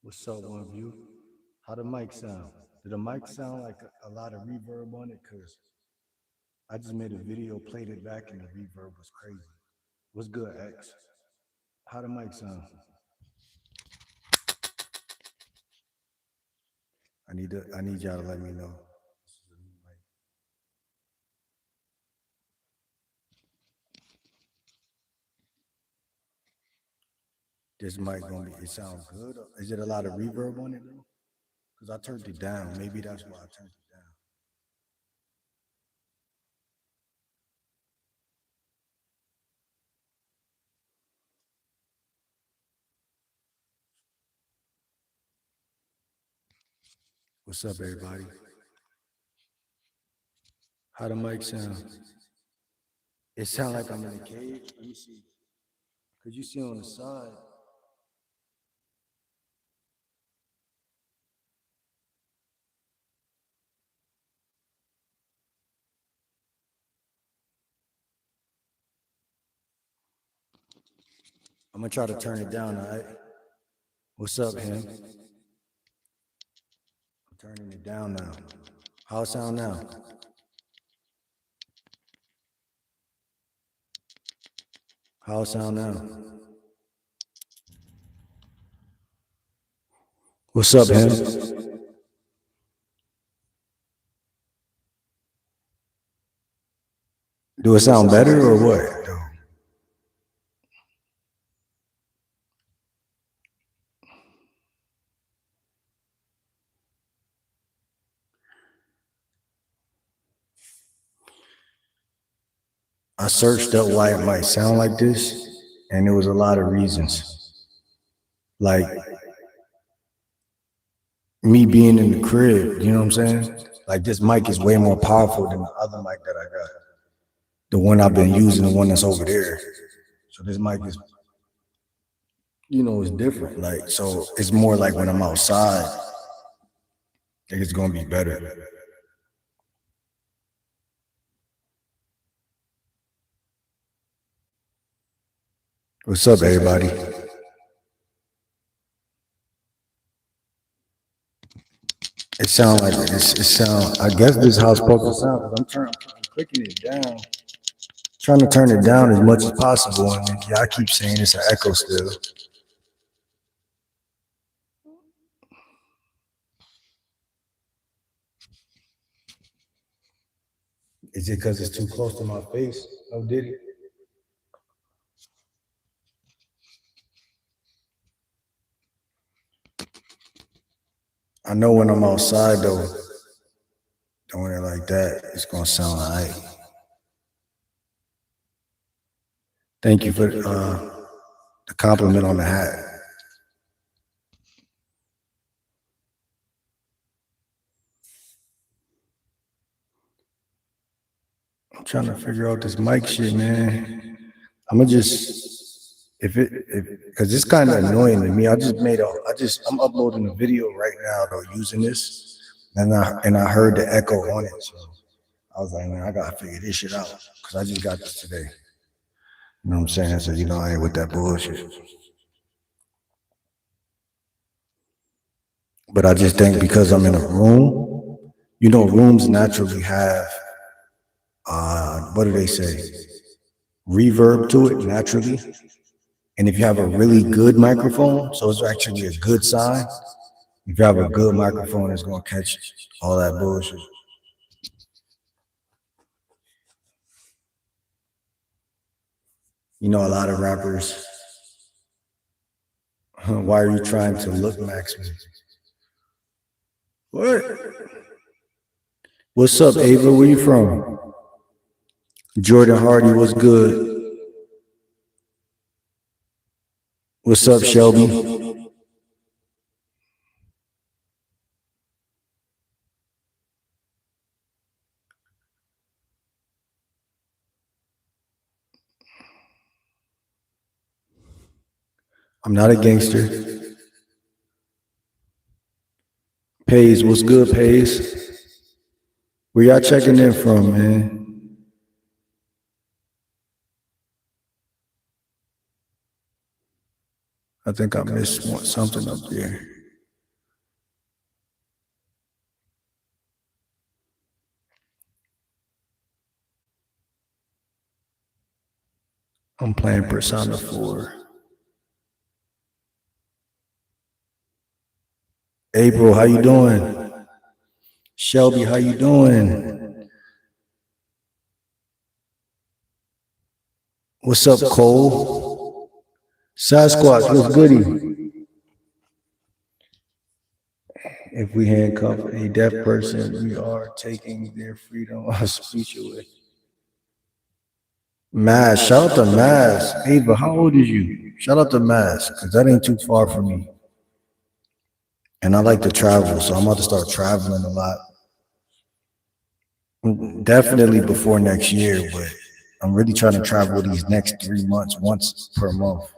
What's up, one view? How the mic sound? Did the mic sound like a lot of reverb on it? Cause I just made a video, played it back, and the reverb was crazy. What's good, X? How the mic sound? I need y'all to let me know. This is a new mic. This mic gonna be. It sounds good. Is it a lot of reverb on it though? Cause I turned it down. Maybe that's why I turned it down. What's up, everybody? How the mic sound? It sound like I'm in a cave. Let me see. Cause you see on the side. I'm gonna try to turn it down, all right? What's up, him? I'm turning it down now. How it sound now? How it sound now? What's up, him? Do it sound better or what? I searched up why it might sound like this, and there was a lot of reasons. Like me being in the crib, you know what I'm saying? Like this mic is way more powerful than the other mic that I got. The one I've been using, the one that's over there. So this mic is, it's different. Like, so it's more like when I'm outside, I think it's gonna be better. What's up, everybody? It sound like it sound. I guess this is how it's supposed to sound. I'm clicking it down, trying to turn it down as much as possible. And yeah, I keep saying it's an echo still. Is it because it's too close to my face? Oh, did it? I know when I'm outside though, doing it like that, it's gonna sound alright. Thank you for the compliment on the hat. I'm trying to figure out this mic shit, man. I'm gonna just because it's kind of annoying to me. I'm uploading a video right now though using this, and I heard the echo on it, so I was like, man, I gotta figure this shit out because I just got this today. You know what I'm saying? So I ain't with that bullshit. But I just think because I'm in a room, rooms naturally have what do they say? Reverb to it naturally. And if you have a really good microphone, so it's actually a good sign. If you have a good microphone, it's gonna catch all that bullshit. A lot of rappers. Why are you trying to look Maxman? What? What's up, Ava? Where you from? Jordan Hardy, what's good? What's up, Shelby? I'm not a gangster. Pays, what's good, Pays? Where y'all checking in from, man? I think I missed something up there. I'm playing Persona 4. April, how you doing? Shelby, how you doing? What's up, Cole? Sasquatch, what's goody? If we handcuff a deaf person, we are taking their freedom of speech away. Mass, shout out to Mass. Ava, how old is you? Shout out to Mass, because that ain't too far from me. And I like to travel, so I'm about to start traveling a lot. Definitely before next year, but I'm really trying to travel these next 3 months, once per month.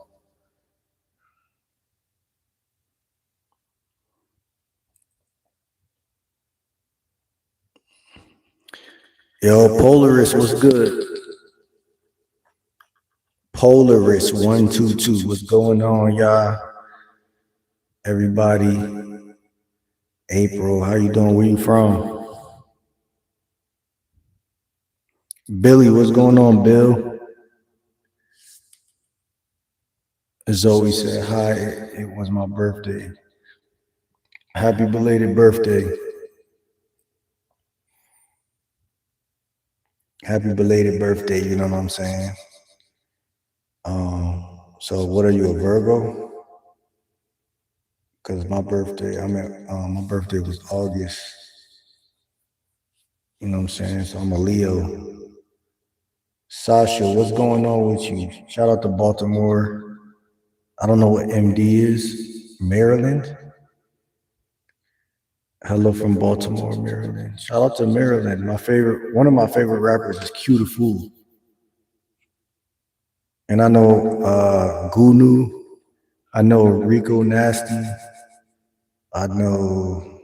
Yo, Polaris, what's good? Polaris 122, what's going on, y'all? Everybody. April, how you doing? Where you from? Billy, what's going on, Bill? Zoe said hi. It was my birthday. Happy belated birthday. Happy belated birthday, you know what I'm saying? So what are you, a Virgo? Because my birthday, my birthday was August. You know what I'm saying? So I'm a Leo. Sasha, what's going on with you? Shout out to Baltimore. I don't know what MD is. Maryland? Hello from Baltimore, Maryland. Shout out to Maryland. One of my favorite rappers is Q the Fool. And I know Gunu. I know Rico Nasty. I know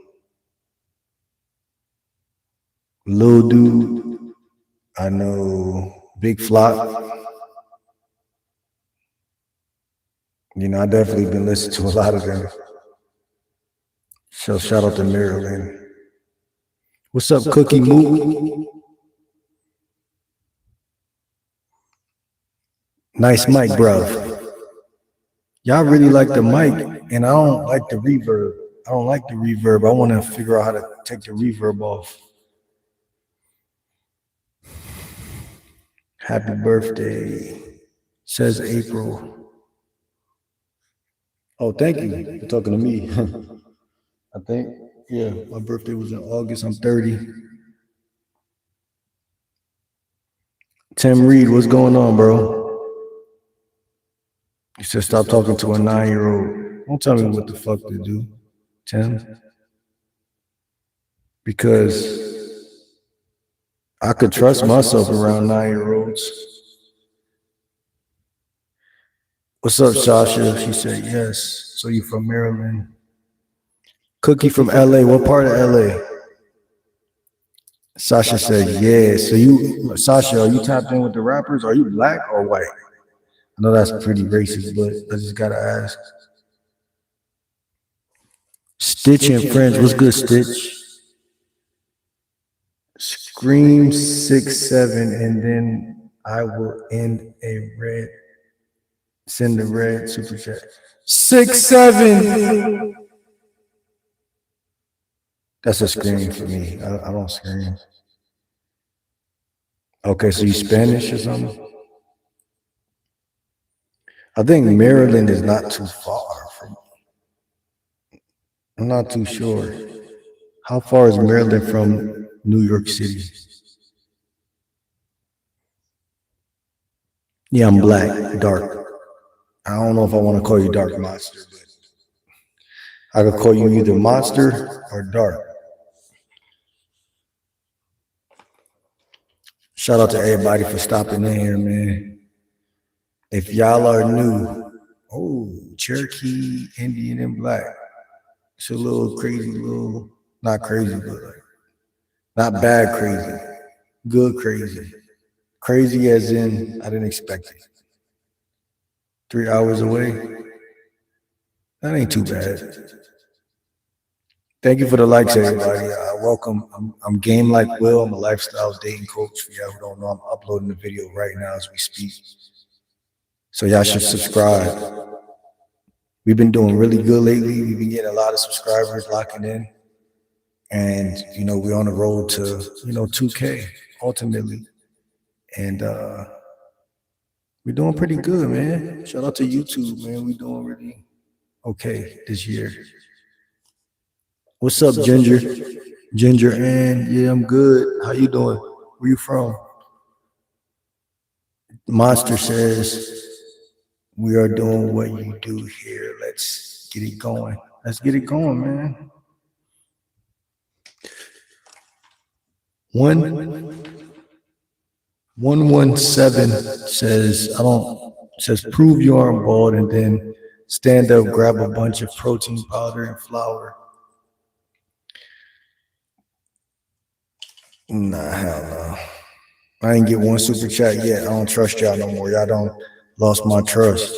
Lil Dude. I know Big Flop. You know, I definitely been listening to a lot of them. So shout out to Maryland. What's up, Cookie Mook? Nice mic, bruv. Y'all really like the mic, and I don't like the reverb. I don't like the reverb. I want to figure out how to take the reverb off. Happy birthday, says April. Oh, thank you for talking to me. I think, yeah, my birthday was in August. I'm 30. Tim Reed, what's going on, bro? He said stop talking to a 9-year-old. Don't tell me what the fuck to do, Tim. Because I could trust myself around 9-year-olds. What's up, Sasha? She said yes. So you from Maryland? Cookie from LA. What part of LA? Sasha said yeah. So Sasha, are you tapped in with the rappers? Are you black or white? I know that's pretty racist, but I just gotta ask. Stitch and Friends, what's good, Stitch? Scream 6-7, and then I will send a red super chat. 6-7. That's a scream for me. I don't scream. Okay, so you Spanish or something? I think Maryland is not too far from. I'm not too sure. How far is Maryland from New York City? Yeah, I'm black, dark. I don't know if I want to call you Dark Monster, but I could call you either Monster or Dark. Shout out to everybody for stopping in here, man. If y'all are new, Cherokee, Indian, and Black. It's a little crazy, not crazy, but like, not bad crazy, good crazy. Crazy as in, I didn't expect it. 3 hours away, that ain't too bad. Thank you for the likes, everybody. Welcome. I'm Game Like Will. I'm a lifestyle dating coach. For y'all who don't know, I'm uploading the video right now as we speak. So y'all should subscribe. We've been doing really good lately. We've been getting a lot of subscribers locking in. And, we're on the road to, 2K ultimately. And we're doing pretty good, man. Shout out to YouTube, man. We're doing really okay this year. What's up, Ginger? Ginger Ann, yeah, I'm good. How you doing? Where you from? Monster says, we are doing what you do here. Let's get it going. Let's get it going, man. 117 says prove you aren't bald and then stand up, grab a bunch of protein powder and flour. Nah, hell no. I ain't get one super chat yet. I don't trust y'all no more. Y'all don't lost my trust.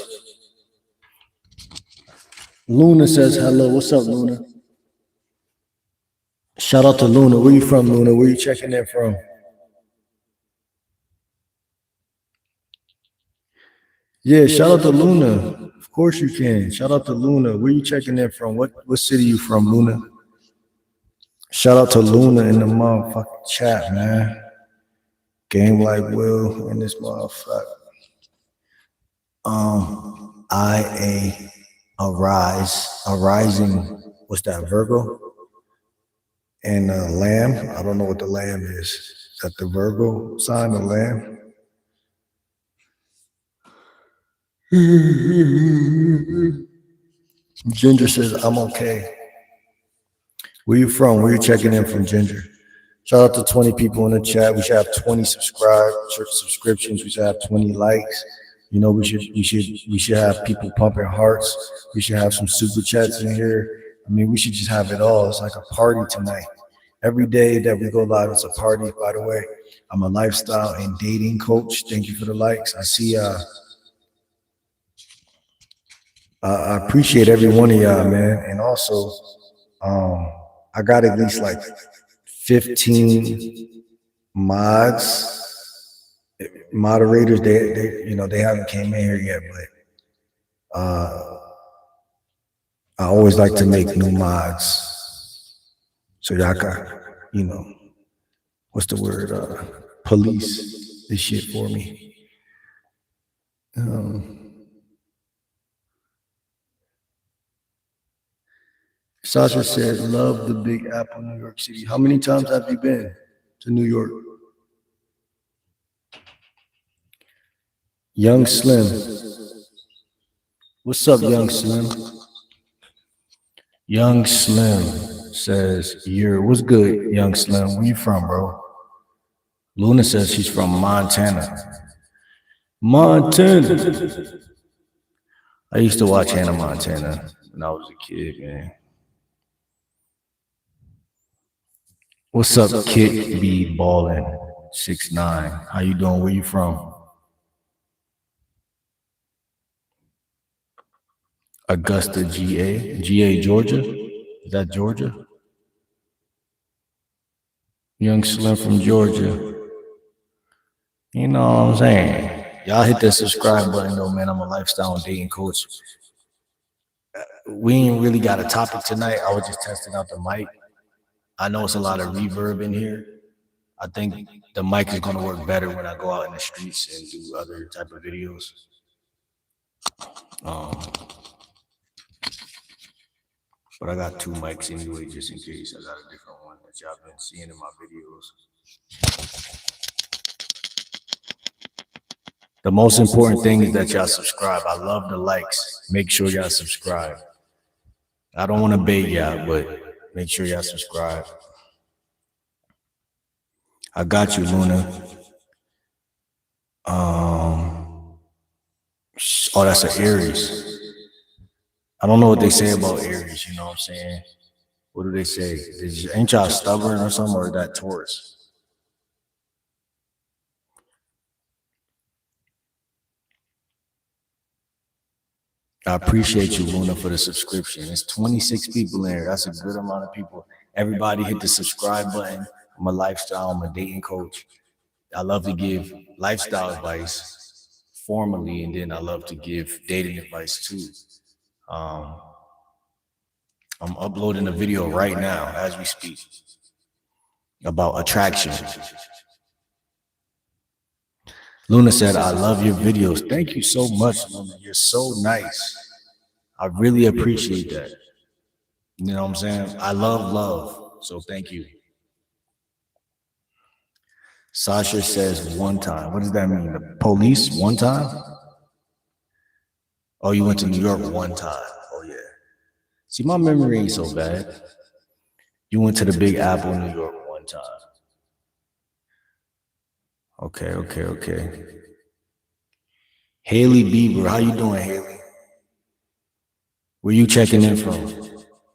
Luna says hello. What's up, Luna? Shout out to Luna. Where you from, Luna? Where you checking in from? Yeah, shout out to Luna. Of course you can. Shout out to Luna. Where you checking in from? What city you from, Luna? Shout out to Luna in the motherfucking chat, man. Game like Will in this motherfucker. Arising. What's that, Virgo? And Lamb. I don't know what the Lamb is. Is that the Virgo sign, the Lamb? Ginger says, I'm okay. Where you from? Where you checking in from, Ginger? Shout out to 20 people in the chat. We should have 20 subscriptions. We should have 20 likes. We should have people pumping hearts. We should have some super chats in here. I mean, we should just have it all. It's like a party tonight. Every day that we go live, it's a party. By the way, I'm a lifestyle and dating coach. Thank you for the likes. I see. I appreciate every one of y'all, man. And also, I got at least like 15 moderators. They haven't came in here yet, but I always like to make new mods so y'all can, what's the word? Police this shit for me. Sasha said, love the Big Apple, New York City. How many times have you been to New York? Young Slim. What's up, Young Slim? Young Slim says, what's good, Young Slim? Where you from, bro? Luna says she's from Montana. Montana. I used to watch Hannah Montana when I was a kid, man. What's up, Kid B Ballin 6'9"? How you doing? Where you from? Augusta, GA, Georgia. Is that Georgia? Young Slim from Georgia. You know what I'm saying? Y'all hit that subscribe button though, man. I'm a lifestyle and dating coach. We ain't really got a topic tonight. I was just testing out the mic. I know it's a lot of reverb in here. I think the mic is going to work better when I go out in the streets and do other type of videos. But I got two mics anyway, just in case. I got a different one that y'all been seeing in my videos. The most important thing is that y'all subscribe. I love the likes. Make sure y'all subscribe. I don't want to bait y'all, but make sure y'all subscribe. I got you, Luna. Oh, that's an Aries. I don't know what they say about Aries, you know what I'm saying? What do they say? Ain't y'all stubborn or something, or that Taurus? I appreciate you, Luna, for the subscription. It's 26 people in here. That's a good amount of people. Everybody hit the subscribe button. I'm a lifestyle, I'm a dating coach. I love to give lifestyle advice formally, and then I love to give dating advice too. Um, I'm uploading a video right now as we speak about attraction. Luna said, I love your videos. Thank you so much, Luna. You're so nice. I really appreciate that. You know what I'm saying? I love love. So thank you. Sasha says one time. What does that mean? The police one time? Oh, you went to New York one time. Oh, yeah. See, my memory ain't so bad. You went to the Big Apple, New York one time. Okay. Haley Bieber, how you doing, Haley? Where you checking in from?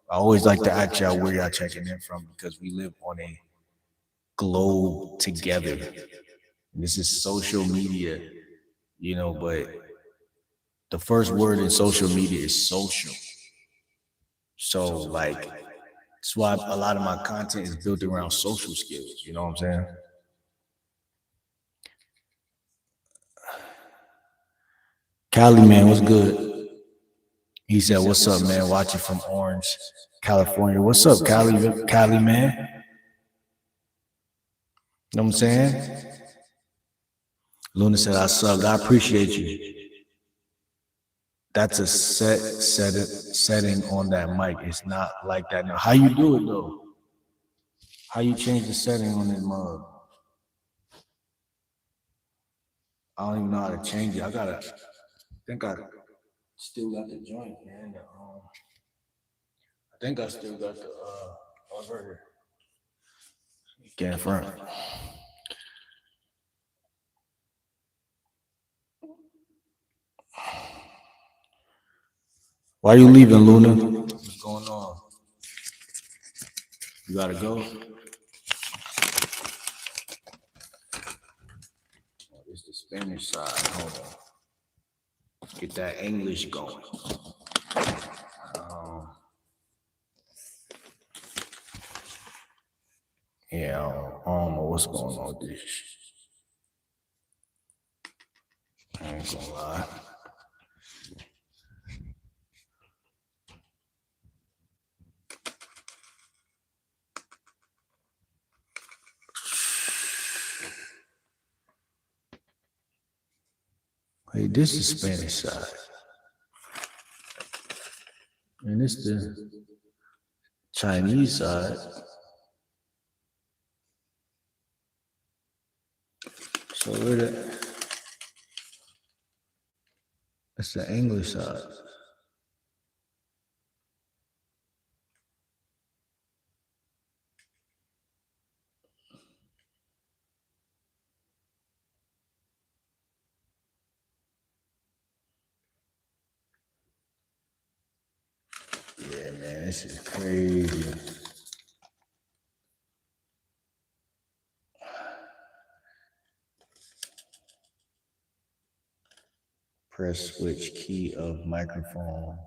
I always like to ask y'all where y'all checking in from because we live on a globe together. This is social media, you know, but the first word in social media is social. So, like, that's why a lot of my content is built around social skills, you know what I'm saying? Cali, man, what's good? He said, what's up, man? Watching from Orange, California. What's up, Cali, man? You know what I'm saying? Luna said, I suck. I appreciate you. That's a setting on that mic. It's not like that now. How you do it, though? How you change the setting on this mug? I don't even know how to change it. I think I still got the joint, man. I think I still got the burger. Get in front. Why you leaving, Luna? What's going on? You gotta go? Oh, this is the Spanish side. Hold on. Get that English going. Yeah, I don't know what's going on with this. I ain't gonna lie. Hey, this is Spanish side. And this the Chinese side. So that's the English side. Yeah, man, this is crazy. Press switch key of microphone.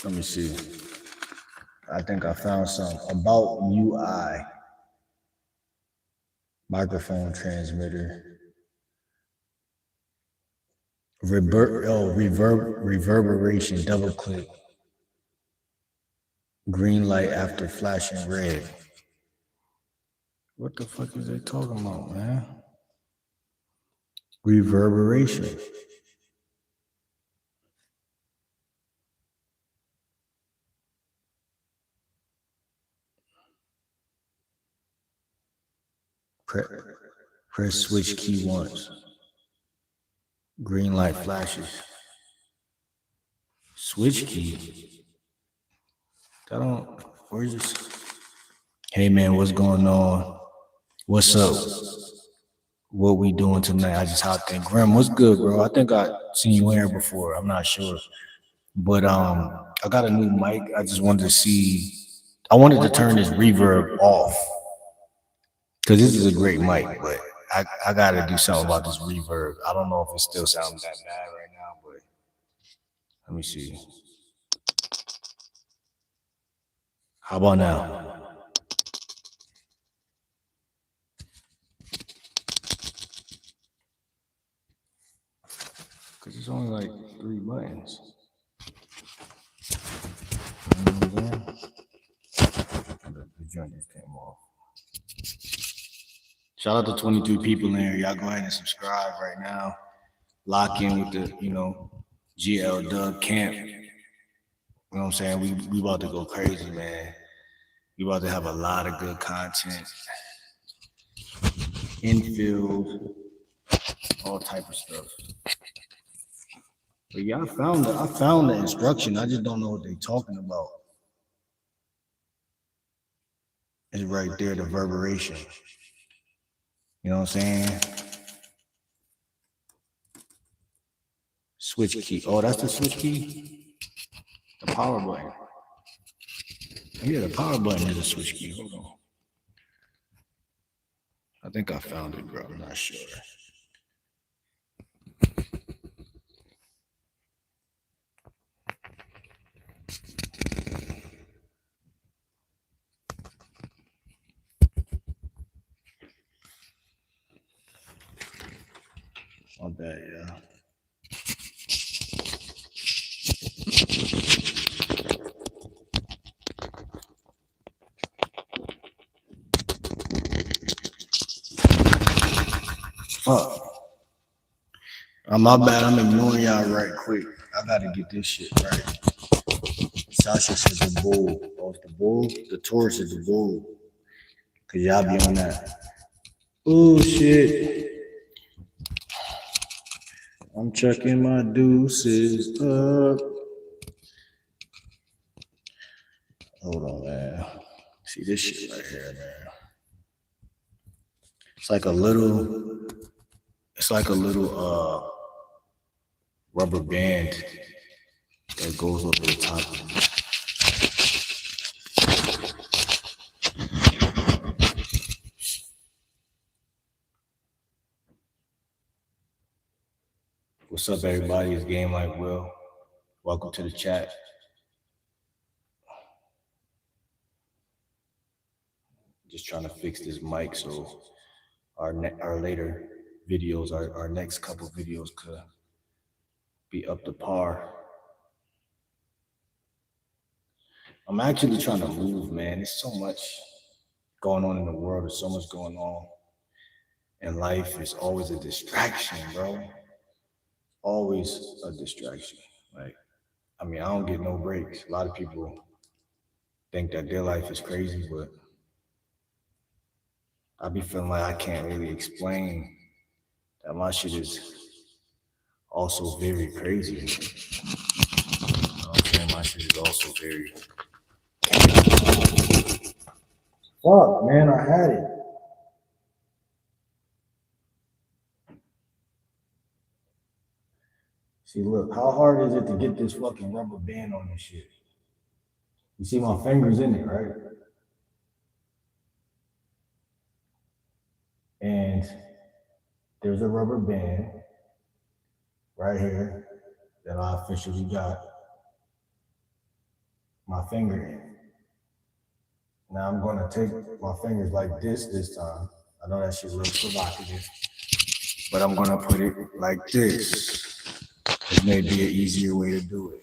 Let me see. I think I found some about UI. Microphone transmitter. Reverberation, double click. Green light after flashing red. What the fuck is they talking about, man? Reverberation. Press switch key once. Green light flashes. Switch key. Where's this? Hey man, what's going on? What's up? What we doing tonight? I just hopped in. Grim, what's good, bro? I think I seen you in here before. I'm not sure. But I got a new mic. I just wanted to see. I wanted to turn this reverb off. Because this is a great mic, but I got to do something about this reverb. I don't know if it still sounds that bad right now, but Let me see. How about now? Because it's only like 3 buttons. The joint just came off. Shout out to 22 people in here. Y'all go ahead and subscribe right now. Lock in with the, GL Dub Camp. You know what I'm saying? We about to go crazy, man. We about to have a lot of good content. Infield, all type of stuff. But yeah, I found the instruction. I just don't know what they're talking about. It's right there, the reverberation. You know what I'm saying? Switch key. Oh, that's the switch key? The power button. Yeah, the power button is a switch key. Hold on. I think I found it, bro. I'm not sure. Not bad, yeah. Fuck. My bad. I'm ignoring y'all right quick. I gotta get this shit right. Sasha says the bull. Oh, it's the bull? The Taurus is the bull. Cause y'all be on that. Oh shit. I'm checking my deuces up. Hold on, man. See this shit right here, man. It's like a little rubber band that goes over the top of it. What's up, everybody? It's Game Like Will. Welcome to the chat. Just trying to fix this mic so our later videos, our next couple videos could be up to par. I'm actually trying to move, man. There's so much going on in the world. There's so much going on in life. It's always a distraction, bro. Always a distraction. Like, I mean, I don't get no breaks. A lot of people think that their life is crazy, but I be feeling like I can't really explain that my shit is also very crazy. You know what I'm saying? My shit is also very... Fuck, man, I had it. See, look, how hard is it to get this fucking rubber band on this shit? You see my fingers in it, right? And there's a rubber band right here that I officially got my finger in. Now I'm gonna take my fingers like this time. I know that shit looks provocative, but I'm gonna put it like this. It may be an easier way to do it.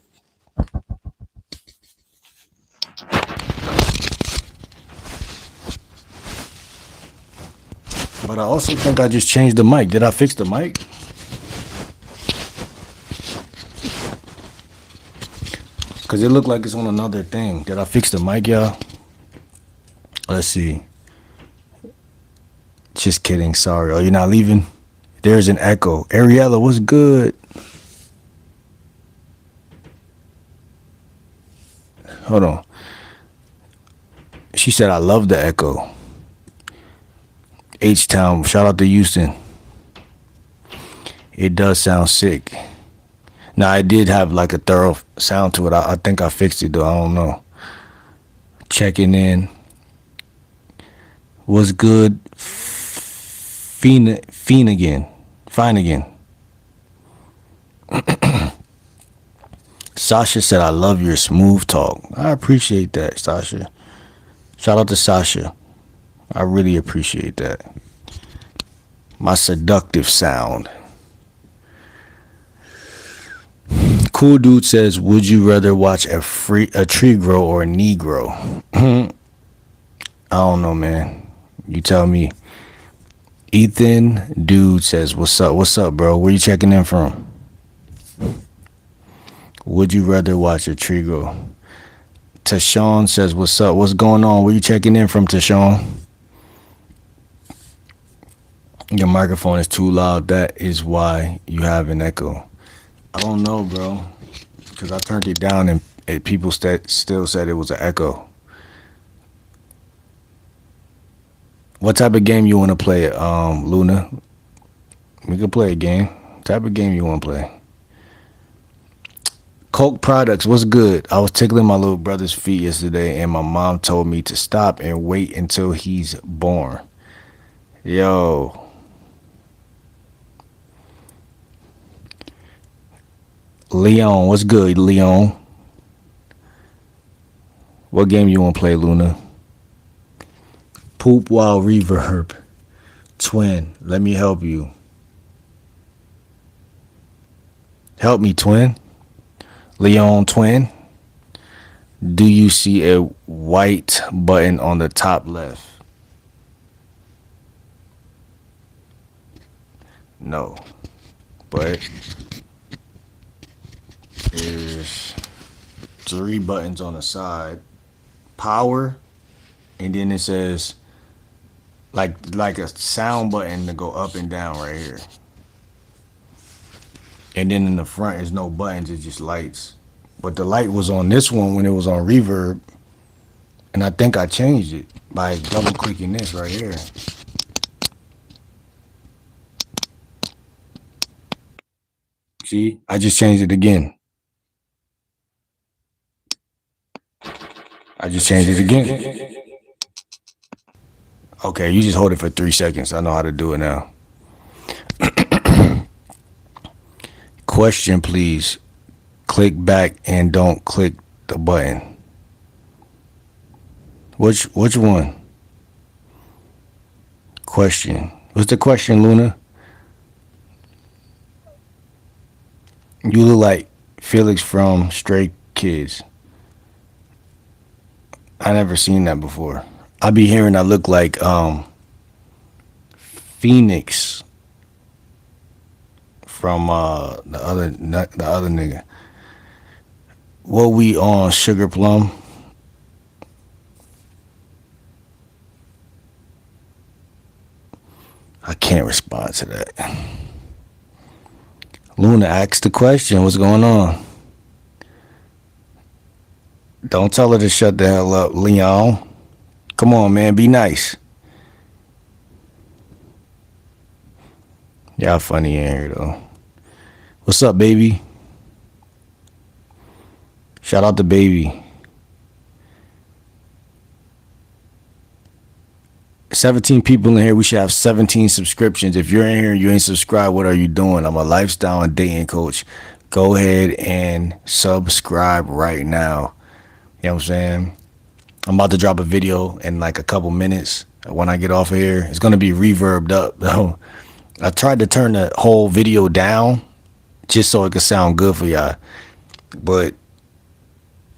But I also think I just changed the mic. Did I fix the mic? Because it looked like it's on another thing. Did I fix the mic, y'all? Let's see. Just kidding. Sorry. Oh, you're not leaving? There's an echo. Ariella, what's good? Hold on. She said, I love the echo. H-Town, shout out to Houston. It does sound sick. Now, I did have like a thorough sound to it. I think I fixed it, though. I don't know. Checking in. What's good? Fine again. Sasha said, I love your smooth talk. I appreciate that, Sasha. Shout out to Sasha. I really appreciate that. My seductive sound. Cool dude says, would you rather watch a tree grow or a knee grow? I don't know, man. You tell me. Ethan dude says, what's up? What's up, bro? Where you checking in from? Would you rather watch a tree grow? Tashawn says, what's up? What's going on? Where you checking in from, Tashawn? Your microphone is too loud. That is why you have an echo. I don't know, bro. Because I turned it down and people still said it was an echo. What type of game you want to play, Luna? We can play a game. What type of game you want to play? Coke products, what's good? I was tickling my little brother's feet yesterday, and my mom told me to stop and wait until he's born. Yo. Leon, what's good, Leon? What game you want to play, Luna? Poop while reverb. Twin, let me help you. Help me, twin. Leon, twin. Do you see a white button on the top left? No. But there's 3 buttons on the side. Power, and then it says like a sound button to go up and down right here. And then in the front is no buttons, it's just lights. But the light was on this one when it was on reverb, and I think I changed it by double clicking this right here. See, I just changed it again. I just changed it again. Okay, you just hold it for 3 seconds. I know how to do it now. Question, please. Click back and don't click the button. Which one? Question. What's the question, Luna? You look like Felix from Stray Kids. I never seen that before. I be hearing I look like Phoenix from the other nigga. What we on, Sugar Plum? I can't respond to that. Luna asked the question. What's going on? Don't tell her to shut the hell up, Leon. Come on, man. Be nice. Y'all funny in here, though. What's up, baby? Shout out to baby. 17 people in here. We should have 17 subscriptions. If you're in here and you ain't subscribed, what are you doing? I'm a lifestyle and dating coach. Go ahead and subscribe right now. You know what I'm saying? I'm about to drop a video in like a couple minutes when I get off of here. It's going to be reverbed up, though. I tried to turn the whole video down just so it could sound good for y'all. But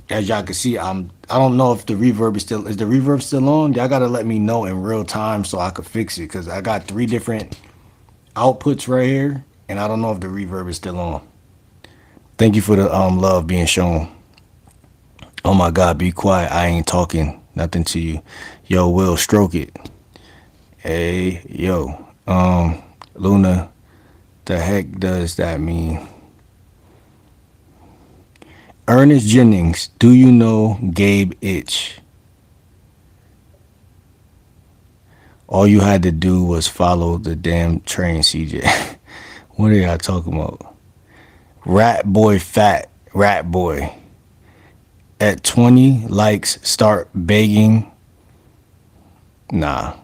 as y'all can see, I don't know if the reverb is the reverb still on? Y'all gotta let me know in real time so I could fix it, because I got 3 different outputs right here, and I don't know if the reverb is still on. Thank you for the love being shown. Oh my God, be quiet. I ain't talking nothing to you. Yo, Will, stroke it. Hey, yo, Luna, the heck does that mean? Ernest Jennings, do you know Gabe Itch? All you had to do was follow the damn train, CJ. What are y'all talking about? Rat boy fat, rat boy. At 20 likes, start begging. Nah.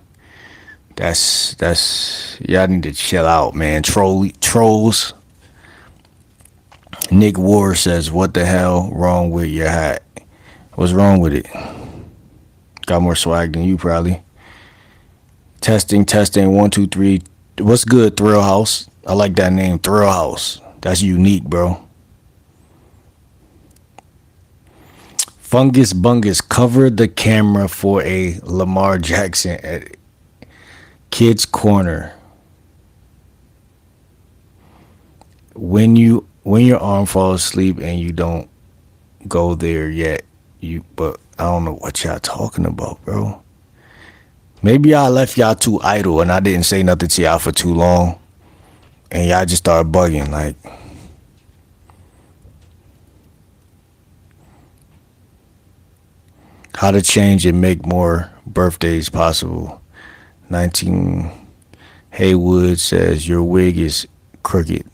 That's y'all need to chill out, man. Trolls. Nick Ward says, what the hell wrong with your hat? What's wrong with it? Got more swag than you probably. Testing, testing, 1, 2, 3. What's good, Thrill House? I like that name, Thrill House. That's unique, bro. Fungus Bungus, cover the camera for a Lamar Jackson at Kids Corner. When your arm falls asleep and you don't go there yet, but I don't know what y'all talking about, bro. Maybe I left y'all too idle and I didn't say nothing to y'all for too long, and y'all just started bugging like. How to change and make more birthdays possible. 19 Haywood says your wig is crooked.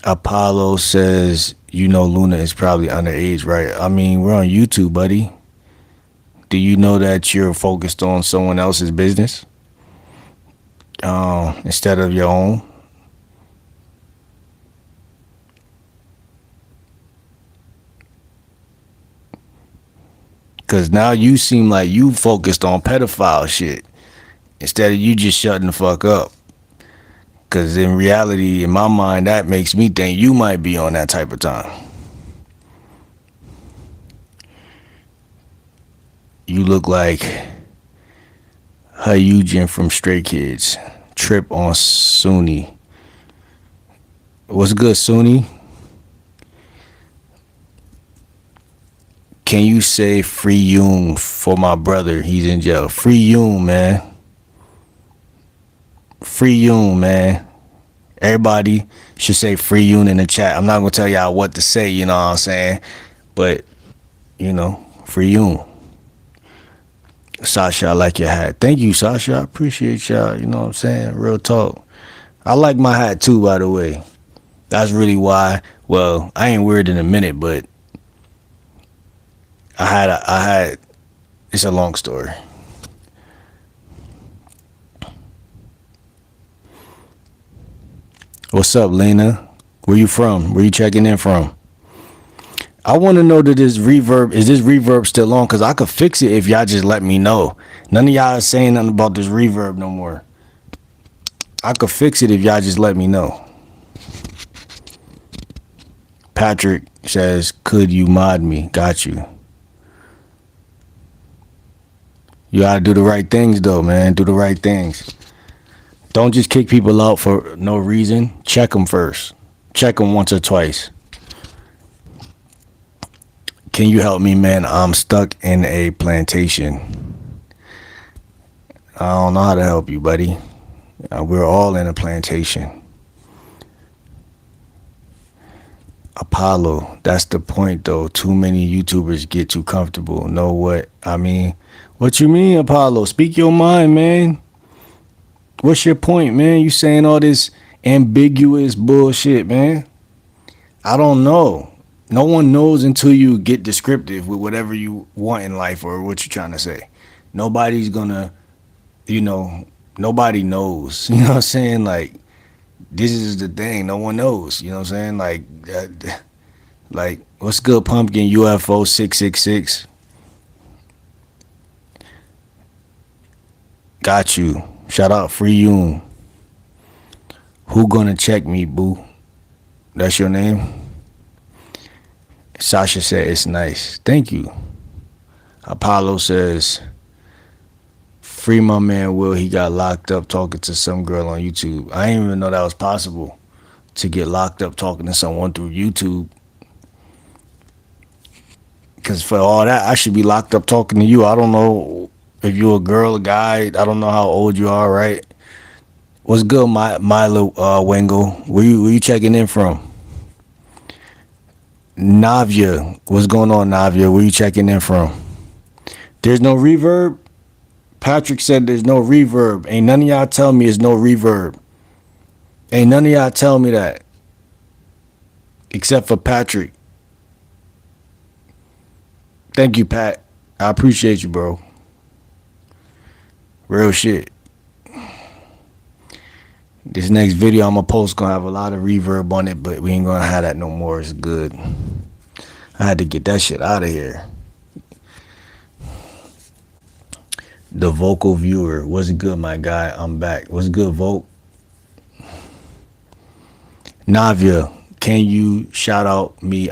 Apollo says, you know Luna is probably underage, right? I mean, we're on YouTube, buddy. Do you know that you're focused on someone else's business instead of your own? Because now you seem like you focused on pedophile shit instead of you just shutting the fuck up. Because in reality, in my mind, that makes me think you might be on that type of time. You look like Hyugen from Stray Kids. Trip on Sunni. What's good, Sunni? Can you say free Yoon for my brother? He's in jail. Free Yoon, man. Free Yoon, man. Everybody should say free Yoon in the chat. I'm not going to tell y'all what to say, you know what I'm saying? But, free Yoon. Sasha, I like your hat. Thank you, Sasha. I appreciate y'all, you know what I'm saying? Real talk. I like my hat too, by the way. That's really why. Well, I ain't weird in a minute, but I had, it's a long story. What's up, Lena? Where you from? Where you checking in from? I want to know that this reverb still on? Because I could fix it if y'all just let me know. None of y'all is saying nothing about this reverb no more. I could fix it if y'all just let me know. Patrick says, could you mod me? Got you. You gotta do the right things though, man. Do the right things. Don't just kick people out for no reason. Check them first. Check them once or twice. Can you help me, man? I'm stuck in a plantation. I don't know how to help you, buddy. We're all in a plantation. Apollo, that's the point though. Too many YouTubers get too comfortable. Know what I mean? What you mean, Apollo? Speak your mind, man. What's your point, man? You saying all this ambiguous bullshit, man. I don't know. No one knows until you get descriptive with whatever you want in life or what you're trying to say. Nobody's gonna, nobody knows. You know what I'm saying? Like, this is the thing. No one knows. You know what I'm saying? Like, what's good, Pumpkin UFO 666? Got you. Shout out Free Yoon. Who gonna check me, boo? That's your name? Sasha said it's nice. Thank you. Apollo says, free my man Will. He got locked up talking to some girl on YouTube. I didn't even know that was possible to get locked up talking to someone through YouTube. Because for all that, I should be locked up talking to you. I don't know if you're a girl, a guy. I don't know how old you are, right? What's good, Milo Wengo? Where you checking in from? Navia. What's going on, Navia? Where you checking in from? There's no reverb? Patrick said there's no reverb. Ain't none of y'all tell me there's no reverb. Ain't none of y'all tell me that. Except for Patrick. Thank you, Pat. I appreciate you, bro. Real shit. This next video I'm gonna post gonna have a lot of reverb on it, but we ain't gonna have that no more. It's good. I had to get that shit out of here. The vocal viewer. What's good, my guy? I'm back. What's good, Vote? Navia, can you shout out me?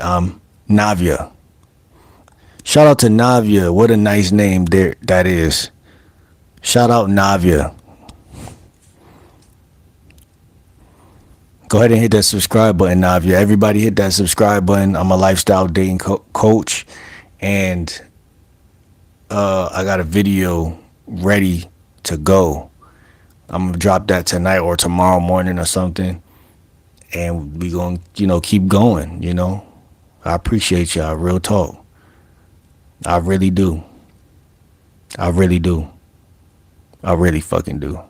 Navia. Shout out to Navia. What a nice name there that is. Shout out Navia. Go ahead and hit that subscribe button, Navia. Everybody hit that subscribe button. I'm a lifestyle dating coach, and I got a video ready to go. I'm gonna drop that tonight or tomorrow morning or something, and we gonna keep going. I appreciate y'all. Real talk. I really do. I really do. I really fucking do.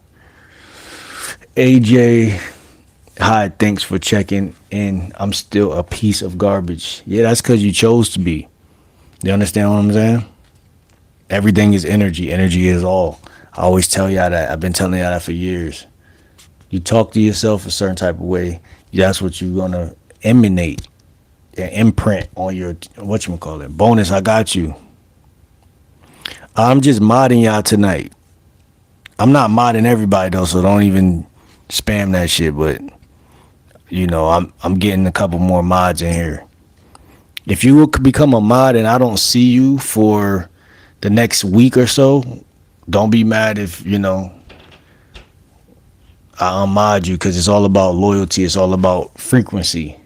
AJ, hi, thanks for checking in. I'm still a piece of garbage. Yeah, that's because you chose to be. You understand what I'm saying? Everything is energy. Energy is all. I always tell y'all that. I've been telling y'all that for years. You talk to yourself a certain type of way, that's what you're going to emanate and imprint on your, whatchamacallit. Bonus, I got you. I'm just modding y'all tonight. I'm not modding everybody, though, so don't even spam that shit, but, I'm getting a couple more mods in here. If you will become a mod and I don't see you for the next week or so, don't be mad if, I unmod you, because it's all about loyalty. It's all about frequency.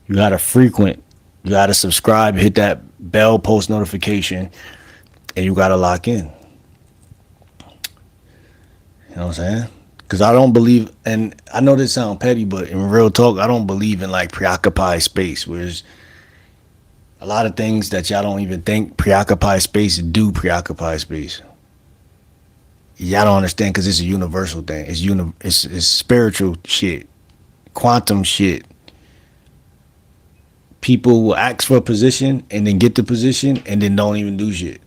You got to frequent. You got to subscribe, hit that bell, post notification, and you got to lock in. You know what I'm saying? Because I don't believe, and I know this sounds petty, but in real talk, I don't believe in like preoccupied space, whereas a lot of things that y'all don't even think preoccupied space do preoccupy space. Y'all don't understand because it's a universal thing. It's spiritual shit, quantum shit. People will ask for a position and then get the position and then don't even do shit.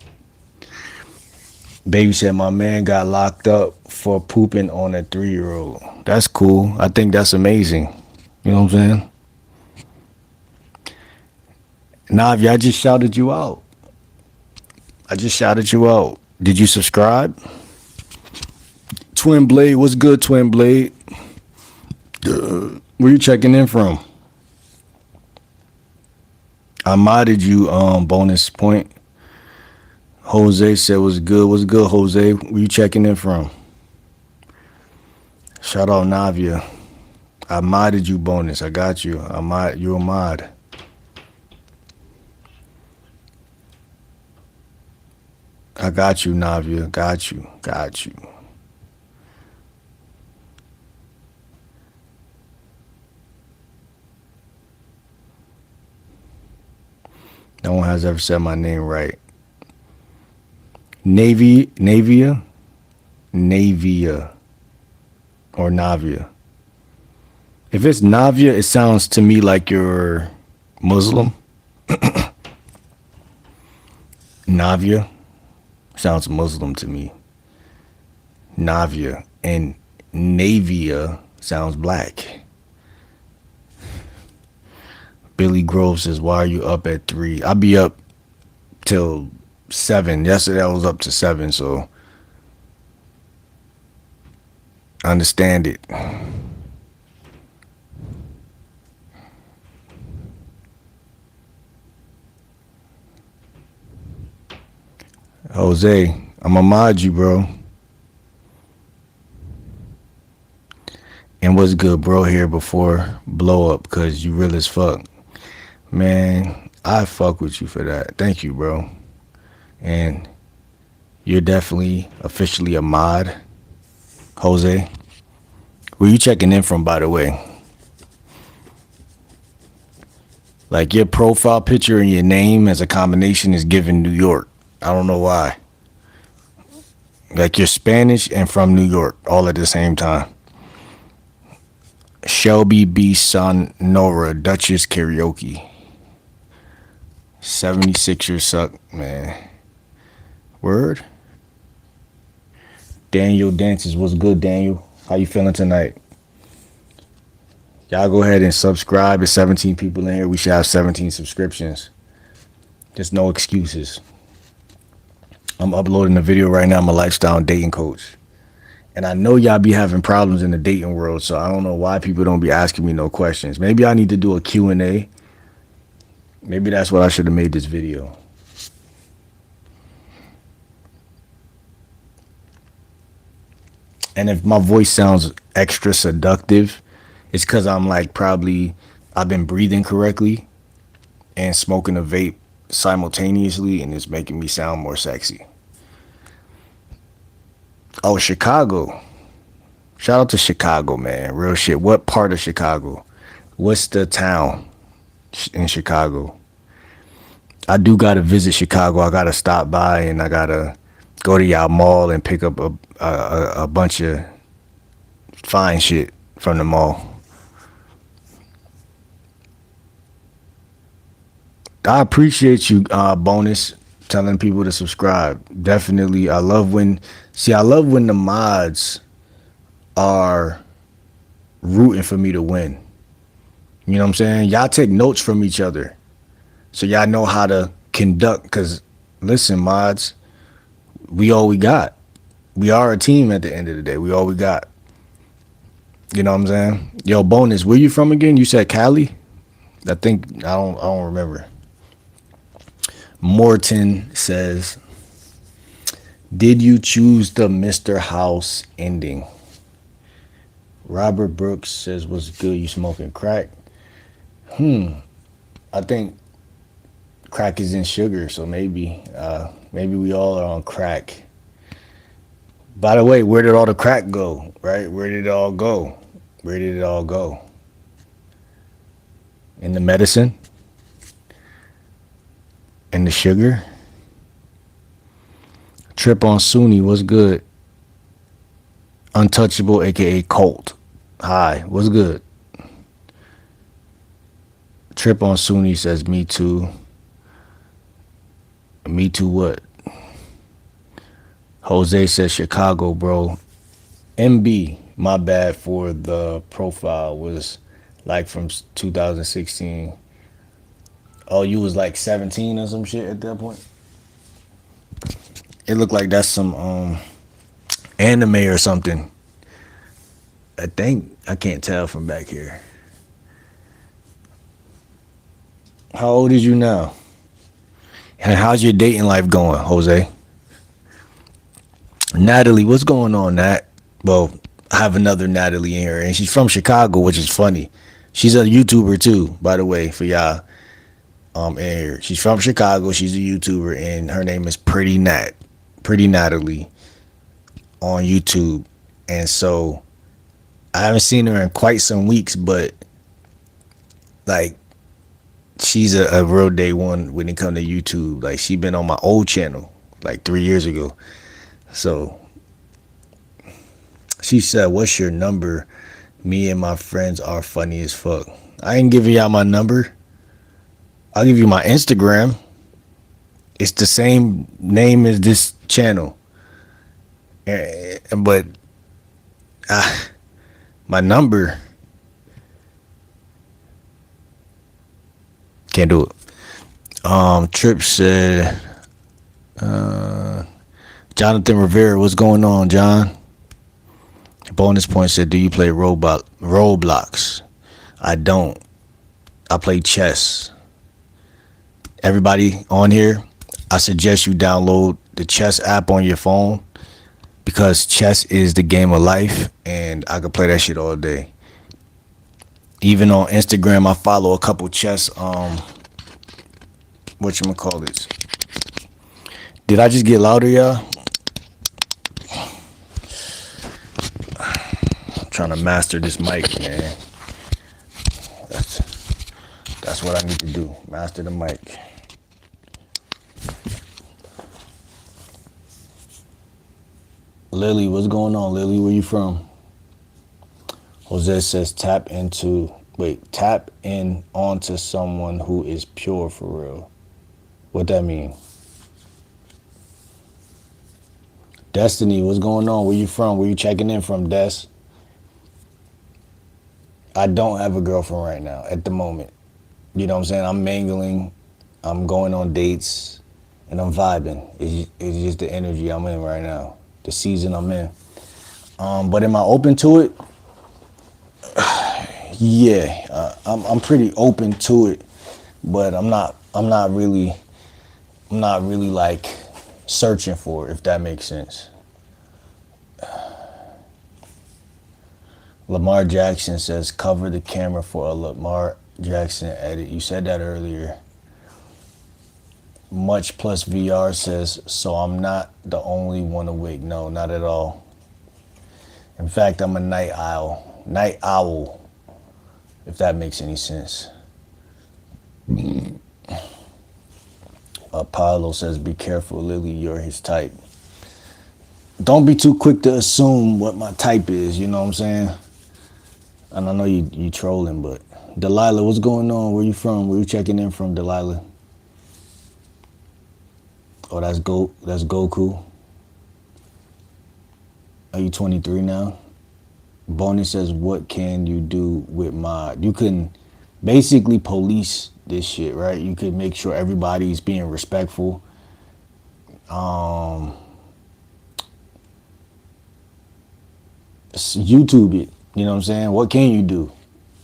Baby said my man got locked up for pooping on a 3-year-old. That's cool. I think that's amazing. You know what I'm saying? Navi, I just shouted you out. Did you subscribe? Twin Blade, what's good, Twin Blade? Where you checking in from? I modded you, bonus point. Jose said what's good. What's good, Jose? Where you checking in from? Shout out Navia. I modded you, bonus. I got you. You're a mod. I got you, Navia. Got you. No one has ever said my name right. Navia, or Navia. If it's Navia, it sounds to me like you're Muslim. Navia sounds Muslim to me. Navia, and Navia sounds black. Billy Grove says, why are you up at 3? I'll be up till 7. Yesterday I was up to 7, so I understand it. Jose, I'ma mod you, bro. And what's good, bro, here before blow up, because you real as fuck. Man, I fuck with you for that. Thank you, bro. And you're definitely officially a mod, Jose. Where you checking in from, by the way? Like your profile picture and your name as a combination is given New York. I don't know why. Like you're Spanish and from New York all at the same time. Shelby B. Sonora, Duchess Karaoke. 76ers suck, man. Word? Daniel Dances, what's good, Daniel? How you feeling tonight? Y'all go ahead and subscribe. There's 17 people in here. We should have 17 subscriptions. There's no excuses. I'm uploading a video right now. I'm a lifestyle and dating coach. And I know y'all be having problems in the dating world, so I don't know why people don't be asking me no questions. Maybe I need to do a Q&A. Maybe that's what I should have made this video. And if my voice sounds extra seductive, it's because I'm like probably I've been breathing correctly and smoking a vape simultaneously, and it's making me sound more sexy. Oh, Chicago. Shout out to Chicago, man. Real shit. What part of Chicago? What's the town in Chicago? I do gotta visit Chicago. I gotta stop by and I gotta go to y'all mall and pick up a bunch of fine shit from the mall. I appreciate you, Bonus, telling people to subscribe. Definitely. I love when the mods are rooting for me to win. You know what I'm saying? Y'all take notes from each other. So y'all know how to conduct. Because, listen, mods, we all we got. We are a team at the end of the day. We all we got. You know what I'm saying? Yo, Bonus, where you from again? You said Cali? I don't remember. Morton says, did you choose the Mr. House ending? Robert Brooks says, what's good? You smoking crack? I think crack is in sugar, so maybe we all are on crack. By the way, where did all the crack go? Right? Where did it all go? Where did it all go? In the medicine? In the sugar? Trip on Sunni, what's good? Untouchable, aka Colt. Hi, what's good? Trip on Sunni says, me too. Me too what? Jose says, Chicago, bro. MB, my bad for the profile, was like from 2016. Oh, you was like 17 or some shit at that point? It looked like that's some anime or something. I think I can't tell from back here. How old is you now? And how's your dating life going, Jose? Natalie, what's going on, Nat? Well, I have another Natalie in here, and she's from Chicago, which is funny. She's a YouTuber too, by the way, for y'all. In here. She's from Chicago. She's a YouTuber, and her name is Pretty Natalie on YouTube. And so I haven't seen her in quite some weeks, but like she's a real day one when it comes to YouTube. Like she been on my old channel like 3 years ago. So she said, what's your number? Me and my friends are funny as fuck. I ain't giving y'all my number. I'll give you my Instagram. It's the same name as this channel. But my number, can't do it. Trip said, Jonathan Rivera, what's going on, John? Bonus point said, do you play Roblox? I don't. I play chess. Everybody on here, I suggest you download the chess app on your phone because chess is the game of life and I could play that shit all day. Even on Instagram, I follow a couple chess, whatchamacallits. Did I just get louder, y'all? I'm trying to master this mic, man. That's what I need to do. Master the mic. Lily, what's going on, Lily? Where you from? Jose says tap in onto someone who is pure for real. What that mean? Destiny, what's going on? Where you from? Where you checking in from, Des? I don't have a girlfriend right now at the moment. You know what I'm saying? I'm mingling, I'm going on dates, and I'm vibing. It's just the energy I'm in right now, the season I'm in. But am I open to it? Yeah, I'm pretty open to it, but I'm not really like searching for it, if that makes sense. Lamar Jackson says cover the camera for a Lamar Jackson edit. You said that earlier. Much plus VR says, so I'm not the only one awake. No, not at all. In fact, I'm a night owl. Night owl, if that makes any sense. Apollo says, be careful, Lily, you're his type. Don't be too quick to assume what my type is, you know what I'm saying? And I know you trolling, but Delilah, what's going on? Where you from? Where you checking in from, Delilah? Oh, that's Goku. Are you 23 now? Bonnie says, what can you do with mod? You can basically police this shit, right? You could make sure everybody's being respectful. YouTube it. You know what I'm saying? What can you do?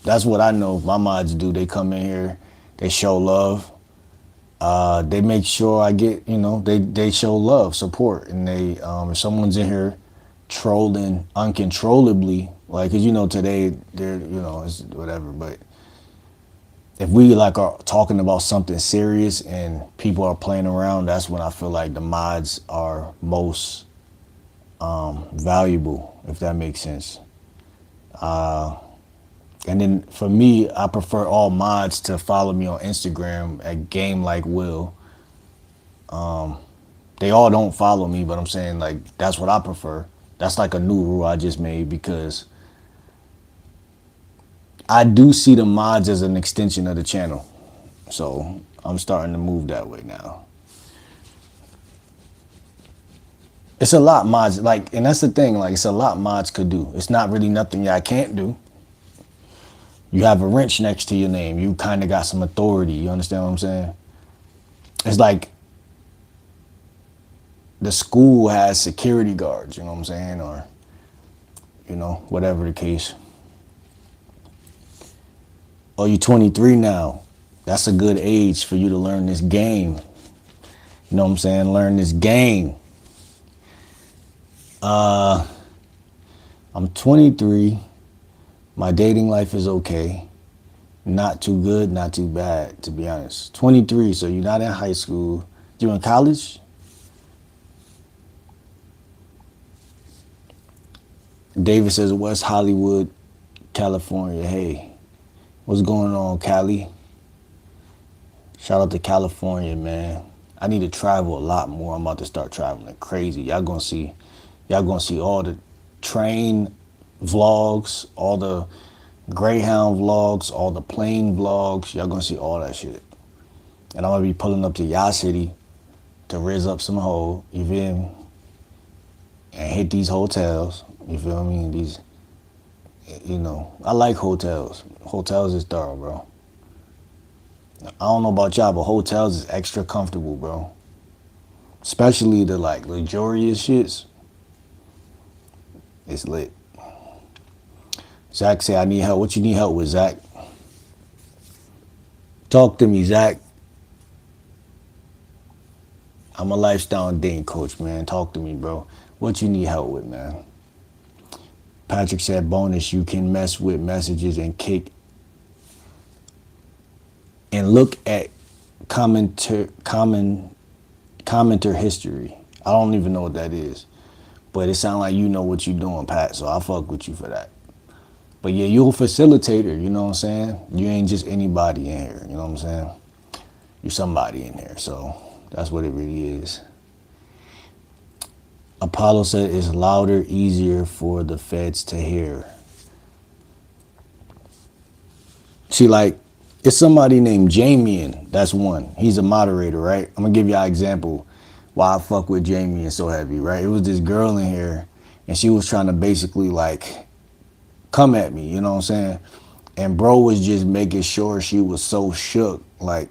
That's what I know my mods do. They come in here, they show love. They make sure I get, they show love, support, and if someone's in here trolling uncontrollably, like, cause today they're, it's whatever. But if we like are talking about something serious and people are playing around, that's when I feel like the mods are most valuable, if that makes sense. And then for me, I prefer all mods to follow me on Instagram at Game Like Will. They all don't follow me, but I'm saying like that's what I prefer. That's like a new rule I just made because I do see the mods as an extension of the channel. So I'm starting to move that way now. It's a lot mods like, and that's the thing. Like, it's a lot mods could do. It's not really nothing I can't do. You have a wrench next to your name. You kind of got some authority. You understand what I'm saying? It's like the school has security guards. You know what I'm saying? Or whatever the case. Oh, you 23 now. That's a good age for you to learn this game. You know what I'm saying? Learn this game. I'm 23. My dating life is okay. Not too good, not too bad, to be honest. 23, so you're not in high school. You in college? David says West Hollywood, California. Hey, what's going on, Cali? Shout out to California, man. I need to travel a lot more. I'm about to start traveling crazy. Y'all gonna see all the train vlogs, all the Greyhound vlogs, all the plane vlogs. Y'all gonna see all that shit. And I'm gonna be pulling up to y'all city to rizz up some hoe, you feel me? And hit these hotels, you feel me? I like hotels. Hotels is thorough, bro. I don't know about y'all, but hotels is extra comfortable, bro. Especially the like luxurious shits. It's lit. Zach say I need help. What you need help with, Zach? Talk to me, Zach. I'm a lifestyle and dating coach, man. Talk to me, bro. What you need help with, man? Patrick said, bonus, you can mess with messages and kick and look at commenter history. I don't even know what that is. But it sounds like you know what you're doing, Pat. So I fuck with you for that. But yeah, you're a facilitator, you know what I'm saying? You ain't just anybody in here, you know what I'm saying? You're somebody in here. So that's what it really is. Apollo said it's louder, easier for the feds to hear. See, like, it's somebody named Jamian. That's one. He's a moderator, right? I'm gonna give you an example why I fuck with Jamian so heavy, right? It was this girl in here, and she was trying to basically like come at me, you know what I'm saying? and bro was just making sure she was so shook. Like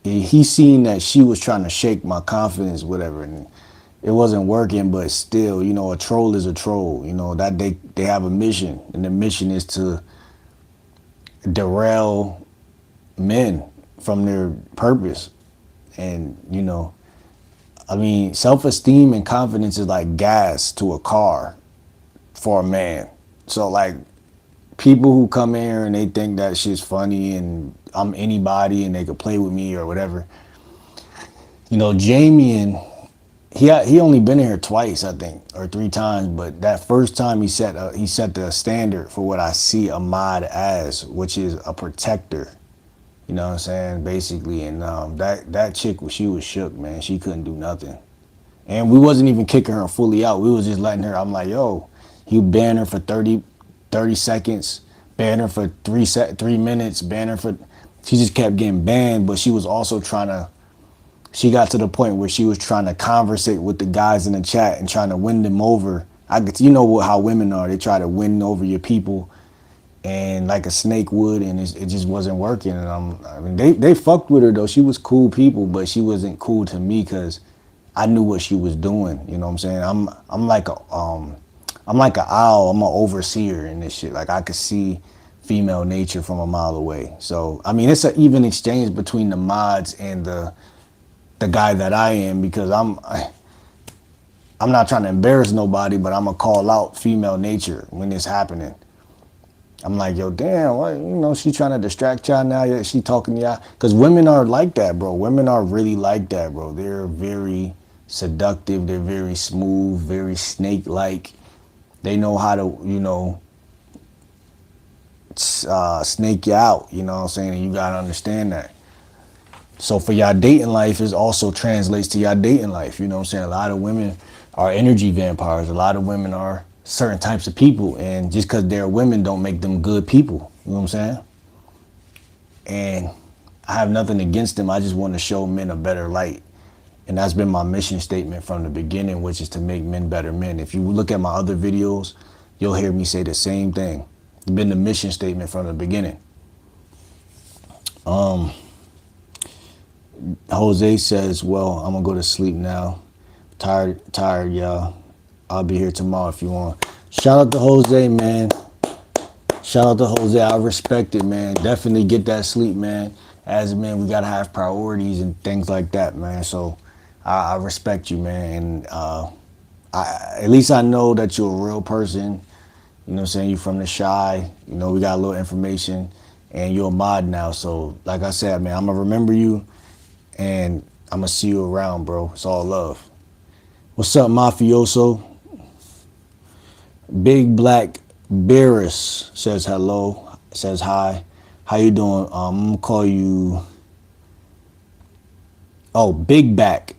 he seen that she was trying to shake my confidence, whatever, and it wasn't working. But still, you know, a troll is a troll. You know that they have a mission, and the mission is to derail men from their purpose. And you know, I mean, self-esteem and confidence is like gas to a car for a man. So like people who come here and they think that shit's funny and I'm anybody and they could play with me or whatever. You know, Jamie and he only been here twice, I think, or 3 times. But that first time he set the standard for what I see a mod as, which is a protector. You know what I'm saying, basically. And that chick, she was shook, man. She couldn't do nothing. And we wasn't even kicking her fully out. We was just letting her. I'm like, yo, you ban her for 30 seconds, ban her for 3 minutes, ban her for. She just kept getting banned, but she was also trying to. She got to the point where she was trying to conversate with the guys in the chat and trying to win them over. You know how women are. They try to win over your people, and like a snake would, and it just wasn't working. And I mean, they fucked with her though. She was cool people, but she wasn't cool to me because I knew what she was doing. You know what I'm saying? I'm like an owl. I'm an overseer in this shit. Like I could see female nature from a mile away. So I mean, it's an even exchange between the mods and the guy that I am, because I'm not trying to embarrass nobody, but I'm gonna call out female nature when it's happening. I'm like, yo, damn, what, you know, she trying to distract y'all now. Yeah, she talking to y'all, because women are like that, bro. Women are really like that, bro. They're very seductive. They're very smooth, very snake-like. They know how to, you know, snake you out. You know what I'm saying? And you gotta understand that. So for y'all dating life, it also translates to y'all dating life. You know what I'm saying? A lot of women are energy vampires. A lot of women are certain types of people. And just because they're women don't make them good people. You know what I'm saying? And I have nothing against them. I just want to show men a better light. And that's been my mission statement from the beginning, which is to make men better men. If you look at my other videos, you'll hear me say the same thing. It's been the mission statement from the beginning. Jose says, well, I'm gonna go to sleep now. Tired, y'all. I'll be here tomorrow if you want. Shout out to Jose, man. Shout out to Jose. I respect it, man. Definitely get that sleep, man. As men, we gotta have priorities and things like that, man. So I respect you, man. And at least I know that you're a real person. You know what I'm saying? You're from the Shy. You know, we got a little information. And you're a mod now. So like I said, man, I'm gonna remember you. And I'm gonna see you around, bro. It's all love. What's up, mafioso? Big Black Beerus says hello, says hi. How you doing? I'm gonna call you. Oh, Big Back.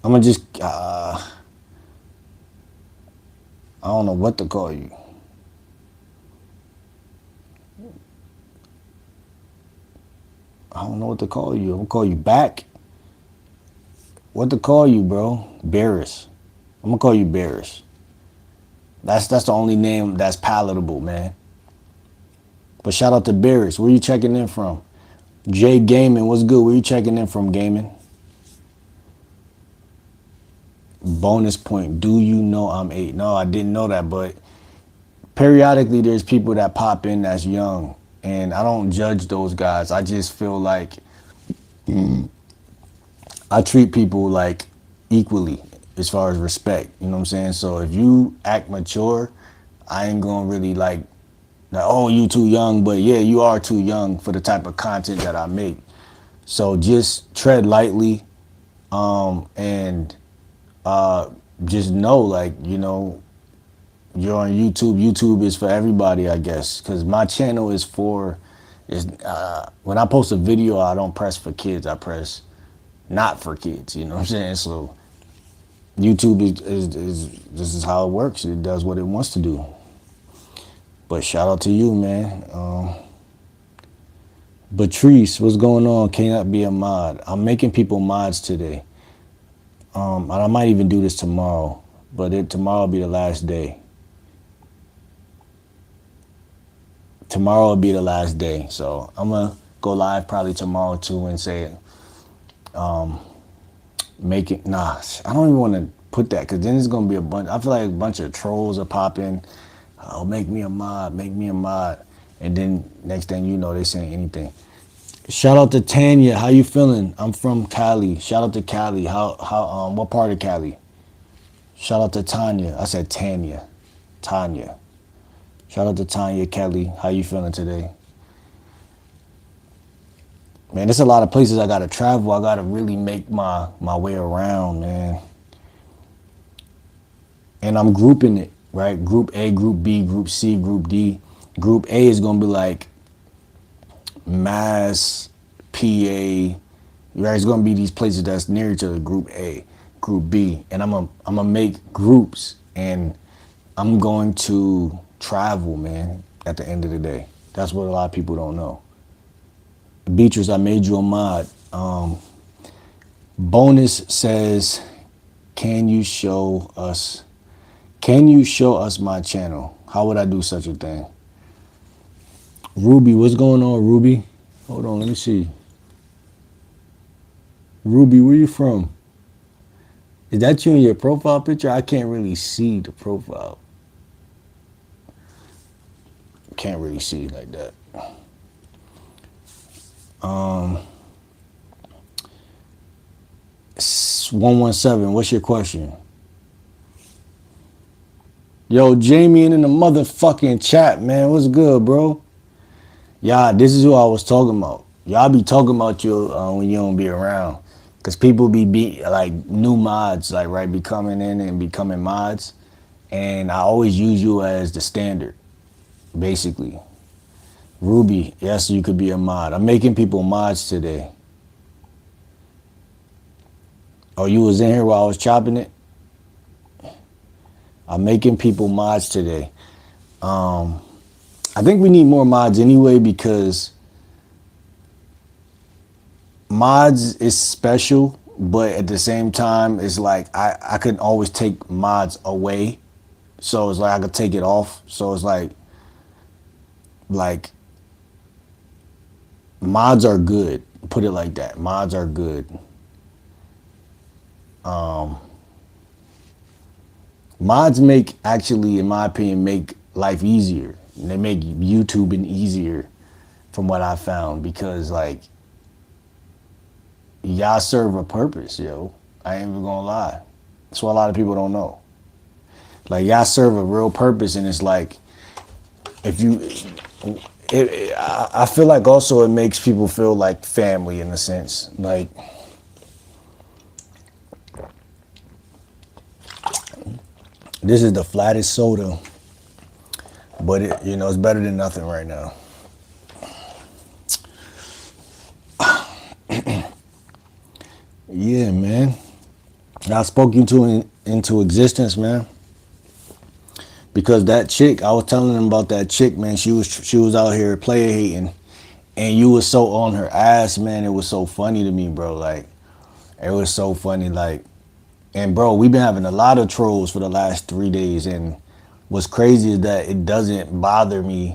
I'm gonna just. I don't know what to call you. I don't know what to call you. I'm gonna call you Back. What to call you, bro? Beerus. I'm gonna call you Beerus. That's the only name that's palatable, man. But shout out to Beerus. Where you checking in from? Jay Gaming, what's good? Where you checking in from, Gaming? Bonus point. Do you know I'm 8? No, I didn't know that, but periodically there's people that pop in that's young, and I don't judge those guys. I just feel like I treat people like equally as far as respect. You know what I'm saying? So if you act mature, I ain't gonna really like, oh, you too young. But yeah, you are too young for the type of content that I make. So just tread lightly, and just know, like, you know, you're on YouTube. YouTube is for everybody, I guess, because my channel is when I post a video, I don't press for kids. I press not for kids. You know what I'm saying? So YouTube is this is how it works. It does what it wants to do. But shout out to you, man. Patrice, what's going on? Cannot be a mod. I'm making people mods today. And I might even do this tomorrow, but tomorrow will be the last day. tomorrow will be the last day. So I'm gonna go live probably tomorrow too and say, make it. Nah, I don't even want to put that because then it's gonna be a bunch. I feel like a bunch of trolls are popping. Oh, make me a mod, make me a mod, and then next thing you know, they saying anything. Shout out to Tanya. How you feeling? I'm from Cali. Shout out to Cali. How what part of Cali? Shout out to Tanya. I said Tanya. Tanya. Shout out to Tanya Kelly. How you feeling today? Man, there's a lot of places I gotta travel. I gotta really make my way around, man. And I'm grouping it, right? Group A, Group B, Group C, Group D. Group A is gonna be like Mass, PA, right? It's gonna be these places that's near to the Group A, Group B, and I'm gonna make groups, and I'm going to travel, man. At the end of the day, that's what a lot of people don't know. Beatrice, I made you a mod. Bonus says, can you show us my channel? How would I do such a thing? Ruby, what's going on, Ruby? Hold on, let me see. Ruby, where you from? Is that you in your profile picture? I can't really see the profile. Can't really see like that. 117, what's your question? Yo, Jamie in the motherfucking chat, man. What's good, bro? Yeah, this is who I was talking about. Y'all be talking about you when you don't be around. Because people be like new mods, like, right, be coming in and becoming mods. And I always use you as the standard, basically. Ruby, yes, you could be a mod. I'm making people mods today. Oh, you was in here while I was chopping it? I'm making people mods today. I think we need more mods anyway because mods is special, but at the same time, it's like I could always take mods away. So it's like I could take it off. So it's like mods are good. Put it like that. Mods are good. Mods make, actually, in my opinion, make life easier. They make YouTubing easier from what I found because, like, y'all serve a purpose, yo. I ain't even gonna lie. That's what a lot of people don't know. Like, y'all serve a real purpose, and it's like, if you, I feel like also it makes people feel like family in a sense. Like, this is the flattest soda, but it, it's better than nothing right now. Yeah, man. I spoke you into existence, man. Because that chick, I was telling them about that chick, man. She was out here player hating, and you was so on her ass, man. It was so funny to me, bro. Like, it was so funny, like. And bro, we've been having a lot of trolls for the last 3 days, and what's crazy is that it doesn't bother me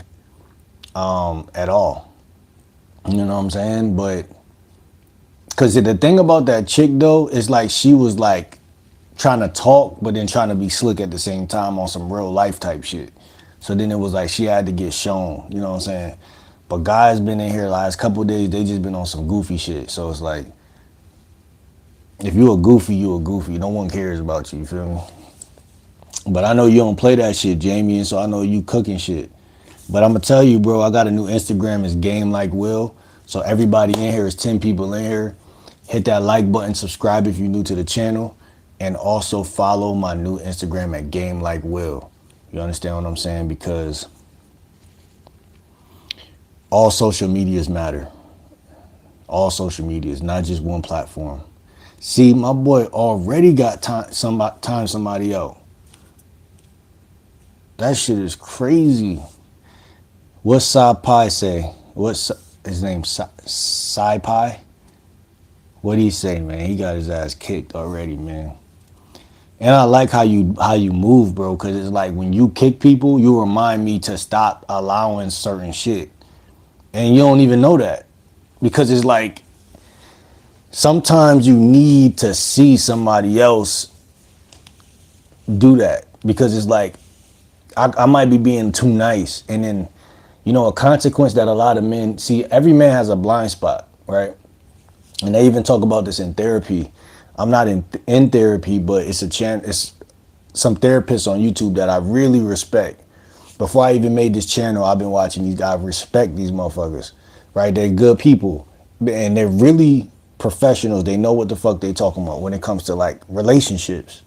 at all. You know what I'm saying? But because the thing about that chick though is like she was like trying to talk, but then trying to be slick at the same time on some real life type shit. So then it was like she had to get shown. You know what I'm saying? But guys been in here last couple of days. They just been on some goofy shit. So it's like, if you a goofy, you a goofy. No one cares about you, you feel me? But I know you don't play that shit, Jamie, and so I know you cooking shit. But I'm gonna tell you, bro, I got a new Instagram. It's Game Like Will. So everybody in here is 10 people in here. Hit that like button, subscribe if you're new to the channel, and also follow my new Instagram at Game Like Will. You understand what I'm saying? Because all social medias matter. All social medias, not just one platform. See, my boy already got time somebody out. That shit is crazy. What's Sai Pi say? What's his name? Sai Pi? What'd he say, man? He got his ass kicked already, man. And I like how you move, bro, because it's like when you kick people, you remind me to stop allowing certain shit. And you don't even know that. Because it's like sometimes you need to see somebody else do that. Because it's like I might be being too nice. And then, a consequence that a lot of men see, every man has a blind spot, right? And they even talk about this in therapy. I'm not in therapy, but it's some therapists on YouTube that I really respect. Before I even made this channel, I've been watching these guys. I respect these motherfuckers, right? They're good people, and they're really professionals. They know what the fuck they talking about when it comes to like relationships.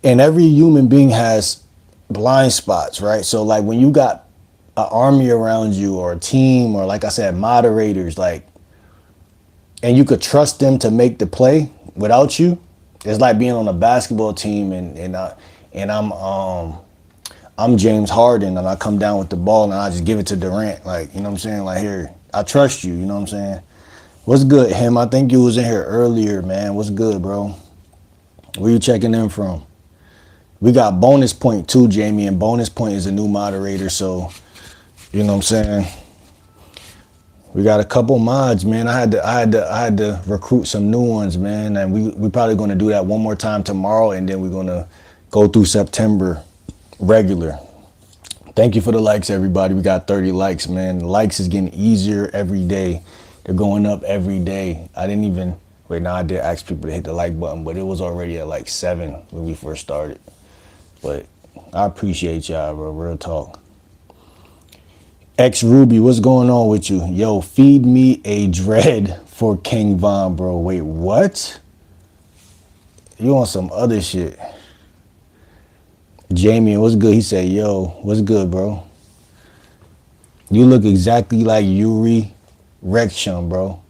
And every human being has blind spots, right? So like when you got an army around you or a team or like I said, moderators, like, and you could trust them to make the play without you. It's like being on a basketball team and I'm James Harden and I come down with the ball and I just give it to Durant. Like, you know what I'm saying? Like, here, I trust you, you know what I'm saying? What's good, him? I think you was in here earlier, man. What's good, bro? Where you checking in from? We got Bonus Point too, Jamie, and Bonus Point is a new moderator, so you know what I'm saying? We got a couple mods, man. I had to recruit some new ones, man. And we probably gonna do that one more time tomorrow, and then we're gonna go through September regular. Thank you for the likes, everybody. We got 30 likes, man. The likes is getting easier every day. They're going up every day. I didn't even wait. Now I did ask people to hit the like button, but it was already at like 7 when we first started. But I appreciate y'all, bro. Real talk. X Ruby, what's going on with you? Yo, feed me a dread for King Von, bro. Wait, what? You on some other shit? Jamie, what's good? He said, yo, what's good, bro? You look exactly like Yuri Reksham, bro.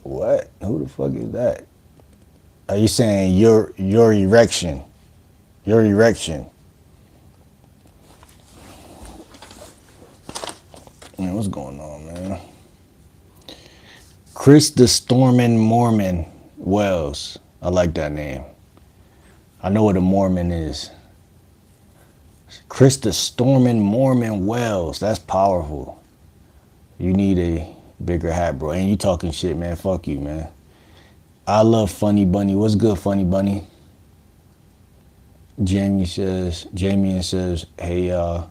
What? Who the fuck is that? Are you saying your erection? Your erection. Man, what's going on, man? Chris the Stormin' Mormon Wells. I like that name. I know what a Mormon is. Chris the Stormin' Mormon Wells. That's powerful. You need a bigger hat, bro. And you talking shit, man. Fuck you, man. I love Funny Bunny. What's good, Funny Bunny? Jamie says, hey,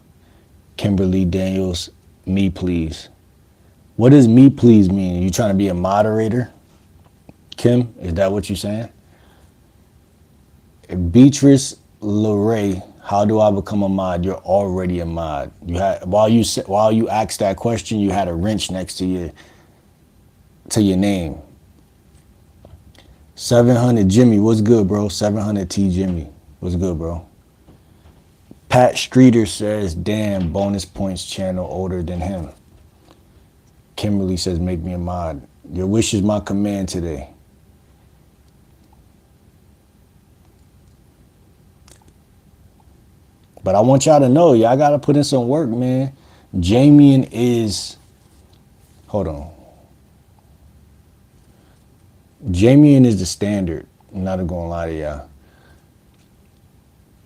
Kimberly Daniels, me please. What does me please mean? You trying to be a moderator? Kim, is that what you're saying? Beatrice Lorray, how do I become a mod? You're already a mod. You had while you asked that question, you had a wrench next to your name. 700 Jimmy, what's good, bro? 700 T Jimmy, what's good, bro? Pat Streeter says, damn, Bonus Points channel older than him. Kimberly says, make me a mod. Your wish is my command today. But I want y'all to know, y'all got to put in some work, man. Jamian is, hold on. Jamian is the standard. I'm not going to lie to y'all.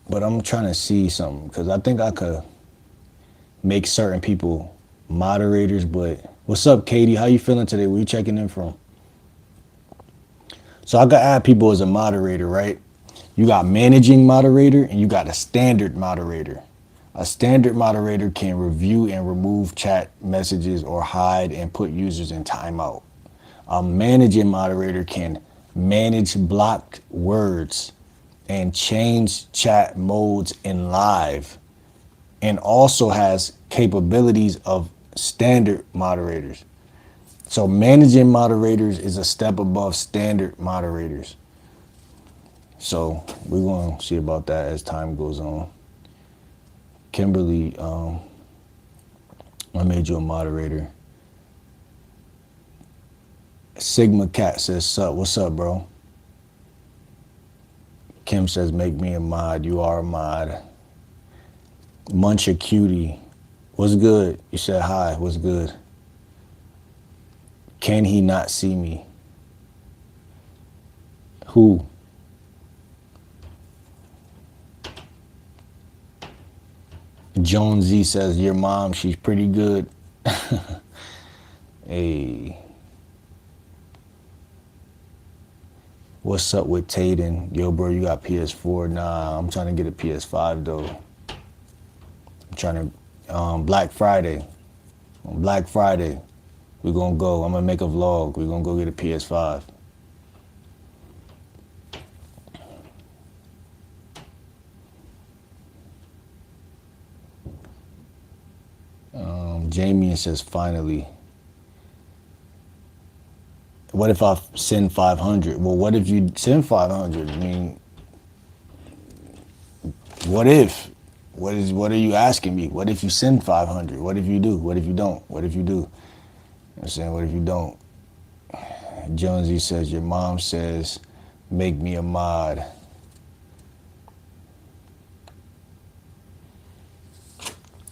But I'm trying to see something because I think I could make certain people moderators. But what's up, Katie? How you feeling today? Where you checking in from? So I got to add people as a moderator, right? You got managing moderator and you got a standard moderator. A standard moderator can review and remove chat messages or hide and put users in timeout. A managing moderator can manage blocked words and change chat modes in live, and also has capabilities of standard moderators. So managing moderators is a step above standard moderators. So we're going to see about that as time goes on. Kimberly, I made you a moderator. Sigma Cat says, sup, what's up, bro? Kim says, make me a mod. You are a mod. Muncha Cutie, what's good? You said hi, what's good? Can he not see me? Who? Jonesy says, your mom, she's pretty good. Hey. What's up with Tayden? Yo, bro, you got PS4? Nah, I'm trying to get a PS5, though. I'm trying to, Black Friday. On Black Friday, we're going to go. I'm going to make a vlog. We're going to go get a PS5. Jamie says, finally. What if I send 500? Well, what if you send 500? I mean, what if? What are you asking me? What if you send 500? What if you do? What if you don't? What if you do? You know what I'm saying? What if you don't? Jonesy says, your mom says, make me a mod.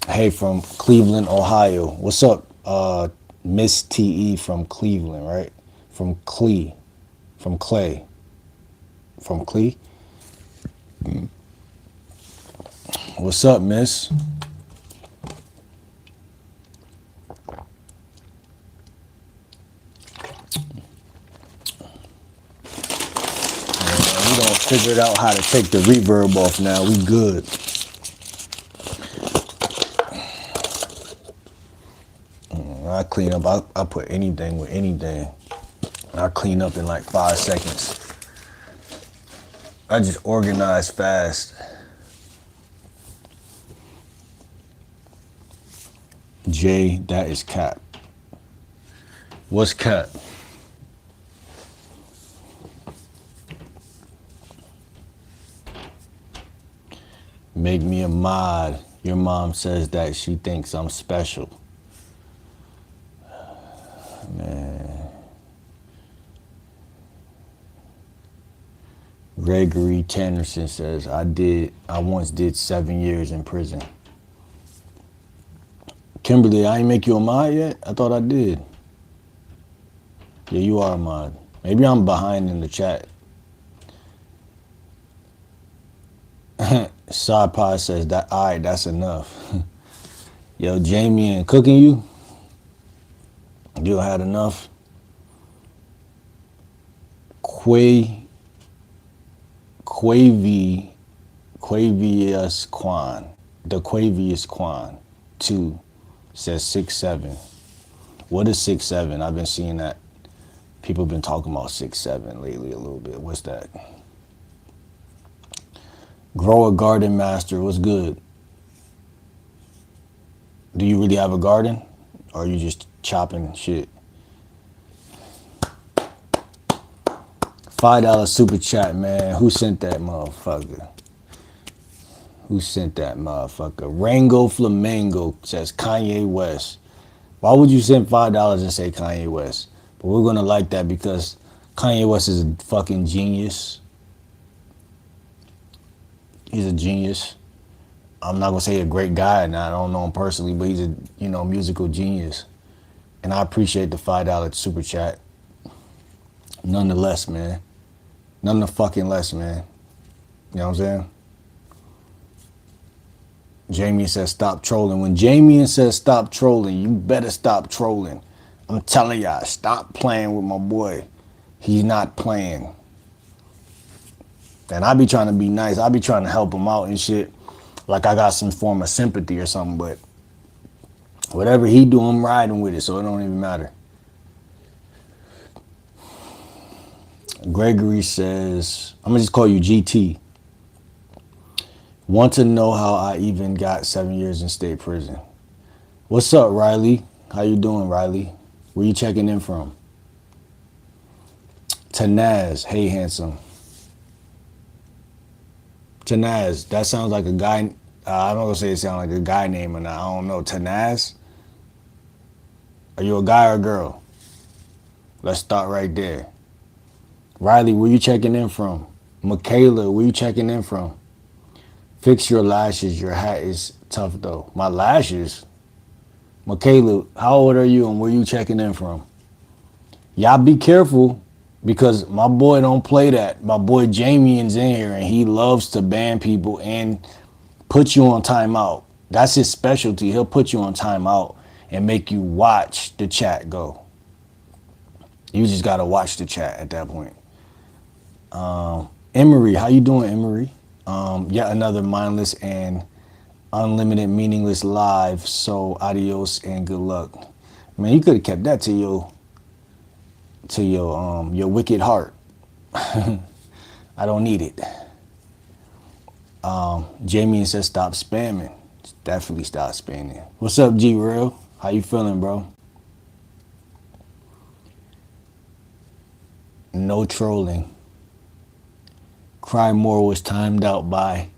Hey, from Cleveland, Ohio. What's up, Miss TE from Cleveland, right? From Clay. From Clay. What's up, miss? We done figured out how to take the reverb off now. We good. I clean up. I put anything with anything. I clean up in like 5 seconds. I just organize fast. Jay, that is cap. What's cap? Make me a mod. Your mom says that she thinks I'm special. Man. Gregory Tannerson says, I once did 7 years in prison. Kimberly, I ain't make you a mod yet? I thought I did. Yeah, you are a mod. Maybe I'm behind in the chat. Side says, that all right, that's enough. Yo, Jamie and cooking you? You had enough? Quavius Quan. The Quavius Quan 2 says 6'7". What is 6'7"? I've been seeing that. People have been talking about 6'7" lately a little bit. What's that? Grow a Garden Master. What's good? Do you really have a garden? Or are you just chopping shit? $5 super chat, man. Who sent that motherfucker? Rango Flamingo says Kanye West. Why would you send $5 and say Kanye West? But we're gonna like that because Kanye West is a fucking genius. He's a genius. I'm not gonna say a great guy, and I don't know him personally, but he's a musical genius. And I appreciate the $5 super chat. Nonetheless, man. None the fucking less, man. You know what I'm saying? Jamie says stop trolling. When Jamie says stop trolling, you better stop trolling. I'm telling y'all, stop playing with my boy. He's not playing. And I be trying to be nice. I be trying to help him out and shit. Like I got some form of sympathy or something, but whatever he do, I'm riding with it, so it don't even matter. Gregory says, I'm gonna just call you GT. Want to know how I even got 7 years in state prison. What's up, Riley? How you doing, Riley? Where you checking in from? Tanaz, hey, handsome. Tanaz, that sounds like a guy. I'm not gonna say it sounds like a guy name or not. I don't know. Tanaz? Are you a guy or a girl? Let's start right there. Riley, where you checking in from? Michaela, where you checking in from? Fix your lashes. Your hat is tough though. My lashes? Michaela, how old are you and where you checking in from? Y'all be careful because my boy don't play that. My boy Jamien's in here and he loves to ban people and put you on timeout. That's his specialty. He'll put you on timeout and make you watch the chat go. You just gotta watch the chat at that point. Emery, how you doing, Emery? Yet another mindless and unlimited meaningless live. So adios and good luck. Man, you could have kept that to your wicked heart. I don't need it. Jamie says stop spamming. Definitely stop spamming. What's up, G Real? How you feeling, bro? No trolling. Cry More was timed out by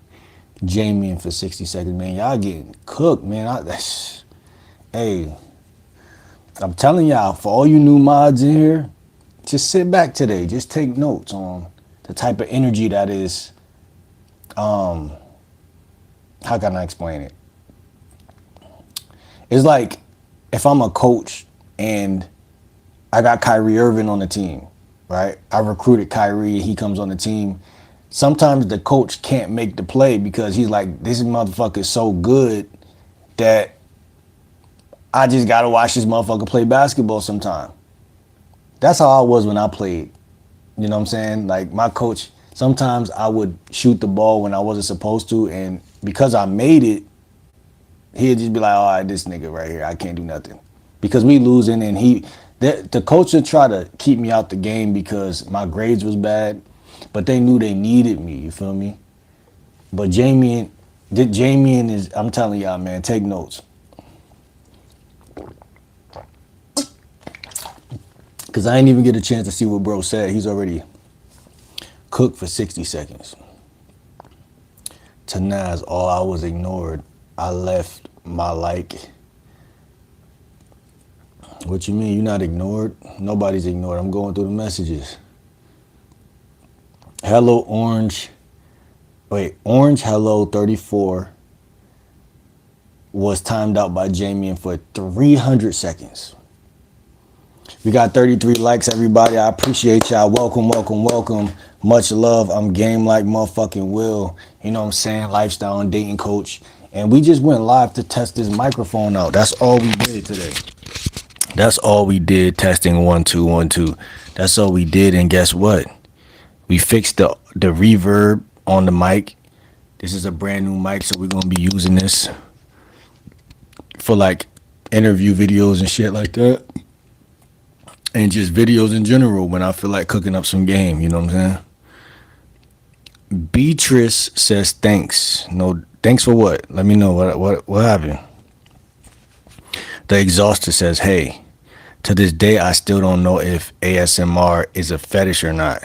Jamie for 60 seconds. Man, y'all getting cooked, man. Hey, I'm telling y'all, for all you new mods in here, just sit back today. Just take notes on the type of energy that is. How can I explain it? It's like if I'm a coach and I got Kyrie Irving on the team, right? I recruited Kyrie, he comes on the team. Sometimes the coach can't make the play because he's like, this motherfucker is so good that I just gotta watch this motherfucker play basketball sometime. That's how I was when I played. You know what I'm saying? Like my coach, sometimes I would shoot the ball when I wasn't supposed to, and because I made it, he'd just be like, all right, this nigga right here, I can't do nothing. Because we losing, and the coach would try to keep me out the game because my grades was bad, but they knew they needed me, you feel me? But Jamie is, I'm telling y'all, man, take notes. Because I ain't even get a chance to see what bro said. He's already cooked for 60 seconds. Tanaz, all I was ignored. I left my like. What you mean? You're not ignored? Nobody's ignored. I'm going through the messages. Hello, Orange. Wait, Orange Hello 34 was timed out by Jamie for 300 seconds. We got 33 likes, everybody. I appreciate y'all. Welcome, welcome, welcome. Much love. I'm game like motherfucking Will. You know what I'm saying? Lifestyle and dating coach. And we just went live to test this microphone out. That's all we did today. That's all we did. Testing 1 2 1 2. That's all we did. And guess what? We fixed the reverb on the mic. This is a brand new mic, so we're gonna be using this for like interview videos and shit like that. And just videos in general when I feel like cooking up some game, you know what I'm saying? Beatrice says thanks. No, thanks for what? Let me know what happened. The Exhauster says, hey, to this day I still don't know if ASMR is a fetish or not.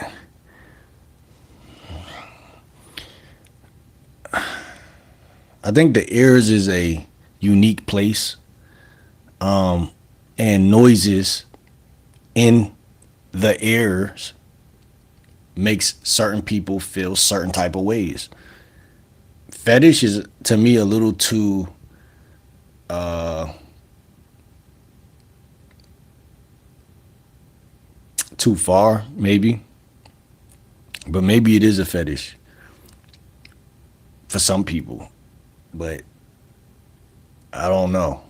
I think the ears is a unique place. And noises in the ears makes certain people feel certain type of ways. Fetish is to me a little too far, maybe. But maybe it is a fetish for some people. But I don't know.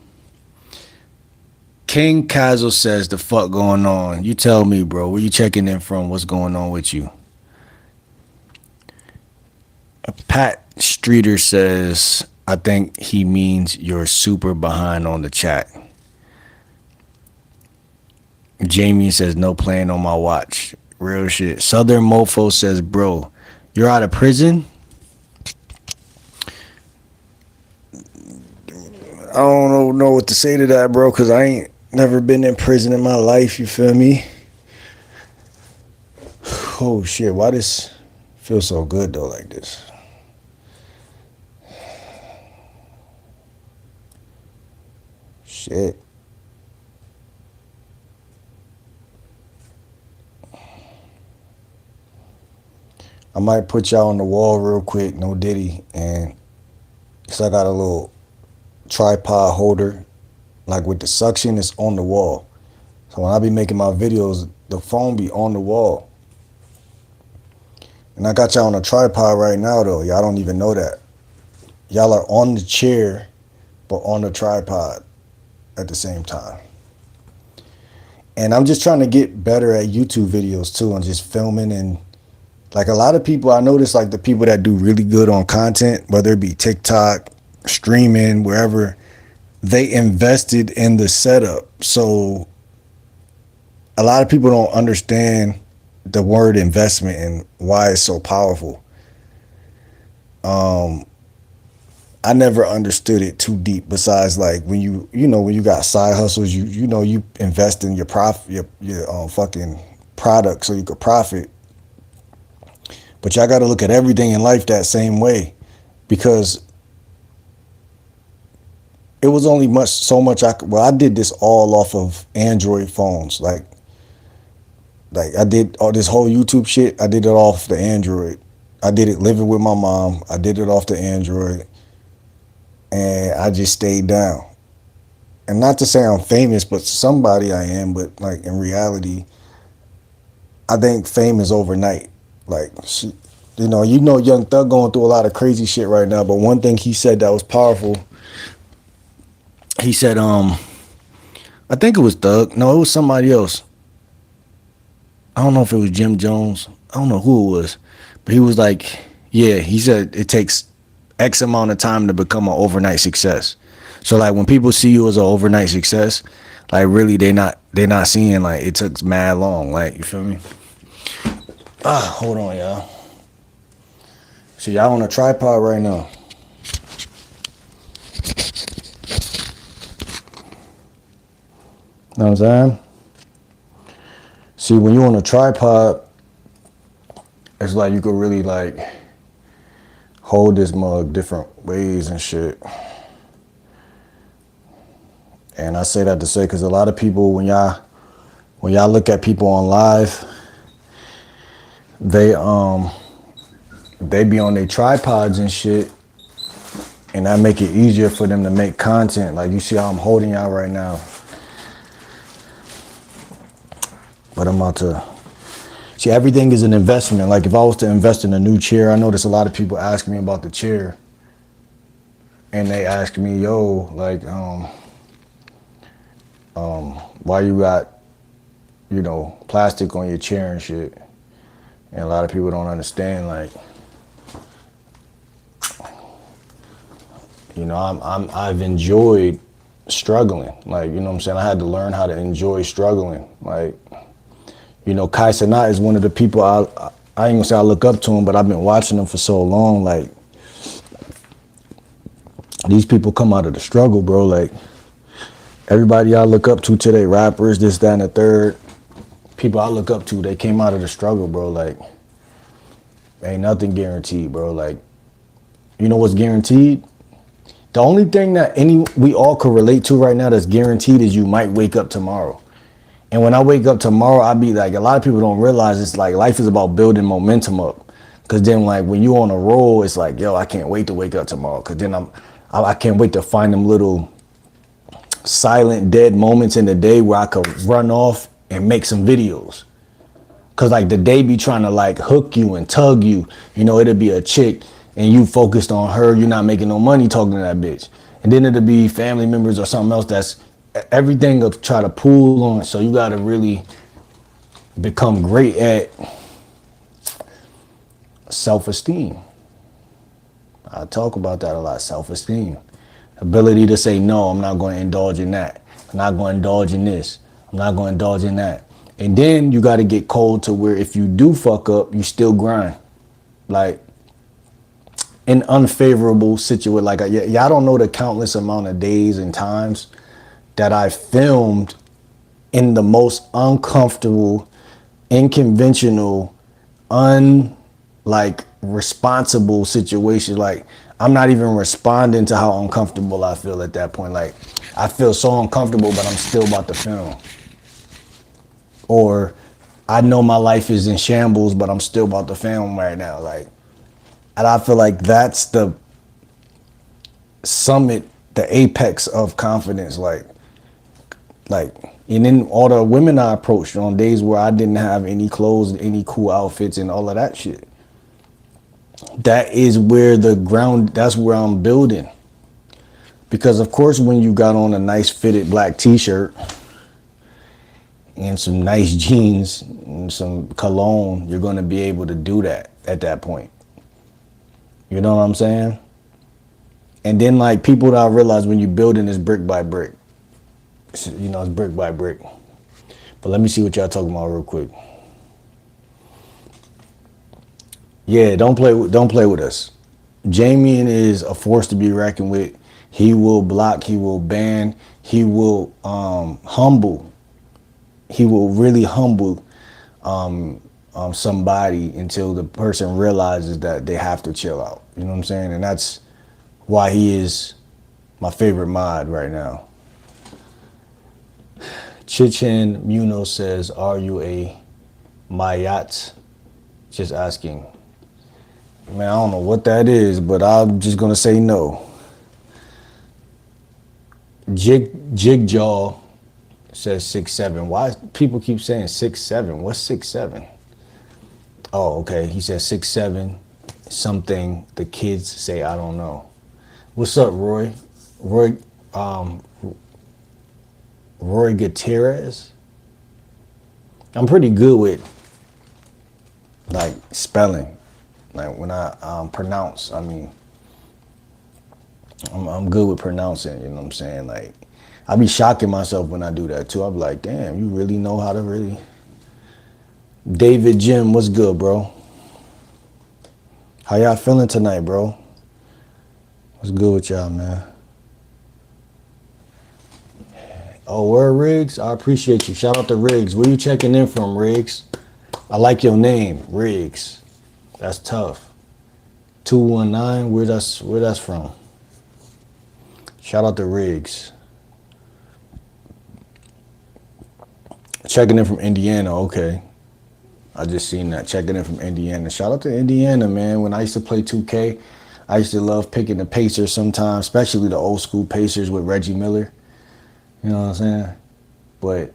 King Kazo says, the fuck going on? You tell me, bro. Where you checking in from? What's going on with you? Pat Streeter says, I think he means you're super behind on the chat. Jamie says, no playing on my watch. Real shit. Southern Mofo says, bro, you're out of prison? I don't know what to say to that, bro, because I ain't never been in prison in my life, you feel me? Oh, shit, why this feels so good, though, like this? Shit. I might put y'all on the wall real quick, no diddy, and so I got a little tripod holder, like with the suction, it's on the wall. So when I be making my videos, the phone be on the wall. And I got y'all on a tripod right now though. Y'all don't even know that. Y'all are on the chair, but on the tripod at the same time. And I'm just trying to get better at YouTube videos too, and just filming. And like a lot of people, I notice like the people that do really good on content, whether it be TikTok, streaming, wherever, they invested in the setup. So a lot of people don't understand the word investment and why it's so powerful. I never understood it too deep. Besides, like when when you got side hustles, you invest in your profit, your fucking product so you could profit. But y'all got to look at everything in life that same way, because it was only so much I did this all off of Android phones. Like I did all this whole YouTube shit. I did it off the Android. I did it living with my mom. I did it off the Android. And I just stayed down. And not to say I'm famous, but somebody I am. But like in reality, I think fame is overnight. Like, Young Thug going through a lot of crazy shit right now. But one thing he said that was powerful. He said, I think it was Thug. No, it was somebody else. I don't know if it was Jim Jones. I don't know who it was. But he was like, yeah, he said it takes X amount of time to become an overnight success. So like when people see you as an overnight success, like really they're not seeing like it took mad long. Like, you feel me? Hold on, y'all. So y'all on a tripod right now. Know what I'm saying? See, when you're on a tripod, it's like you could really like hold this mug different ways and shit. And I say that to say because a lot of people, when y'all look at people on live, they be on their tripods and shit, and that make it easier for them to make content. Like you see how I'm holding y'all right now. But I'm about to see, everything is an investment. Like if I was to invest in a new chair, I notice a lot of people ask me about the chair. And they ask me, yo, like, why you got, plastic on your chair and shit. And a lot of people don't understand, like, I've enjoyed struggling. Like, you know what I'm saying? I had to learn how to enjoy struggling. Like, Kai Cenat is one of the people I ain't gonna say I look up to him, but I've been watching him for so long. Like, these people come out of the struggle, bro. Like, everybody I look up to today, rappers, this, that, and the third, people I look up to, they came out of the struggle, bro. Like, ain't nothing guaranteed, bro. Like, you know what's guaranteed? The only thing that we all could relate to right now that's guaranteed is you might wake up tomorrow. And when I wake up tomorrow, I'll be like, a lot of people don't realize it's like life is about building momentum up. Cause then like when you on a roll, it's like, yo, I can't wait to wake up tomorrow. Cause then I can't wait to find them little silent, dead moments in the day where I could run off and make some videos. Cause like the day be trying to like hook you and tug you. It'll be a chick and you focused on her. You're not making no money talking to that bitch. And then it'll be family members or something else that's everything to try to pull on. So you got to really become great at self-esteem. I talk about that a lot, self-esteem. Ability to say, no, I'm not going to indulge in that. I'm not going to indulge in this. I'm not going to indulge in that. And then you got to get cold to where if you do fuck up, you still grind. Like, in unfavorable situation. Like, y'all don't know the countless amount of days and times that I filmed in the most uncomfortable, unconventional, responsible situations. Like, I'm not even responding to how uncomfortable I feel at that point. Like, I feel so uncomfortable, but I'm still about to film. Or I know my life is in shambles, but I'm still about to film right now. Like, and I feel like that's the summit, the apex of confidence. Like, Like, and then all the women I approached on days where I didn't have any clothes, any cool outfits, and all of that shit. That is where the ground, that's where I'm building. Because of course, when you got on a nice fitted black t-shirt and some nice jeans and some cologne, you're going to be able to do that at that point. You know what I'm saying? And then like people that I realize when you're building is brick by brick. You know, it's brick by brick. But let me see what y'all talking about real quick. Yeah, don't play with us. Jamien is a force to be reckoned with. He will block, he will ban, he will humble. He will really humble somebody until the person realizes that they have to chill out. You know what I'm saying? And that's why he is my favorite mod right now. Chichen Muno says, are you a Mayat? Just asking. Man, I don't know what that is, but I'm just gonna say no. Jigjaw says 6'7". Why people keep saying 6'7"? What's 6'7"? Oh, okay. He says 6'7", something the kids say I don't know. What's up, Roy? Roy Gutierrez. I'm pretty good with like spelling. Like when I pronounce, I mean, I'm good with pronouncing, you know what I'm saying? Like, I be shocking myself when I do that too. I be like, damn, you really know how to really. David Jim, what's good, bro? How y'all feeling tonight, bro? What's good with y'all, man? Oh, where Riggs? I appreciate you. Shout out to Riggs. Where you checking in from, Riggs? I like your name, Riggs. That's tough. 219, where that's from? Shout out to Riggs. Checking in from Indiana, okay. I just seen that. Checking in from Indiana. Shout out to Indiana, man. When I used to play 2K, I used to love picking the Pacers sometimes, especially the old school Pacers with Reggie Miller. You know what I'm saying? But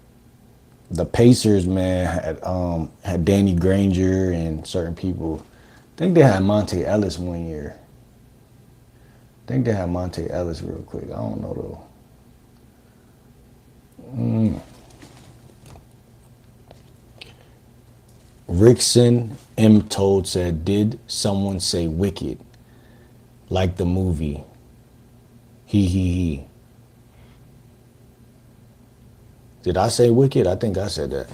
the Pacers, man, had Danny Granger and certain people. I think they had Monte Ellis one year. I think they had Monte Ellis real quick. I don't know though. Rickson M. Told said, did someone say wicked? Like the movie. He. Did I say wicked? I think I said that.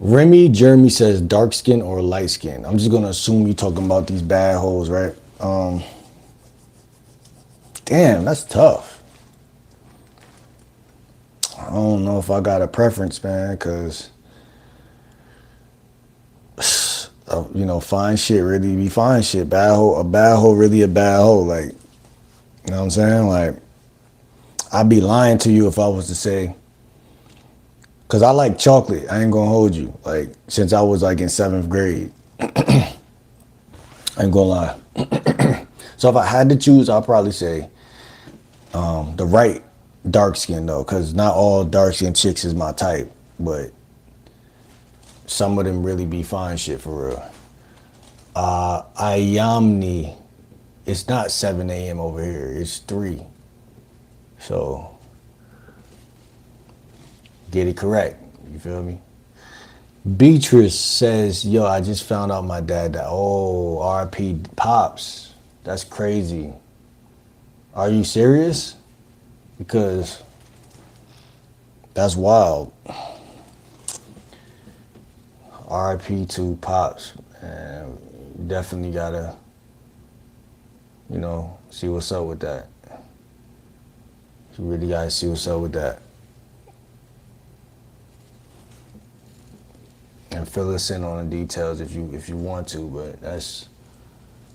Remy Jeremy says dark skin or light skin. I'm just gonna assume you're talking about these bad hoes, right? Damn, that's tough. I don't know if I got a preference, man, cause you know, fine shit really be fine shit. A bad hoe really a bad hoe. Like, you know what I'm saying? Like, I'd be lying to you if I was to say, cause I like chocolate. I ain't gonna hold you. Like, since I was like in 7th grade. I ain't gonna lie. So if I had to choose, I'll probably say the right dark skin though, because not all dark skin chicks is my type, but some of them really be fine shit for real. Ayamni, it's not 7 a.m. over here, it's 3. So get it correct, you feel me? Beatrice says, yo, I just found out my dad died. Oh, RP Pops, that's crazy. Are you serious? Because that's wild. RIP to Pops, and definitely gotta, you know, see what's up with that. You really gotta see what's up with that. And fill us in on the details if you want to, but that's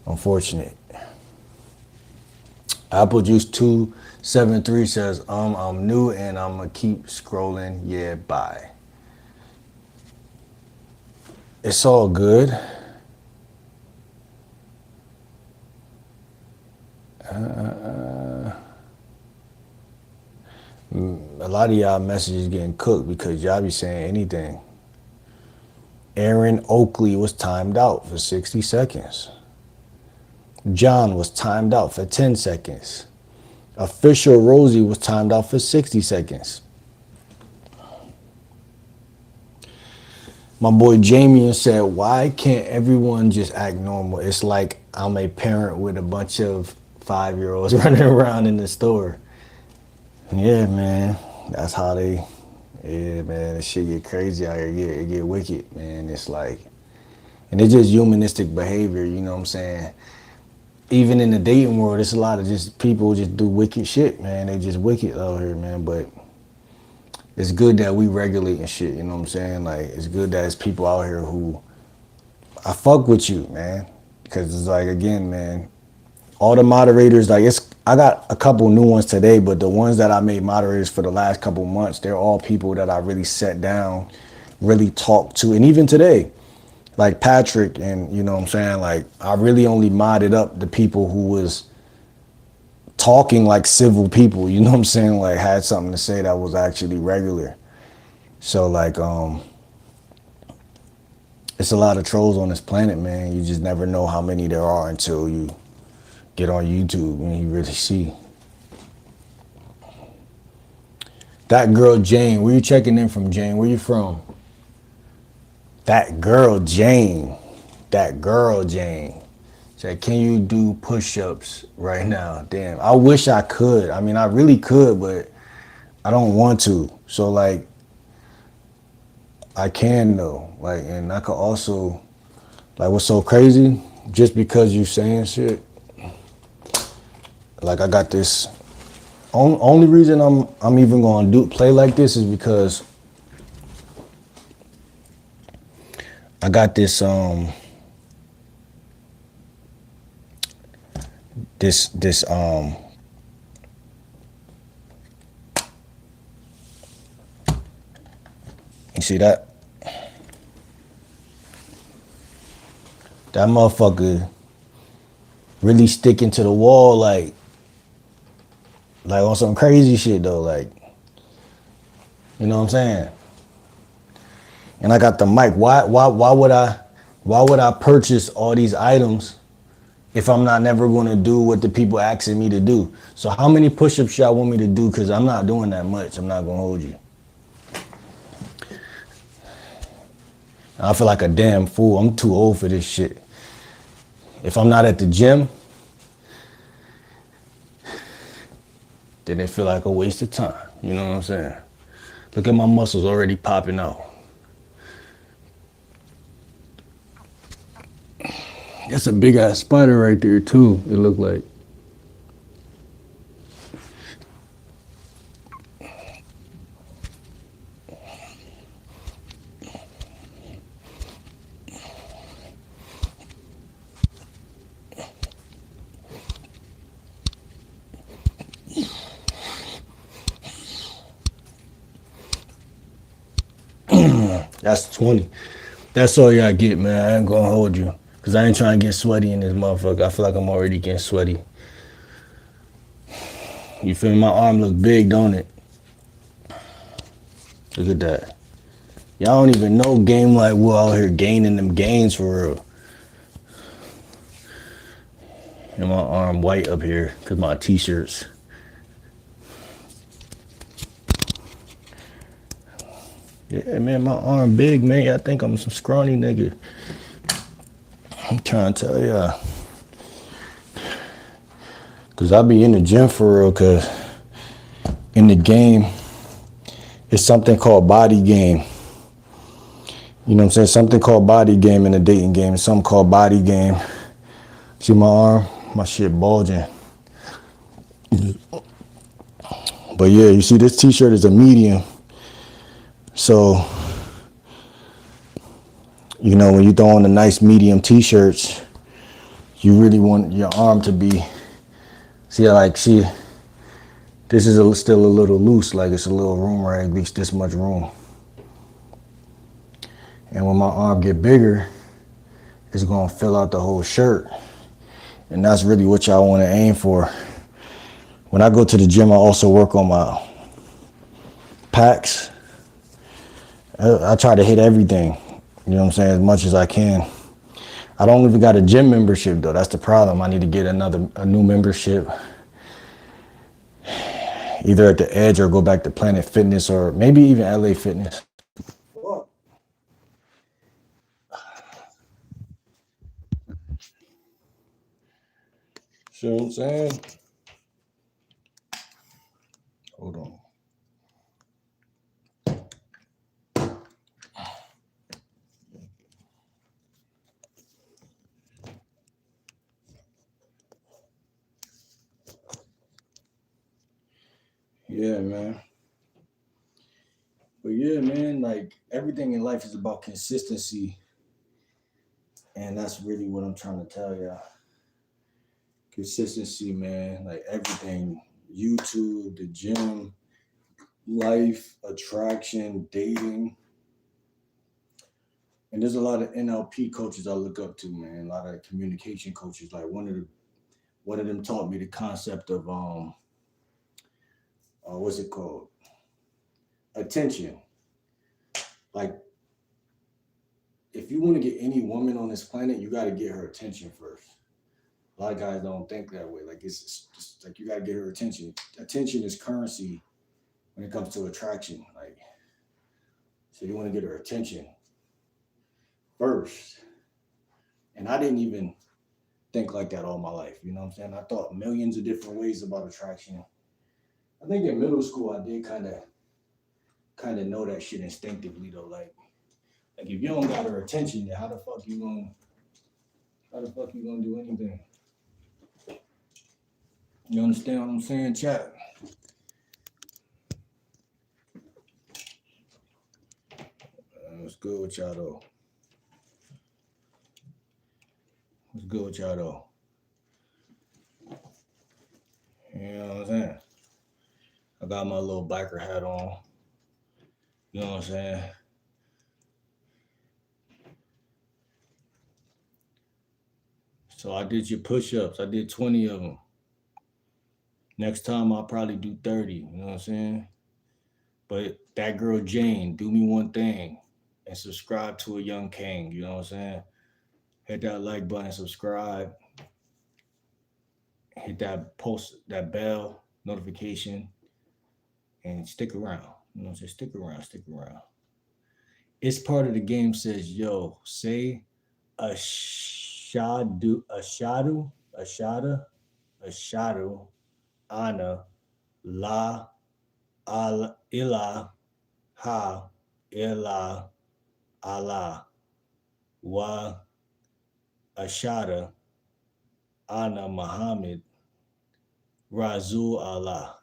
unfortunate. Apple Juice 273 says, I'm new and I'm gonna keep scrolling. Yeah, bye. It's all good. lot of y'all messages getting cooked because y'all be saying anything. Aaron Oakley was timed out for 60 seconds. John was timed out for 10 seconds. Official Rosie was timed out for 60 seconds. My boy Jamie said, why can't everyone just act normal? It's like I'm a parent with a bunch of 5-year-olds running around in the store. Yeah, man. That's how they, yeah, man. This shit get crazy out here. It get wicked, man. It's like, and it's just humanistic behavior, you know what I'm saying? Even in the dating world, it's a lot of just people just do wicked shit, man. They just wicked out here, man. But it's good that we regulating shit, you know what I'm saying? Like, it's good that it's people out here who, I fuck with you, man. Because it's like, again, man, all the moderators, like, I got a couple new ones today, but the ones that I made moderators for the last couple months, they're all people that I really sat down, really talked to. And even today, like Patrick, and you know what I'm saying, like, I really only modded up the people who was talking like civil people, you know what I'm saying, like had something to say that was actually regular. So like, it's a lot of trolls on this planet, man. You just never know how many there are until you get on YouTube and you really see. That girl Jane, where you checking in from, Jane? Where you from? That girl Jane. That girl Jane. Said, can you do push-ups right now? Damn, I wish I could. I mean, I really could, but I don't want to. So like, I can though. Like, and I could also, like, what's so crazy? Just because you saying shit, like I got this. Only reason I'm even gonna play like this is because I got this this you see that? That motherfucker really sticking to the wall like on some crazy shit though, like, you know what I'm saying? And I got the mic. Why would I purchase all these items if I'm not never gonna do what the people asking me to do? So how many push-ups y'all want me to do? Cause I'm not doing that much. I'm not gonna hold you. I feel like a damn fool. I'm too old for this shit. If I'm not at the gym, then it feel like a waste of time. You know what I'm saying? Look at my muscles already popping out. That's a big ass spider right there too, it looked like. That's 20. That's all y'all get, man. I ain't gonna hold you. Cause I ain't trying to get sweaty in this motherfucker. I feel like I'm already getting sweaty. You feel me? My arm look big, don't it? Look at that. Y'all don't even know game like we're out here gaining them gains for real. And my arm white up here cause my t-shirts. Yeah, man, my arm big, man. I think I'm some scrawny nigga. I'm trying to tell y'all. Cause I be in the gym for real, cause in the game, it's something called body game. You know what I'm saying? Something called body game in the dating game. It's something called body game. See my arm? My shit bulging. But yeah, you see this t-shirt is a medium. So, you know, when you throw on the nice medium t-shirts, you really want your arm to be, see, this is still a little loose, like it's a little room, right? At least this much room. And when my arm get bigger, it's gonna fill out the whole shirt. And that's really what y'all wanna aim for. When I go to the gym, I also work on packs. I try to hit everything. You know what I'm saying? As much as I can. I don't even got a gym membership though. That's the problem. I need to get a new membership. Either at the Edge or go back to Planet Fitness or maybe even LA Fitness. See what I'm saying? Hold on. Yeah, man. But yeah, man, like everything in life is about consistency. And that's really what I'm trying to tell y'all. Consistency, man. Like everything. YouTube, the gym, life, attraction, dating. And there's a lot of NLP coaches I look up to, man. A lot of communication coaches. Like one of them taught me the concept of what's it called? Attention. Like if you want to get any woman on this planet, you got to get her attention first. A lot of guys don't think that way. Like it's just like you got to get her attention. Attention is currency when it comes to attraction. Like, so you want to get her attention first. And I didn't even think like that all my life. You know what I'm saying? I thought millions of different ways about attraction. I think in middle school I did kind of know that shit instinctively though. Like if you don't got her attention, then how the fuck you gonna do anything? You understand what I'm saying, chat? What's good with y'all though? What's good with y'all though? You know what I'm saying? I got my little biker hat on. You know what I'm saying? So I did your push-ups. I did 20 of them. Next time I'll probably do 30. You know what I'm saying? But that girl Jane, do me one thing and subscribe to a Young King. You know what I'm saying? Hit that like button, subscribe. Hit that post, that bell notification, and stick around. You know what I'm saying? Stick around. It's part of the game says, yo, say ashadu, ana, la, al, ila, ha, ila, Allah, wa, ashada, ana, Muhammad, Razul Allah.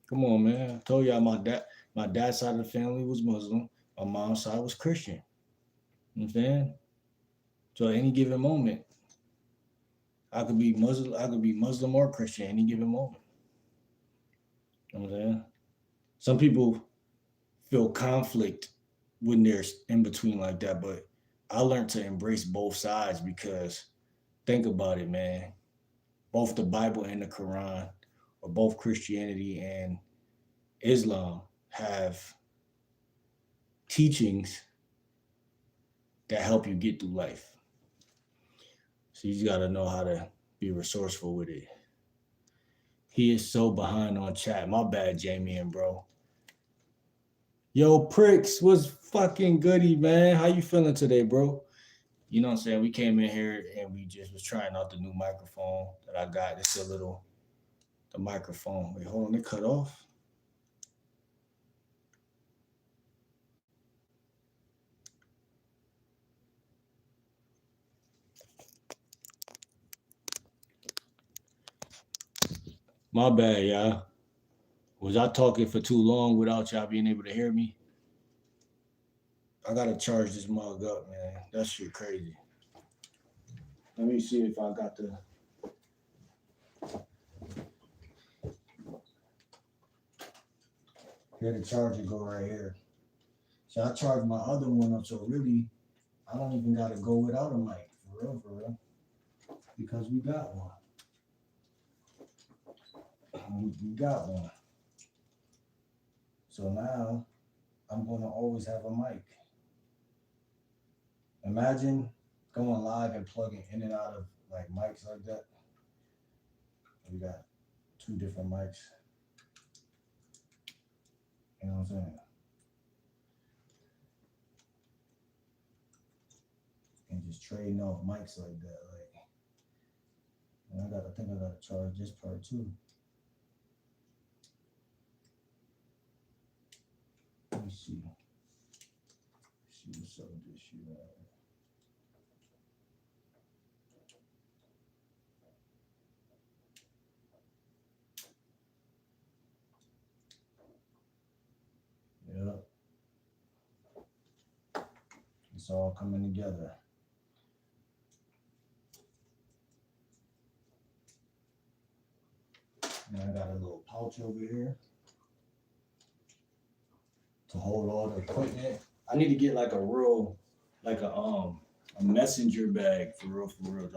Come on, man. I told y'all my dad's side of the family was Muslim. My mom's side was Christian. You know what I'm saying? So at any given moment, I could be Muslim or Christian at any given moment. You know what I'm saying? Some people feel conflict when they're in between like that, but I learned to embrace both sides because think about it, man. Both the Bible and the Quran, or both Christianity and Islam, have teachings that help you get through life. So you just got to know how to be resourceful with it. He is so behind on chat. My bad, Jamie and bro. Yo, Pricks, what's fucking goody, man? How you feeling today, bro? You know what I'm saying? We came in here and we just was trying out the new microphone that I got. It's the microphone. Wait, hold on, it cut off. My bad, y'all. Was I talking for too long without y'all being able to hear me? I gotta charge this mug up, man. That shit crazy. Let me see if I got the... Here the charger go right here. So I charge my other one up, so really, I don't even gotta go without a mic. For real. Because we got one. We got one. So now I'm gonna always have a mic. Imagine going live and plugging in and out of like mics like that. We got two different mics. You know what I'm saying? And just trading off mics like that. Like, and I think I gotta charge this part too. Let me see. See what's up with this shit. Yep. It's all coming together. And I got a little pouch over here to hold all the equipment. I need to get like a messenger bag for real.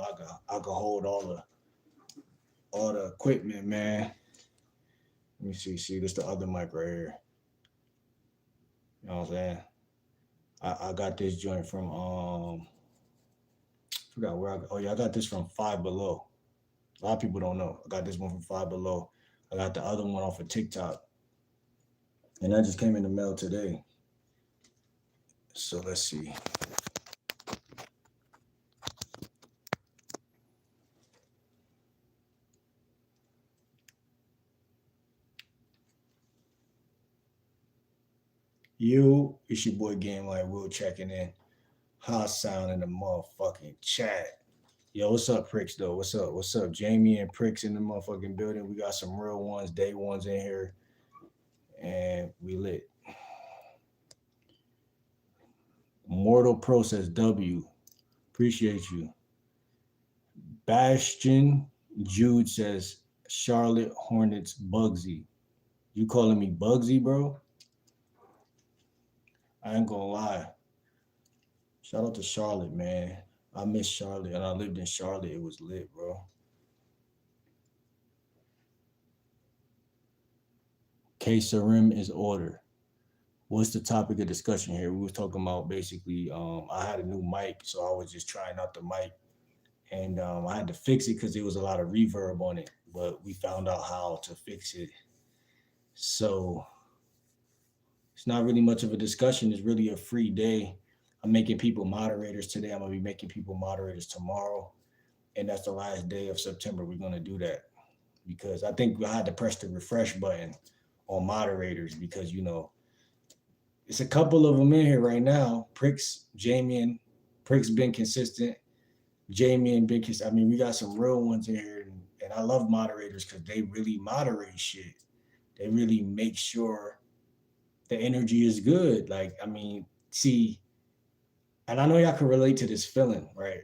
I can hold all the equipment, man. Let me see. See, this the other mic right here. You know what I'm saying? I got this joint from forgot where I got. Oh yeah, I got this from Five Below. A lot of people don't know. I got this one from Five Below. I got the other one off of TikTok. And that just came in the mail today. So let's see. It's your boy Game Like Will checking in. Hot sound in the motherfucking chat. Yo, what's up, Pricks, though? What's up? What's up? Jamie and Pricks in the motherfucking building. We got some real ones, day ones in here. And we lit. Mortal Process W. Appreciate you. Bastion Jude says, Charlotte Hornets Bugsy. You calling me Bugsy, bro? I ain't gonna lie. Shout out to Charlotte, man. I miss Charlotte, and I lived in Charlotte. It was lit, bro. K-Sarim is order. What's the topic of discussion here? We was talking about basically, I had a new mic, so I was just trying out the mic. And I had to fix it because there was a lot of reverb on it, but we found out how to fix it. So it's not really much of a discussion. It's really a free day. I'm making people moderators today. I'm going to be making people moderators tomorrow. And that's the last day of September. We're going to do that because I think I had to press the refresh button on moderators because, you know, it's a couple of them in here right now. Pricks, Jamie, and Pricks been consistent. Jamie and Big Kiss. I mean, we got some real ones in here, and I love moderators because they really moderate shit. They really make sure the energy is good. Like, I mean, see, and I know y'all can relate to this feeling, right?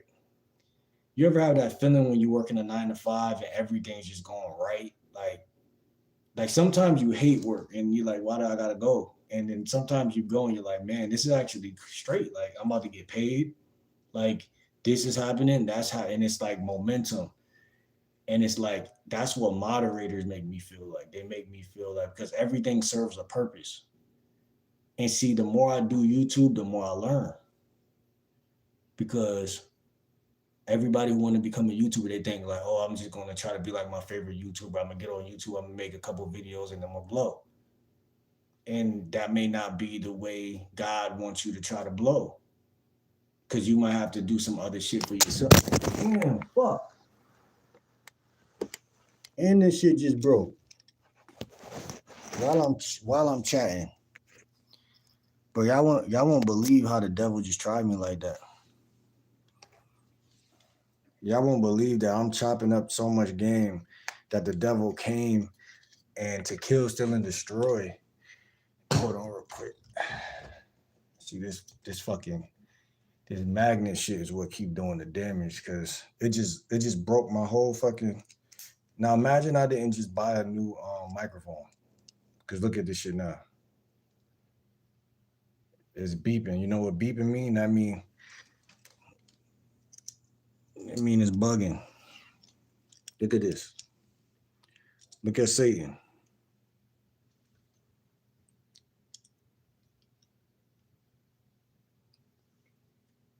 You ever have that feeling when you're working a 9 to 5 and everything's just going right? Like sometimes you hate work and you're like, why do I gotta go? And then sometimes you go and you're like, man, this is actually straight. Like, I'm about to get paid. Like, this is happening. That's how, and it's like momentum. And it's like, that's what moderators make me feel like. They make me feel like, because everything serves a purpose. And see, the more I do YouTube, the more I learn. Because everybody want to become a YouTuber. They think like, oh, I'm just going to try to be like my favorite YouTuber. I'm going to get on YouTube. I'm going to make a couple videos and I'm going to blow. And that may not be the way God wants you to try to blow. Because you might have to do some other shit for yourself. Damn, fuck. And this shit just broke while I'm chatting. But y'all won't believe how the devil just tried me like that. Y'all won't believe that I'm chopping up so much game that the devil came and to kill, steal, and destroy. Hold on real quick. See this magnet shit is what keep doing the damage because it just broke my whole fucking. Now imagine I didn't just buy a new microphone. Because look at this shit now. It's beeping. You know what beeping mean? It mean it's bugging. Look at this. Look at Satan.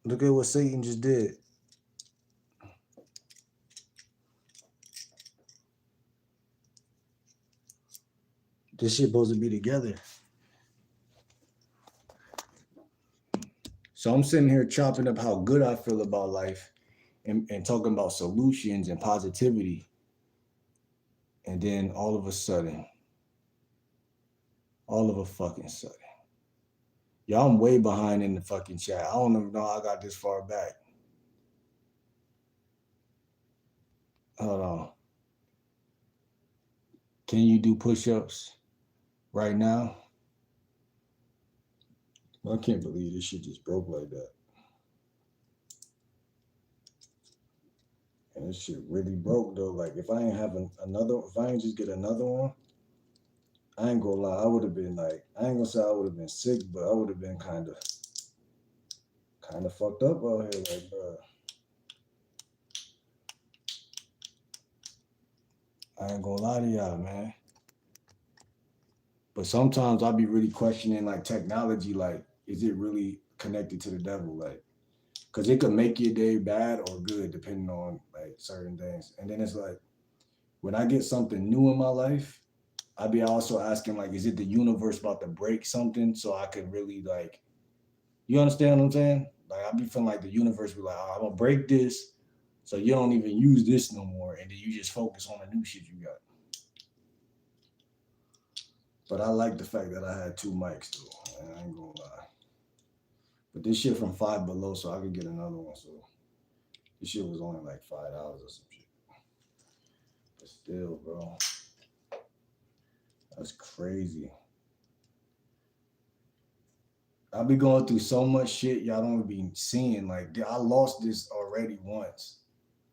Look at what Satan just did. This shit supposed to be together. So I'm sitting here chopping up how good I feel about life and talking about solutions and positivity. And then all of a fucking sudden, y'all, I'm way behind in the fucking chat. I don't even know how I got this far back. Hold on. Can you do push-ups right now? I can't believe this shit just broke like that. And this shit really broke though. Like if I ain't having another, if I ain't just get another one, I ain't gonna lie, I would have been like, I ain't gonna say I would have been sick, but I would have been kind of fucked up out here. Like, bro, I ain't gonna lie to y'all, man. But sometimes I'll be really questioning like technology, like, is it really connected to the devil? Like, cause it could make your day bad or good depending on like certain things. And then it's like, when I get something new in my life, I be also asking like, is it the universe about to break something so I could really like, you understand what I'm saying? Like I be feeling like the universe be like, oh, I'm gonna break this, so you don't even use this no more, and then you just focus on the new shit you got. But I like the fact that I had two mics though. I ain't gonna lie. But this shit from Five Below, so I could get another one. So this shit was only like $5 or some shit. But still, bro, that's crazy. I be going through so much shit y'all don't be seeing. Like I lost this already once,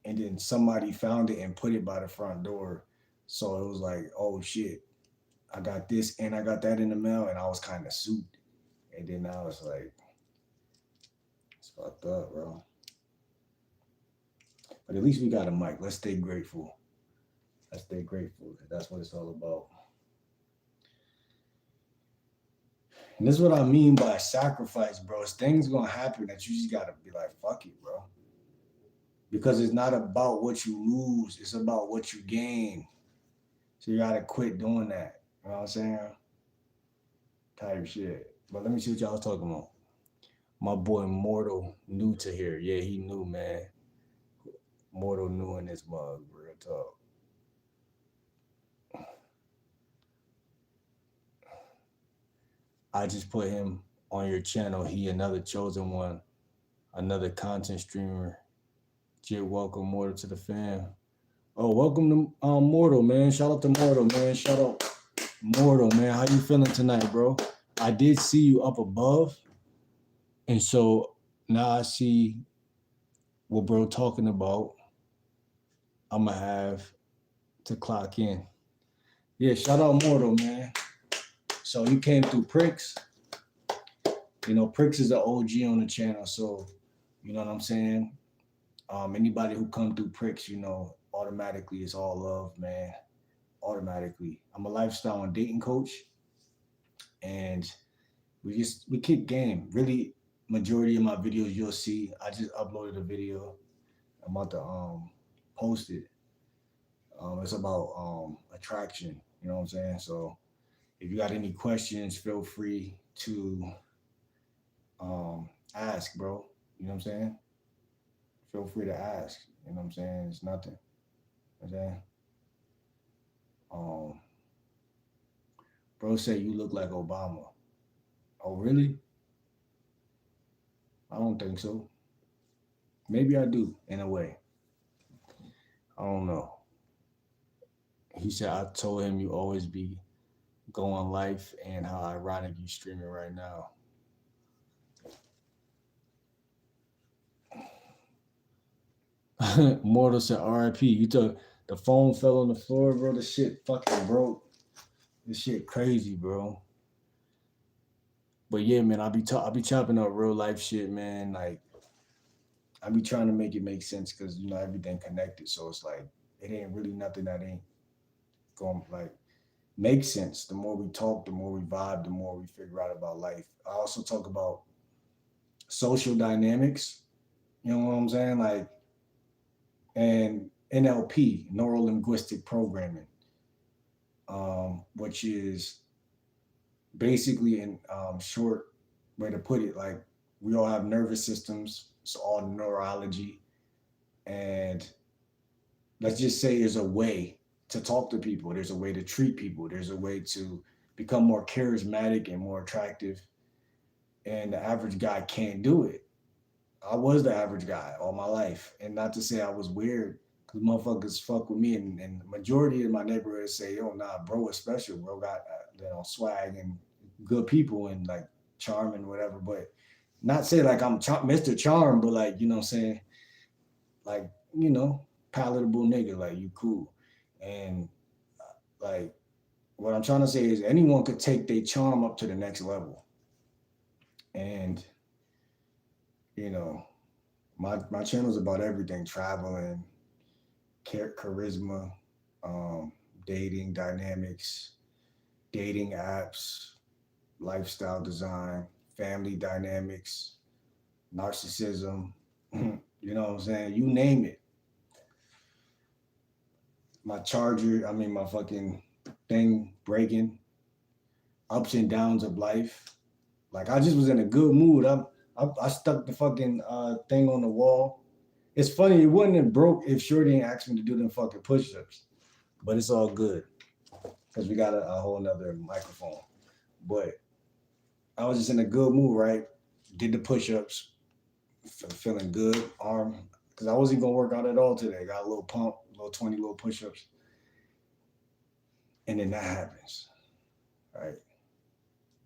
and then somebody found it and put it by the front door. So it was like, oh shit, I got this and I got that in the mail, and I was kind of souped. And then I was like, it's fucked up, bro. But at least we got a mic. Let's stay grateful. Let's stay grateful. That's what it's all about. And this is what I mean by sacrifice, bro. It's things gonna happen that you just gotta be like, fuck it, bro. Because it's not about what you lose, it's about what you gain. So you gotta quit doing that. You know what I'm saying? Type shit. But let me see what y'all was talking about. My boy Mortal new to here. Yeah, he knew, man. Mortal new in this mug, real talk. I just put him on your channel. He another chosen one, another content streamer. You're welcome, Mortal, to the fam. Oh, welcome to Mortal, man. Shout out to Mortal, man. Shout out Mortal, man. How you feeling tonight, bro? I did see you up above, and so now I see what bro talking about. I'm gonna have to clock in. Yeah, shout out Mortal, man. So you came through Pricks. You know, Pricks is an OG on the channel, so you know what I'm saying. Anybody who come through Pricks, you know, automatically it's all love, man. Automatically, I'm a lifestyle and dating coach, and we kick game. Really, majority of my videos you'll see. I just uploaded a video. I'm about to post it. It's about attraction. You know what I'm saying? So if you got any questions, feel free to ask, bro. You know what I'm saying? Feel free to ask. You know what I'm saying? It's nothing. You know what I'm saying? Bro said you look like Obama. Oh, really? I don't think so. Maybe I do, in a way. I don't know. He said I told him you always be going life and how ironic you streaming right now. Mortal said RIP. You took the phone fell on the floor, bro. This shit fucking broke. This shit crazy, bro. But yeah, man, I be chopping up real life shit, man. Like I be trying to make it make sense because you know everything connected. So it's like it ain't really nothing that ain't going like make sense. The more we talk, the more we vibe, the more we figure out about life. I also talk about social dynamics. You know what I'm saying? Like, and NLP, neuro linguistic programming, which is basically in short way to put it, like we all have nervous systems. It's all neurology, and let's just say there's a way to talk to people. There's a way to treat people. There's a way to become more charismatic and more attractive. And the average guy can't do it. I was the average guy all my life. And not to say I was weird, because motherfuckers fuck with me. And the majority of my neighborhood say, yo, nah, bro is special. Bro got, swag and good people and like charm and whatever. But not say like I'm Mr. Charm, but like, you know what I'm saying? Like, palatable nigga, like you cool. And like, what I'm trying to say is anyone could take their charm up to the next level. And, you know, my channel is about everything: traveling, charisma, dating dynamics, dating apps, lifestyle design, family dynamics, narcissism. You know what I'm saying? You name it. My fucking thing breaking, ups and downs of life. Like I just was in a good mood. I stuck the fucking thing on the wall. It's funny, it wouldn't have broke if Shorty ain't asked me to do them fucking push-ups. But it's all good. Because we got a whole nother microphone. But I was just in a good mood, right? Did the push-ups. Feeling good. Arm. Because I wasn't gonna work out at all today. Got a little pump, little 20 little push-ups. And then that happens. Right?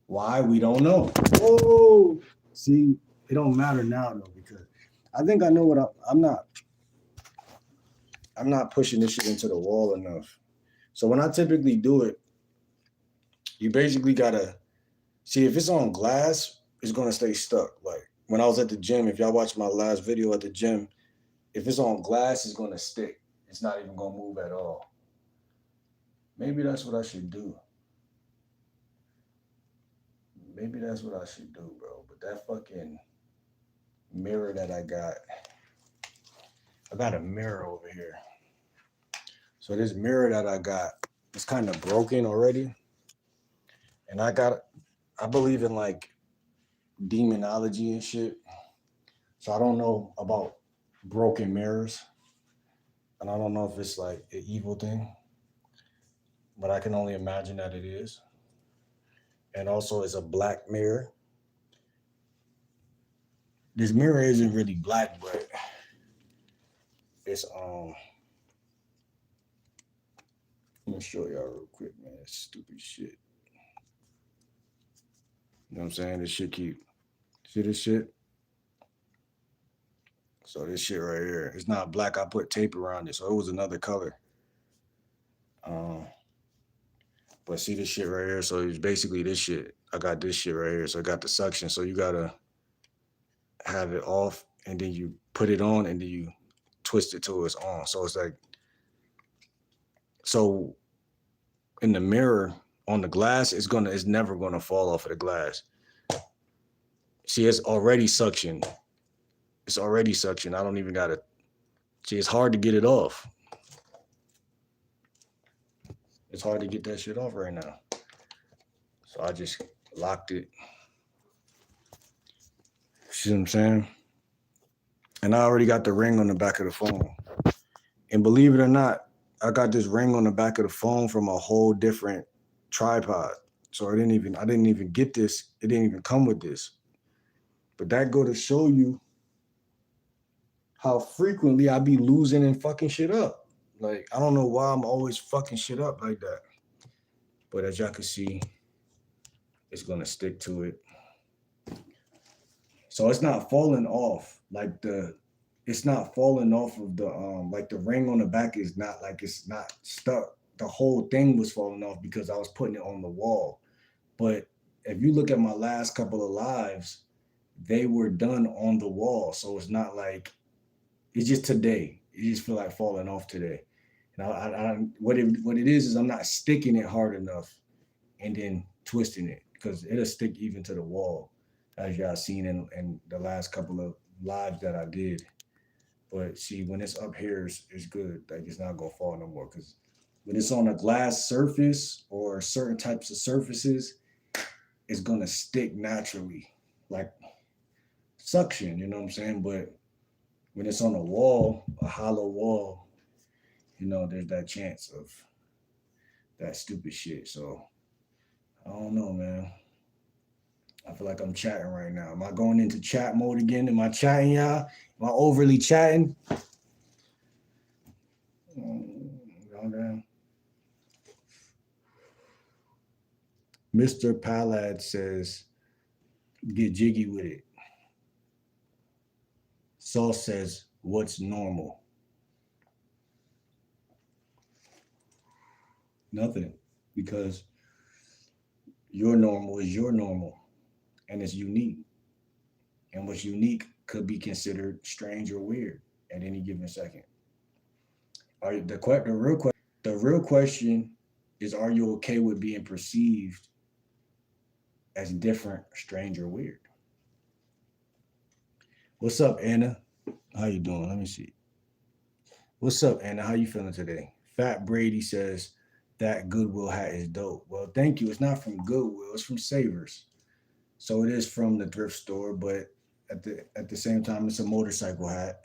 Why? We don't know. Oh, see, it don't matter now though, because I think I know what I'm not pushing this shit into the wall enough. So when I typically do it, you basically gotta see if it's on glass, it's gonna stay stuck. Like when I was at the gym, if y'all watch my last video at the gym, if it's on glass, it's gonna stick. It's not even gonna move at all. Maybe that's what I should do. Maybe that's what I should do, bro. But that fucking mirror that I got a mirror over here. So this mirror that I got is kind of broken already. And I believe in like demonology and shit. So I don't know about broken mirrors. And I don't know if it's like an evil thing. But I can only imagine that it is. And also it's a black mirror. This mirror isn't really black, but it's I'm gonna show y'all real quick, man. It's stupid shit. You know what I'm saying? This shit see this shit? So this shit right here, it's not black. I put tape around it, so it was another color. But see this shit right here? So it's basically this shit. I got this shit right here. So I got the suction. So you gotta have it off, and then you put it on, and then you twist it till it's on. So it's like, so in the mirror on the glass, it's never gonna fall off of the glass. See, it's already suction. It's already suction. I don't even gotta. See, it's hard to get it off. It's hard to get that shit off right now. So I just locked it. See what I'm saying? And I already got the ring on the back of the phone. And believe it or not, I got this ring on the back of the phone from a whole different tripod. So I didn't even get this. It didn't even come with this. But that go to show you how frequently I be losing and fucking shit up. Like, I don't know why I'm always fucking shit up like that. But as y'all can see, it's gonna stick to it. So it's not falling off. It's not falling off of the like the ring on the back is not like it's not stuck. The whole thing was falling off because I was putting it on the wall. But if you look at my last couple of lives, they were done on the wall. So it's not like, it's just today. It just feel like falling off today. And what it is I'm not sticking it hard enough and then twisting it, because it'll stick even to the wall. as y'all seen in the last couple of lives that I did. But see, when it's up here, it's good. Like it's not gonna fall no more. Cause when it's on a glass surface or certain types of surfaces, it's gonna stick naturally, like suction. You know what I'm saying? But when it's on a wall, a hollow wall, there's that chance of that stupid shit. So I don't know, man. I feel like I'm chatting right now. Am I going into chat mode again? Am I chatting, y'all? Am I overly chatting? Okay. Mr. Palad says, get jiggy with it. Sauce says, what's normal? Nothing. Because your normal is your normal. And it's unique. And what's unique could be considered strange or weird at any given second. The real question is, are you okay with being perceived as different, strange, or weird? What's up, Anna? How you doing? Let me see. What's up, Anna? How you feeling today? Fat Brady says that Goodwill hat is dope. Well, thank you. It's not from Goodwill. It's from Savers. So it is from the thrift store, but at the same time, it's a motorcycle hat.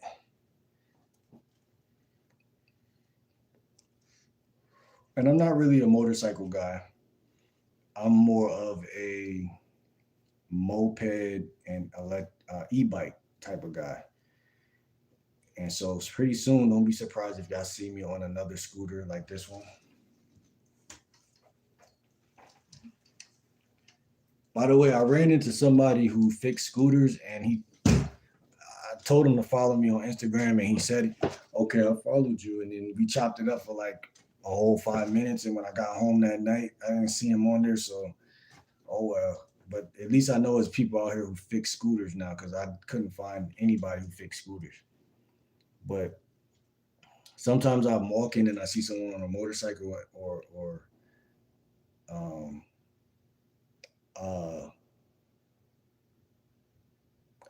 And I'm not really a motorcycle guy. I'm more of a moped and e-bike type of guy. And so it's pretty soon, don't be surprised if y'all see me on another scooter like this one. By the way, I ran into somebody who fixed scooters, and I told him to follow me on Instagram, and he said, okay, I followed you. And then we chopped it up for like a whole 5 minutes. And when I got home that night, I didn't see him on there. So, oh well. But at least I know there's people out here who fix scooters now, because I couldn't find anybody who fixed scooters. But sometimes I'm walking and I see someone on a motorcycle or um, uh,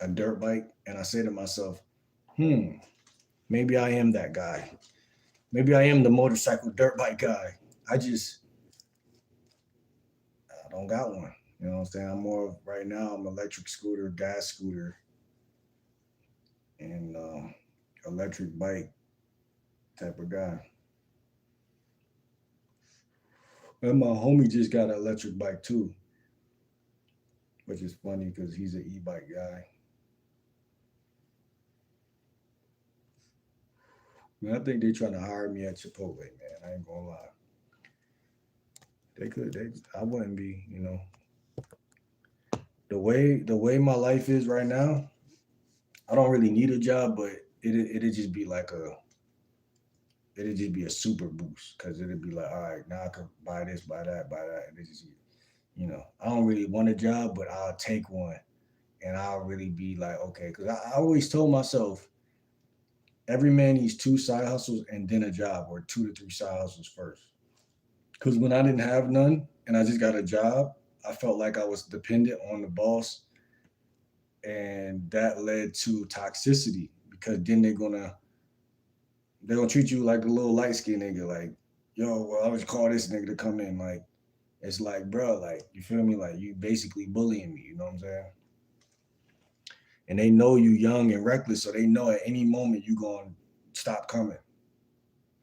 a dirt bike, and I say to myself, maybe I am that guy. Maybe I am the motorcycle dirt bike guy. I don't got one. You know what I'm saying? I'm more of, right now, I'm electric scooter, gas scooter, and electric bike type of guy. And my homie just got an electric bike too, which is funny because he's an e-bike guy. Man, I think they trying to hire me at Chipotle, man. I ain't gonna lie. They could. I wouldn't be. The way my life is right now, I don't really need a job, but it'd just be like it'd just be a super boost, because it'd be like, all right, now I can buy this, buy that, buy that. And it's just, I don't really want a job, but I'll take one, and I'll really be like, okay, because I always told myself, every man needs two side hustles and then a job, or 2 to 3 side hustles first. Because when I didn't have none and I just got a job, I felt like I was dependent on the boss, and that led to toxicity, because then they're gonna treat you like a little light skinned nigga, like, yo, well, I was call this nigga to come in. Like, it's like, bro, like, you feel me? Like, you basically bullying me, you know what I'm saying? And they know you young and reckless, so they know at any moment you gonna stop coming.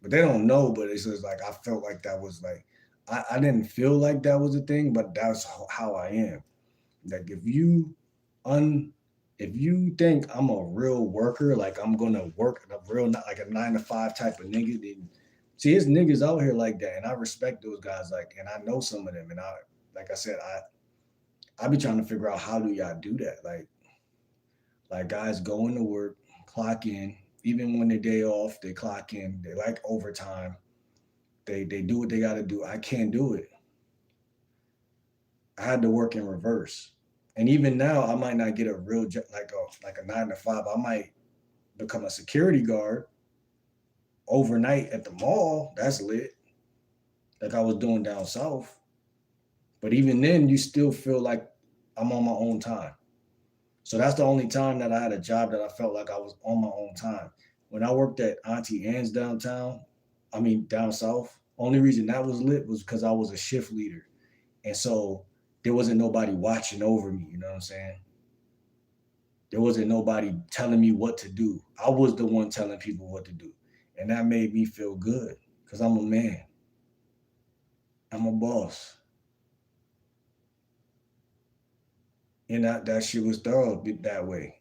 But they don't know, but it's just like, I felt like that was like, I didn't feel like that was a thing, but that's how I am. Like, if you think I'm a real worker, like I'm gonna work a real, not like a 9 to 5 type of nigga, then see, it's niggas out here like that, and I respect those guys. Like, and I know some of them, and like I said, I be trying to figure out, how do y'all do that? Like guys go into work, clock in, even when they day off, they clock in. They like overtime. They do what they got to do. I can't do it. I had to work in reverse. And even now, I might not get a real job, like a 9 to 5. I might become a security guard overnight at the mall. That's lit, like I was doing down south. But even then, you still feel like I'm on my own time. So that's the only time that I had a job that I felt like I was on my own time. When I worked at Auntie Anne's downtown, I mean down south, only reason that was lit was because I was a shift leader. And so there wasn't nobody watching over me, you know what I'm saying? There wasn't nobody telling me what to do. I was the one telling people what to do. And that made me feel good because I'm a man. I'm a boss. And that shit was thorough that way.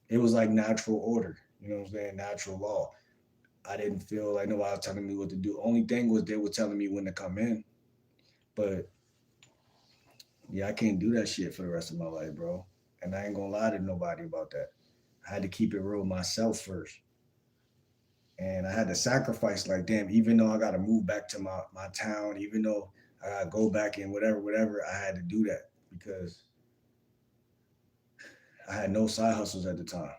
It was like natural order, you know what I'm saying? Natural law. I didn't feel like nobody was telling me what to do. Only thing was they were telling me when to come in. But yeah, I can't do that shit for the rest of my life, bro. And I ain't gonna lie to nobody about that. I had to keep it real myself first. And I had to sacrifice, like, damn, even though I gotta move back to my town, even though I gotta go back and whatever, I had to do that because I had no side hustles at the time.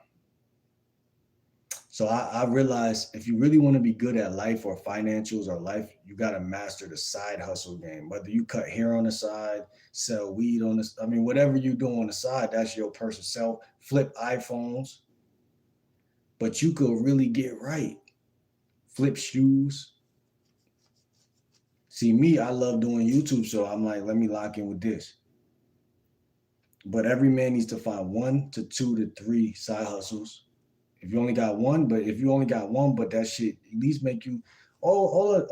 So I realized if you really want to be good at life or financials or life, you got to master the side hustle game. Whether you cut hair on the side, sell weed on this, I mean, whatever you do on the side, that's your person. Sell, flip iPhones, but you could really get right. Flip shoes. See, me, I love doing YouTube, so I'm like, let me lock in with this. But every man needs to find 1 to 2 to 3 side hustles. If you only got one, but if you only got one, but that shit at least make you all a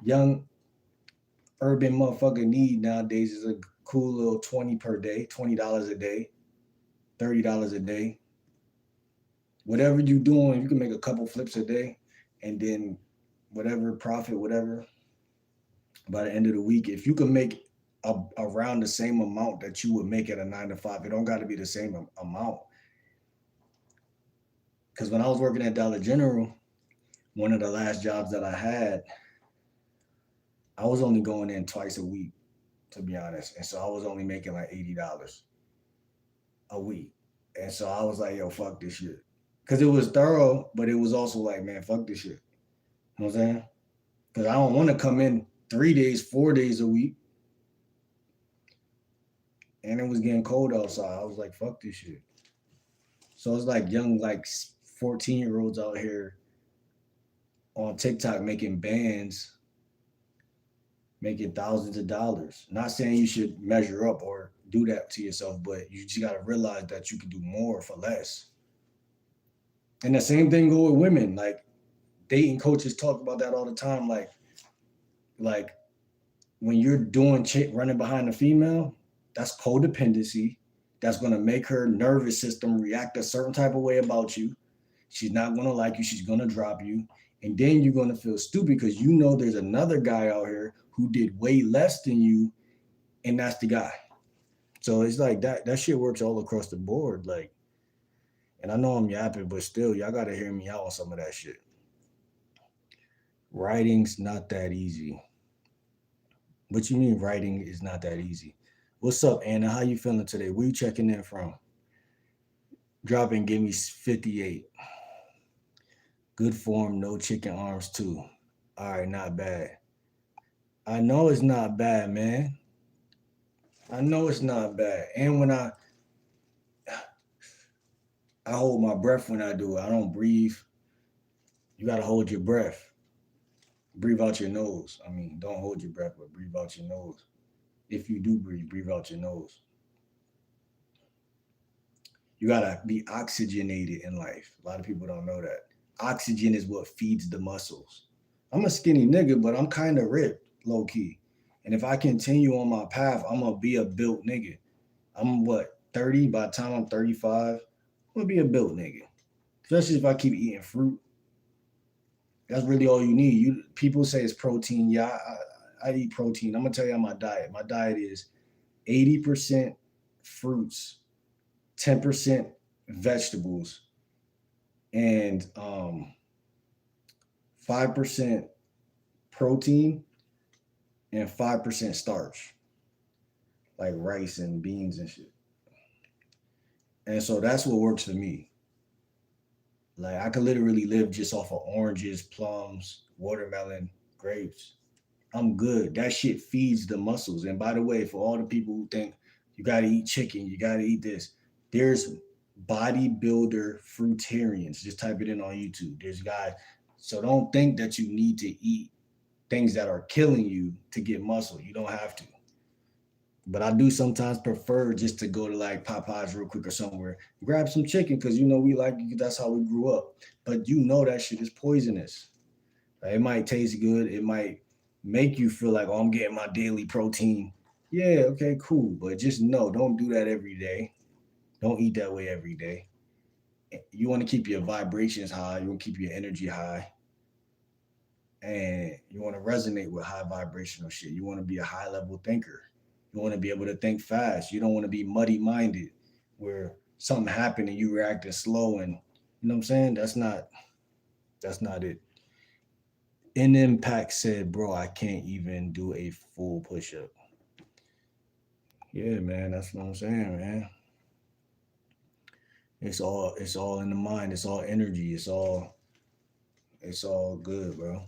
young urban motherfucker need nowadays is a cool little 20 per day, $20 a day, $30 a day. Whatever you doing, you can make a couple flips a day, and then whatever profit, whatever. By the end of the week, if you can make around the same amount that you would make at a 9 to 5, it don't got to be the same amount. Because when I was working at Dollar General, one of the last jobs that I had, I was only going in twice a week, to be honest. And so I was only making like $80 a week. And so I was like, yo, fuck this shit. Because it was thorough, but it was also like, man, fuck this shit. You know what I'm saying? Because I don't want to come in 3 days, 4 days a week. And it was getting cold outside. I was like, fuck this shit. So it's like young, like 14-year-olds out here on TikTok making bands, making thousands of dollars. Not saying you should measure up or do that to yourself, but you just got to realize that you can do more for less. And the same thing go with women. Like dating coaches talk about that all the time. Like when you're doing running behind a female, that's codependency. That's going to make her nervous system react a certain type of way about you. She's not going to like you. She's going to drop you. And then you're going to feel stupid because you know there's another guy out here who did way less than you, and that's the guy. So it's like that shit works all across the board. Like, and I know I'm yapping, but still, y'all got to hear me out on some of that shit. Writing's not that easy. What you mean writing is not that easy? What's up, Anna? How you feeling today? Where you checking in from? Drop and give me 58. Good form, no chicken arms too. All right, not bad. I know it's not bad, man. I know it's not bad. And when I hold my breath when I do it, I don't breathe. You got to hold your breath. Breathe out your nose. I mean, don't hold your breath, but breathe out your nose. If you do breathe out your nose. You got to be oxygenated in life. A lot of people don't know that. Oxygen is what feeds the muscles. I'm a skinny nigga, but I'm kind of ripped, low key. And if I continue on my path, I'm going to be a built nigga. I'm 30? By the time I'm 35, I'm going to be a built nigga. Especially if I keep eating fruit. That's really all you need. People say it's protein. Yeah, I eat protein. I'm going to tell you my diet. My diet is 80% fruits, 10% vegetables, and 5% protein and 5% starch, like rice and beans and shit. And so that's what works for me. Like I could literally live just off of oranges, plums, watermelon, grapes. I'm good. That shit feeds the muscles. And by the way, for all the people who think, You got to eat chicken. You got to eat this. There's bodybuilder fruitarians. Just type it in on YouTube. There's guys. So don't think that you need to eat things that are killing you to get muscle. You don't have to. But I do sometimes prefer just to go to like Popeyes real quick or somewhere, grab some chicken because we like that's how we grew up. But that shit is poisonous. It might taste good. It might make you feel like, oh, I'm getting my daily protein. Yeah, okay, cool. But just don't do that every day. Don't eat that way every day. You want to keep your vibrations high. You want to keep your energy high. And you want to resonate with high vibrational shit. You want to be a high level thinker. You want to be able to think fast. You don't want to be muddy minded where something happened and you reacted slow, and you know what I'm saying? That's not it. In Impact said, bro, I can't even do a full push up. Yeah, man, that's what I'm saying, man. It's all in the mind, it's all energy, it's all good, bro.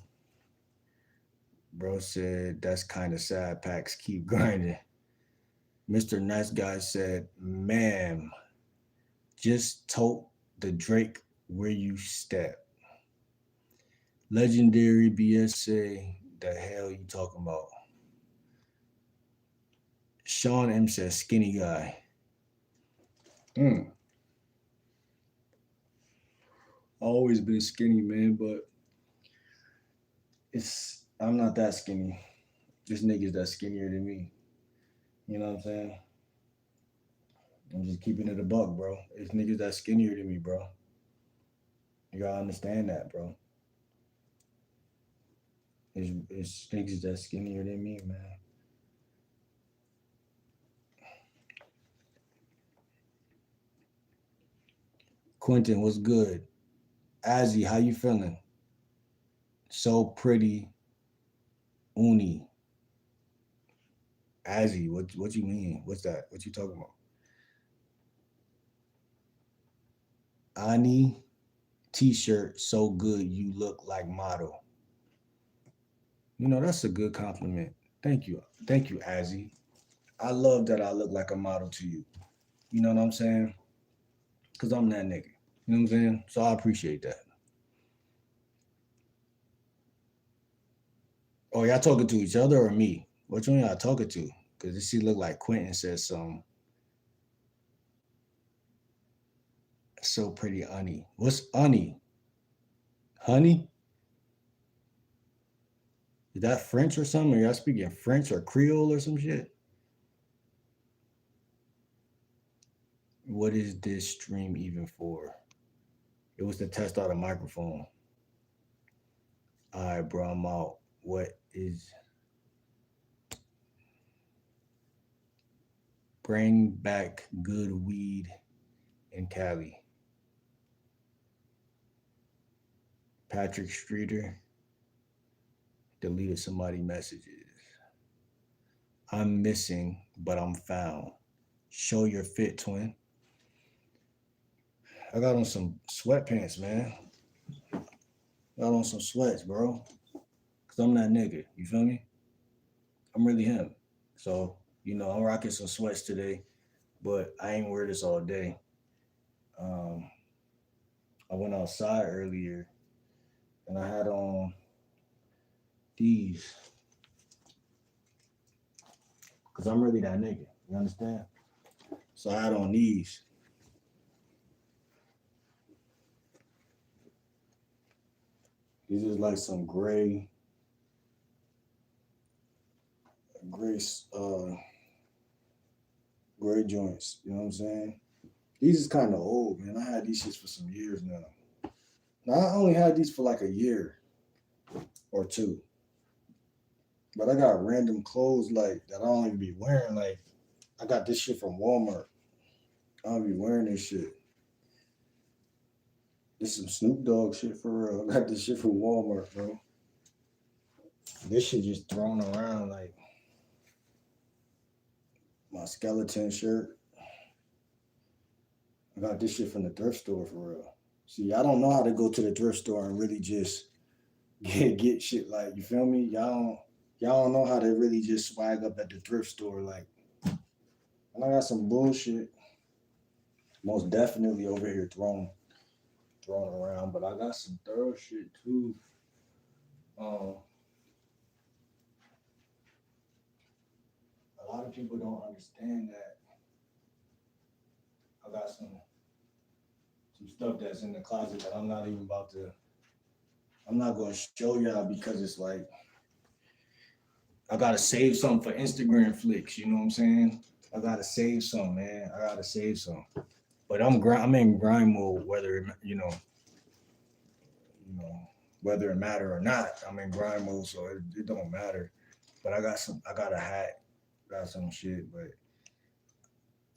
Bro said that's kind of sad. Packs keep grinding. Mr. Nice Guy said, ma'am, just tote the Drake where you step. Legendary BS say, the hell you talking about? Sean M says, skinny guy. Always been skinny, man, but I'm not that skinny. This nigga's that skinnier than me. You know what I'm saying? I'm just keeping it a buck, bro. It's niggas that skinnier than me, bro. You gotta understand that, bro. It's niggas that skinnier than me, man. Quentin, what's good? Azzy, how you feeling? So pretty. Uni. Azzy, what you mean? What's that? What you talking about? Ani t-shirt, so good you look like model. That's a good compliment. Thank you. Thank you, Azzy. I love that I look like a model to you. You know what I'm saying? Because I'm that nigga. You know what I'm saying? So I appreciate that. Oh, y'all talking to each other or me? Which one y'all talking to? Because this shit look like Quentin says something. So pretty, honey. What's honey? Honey? Is that French or something? Are y'all speaking French or Creole or some shit? What is this stream even for? It was to test out a microphone. All right, bro, I'm out. What is... Bring back good weed in Cali. Patrick Streeter deleted somebody's messages. I'm missing, but I'm found. Show your fit, twin. I got on some sweatpants, man. Got on some sweats, bro. Because I'm that nigga. You feel me? I'm really him. So, I'm rocking some sweats today, but I ain't wear this all day. I went outside earlier and I had on these. Because I'm really that nigga. You understand? So I had on these. These is like some gray joints. You know what I'm saying? These is kind of old, man. I had these shits for some years now. Now I only had these for like a year or two. But I got random clothes like that I don't even be wearing. Like I got this shit from Walmart. I don't be wearing this shit. This is some Snoop Dogg shit for real. I got this shit from Walmart, bro. This shit just thrown around like my skeleton shirt. I got this shit from the thrift store for real. See, I don't know how to go to the thrift store and really just get shit like, you feel me? Y'all don't know how to really just swag up at the thrift store. Like, And I got some bullshit, most definitely over here thrown around, but I got some thorough shit too. Um, a lot of people don't understand that I got some stuff that's in the closet that I'm not even about to. I'm not gonna show y'all because it's like I gotta save some for Instagram flicks. You know what I'm saying? I gotta save some, man. I gotta save some. But I'm in grind mode, whether you know, whether it matter or not. I'm in grind mode, so it don't matter. But I got a hat, got some shit, but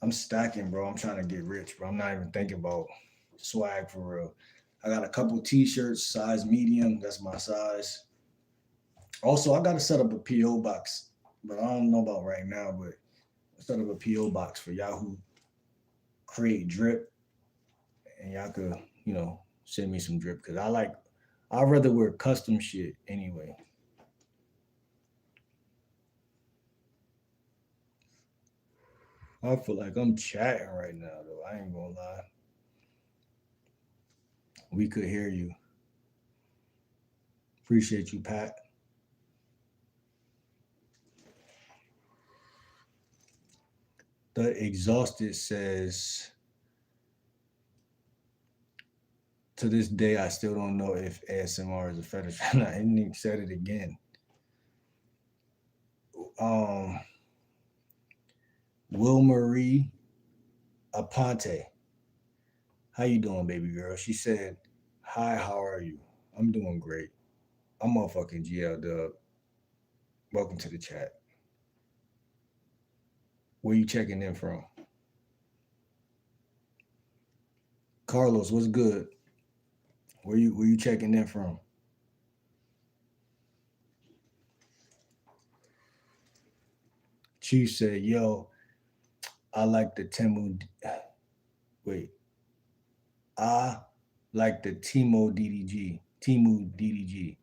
I'm stacking, bro. I'm trying to get rich, bro. I'm not even thinking about swag for real. I got a couple t-shirts, size medium. That's my size. Also, I gotta set up a PO box, but I don't know about right now. But set up a PO box for y'all who create drip, and y'all could, send me some drip because I'd rather wear custom shit anyway. I feel like I'm chatting right now, though. I ain't gonna lie. We could hear you. Appreciate you, Pat. The Exhausted says, to this day, I still don't know if ASMR is a fetish or not. And he said it again. Um, Will Marie Aponte. How you doing, baby girl? She said, hi, how are you? I'm doing great. I'm motherfucking GL Dub. Welcome to the chat. Where you checking in from? Carlos, what's good? Where you checking in from? Chief said, yo, I like the Temu. Wait, I like the Timo DDG. Timu DDG.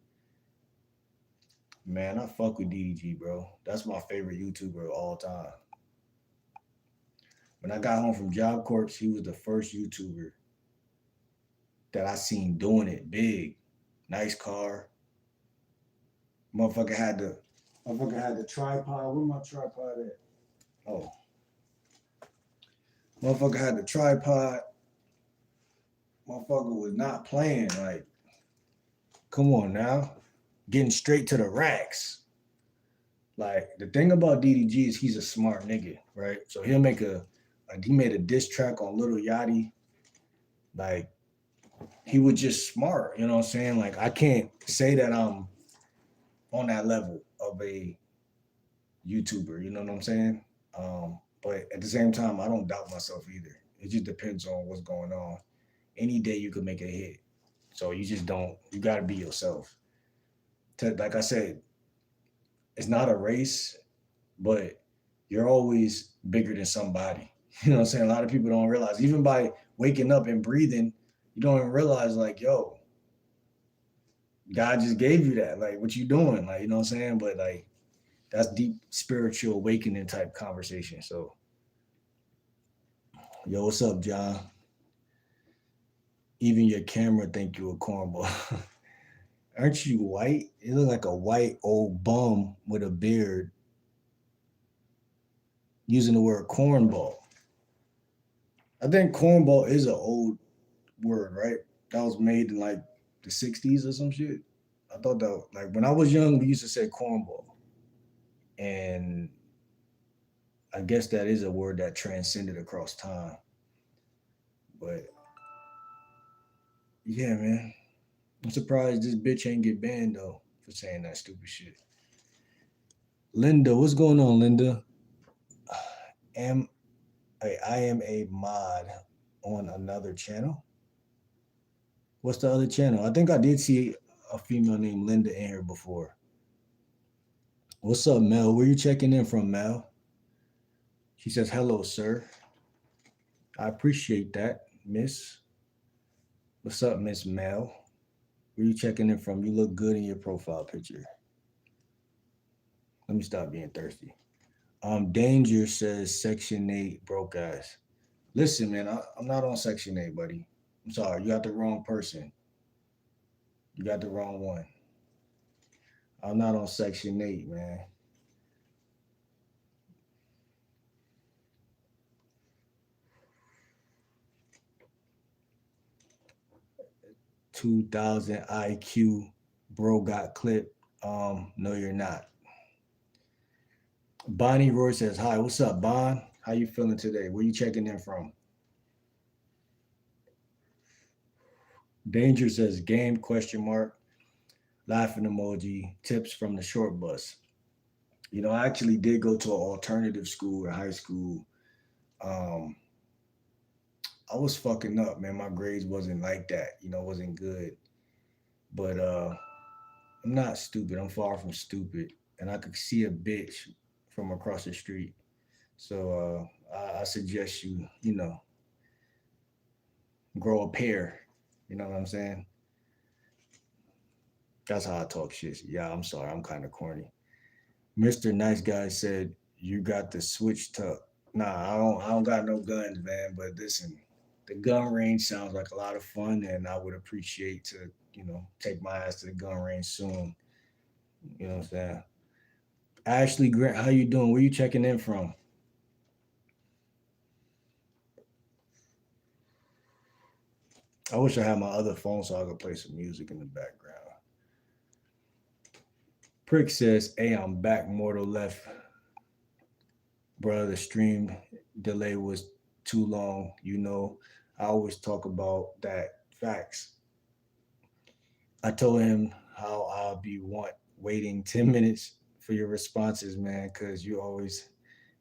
Man, I fuck with DDG, bro. That's my favorite YouTuber of all time. When I got home from Job Corps, he was the first YouTuber that I seen doing it big. Nice car. Motherfucker had the tripod. Where my tripod at? Oh, motherfucker had the tripod. Motherfucker was not playing. Like, come on now. Getting straight to the racks. Like, the thing about DDG is he's a smart nigga, right? So he made a diss track on Little Yachty. Like, he was just smart, you know what I'm saying? Like, I can't say that I'm on that level of a YouTuber, you know what I'm saying? But at the same time, I don't doubt myself either. It just depends on what's going on. Any day you could make a hit. So you just don't, you got to be yourself. Like I said, it's not a race, but you're always bigger than somebody. You know what I'm saying? A lot of people don't realize, even by waking up and breathing, you don't even realize, like, yo, God just gave you that. Like, what you doing? Like, you know what I'm saying? But like, that's deep spiritual awakening type conversation. So, yo, what's up, John? Even your camera think you a cornball. Aren't you white? You look like a white old bum with a beard using the word cornball. I think cornball is an old word, right? That was made in like the 60s or some shit. I thought that, like, when I was young, we used to say cornball. And I guess that is a word that transcended across time. But yeah, man. I'm surprised this bitch ain't get banned though for saying that stupid shit. Linda, what's going on, Linda? I am a mod on another channel. What's the other channel? I think I did see a female named Linda in here before. What's up, Mel? Where you checking in from, Mel? She says, hello, sir. I appreciate that, miss. What's up, Miss Mel? Where you checking in from? You look good in your profile picture. Let me stop being thirsty. Danger says Section 8 broke ass. Listen, man, I'm not on Section 8, buddy. I'm sorry, you got the wrong person. You got the wrong one. I'm not on Section 8, man. 2000 IQ, bro got clipped. No, you're not. Bonnie Roy says, "Hi, what's up, Bon? How you feeling today? Where you checking in from?" Danger says, "Game question mark, laughing emoji, tips from the short bus." I actually did go to an alternative school in high school. Um, I was fucking up, man. My grades wasn't like that, wasn't good. But I'm not stupid. I'm far from stupid, and I could see a bitch from across the street. So I suggest you, grow a pair. You know what I'm saying? That's how I talk shit. Yeah, I'm sorry. I'm kind of corny. Mr. Nice Guy said, "You got the switch tuck." Nah, I don't got no guns, man. But listen, the gun range sounds like a lot of fun, and I would appreciate to, take my ass to the gun range soon. You know what I'm saying? Ashley Grant, how you doing? Where you checking in from? I wish I had my other phone so I could play some music in the background. Prick says, "Hey, I'm back. Mortal left, brother. The stream delay was too long. I always talk about that facts. I told him how I'll be waiting 10 minutes for your responses, man, because you always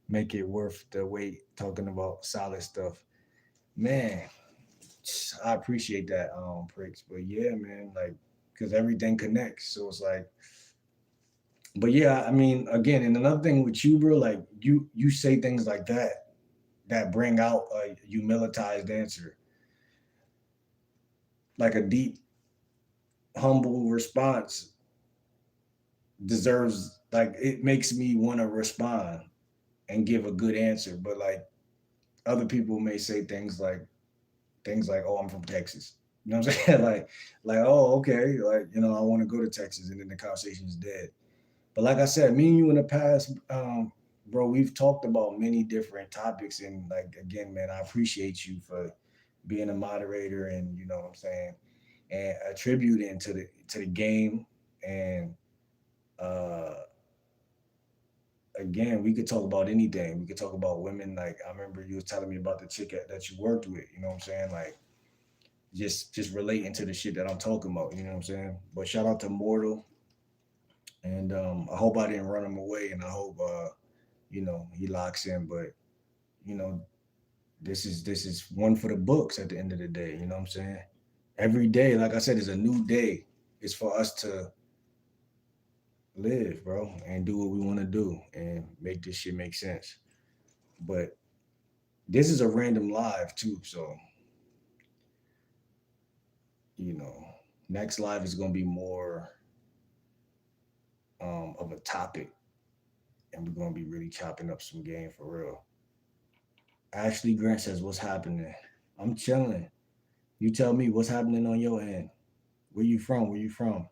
make it worth the wait talking about solid stuff. Man, I appreciate that, Pricks. But yeah, man, like, because everything connects. So it's like, but yeah, I mean, again, and another thing with you, bro, like you say things like that bring out a humilitized answer, like a deep, humble response deserves, like, it makes me want to respond and give a good answer. But like other people may say things like, "Oh, I'm from Texas." You know what I'm saying? like, "Oh, okay." Like, I want to go to Texas, and then the conversation is dead. But like I said, me and you in the past, bro, we've talked about many different topics, and like again, man, I appreciate you for being a moderator, and you know what I'm saying, and attributing to the game. And uh again, we could talk about anything. We could talk about women. Like, I remember you was telling me about the chick that you worked with. You know what I'm saying? Like, just relating to the shit that I'm talking about. You know what I'm saying? But shout out to Mortal, and I hope I didn't run him away, and I hope he locks in. But you know, this is one for the books at the end of the day. You know what I'm saying? Every day, like I said, is a new day. It's for us to live, bro, and do what we want to do and make this shit make sense. But this is a random live too, so you know, next live is gonna be more of a topic, and we're gonna be really chopping up some game for real. Ashley Grant says, "What's happening?" I'm chilling. You tell me what's happening on your end. Where you from? Where you from?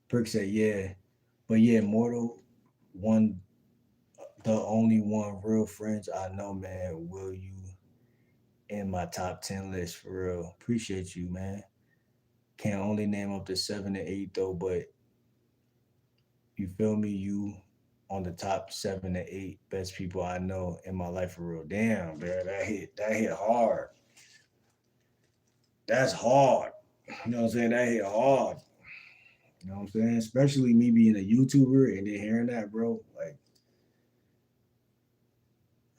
Perk said, "Yeah, but yeah, Mortal one, the only one real friends I know, man. Will you in my top 10 list for real? Appreciate you, man. Can't only name up to 7 to 8 though, but you feel me? You on the top 7 to 8 best people I know in my life for real. Damn, man, that hit hard. That's hard. You know what I'm saying? That hit hard. You know what I'm saying? Especially me being a YouTuber and then hearing that, bro. Like,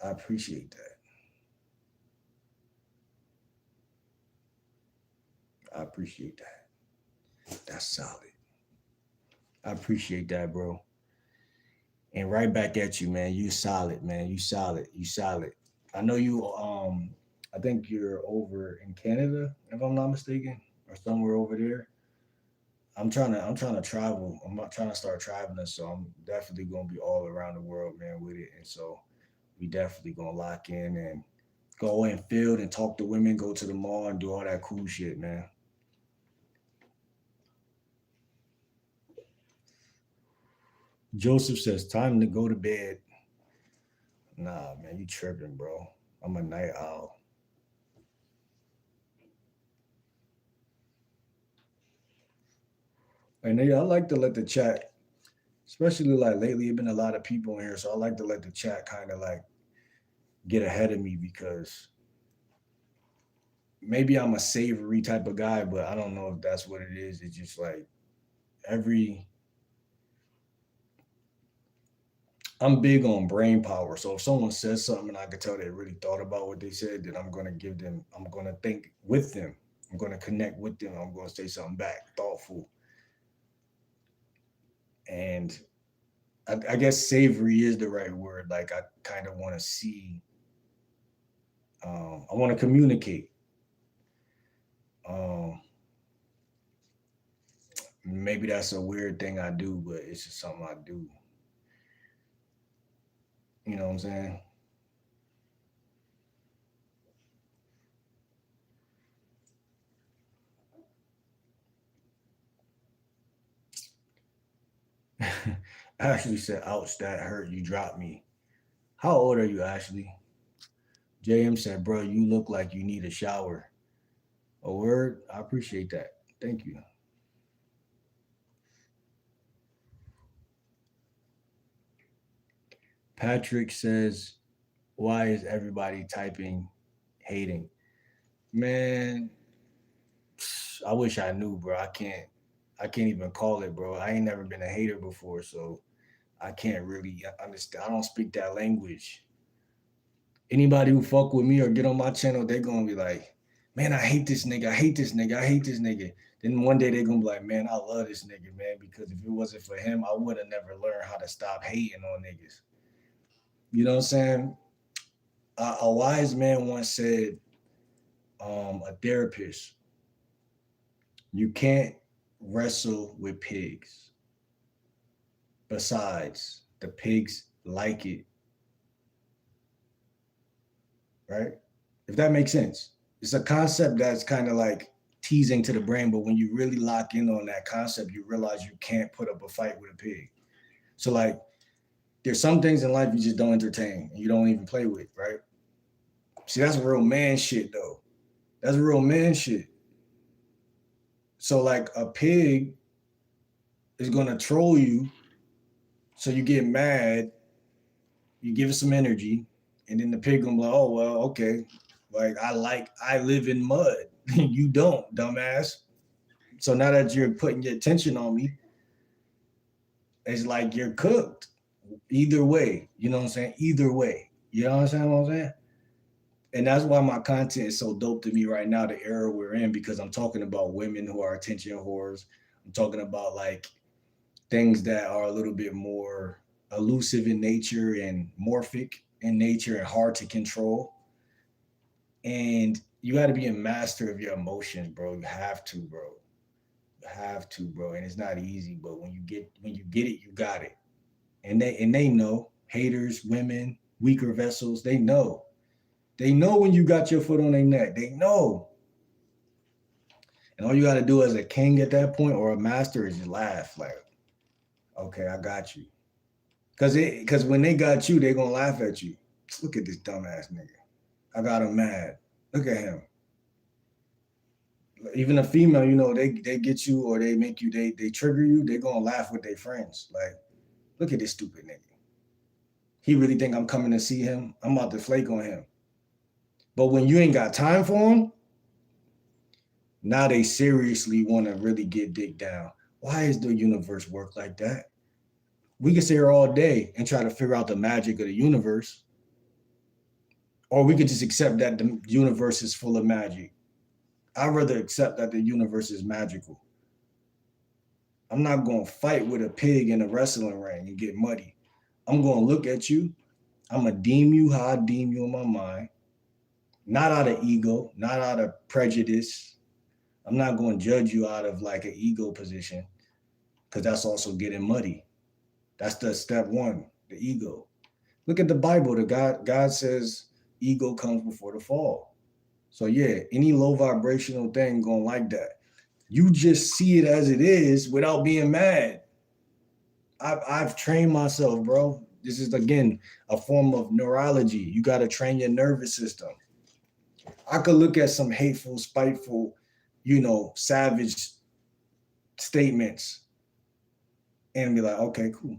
I appreciate that. I appreciate that. That's solid. I appreciate that, bro. And right back at you, man. You solid, man. You solid. You solid. I know you. I think you're over in Canada, if I'm not mistaken, or somewhere over there. I'm trying to travel. I'm not trying to start traveling, so I'm definitely gonna be all around the world, man, with it. And so we definitely gonna lock in and go in field and talk to women, go to the mall and do all that cool shit, man. Joseph says, time to go to bed. Nah, man, you tripping, bro. I'm a night owl. And yeah, I like to let the chat, especially like lately, it's been a lot of people in here, so I like to let the chat kind of like get ahead of me because maybe I'm a savory type of guy, but I don't know if that's what it is. It's just like every I'm big on brain power. So if someone says something and I can tell they really thought about what they said, then I'm gonna think with them. I'm gonna connect with them. I'm gonna say something back, thoughtful. And I guess savory is the right word. Like I kind of want to see, I want to communicate. Um, Maybe that's a weird thing I do, but it's just something I do. You know what I'm saying? Ashley said, ouch, that hurt. You dropped me. How old are you, Ashley? JM said, bro, you look like you need a shower. A word? I appreciate that. Thank you. Patrick says, why is everybody typing hating? Man, I wish I knew, bro. I can't even call it, bro. I ain't never been a hater before, so I can't really understand. I don't speak that language. Anybody who fuck with me or get on my channel, they gonna be like, man, I hate this nigga. I hate this nigga. I hate this nigga. Then one day they gonna be like, man, I love this nigga, man, because if it wasn't for him, I would have never learned how to stop hating on niggas. You know what I'm saying? A wise man once said, a therapist, you can't wrestle with pigs. Besides, the pigs like it, right? If that makes sense. It's a concept that's kind of like teasing to the brain, but when you really lock in on that concept, you realize you can't put up a fight with a pig. So like there's some things in life you just don't entertain and you don't even play with, right? See, that's real man shit though. That's real man shit. So like a pig is gonna troll you, so you get mad, you give it some energy, and then the pig gonna be like, oh well, okay. I live in mud. You don't, dumbass. So now that you're putting your attention on me, it's like you're cooked. Either way, you know what I'm saying? Either way. You know what I'm saying? And that's why my content is so dope to me right now, the era we're in, because I'm talking about women who are attention whores. I'm talking about like things that are a little bit more elusive in nature and morphic in nature and hard to control. And you got to be a master of your emotions, bro. You have to, bro. You have to, bro. And it's not easy, but when you get it, you got it. And they know, haters, women, weaker vessels, they know. They know when you got your foot on their neck. They know. And all you got to do as a king at that point or a master is just laugh like, okay, I got you. Because when they got you, they're going to laugh at you. Look at this dumbass nigga. I got him mad. Look at him. Even a female, they get you or they make you, they trigger you, they're going to laugh with their friends. Like, look at this stupid nigga. He really think I'm coming to see him? I'm about to flake on him. But when you ain't got time for him, now they seriously want to really get dick down. Why is the universe work like that? We can sit here all day and try to figure out the magic of the universe. Or we could just accept that the universe is full of magic. I'd rather accept that the universe is magical. I'm not going to fight with a pig in a wrestling ring and get muddy. I'm going to look at you. I'm going to deem you how I deem you in my mind. Not out of ego, not out of prejudice. I'm not going to judge you out of like an ego position, because that's also getting muddy. That's the step one, the ego. Look at the Bible. God says ego comes before the fall. So yeah, any low vibrational thing going like that. You just see it as it is without being mad. I've trained myself, bro. This is again a form of neurology. You got to train your nervous system. I could look at some hateful, spiteful, savage statements and be like, okay, cool.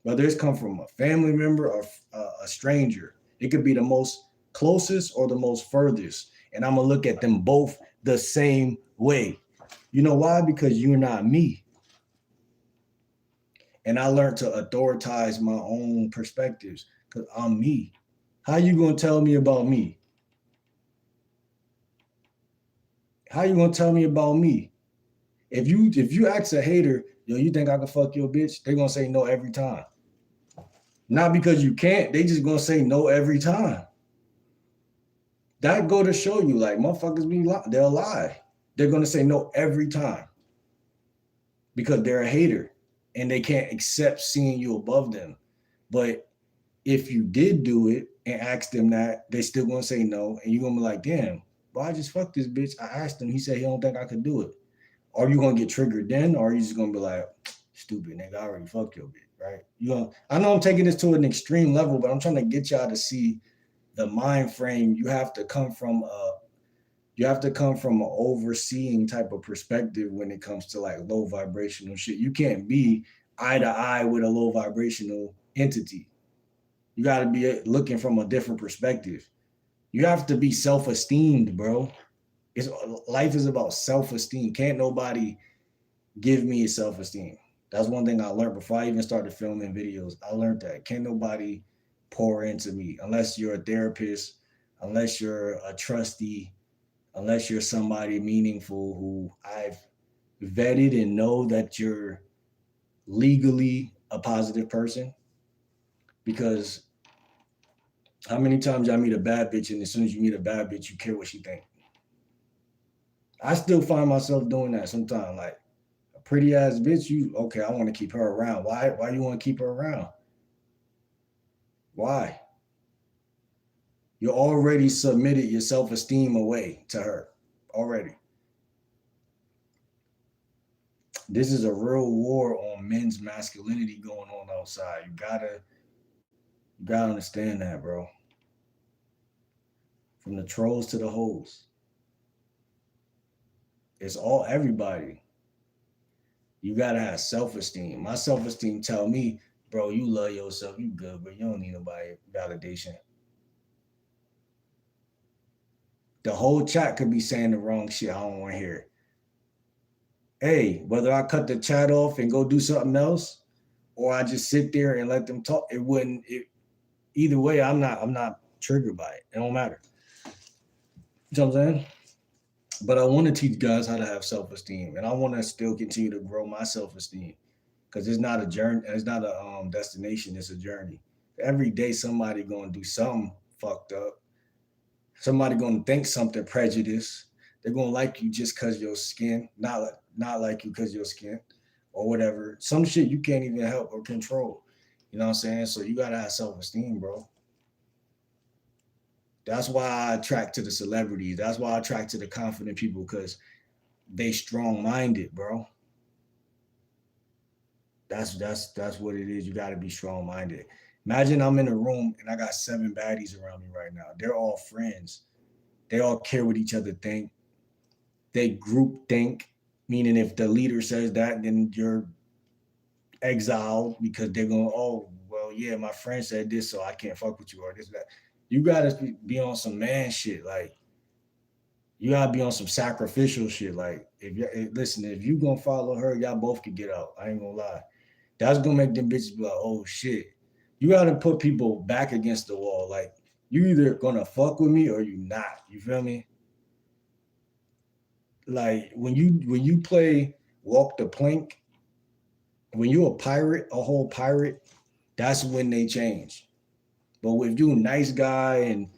Whether it's come from a family member or a stranger, it could be the most closest or the most furthest. And I'm going to look at them both the same way. You know why? Because you're not me. And I learned to authoritize my own perspectives because I'm me. How you going to tell me about me? How you going to tell me about me? If you ask a hater, yo, you think I can fuck your bitch? They're going to say no every time. Not because you can't. They just going to say no every time. That go to show you, like, motherfuckers they'll lie. They're going to say no every time because they're a hater and they can't accept seeing you above them. But if you did do it and ask them that, they still going to say no. And you're going to be like, damn, well, I just fucked this bitch. I asked him. He said he don't think I could do it. Are you going to get triggered then? Or are you just going to be like, stupid nigga, I already fucked your bitch, right? I know I'm taking this to an extreme level, but I'm trying to get y'all to see the mind frame. You have to come from an overseeing type of perspective when it comes to like low vibrational shit. You can't be eye to eye with a low vibrational entity. You got to be looking from a different perspective. You have to be self-esteemed, bro. Life is about self-esteem. Can't nobody give me self-esteem. That's one thing I learned before I even started filming videos. I learned that can't nobody pour into me unless you're a therapist, unless you're a trustee, unless you're somebody meaningful who I've vetted and know that you're legally a positive person. Because how many times y'all meet a bad bitch and as soon as you meet a bad bitch, you care what she think? I still find myself doing that sometimes. Like, a pretty ass bitch, I want to keep her around. Why you want to keep her around? Why? You already submitted your self-esteem away to her already. This is a real war on men's masculinity going on outside. You gotta understand that, bro. From the trolls to the hoes. It's all everybody. You gotta have self-esteem. My self-esteem tell me, bro, you love yourself, you good, but you don't need nobody validation. The whole chat could be saying the wrong shit. I don't want to hear it. Hey, whether I cut the chat off and go do something else, or I just sit there and let them talk, either way, I'm not triggered by it. It don't matter. You know what I'm saying? But I want to teach guys how to have self-esteem, and I want to still continue to grow my self-esteem because it's not a journey, it's not a destination, it's a journey. Every day somebody gonna do something fucked up. Somebody gonna think something prejudiced. They're gonna like you just cause your skin, not like you cause your skin, or whatever. Some shit you can't even help or control. You know what I'm saying? So you gotta have self-esteem, bro. That's why I attract to the celebrities. That's why I attract to the confident people, because they strong-minded, bro. That's what it is. You gotta be strong-minded. Imagine I'm in a room and I got 7 baddies around me right now. They're all friends. They all care what each other think. They group think, meaning if the leader says that, then you're exiled because they're going, oh, well, yeah, my friend said this, so I can't fuck with you or this, that. You gotta be on some man shit. Like, you gotta be on some sacrificial shit. Like, if you gonna follow her, y'all both can get out. I ain't gonna lie. That's gonna make them bitches be like, oh shit. You gotta put people back against the wall. Like, you either gonna fuck with me or you not. You feel me? Like, when you play walk the plank, when you're a whole pirate, that's when they change. But if you're a nice guy and,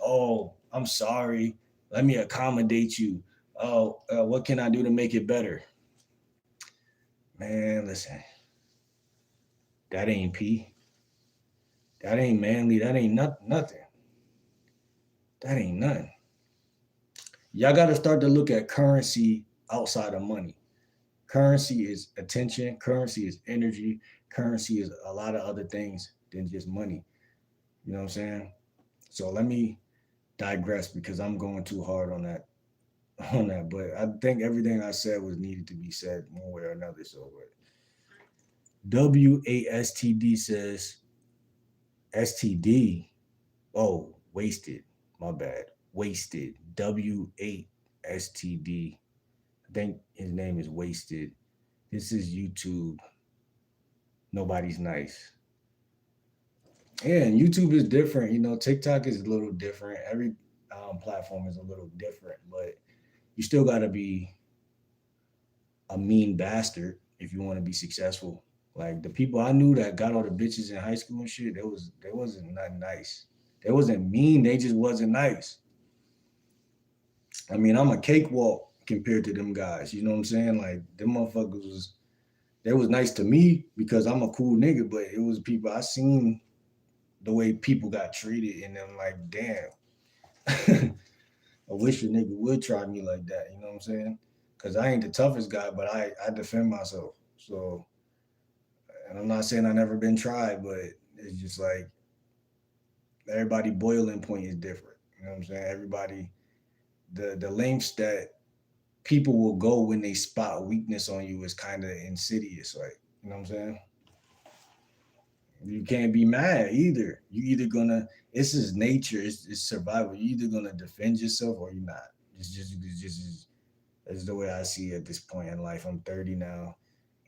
oh, I'm sorry, let me accommodate you. Oh, what can I do to make it better? Man, listen, that ain't P. That ain't manly. That ain't nothing. That ain't nothing. Y'all got to start to look at currency outside of money. Currency is attention. Currency is energy. Currency is a lot of other things than just money. You know what I'm saying? So let me digress because I'm going too hard on that on that. But I think everything I said was needed to be said one way or another. So WASTD says STD. Oh, wasted. My bad. Wasted. WASTD. I think his name is Wasted. This is YouTube. Nobody's nice. Yeah, and YouTube is different. You know, TikTok is a little different. Every platform is a little different, but you still got to be a mean bastard if you want to be successful. Like the people I knew that got all the bitches in high school and shit, they wasn't nothing nice. They wasn't mean. They just wasn't nice. I mean, I'm a cakewalk compared to them guys. You know what I'm saying? Like them motherfuckers was they was nice to me because I'm a cool nigga, but it was people I seen the way people got treated, and I'm like, damn. I wish a nigga would try me like that. You know what I'm saying? Because I ain't the toughest guy, but I defend myself. So, and I'm not saying I never been tried, but it's just like everybody boiling point is different. You know what I'm saying? Everybody the lengths that people will go when they spot weakness on you is kind of insidious, right? You know what I'm saying? You can't be mad either. You either gonna this is nature, it's survival. You either gonna defend yourself or you're not. It's just that's the way I see it at this point in life. I'm 30 now,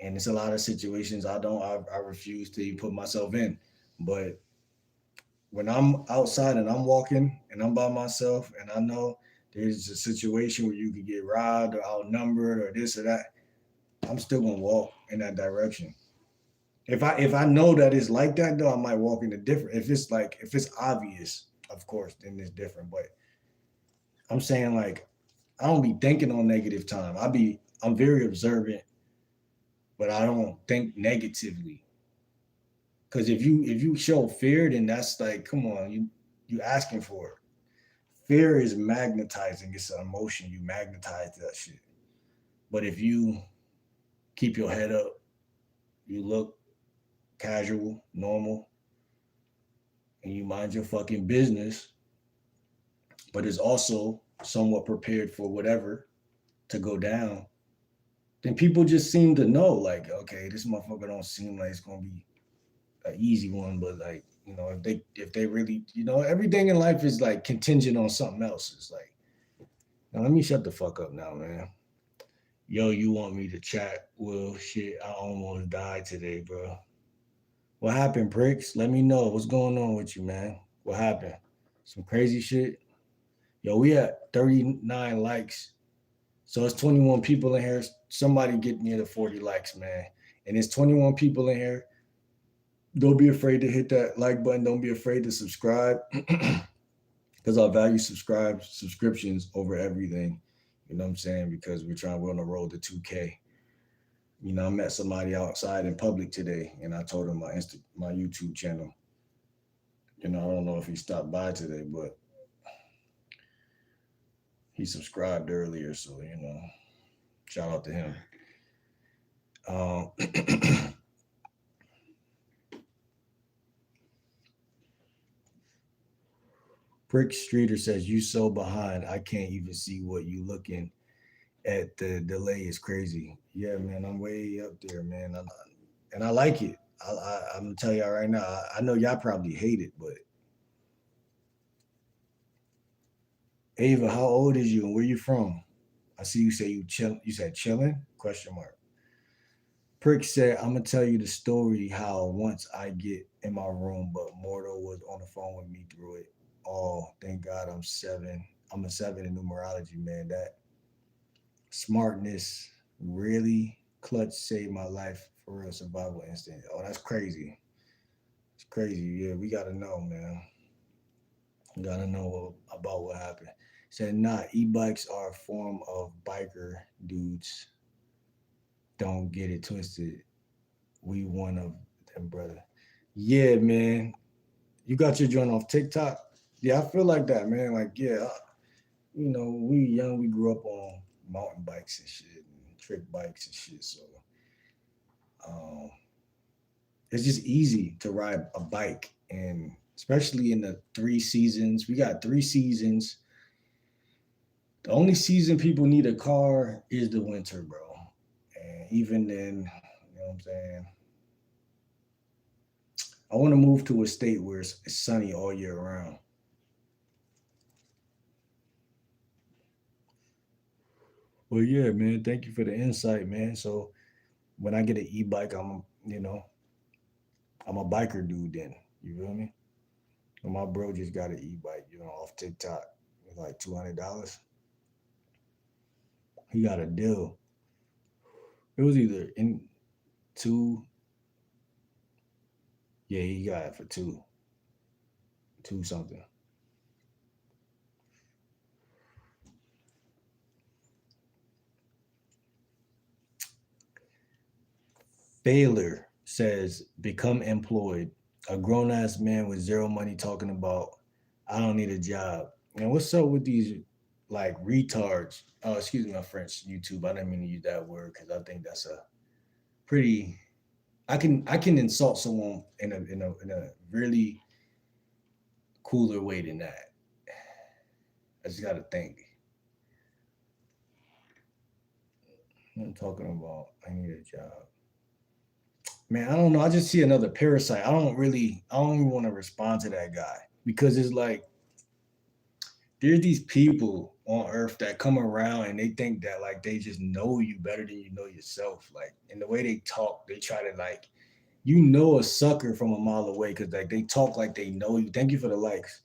and it's a lot of situations I refuse to even put myself in. But when I'm outside and I'm walking and I'm by myself and I know there's a situation where you could get robbed or outnumbered or this or that, I'm still gonna walk in that direction. If I know that it's like that though, I might walk in a different. If it's obvious, of course, then it's different. But I'm saying like I don't be thinking on negative time. I'm very observant, but I don't think negatively. Because if you show fear, then that's like, come on, you asking for it. Fear is magnetizing. It's an emotion. You magnetize that shit. But if you keep your head up, you look casual, normal, and you mind your fucking business, but is also somewhat prepared for whatever to go down, then people just seem to know, like, okay, this motherfucker don't seem like it's gonna be an easy one, but like, if they really, everything in life is like contingent on something else. It's like, now let me shut the fuck up now, man. Yo, you want me to chat? Well, shit, I almost died today, bro. What happened, pricks? Let me know. What's going on with you, man? What happened? Some crazy shit? Yo, we at 39 likes. So it's 21 people in here. Somebody get near the 40 likes, man. And it's 21 people in here. Don't be afraid to hit that like button. Don't be afraid to subscribe. Because I value subscriptions over everything. You know what I'm saying? Because we're on the road to 2K. I met somebody outside in public today, and I told him my YouTube channel. I don't know if he stopped by today, but he subscribed earlier, so shout out to him. Um, Brick Streeter says you so behind. I can't even see what you looking at. The delay is crazy. Yeah, man, I'm way up there, man. And I like it. I'm gonna tell y'all right now. I know y'all probably hate it, but Ava, how old is you and where you from? I see you say you chill. You said chilling? Question mark. Prick said, I'm gonna tell you the story how once I get in my room, but Mortal was on the phone with me through it. Oh, thank God I'm 7. I'm a 7 in numerology, man. That smartness really clutch saved my life for real survival instinct. Oh, that's crazy. It's crazy. Yeah, we gotta know, man. We gotta know about what happened. Said, nah, e-bikes are a form of biker dudes. Don't get it twisted. We one of them, brother. Yeah, man. You got your joint off TikTok? Yeah, I feel like that, man. Like, yeah, we young, we grew up on mountain bikes and shit, and trick bikes and shit. So um, it's just easy to ride a bike, and especially in the 3 seasons. We got 3 seasons. The only season people need a car is the winter, bro. And even then, you know what I'm saying? I want to move to a state where it's sunny all year round. Well, yeah, man. Thank you for the insight, man. So when I get an e-bike, I'm a biker dude. Then you feel me? And my bro just got an e-bike, off TikTok. It's like $200. He got a deal. It was either in two. Yeah, he got it for two something. Baylor says, become employed. A grown ass man with zero money talking about, I don't need a job. And what's up with these like retards? Oh, excuse me, my French YouTube. I didn't mean to use that word because I think that's a pretty. I can insult someone in a really cooler way than that. I just gotta think. I'm talking about. I need a job. Man, I don't know. I just see another parasite. I don't even want to respond to that guy because it's like there's these people on earth that come around and they think that like they just know you better than you know yourself. Like, in the way they talk, they try to like, a sucker from a mile away because like they talk like they know you. Thank you for the likes.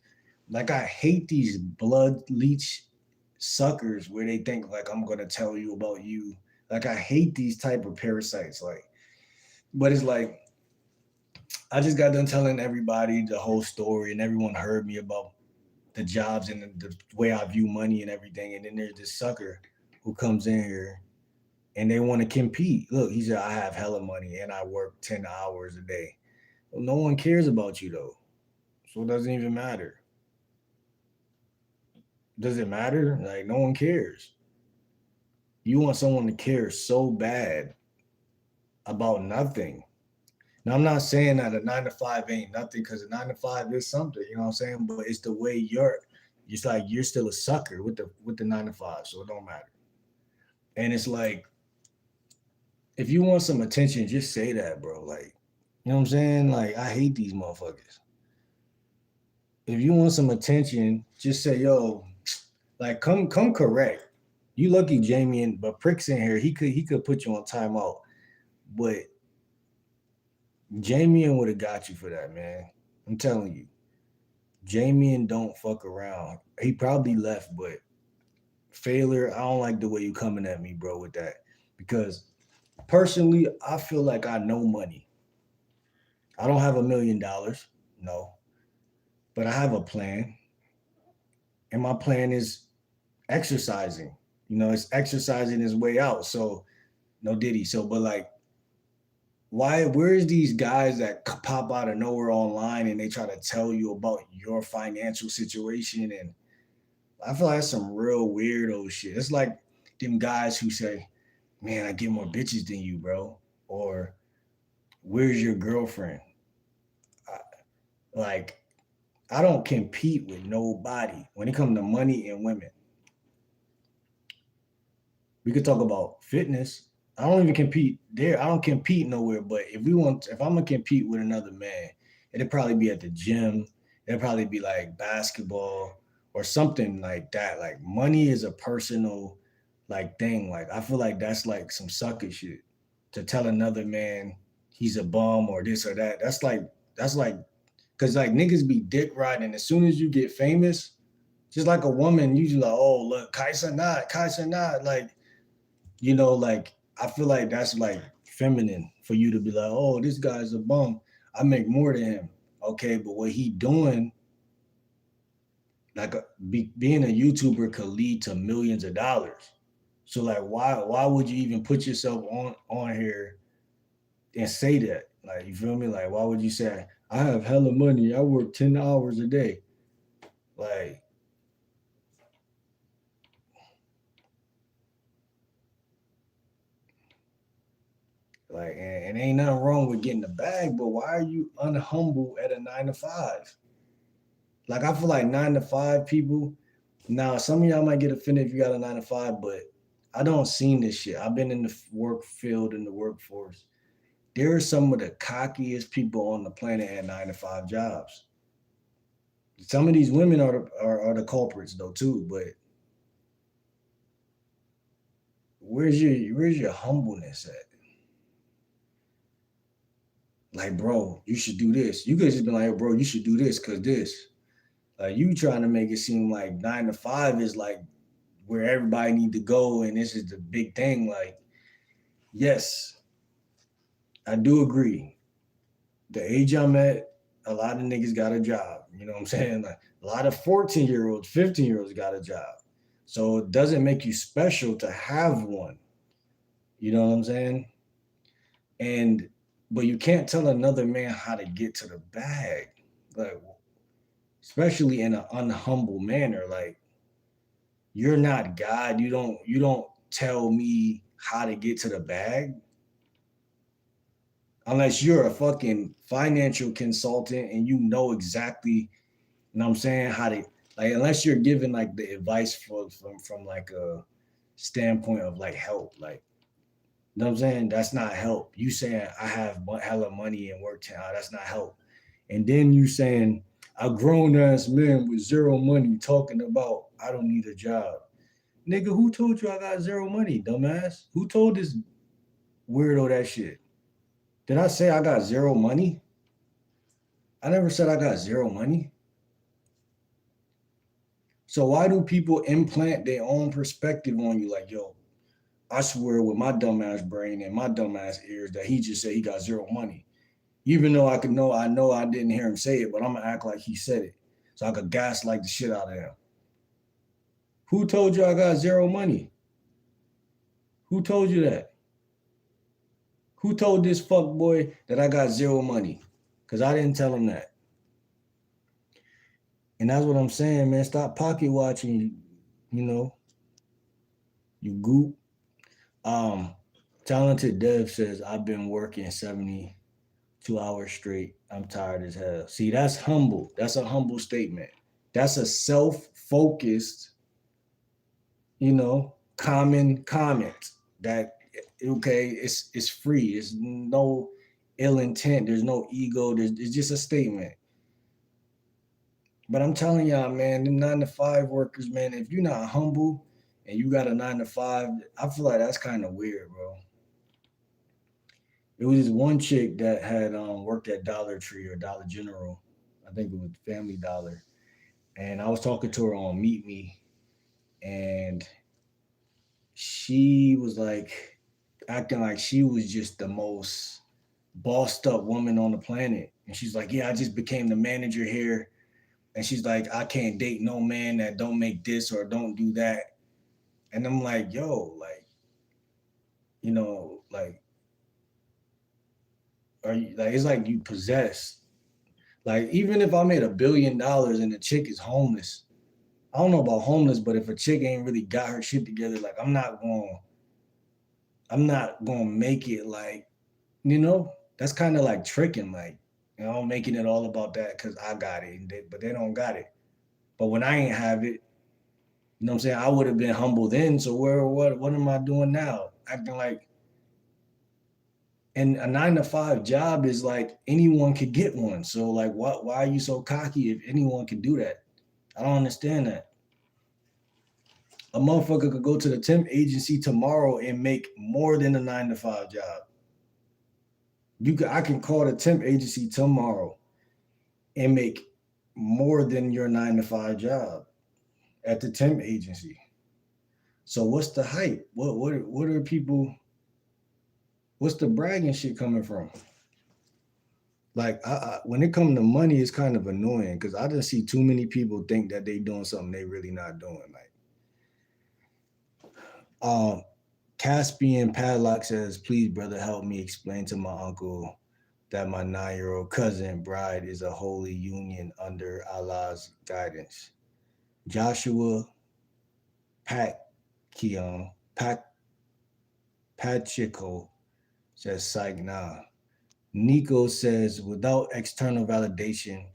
Like, I hate these blood leech suckers where they think like I'm gonna tell you about you. Like, I hate these type of parasites. Like, but it's like I just got done telling everybody the whole story, and everyone heard me about the jobs and the way I view money and everything. And then there's this sucker who comes in here and they want to compete. Look, he said, I have hella money and I work 10 hours a day. Well, no one cares about you though. So it doesn't even matter. Does it matter? Like, no one cares. You want someone to care so bad about nothing. Now, I'm not saying that a 9 to 5 ain't nothing, because a 9 to 5 is something, you know what I'm saying? But it's the way it's like you're still a sucker with the 9 to 5, so it don't matter. And it's like, if you want some attention, just say that, bro. Like, you know what I'm saying? Like, I hate these motherfuckers. If you want some attention, just say, yo, like, come correct. You lucky Jamie, but Prick's in here. He could put you on timeout. But Jamie would have got you for that, man. I'm telling you. Jamie don't fuck around. He probably left, but Failure, I don't like the way you coming at me, bro, with that. Because personally, I feel like I know money. I don't have $1 million, no, but I have a plan, and my plan is exercising. It's exercising his way out. So no Diddy. So, but like, where's these guys that pop out of nowhere online and they try to tell you about your financial situation? And I feel like that's some real weirdo shit. It's like them guys who say, man, I get more bitches than you, bro. Or, where's your girlfriend? I, like, I don't compete with nobody when it comes to money and women. We could talk about fitness. I don't even compete there. I don't compete nowhere. But if I'm gonna compete with another man, it'd probably be at the gym. It'd probably be like basketball or something like that. Like, money is a personal like thing. Like, I feel like that's like some sucker shit to tell another man he's a bum or this or that. That's like because like niggas be dick riding as soon as you get famous. Just like a woman, you just like, oh look, Kaisa not like, like, I feel like that's like feminine for you to be like, oh, this guy's a bum. I make more than him. Okay, but what he doing like being a YouTuber could lead to millions of dollars. So like, why would you even put yourself on here and say that? Like, you feel me? Like, why would you say I have hella money? I work 10 hours a day. Like, and ain't nothing wrong with getting the bag, but why are you unhumble at a 9 to 5? Like, I feel like 9 to 5 people. Now, some of y'all might get offended if you got a 9 to 5, but I don't seen this shit. I've been in the work field, in the workforce. There are some of the cockiest people on the planet at 9 to 5 jobs. Some of these women are the culprits though too. But where's your humbleness at? Like, bro, you should do this. You could just be like, bro, you should do this because this. Like, you trying to make it seem like 9 to 5 is like where everybody need to go, and this is the big thing. Like, yes, I do agree. The age I'm at, a lot of niggas got a job. You know what I'm saying? Like, a lot of 14-year-olds, 15-year-olds got a job. So it doesn't make you special to have one. You know what I'm saying? And but you can't tell another man how to get to the bag. Like, especially in an unhumble manner. Like, you're not God. You don't tell me how to get to the bag unless you're a fucking financial consultant and you know exactly, you know what I'm saying, how to, like, unless you're giving like the advice from like a standpoint of like help, like, you know what I'm saying? That's not help. You saying I have hella money and work 10 hours, that's not help. And then you saying a grown ass man with zero money talking about I don't need a job. Nigga, who told you I got zero money, dumbass? Who told this weirdo that shit? Did I say I got zero money? I never said I got zero money. So why do people implant their own perspective on you? Like, yo, I swear with my dumbass brain and my dumbass ears that he just said he got zero money. Even though I know I didn't hear him say it, but I'm gonna act like he said it. So I could gaslight the shit out of him. Who told you I got zero money? Who told you that? Who told this fuck boy that I got zero money? Because I didn't tell him that. And that's what I'm saying, man. Stop pocket watching, you know, you goop. Um, Talented Dev says, I've been working 72 hours straight. I'm tired as hell. See, that's humble. That's a humble statement. That's a self-focused, common comment that, okay, it's free. It's no ill intent. There's no ego. It's just a statement. But I'm telling y'all, man, them 9 to 5 workers, man, if you're not humble and you got a 9 to 5, I feel like that's kind of weird, bro. It was this one chick that had worked at Dollar Tree or Dollar General. I think it was Family Dollar. And I was talking to her on Meet Me, and she was like acting like she was just the most bossed up woman on the planet. And she's like, yeah, I just became the manager here. And she's like, I can't date no man that don't make this or don't do that. And I'm like, yo, like, like, are you like, it's like you possessed. Like, even if I made $1 billion and the chick is homeless, I don't know about homeless, but if a chick ain't really got her shit together, like, I'm not gonna make it like, that's kind of like tricking, like, making it all about that because I got it, but they don't got it. But when I ain't have it, you know what I'm saying? I would have been humble then. So what am I doing now? Acting like, and a 9 to 5 job is like anyone could get one. So like, why are you so cocky if anyone can do that? I don't understand that. A motherfucker could go to the temp agency tomorrow and make more than a 9 to 5 job. I can call the temp agency tomorrow and make more than your 9 to 5 job at the temp agency. So what's the hype? What are people? What's the bragging shit coming from? Like when it comes to money, it's kind of annoying because I just see too many people think that they doing something they really not doing. Like, Caspian Padlock says, "Please, brother, help me explain to my uncle that my 9-year-old cousin bride is a holy union under Allah's guidance." Joshua Patkion Pat Pachico says, "Psych, nah." Nico says, "Without external validation,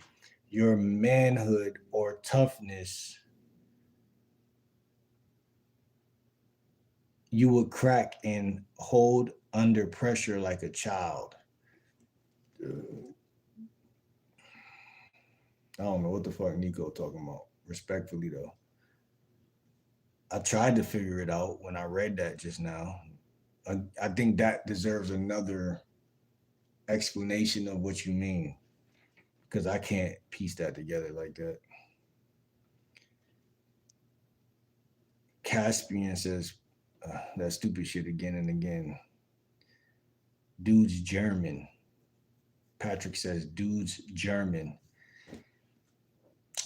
your manhood or toughness, you would crack and hold under pressure like a child." I don't know what the fuck Nico talking about. Respectfully though, I tried to figure it out when I read that just now. I think that deserves another explanation of what you mean because I can't piece that together like that. Caspian says that stupid shit again and again. Dude's German. Patrick says, "Dude's German."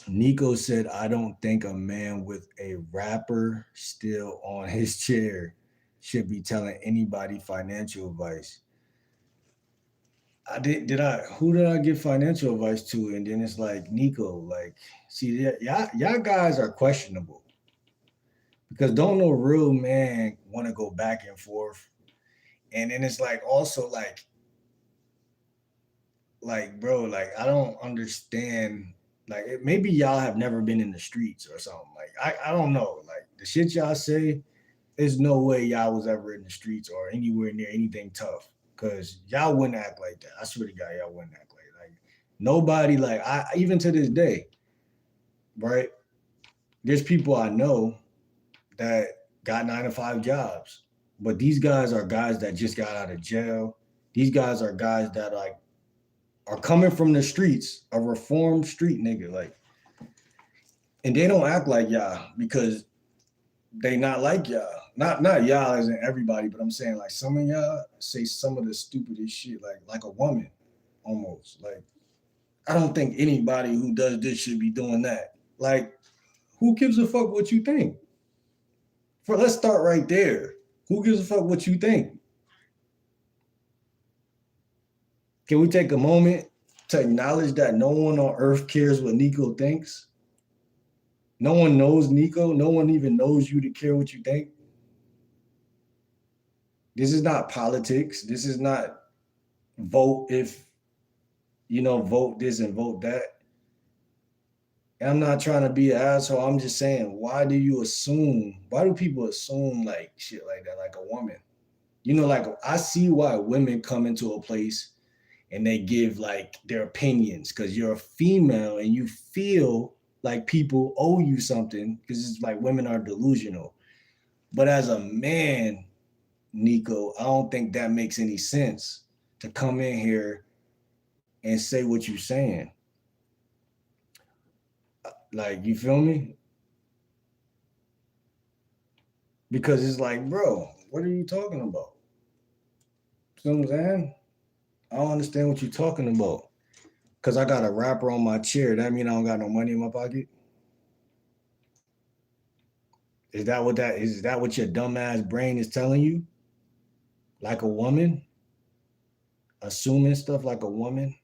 Nico said, "I don't think a man with a rapper still on his chair should be telling anybody financial advice." Who did I give financial advice to? And then it's like, Nico, like, see, y'all guys are questionable because don't no real man want to go back and forth. And then it's like, also like, bro, like, I don't understand. Like, maybe y'all have never been in the streets or something. Like, I don't know. Like, the shit y'all say, there's no way y'all was ever in the streets or anywhere near anything tough. Cause y'all wouldn't act like that. I swear to God, y'all wouldn't act like nobody. Like, I even to this day, right? There's people I know that got 9 to 5 jobs, but these guys are guys that just got out of jail. These guys are guys that like are coming from the streets, a reformed street nigga, like, and they don't act like y'all because they not like y'all. Not y'all as in everybody, but I'm saying like some of y'all say some of the stupidest shit, like a woman, almost. Like, I don't think anybody who does this should be doing that. Like, who gives a fuck what you think? Let's start right there. Who gives a fuck what you think? Can we take a moment to acknowledge that no one on earth cares what Nico thinks? No one knows Nico. No one even knows you to care what you think. This is not politics. This is not vote if, vote this and vote that. And I'm not trying to be an asshole. I'm just saying, why do people assume like shit like that, like a woman? Like, I see why women come into a place and they give like their opinions because you're a female and you feel like people owe you something because it's like women are delusional. But as a man, Nico, I don't think that makes any sense to come in here and say what you're saying. Like, you feel me? Because it's like, bro, what are you talking about? You know what I'm saying? I don't understand what you're talking about. Because I got a rapper on my chair. That mean I don't got no money in my pocket? Is that what your dumbass brain is telling you? Like a woman? Assuming stuff like a woman?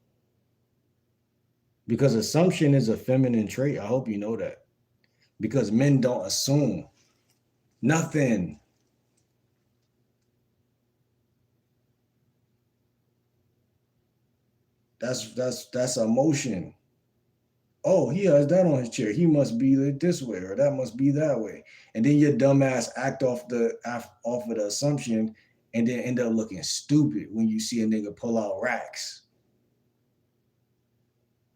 Because assumption is a feminine trait. I hope you know that. Because men don't assume nothing. That's emotion. Oh, he has that on his chair. He must be this way or that must be that way. And then your dumbass act off of the assumption and then end up looking stupid when you see a nigga pull out racks.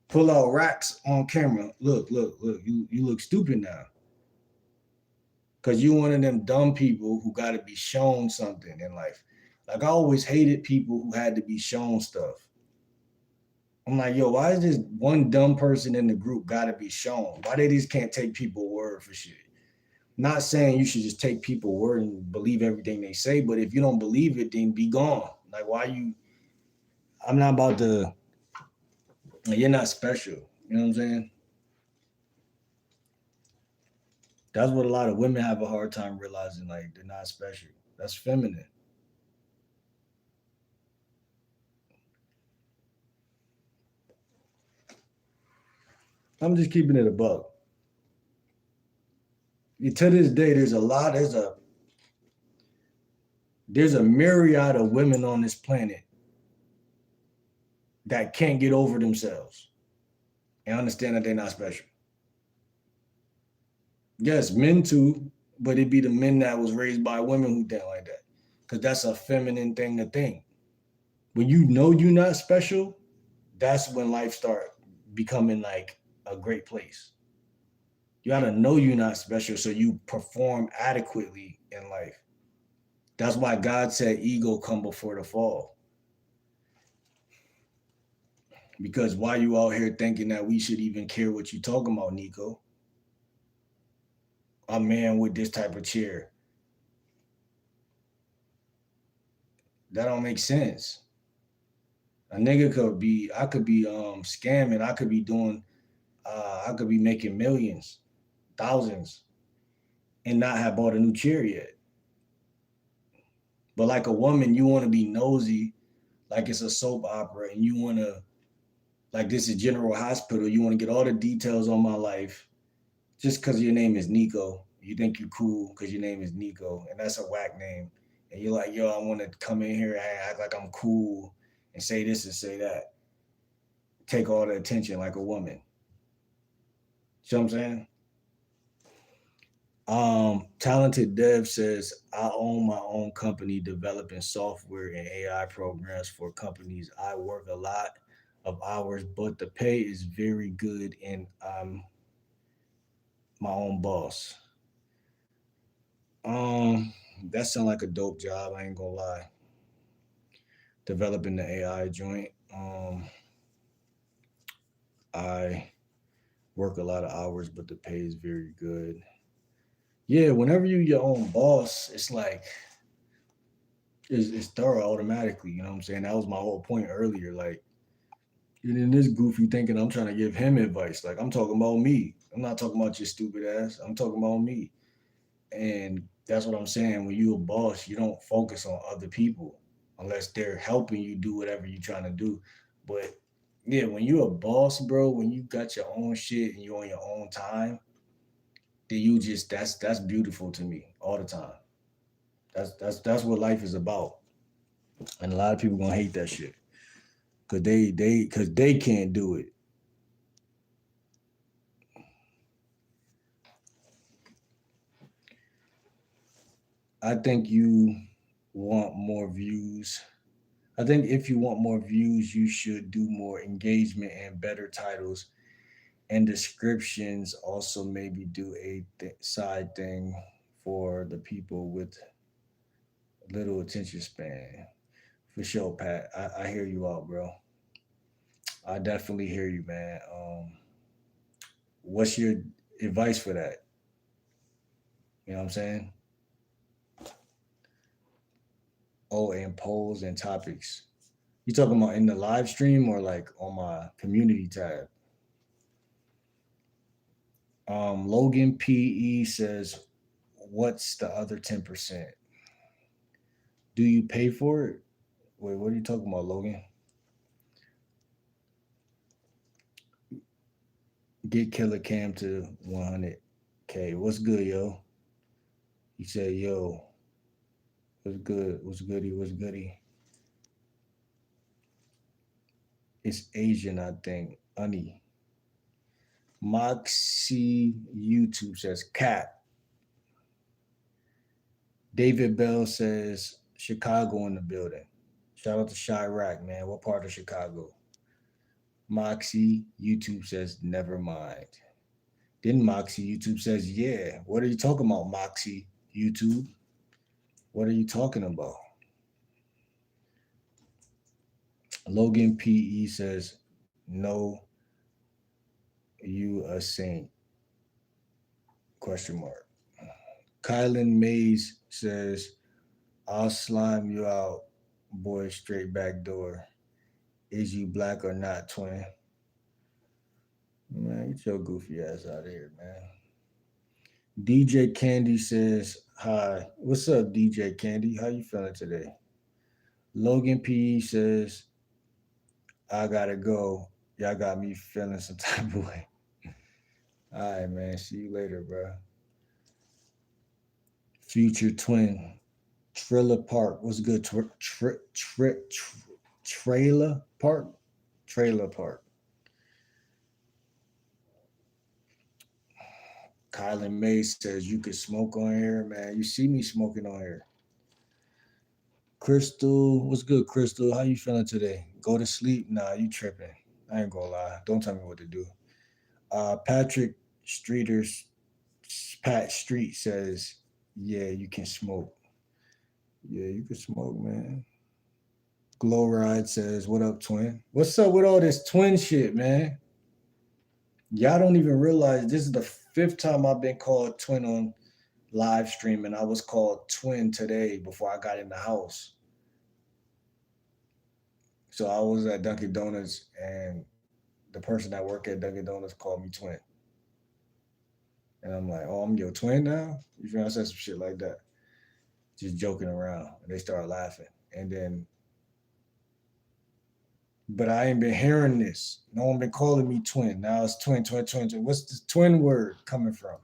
Pull out racks on camera. Look, you look stupid now. Because you one of them dumb people who got to be shown something in life. Like, I always hated people who had to be shown stuff. I'm like, yo, why is this one dumb person in the group got to be shown? Why they just can't take people word for shit? Not saying you should just take people word and believe everything they say, but if you don't believe it, then be gone. Like, I'm not about to And you're not special. You know what I'm saying? That's what a lot of women have a hard time realizing. Like they're not special. That's feminine. I'm just keeping it a buck. To this day, there's a myriad of women on this planet that can't get over themselves and understand that they're not special. Yes, men too, but it'd be the men that was raised by women who think like that. Cause that's a feminine thing to think. When you know you're not special, that's when life start becoming like a great place. You gotta know you're not special so you perform adequately in life. That's why God said ego come before the fall. Because why you out here thinking that we should even care what you talking about, Nico? A man with this type of chair. That don't make sense. A nigga I could be scamming, I could be making millions, thousands, and not have bought a new chair yet. But like a woman, you want to be nosy, like it's a soap opera, and you want to, like this is General Hospital, you want to get all the details on my life just because your name is Nico. You think you're cool because your name is Nico, and that's a whack name. And you're like, yo, I want to come in here and act like I'm cool and say this and say that. Take all the attention like a woman. See what I'm saying? Talented Dev says, I own my own company developing software and AI programs for companies. I work a lot of hours, but the pay is very good and I'm my own boss. Um, that sounds like a dope job, I ain't gonna lie. Developing the AI joint. I work a lot of hours, but the pay is very good. Yeah, whenever you your own boss, it's like it's thorough automatically. You know what I'm saying? That was my whole point earlier. Like, and in this goofy thinking, I'm trying to give him advice. Like, I'm talking about me. I'm not talking about your stupid ass. I'm talking about me. And that's what I'm saying. When you a boss, you don't focus on other people unless they're helping you do whatever you're trying to do. But yeah, when you're a boss, bro, when you got your own shit and you're on your own time, then you just that's beautiful to me all the time. That's what life is about. And a lot of people gonna hate that shit because they can't do it. I think you want more views. I think if you want more views, you should do more engagement and better titles and descriptions. Also, maybe do a side thing for the people with little attention span. For sure, Pat. I hear you out, bro. I definitely hear you, man. What's your advice for that? You know what I'm saying? Oh, and polls and topics. You talking about in the live stream or like on my community tab? Logan PE says, "What's the other 10%? Do you pay for it?" Wait, what are you talking about, Logan? Get Killer Cam to 100K. What's good, yo? He said, "Yo, what's good? What's goody? What's goody?" It's Asian, I think. Honey. Moxie YouTube says, "Cat." David Bell says, "Chicago in the building." Shout out to Chirac, man. What part of Chicago? Moxie YouTube says, "Never mind." Then Moxie YouTube says, "Yeah." What are you talking about, Moxie YouTube? What are you talking about? Logan PE says, "No, you a saint?" Question mark. Kylan Mays says, "I'll slime you out, boy, straight back door. Is you black or not, twin?" Man, get your goofy ass out of here, man. DJ Candy says, hi. What's up, DJ Candy? How you feeling today? Logan P says, I gotta go. Y'all got me feeling some type of way. All right, man. See you later, bro. Future Twin. Trailer Park. What's good? Trailer Park? Trailer Park. Kylan May says, you could smoke on here, man. You see me smoking on here. Crystal, what's good, Crystal? How you feeling today? Go to sleep? Nah, you tripping. I ain't gonna lie. Don't tell me what to do. Patrick Streeters, Pat Street says, yeah, you can smoke. Yeah, you can smoke, man. Glow Ride says, what up, twin? What's up with all this twin shit, man? Y'all don't even realize this is the fifth time I've been called twin on live stream, and I was called twin today before I got in the house. So I was at Dunkin' Donuts, and the person that worked at Dunkin' Donuts called me twin. And I'm like, oh, I'm your twin now? You feel? I said some shit like that, just joking around. And they started laughing. And then, but I ain't been hearing this. No one been calling me twin. Now it's twin, twin, twin, twin. What's the twin word coming from?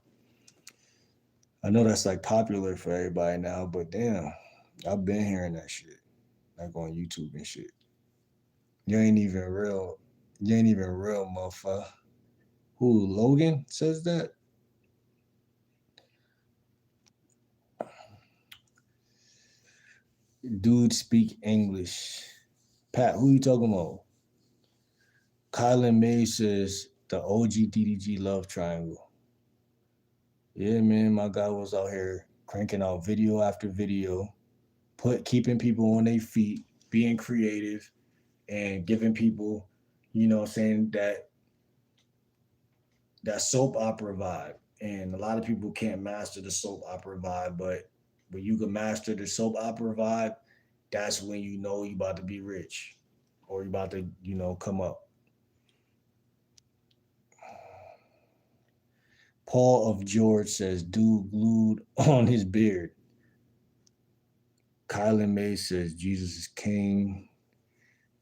I know that's like popular for everybody now, but damn, I've been hearing that shit, like on YouTube and shit. You ain't even real. You ain't even real, motherfucker. Who, Logan says that? Dude speak English. Pat, who you talking about? Kylan May says the OG DDG love triangle. Yeah, man, my guy was out here cranking out video after video, keeping people on their feet, being creative, and giving people, saying that soap opera vibe. And a lot of people can't master the soap opera vibe, but when you can master the soap opera vibe, that's when you know you about to be rich or you about to, come up. Paul of George says, dude glued on his beard. Kylan May says, Jesus is king.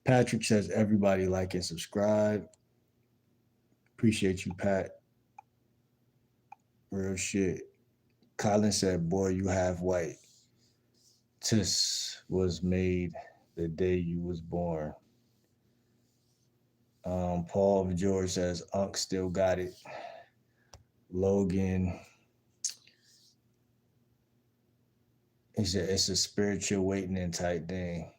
Patrick says, everybody like and subscribe. Appreciate you, Pat. Real shit. Kylan said, boy, you half white. Tis was made the day you was born. Paul of George says, Unc still got it. Logan, he said, it's a spiritual waiting type thing.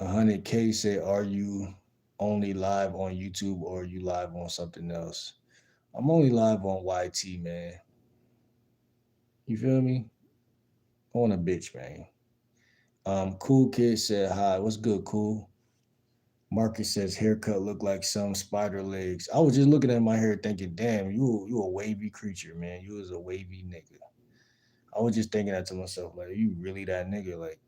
100K said, are you only live on YouTube or are you live on something else? I'm only live on YT, man. You feel me? On a bitch, man. Cool Kid said, hi, what's good, Cool? Marcus says, haircut look like some spider legs. I was just looking at my hair thinking, damn, you a wavy creature, man. You was a wavy nigga. I was just thinking that to myself, like, you really that nigga? Like,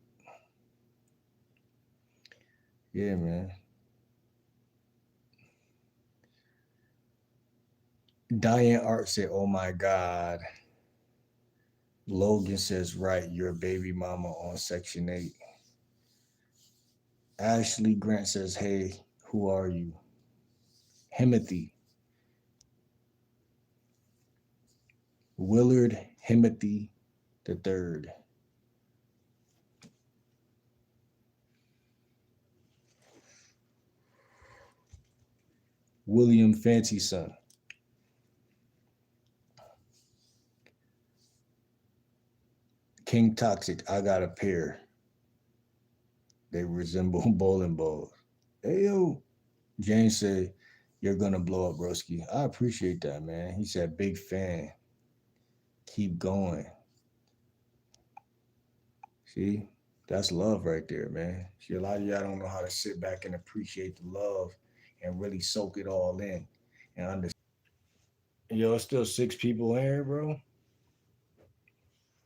yeah, man. Diane Art said, oh my God. Logan says, right, you're a baby mama on Section 8. Ashley Grant says, hey, who are you? Himothy. Willard Himothy the third. William Fancy Son. King Toxic, I got a pair. They resemble bowling balls. Hey, yo. James said, you're going to blow up, broski. I appreciate that, man. He said, big fan. Keep going. See? That's love right there, man. See, a lot of y'all don't know how to sit back and appreciate the love and really soak it all in and understand. Yo, it's still 6 people in here, bro.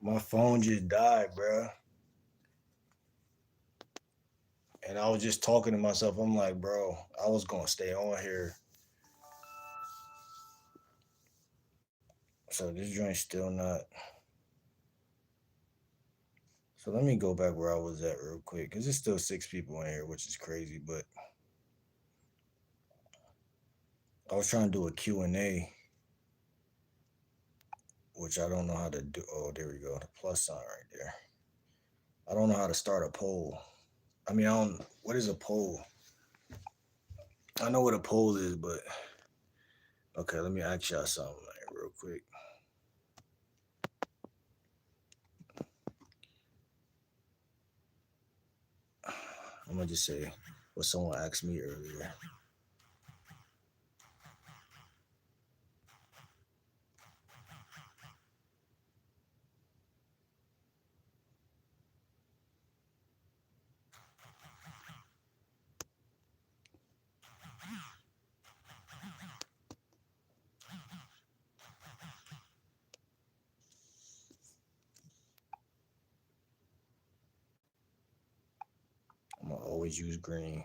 My phone just died, bro. And I was just talking to myself. I'm like, bro, I was gonna stay on here. So this joint's still not. So let me go back where I was at real quick, because there's still 6 people in here, which is crazy. But I was trying to do a Q&A, which I don't know how to do. Oh, there we go. The plus sign right there. I don't know how to start a poll. I mean, I don't. What is a poll? I know what a poll is, but okay, let me ask y'all something like, real quick. I'm gonna just say what someone asked me earlier. I'm gonna always use green.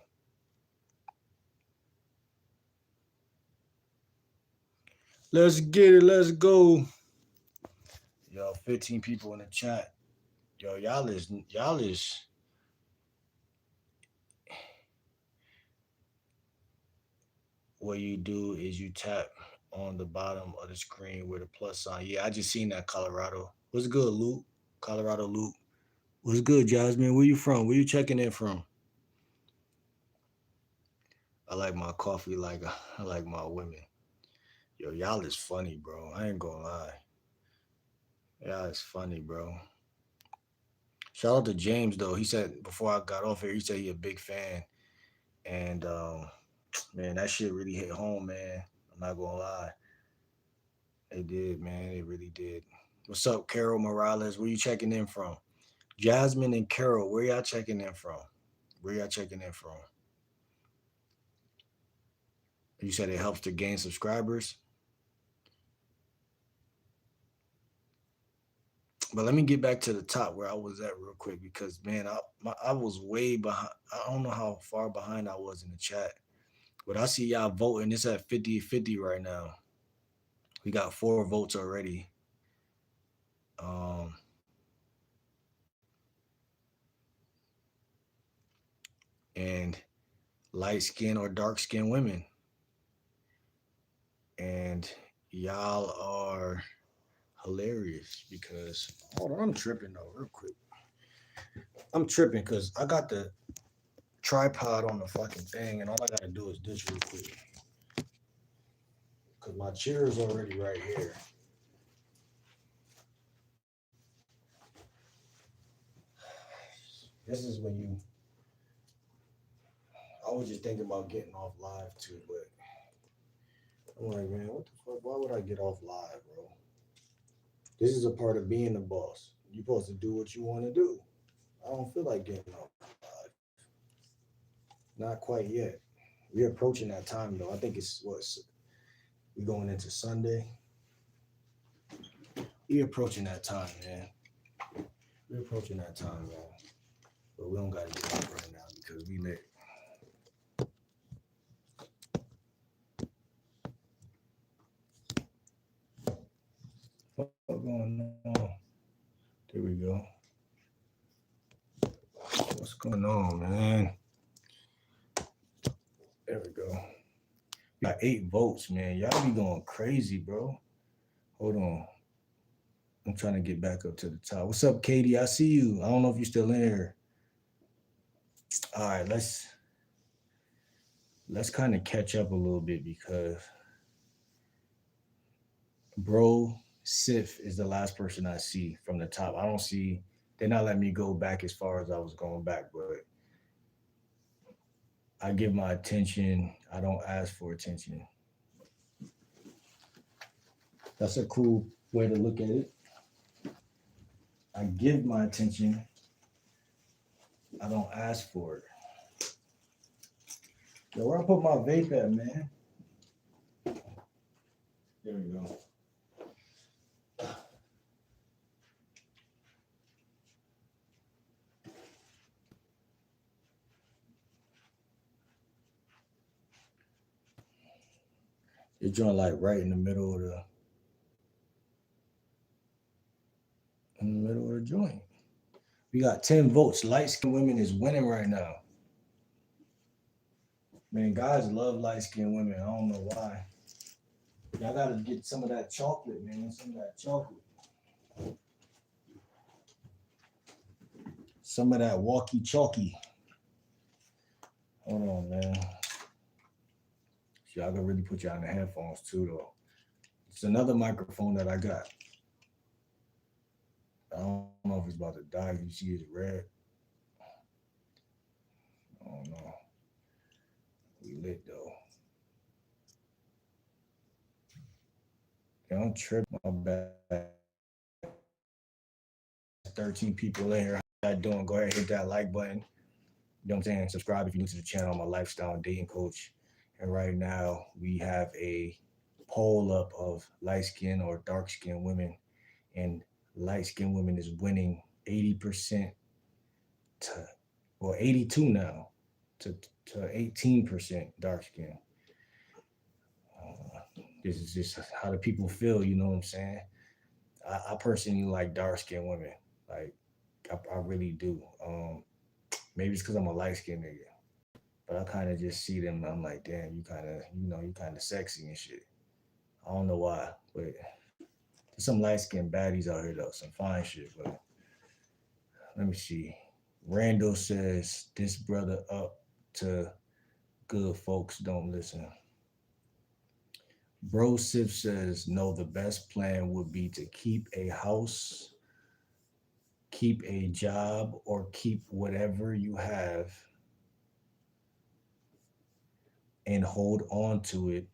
Let's get it. Let's go. Yo, 15 people in the chat. Yo, y'all is. What you do is you tap on the bottom of the screen with a plus sign. Yeah, I just seen that, Colorado. What's good, Luke? Colorado, Luke. What's good, Jasmine? Where you from? Where you checking in from? I like my coffee like I like my women. Yo, y'all is funny, bro. I ain't gonna lie. Y'all is funny, bro. Shout out to James though. He said before I got off here, he said he a big fan. And man, that shit really hit home, man. I'm not gonna lie. It did, man. It really did. What's up, Carol Morales? Where you checking in from? Jasmine and Carol, where y'all checking in from? Where y'all checking in from? You said it helps to gain subscribers. But let me get back to the top where I was at real quick because man, I was way behind. I don't know how far behind I was in the chat, but I see y'all voting. It's at 50-50 right now. We got 4 votes already. Um, and light skin or dark skin women. And y'all are hilarious because hold on, I'm tripping though, real quick. I'm tripping because I got the tripod on the fucking thing, and all I gotta do is this real quick. Cause my chair is already right here. This is when you. I was just thinking about getting off live too, but I'm like, man, what the fuck? Why would I get off live, bro? This is a part of being the boss. You're supposed to do what you want to do. I don't feel like getting off live. Not quite yet. We're approaching that time though. I think it's what's we going into Sunday. We're approaching that time, man. We're approaching that time, man. But we don't gotta get off right now because we lit. What's going on? There we go. What's going on, man? There we go. Got 8 votes, man. Y'all be going crazy, bro. Hold on. I'm trying to get back up to the top. What's up, Katie? I see you. I don't know if you're still in here. All right, let's kind of catch up a little bit because bro Sif is the last person I see from the top. I don't see they're not letting me go back as far as I was going back, but I give my attention. I don't ask for attention. That's a cool way to look at it. I give my attention. I don't ask for it. Yo, where I put my vape at, man? There we go. It's joint like right in the middle of the joint. We got 10 votes. Light skinned women is winning right now. Man, guys love light skinned women. I don't know why. Y'all gotta get some of that chocolate, man. Some of that chocolate. Some of that walkie chalky. Hold on, man. Y'all can really put y'all in the headphones too, though. It's another microphone that I got. I don't know if it's about to die. You see it's red. I don't know. We lit though. Don't trip, my bad. 13 people in here. How y'all doing? Go ahead and hit that like button. You know what I'm saying? Subscribe if you're new to the channel. I'm a lifestyle and dating coach. And right now we have a poll up of light skin or dark skinned women. And light skinned women is winning 80% to, well, 82 now to 18% dark skin. This is just how the people feel, you know what I'm saying? I personally like dark skinned women. Like, I really do. Maybe it's because I'm a light skinned nigga. But I kind of just see them and I'm like, damn, you kind of sexy and shit. I don't know why, but there's some light skinned baddies out here though, some fine shit. But let me see. Randall says, this brother up to good folks don't listen. Bro Sif says, no, the best plan would be to keep a house, keep a job, or keep whatever you have and hold on to it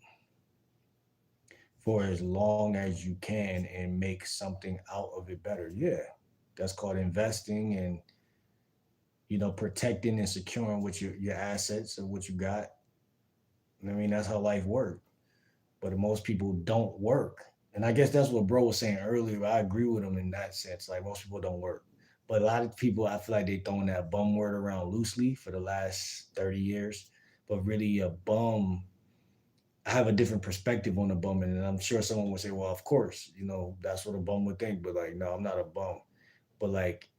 for as long as you can and make something out of it better. Yeah, that's called investing and, protecting and securing what your assets or what you got. I mean, that's how life works. But most people don't work. And I guess that's what bro was saying earlier. I agree with him in that sense. Like, most people don't work. But a lot of people, I feel like they throwing that bum word around loosely for the last 30 years. But really a bum, I have a different perspective on the bum. And I'm sure someone would say, well, of course, that's what a bum would think. But like, no, I'm not a bum. But like,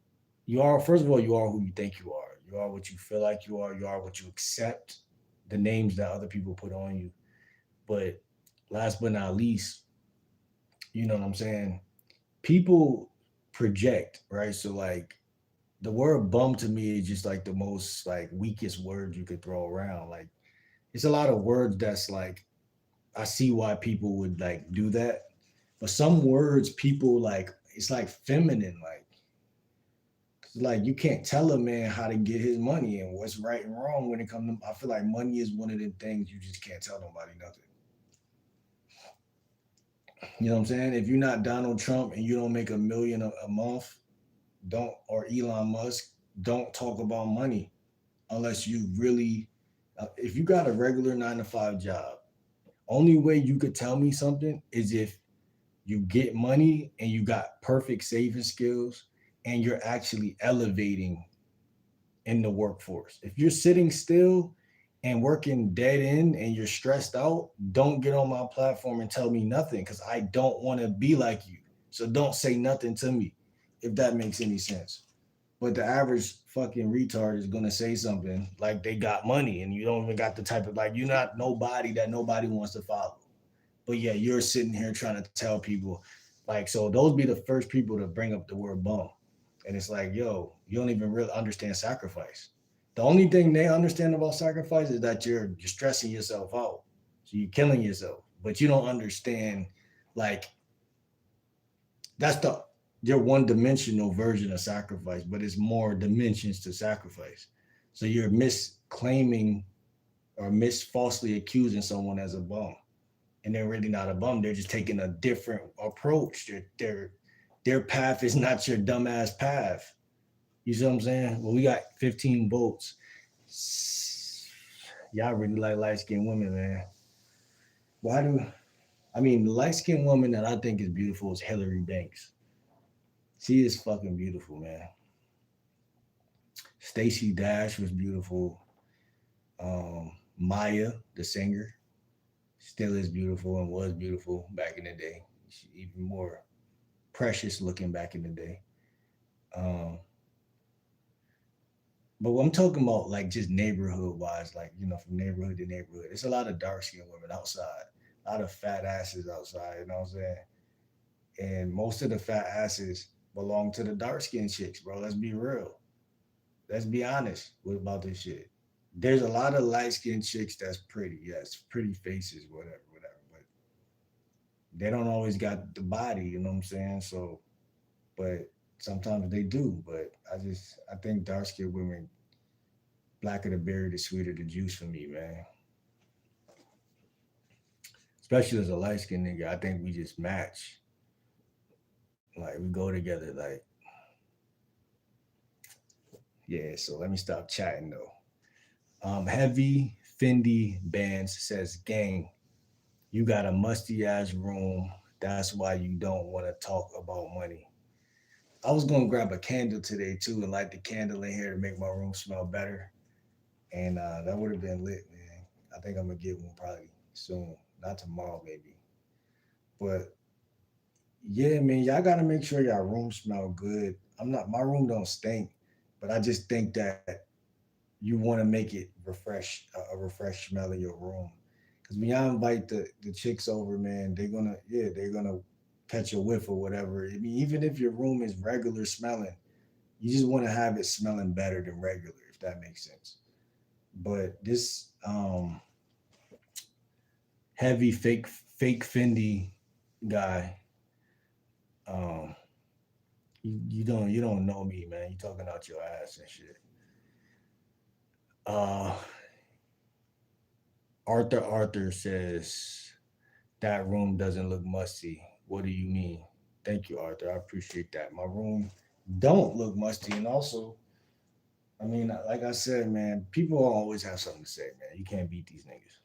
first of all, you are who you think you are. You are what you feel like you are. You are what you accept, the names that other people put on you. But last but not least, you know what I'm saying? People project, right? So like the word bum to me is just like the most like weakest word you could throw around. Like it's a lot of words that's like I see why people would like do that. But some words people like it's like feminine, like you can't tell a man how to get his money and what's right and wrong when it comes to I feel like money is one of the things you just can't tell nobody nothing. You know what I'm saying? If you're not Donald Trump and you don't make $1 million a month, or Elon Musk, don't talk about money unless you really, if you got a regular 9 to 5 job, only way you could tell me something is if you get money and you got perfect saving skills and you're actually elevating in the workforce. If you're sitting still and working dead end and you're stressed out, don't get on my platform and tell me nothing because I don't want to be like you. So don't say nothing to me, if that makes any sense. But the average fucking retard is gonna say something like they got money and you don't even got the type of like you're not nobody that nobody wants to follow. But yeah, you're sitting here trying to tell people like so those be the first people to bring up the word bum. And it's like, yo, you don't even really understand sacrifice. The only thing they understand about sacrifice is that you're stressing yourself out. So you're killing yourself. But you don't understand like that's your one-dimensional version of sacrifice, but it's more dimensions to sacrifice. So you're misclaiming or falsely accusing someone as a bum. And they're really not a bum. They're just taking a different approach. Their path is not your dumbass path. You see what I'm saying? Well, we got 15 votes. Y'all really like light-skinned women, man. The light-skinned woman that I think is beautiful is Hillary Banks. She is fucking beautiful, man. Stacey Dash was beautiful. Maya, the singer, Still is beautiful and was beautiful back in the day. She even more precious looking back in the day. Um, but what I'm talking about, like just neighborhood wise, like from neighborhood to neighborhood, it's a lot of dark skinned women outside, a lot of fat asses outside. You know what I'm saying? And most of the fat asses belong to the dark skinned chicks, bro. Let's be real. Let's be honest about this shit. There's a lot of light skinned chicks that's pretty, yes, pretty faces, whatever, whatever. But they don't always got the body, you know what I'm saying? So, but sometimes they do. But I think dark skinned women, blacker the berry, the sweeter the juice for me, man. Especially as a light skinned nigga, I think we just match. Like we go together. Like yeah. So let me stop chatting though. Heavy Fendi Bands says, "Gang, you got a musty ass room. That's why you don't want to talk about money." I was gonna grab a candle today too and light the candle in here to make my room smell better, and that would have been lit, man. I think I'm gonna get one probably soon, not tomorrow maybe. But yeah, man, y'all gotta make sure y'all room smell good. My room don't stink, but I just think that you want to make it a refresh smell in your room. Because when y'all invite the chicks over, man, they're gonna catch a whiff or whatever. I mean, even if your room is regular smelling, you just want to have it smelling better than regular, if that makes sense. But this heavy fake Fendi guy, um, you don't know me, man. You talking out your ass and shit. Uh, Arthur says that room doesn't look musty. What do you mean? Thank you, Arthur. I appreciate that. My room don't look musty, and also, I mean, like I said, man, people always have something to say, man. You can't beat these niggas.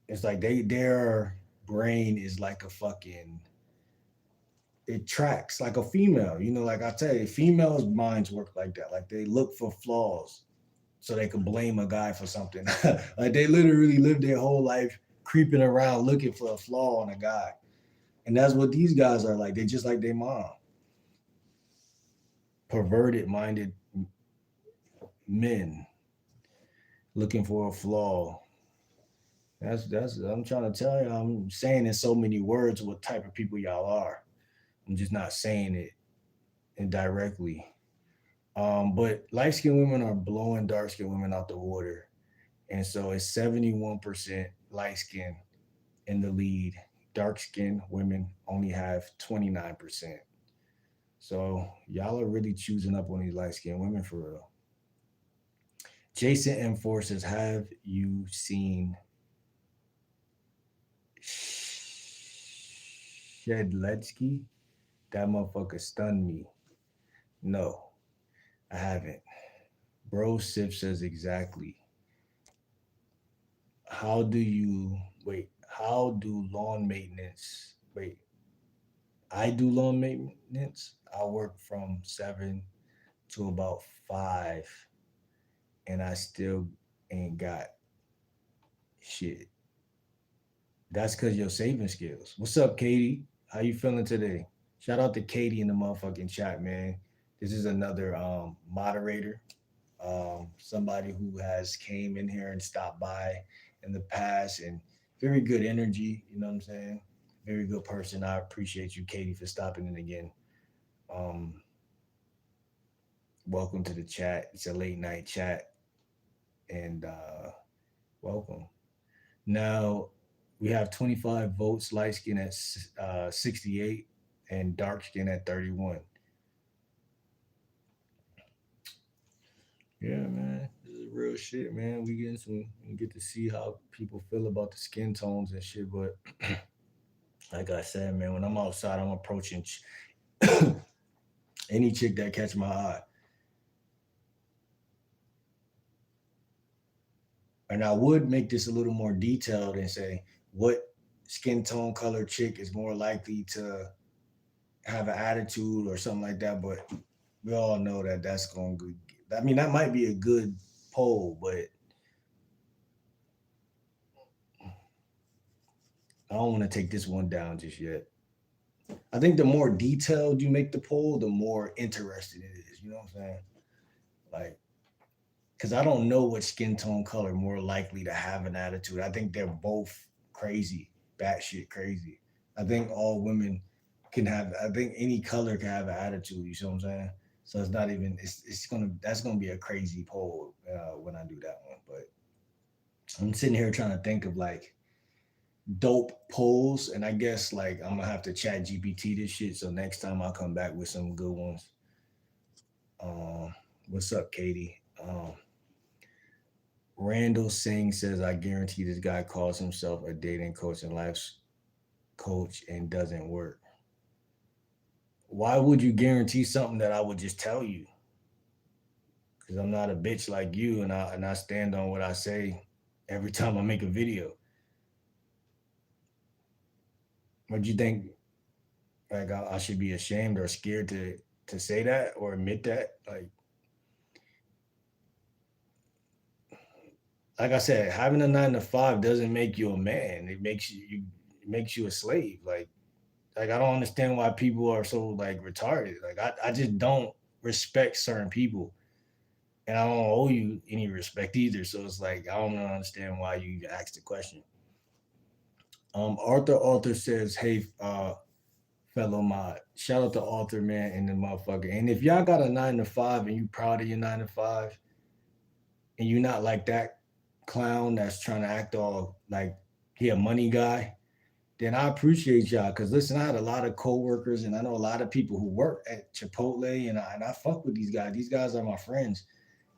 It's like their brain is like a fucking it tracks like a female. Like I tell you, females' minds work like that. Like they look for flaws so they can blame a guy for something. Like they literally live their whole life creeping around looking for a flaw in a guy. And that's what these guys are like. They just like their mom. Perverted minded men looking for a flaw. That's I'm trying to tell you. I'm saying in so many words what type of people y'all are. I'm just not saying it indirectly. But light skinned women are blowing dark skinned women out the water. And so it's 71% light skin in the lead. Dark skinned women only have 29%. So y'all are really choosing up on these light skinned women for real. Jason M4 says, have you seen Shedletsky? That motherfucker stunned me. No, I haven't. Bro Sip says exactly. How do you wait? How do lawn maintenance? Wait, I do lawn maintenance. I work from 7 to about 5, and I still ain't got shit. That's cause your saving skills. What's up, Katie? How you feeling today? Shout out to Katie in the motherfucking chat, man. This is another moderator, somebody who has came in here and stopped by in the past, and very good energy. You know what I'm saying? Very good person. I appreciate you, Katie, for stopping in again. Um, Welcome to the chat. It's a late night chat, and welcome. Now we have 25 votes, light skin at 68 and dark skin at 31. Yeah, man, this is real shit, man. We get to see how people feel about the skin tones and shit. But like I said, man, when I'm outside, I'm approaching any chick that catch my eye. And I would make this a little more detailed and say what skin tone color chick is more likely to have an attitude or something like that. But we all know that that's going to. I mean, that might be a good poll, but I don't want to take this one down just yet. I think the more detailed you make the poll, the more interesting it is. You know what I'm saying? Like, because I don't know what skin tone color more likely to have an attitude. I think they're both crazy, batshit crazy. I think all women can have. I think any color can have an attitude. You see what I'm saying? So it's not even. It's gonna. That's gonna be a crazy poll when I do that one. But I'm sitting here trying to think of like dope polls, and I guess like I'm gonna have to chat GPT this shit. So next time I'll come back with some good ones. Um, what's up, Katie? Randall Singh says, I guarantee this guy calls himself a dating coach and life coach and doesn't work. Why would you guarantee something that I would just tell you? Because I'm not a bitch like you, and I stand on what I say every time I make a video. What do you think? Like I should be ashamed or scared to say that or admit that? Like I said, having a 9 to 5 doesn't make you a man. It makes you a slave. Like I don't understand why people are so like retarded. Like I just don't respect certain people, and I don't owe you any respect either. So it's like I don't understand why you even asked the question. Arthur says, "Hey, fellow mod, shout out to Arthur, man, and the motherfucker. And if y'all got a 9 to 5 and you proud of your 9 to 5, and you're not like that clown that's trying to act all like he a money guy." Then I appreciate y'all. Cause listen, I had a lot of coworkers and I know a lot of people who work at Chipotle and I fuck with these guys. These guys are my friends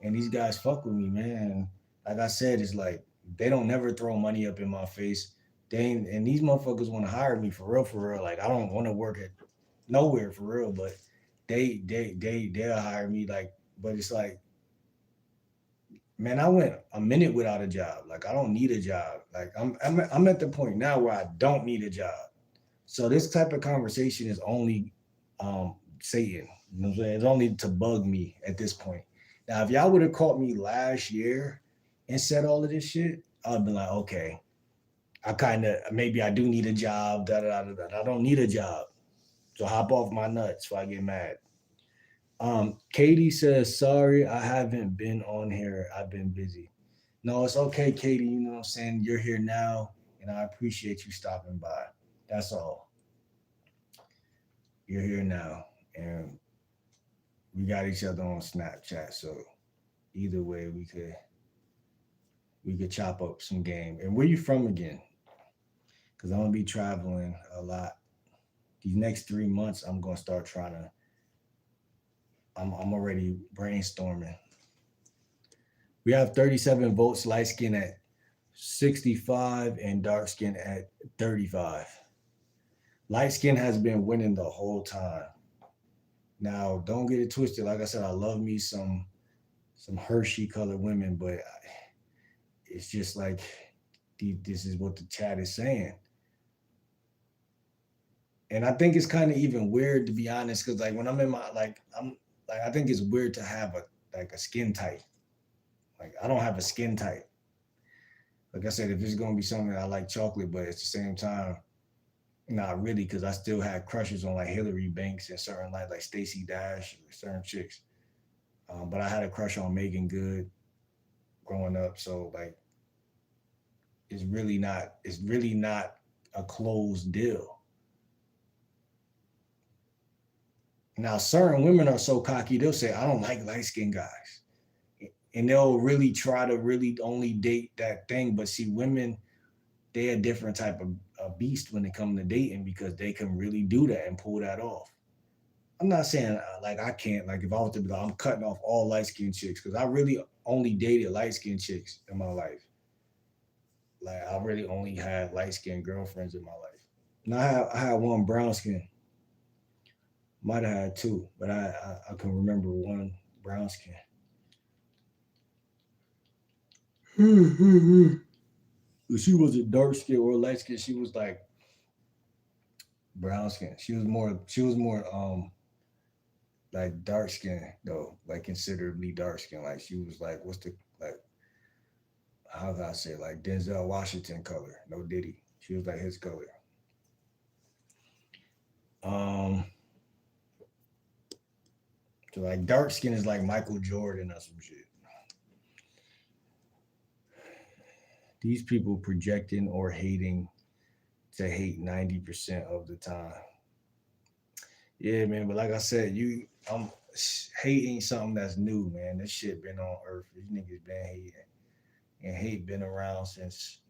and these guys fuck with me, man. Like I said, it's like they don't never throw money up in my face. They ain't, and these motherfuckers want to hire me for real, for real. Like I don't want to work at nowhere for real, but they'll hire me. Like, but it's like, man, I went a minute without a job. Like I don't need a job. Like I'm at the point now where I don't need a job. So this type of conversation is only Satan. You know what I'm saying? It's only to bug me at this point. Now, if y'all would have caught me last year and said all of this shit, I'd be like, okay, I kind of maybe I do need a job. Da, da, da, da, da. I don't need a job. So hop off my nuts before I get mad. Katie says, sorry, I haven't been on here. I've been busy. No, it's okay, Katie. You know what I'm saying? You're here now, and I appreciate you stopping by. That's all. You're here now, and we got each other on Snapchat. So either way, we could chop up some game. And where you from again? Because I'm gonna be traveling a lot. These next 3 months, I'm gonna start trying to. I'm already brainstorming. We have 37 votes, light skin at 65 and dark skin at 35. Light skin has been winning the whole time. Now, don't get it twisted. Like I said, I love me some Hershey colored women, but it's just like this is what the chat is saying. And I think it's kind of even weird to be honest, because like when I'm in my I'm like I think it's weird to have a skin type. Like I don't have a skin type. Like I said, if it's gonna be something I like chocolate, but at the same time, not really, because I still had crushes on like Hillary Banks and certain like Stacey Dash, certain chicks. But I had a crush on Megan Good growing up, so like it's really not a closed deal. Now, certain women are so cocky, they'll say, I don't like light skinned guys. And they'll really try to really only date that thing. But see, women, they're a different type of beast when it comes to dating because they can really do that and pull that off. I'm not saying like I can't, like if I was to be like, I'm cutting off all light skinned chicks because I really only dated light skinned chicks in my life. Like I really only had light skinned girlfriends in my life. Now I had one brown skin. Might have had two, but I can remember one brown skin. She wasn't dark skin or light skin. She was like brown skin. She was more like dark skin though, like considerably dark skin. Like she was like what's the like how can I say like Denzel Washington color, no Diddy. She was like his color. Um, so like dark skin is like Michael Jordan or some shit. These people projecting or hating to hate 90% of the time. Yeah, man. But like I said, I'm hating something that's new, man. This shit been on Earth. These niggas been hating, and hate been around since,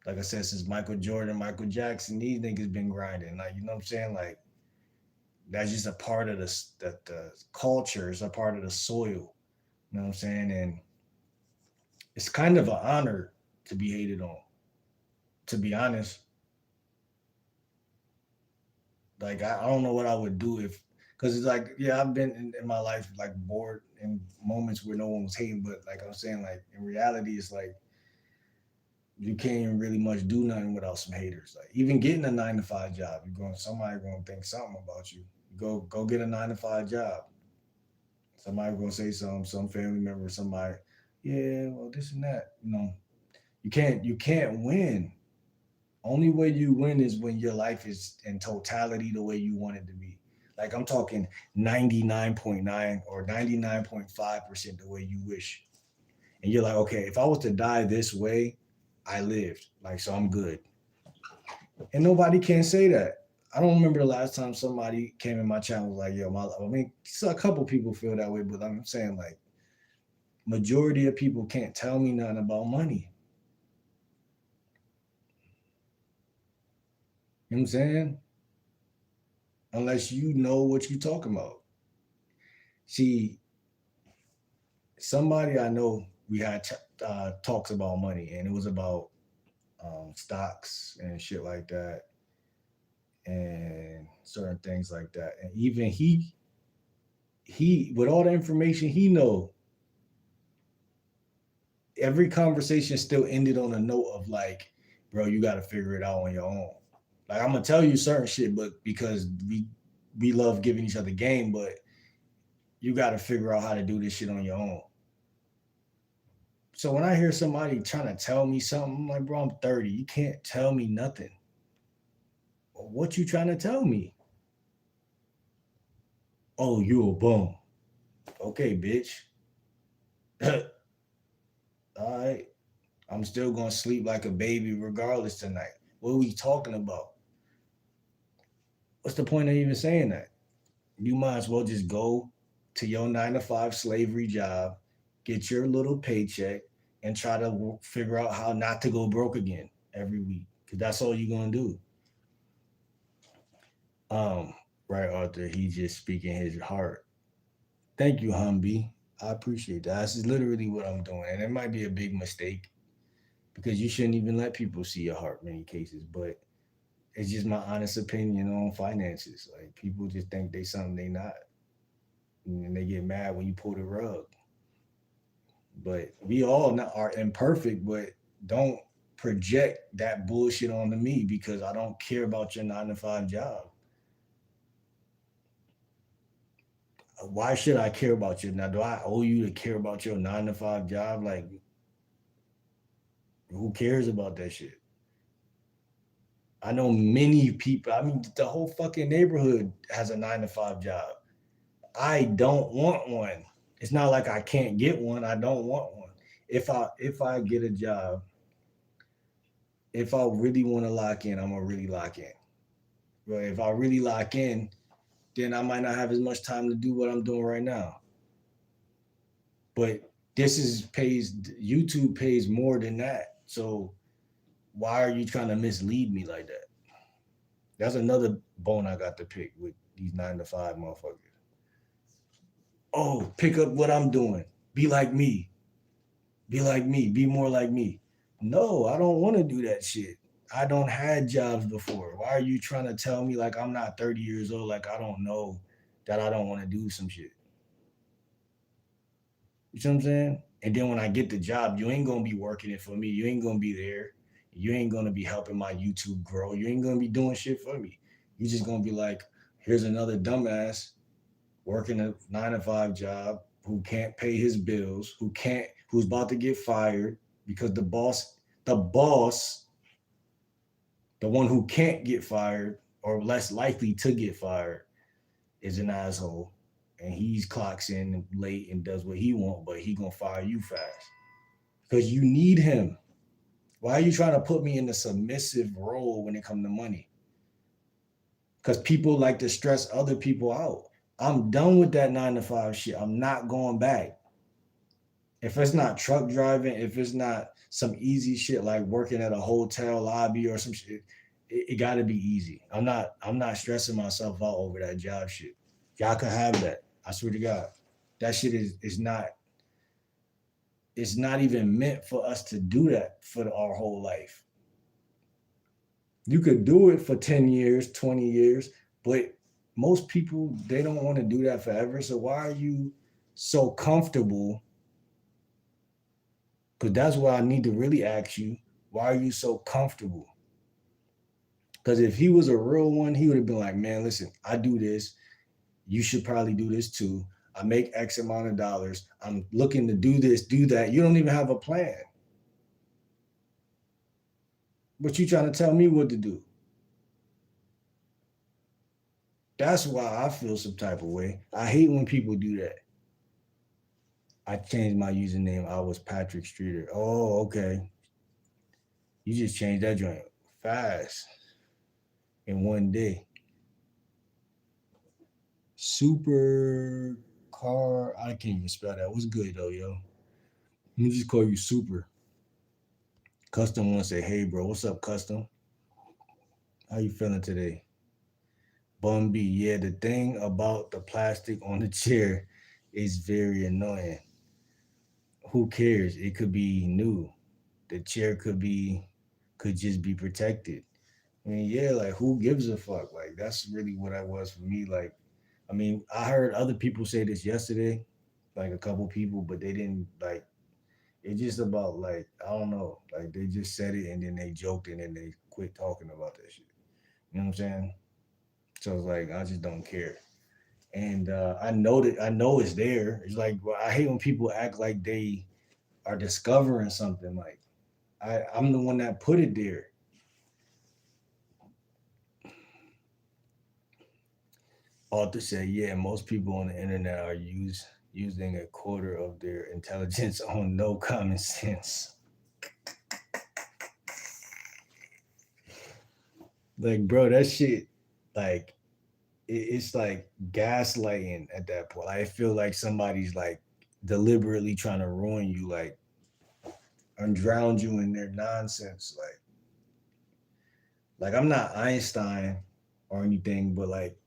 like I said, since Michael Jordan, Michael Jackson. These niggas been grinding. Like, you know what I'm saying? Like, that's just a part of the culture. It's a part of the soil. You know what I'm saying? And it's kind of an honor to be hated on. To be honest, like I don't know what I would do if, because it's like, yeah, I've been in my life like bored in moments where no one was hating, but like I'm saying, like in reality, it's like you can't even really much do nothing without some haters. Like even getting a 9 to 5 job, you're going somebody gonna think something about you. Go get a 9 to 5 job. Somebody gonna say something, some family member, somebody, yeah, well, this and that. You can't win. Only way you win is when your life is in totality the way you want it to be. Like I'm talking 99.9 or 99.5% the way you wish. And you're like, okay, if I was to die this way, I lived. Like, so I'm good. And nobody can say that. I don't remember the last time somebody came in my channel was like, yo, I mean, so a couple people feel that way, but I'm saying like majority of people can't tell me nothing about money. You know what I'm saying? Unless you know what you're talking about. See, somebody I know, we had talks about money, and it was about stocks and shit like that, and certain things like that. And even he with all the information he know, every conversation still ended on a note of like, bro, you got to figure it out on your own. Like I'm gonna tell you certain shit, but because we love giving each other game, but you got to figure out how to do this shit on your own. So when I hear somebody trying to tell me something, I'm like, bro, I'm 30. You can't tell me nothing. What you trying to tell me? Oh, you a bum. Okay, bitch. All right. I'm still gonna sleep like a baby regardless tonight. What are we talking about? What's the point of even saying that? You might as well just go to your 9 to 5 slavery job, get your little paycheck, and try to figure out how not to go broke again every week. Cause that's all you're gonna do. Um, right, Arthur. He's just speaking his heart. Thank you, Humby. I appreciate that. This is literally what I'm doing, and it might be a big mistake because you shouldn't even let people see your heart many cases. But it's just my honest opinion on finances. Like people just think they something they not, and they get mad when you pull the rug. But we all not, are imperfect, but don't project that bullshit onto me because I don't care about your 9 to 5 job. Why should I care about you? Now, do I owe you to care about your 9 to 5 job? Like, who cares about that shit? I know many people. I mean, the whole fucking neighborhood has a 9 to 5 job. I don't want one. It's not like I can't get one. I don't want one. If I get a job, if I really want to lock in, I'm gonna really lock in. But if I really lock in, then I might not have as much time to do what I'm doing right now. But this is pays YouTube pays more than that. So why are you trying to mislead me like that? That's another bone I got to pick with these 9 to 5 motherfuckers. Oh, pick up what I'm doing. Be like me. Be like me. Be more like me. No, I don't want to do that shit. I don't had jobs before. Why are you trying to tell me like I'm not 30 years old? Like I don't know that I don't want to do some shit. You see what I'm saying? And then when I get the job, you ain't gonna be working it for me. You ain't gonna be there. You ain't gonna be helping my YouTube grow. You ain't gonna be doing shit for me. You just gonna be like, here's another dumbass working a 9 to 5 job who can't pay his bills, who's about to get fired because the boss The one who can't get fired or less likely to get fired is an asshole, and he's clocks in late and does what he want, but he gonna fire you fast because you need him. Why are you trying to put me in a submissive role when it comes to money? Because people like to stress other people out. I'm done with that 9 to 5 shit. I'm not going back. If it's not truck driving, if it's not some easy shit like working at a hotel lobby or some shit, it got to be easy. I'm not stressing myself out over that job shit. Y'all can have that. I swear to God, that shit is not. It's not even meant for us to do that for our whole life. You could do it for 10 years, 20 years, but most people they don't want to do that forever. So why are you so comfortable? Because that's what I need to really ask you. Why are you so comfortable? Because if he was a real one, he would have been like, man, listen, I do this. You should probably do this too. I make X amount of dollars. I'm looking to do this, do that. You don't even have a plan. But you trying to tell me what to do. That's why I feel some type of way. I hate when people do that. I changed my username. I was Patrick Streeter. Oh, okay. You just changed that joint fast in one day. Super car. I can't even spell that. What's good though, yo? Let me just call you Super. Custom want to say, hey, bro, what's up, Custom? How you feeling today? Bum B, yeah, the thing about the plastic on the chair is very annoying. Who cares? It could be new. The chair could just be protected. I mean, yeah, like who gives a fuck? Like that's really what I was for me. Like, I mean, I heard other people say this yesterday, like a couple people, but they didn't like. It's just about like I don't know, like they just said it and then they joked and then they quit talking about that shit. You know what I'm saying? So it's like I just don't care. And I know it's there. It's like well, I hate when people act like they are discovering something. Like I'm the one that put it there. Author said, yeah, most people on the internet are using a quarter of their intelligence on no common sense. Like, bro, that shit, like, it's like gaslighting at that point. Like, I feel like somebody's like deliberately trying to ruin you, like, and drown you in their nonsense. Like I'm not Einstein or anything, but like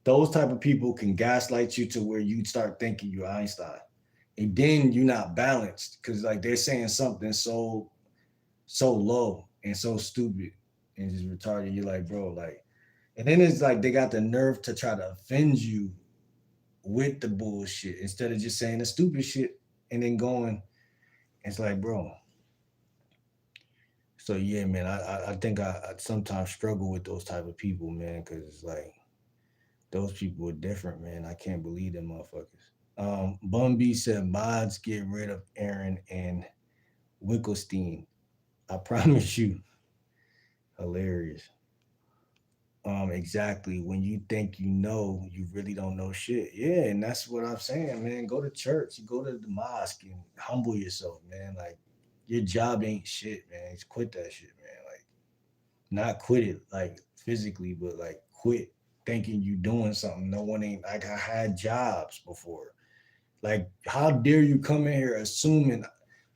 those type of people can gaslight you to where you start thinking you're Einstein, and then you're not balanced because like they're saying something so low and so stupid and just retarded. You're like, bro, like, and then it's like they got the nerve to try to offend you with the bullshit instead of just saying the stupid shit and then going. It's like, bro. So yeah, man, I think I sometimes struggle with those type of people, man, because it's like those people are different, man. I can't believe them motherfuckers. Bun B said mods get rid of Aaron and Wickelstein. I promise you. Hilarious. Exactly. When you think you know, you really don't know shit. Yeah, and that's what I'm saying, man. Go to church, go to the mosque and humble yourself, man. Like your job ain't shit, man. Just quit that shit, man. Like not quit it like physically, but like quit thinking you doing something. No one ain't like I had jobs before. Like, how dare you come in here assuming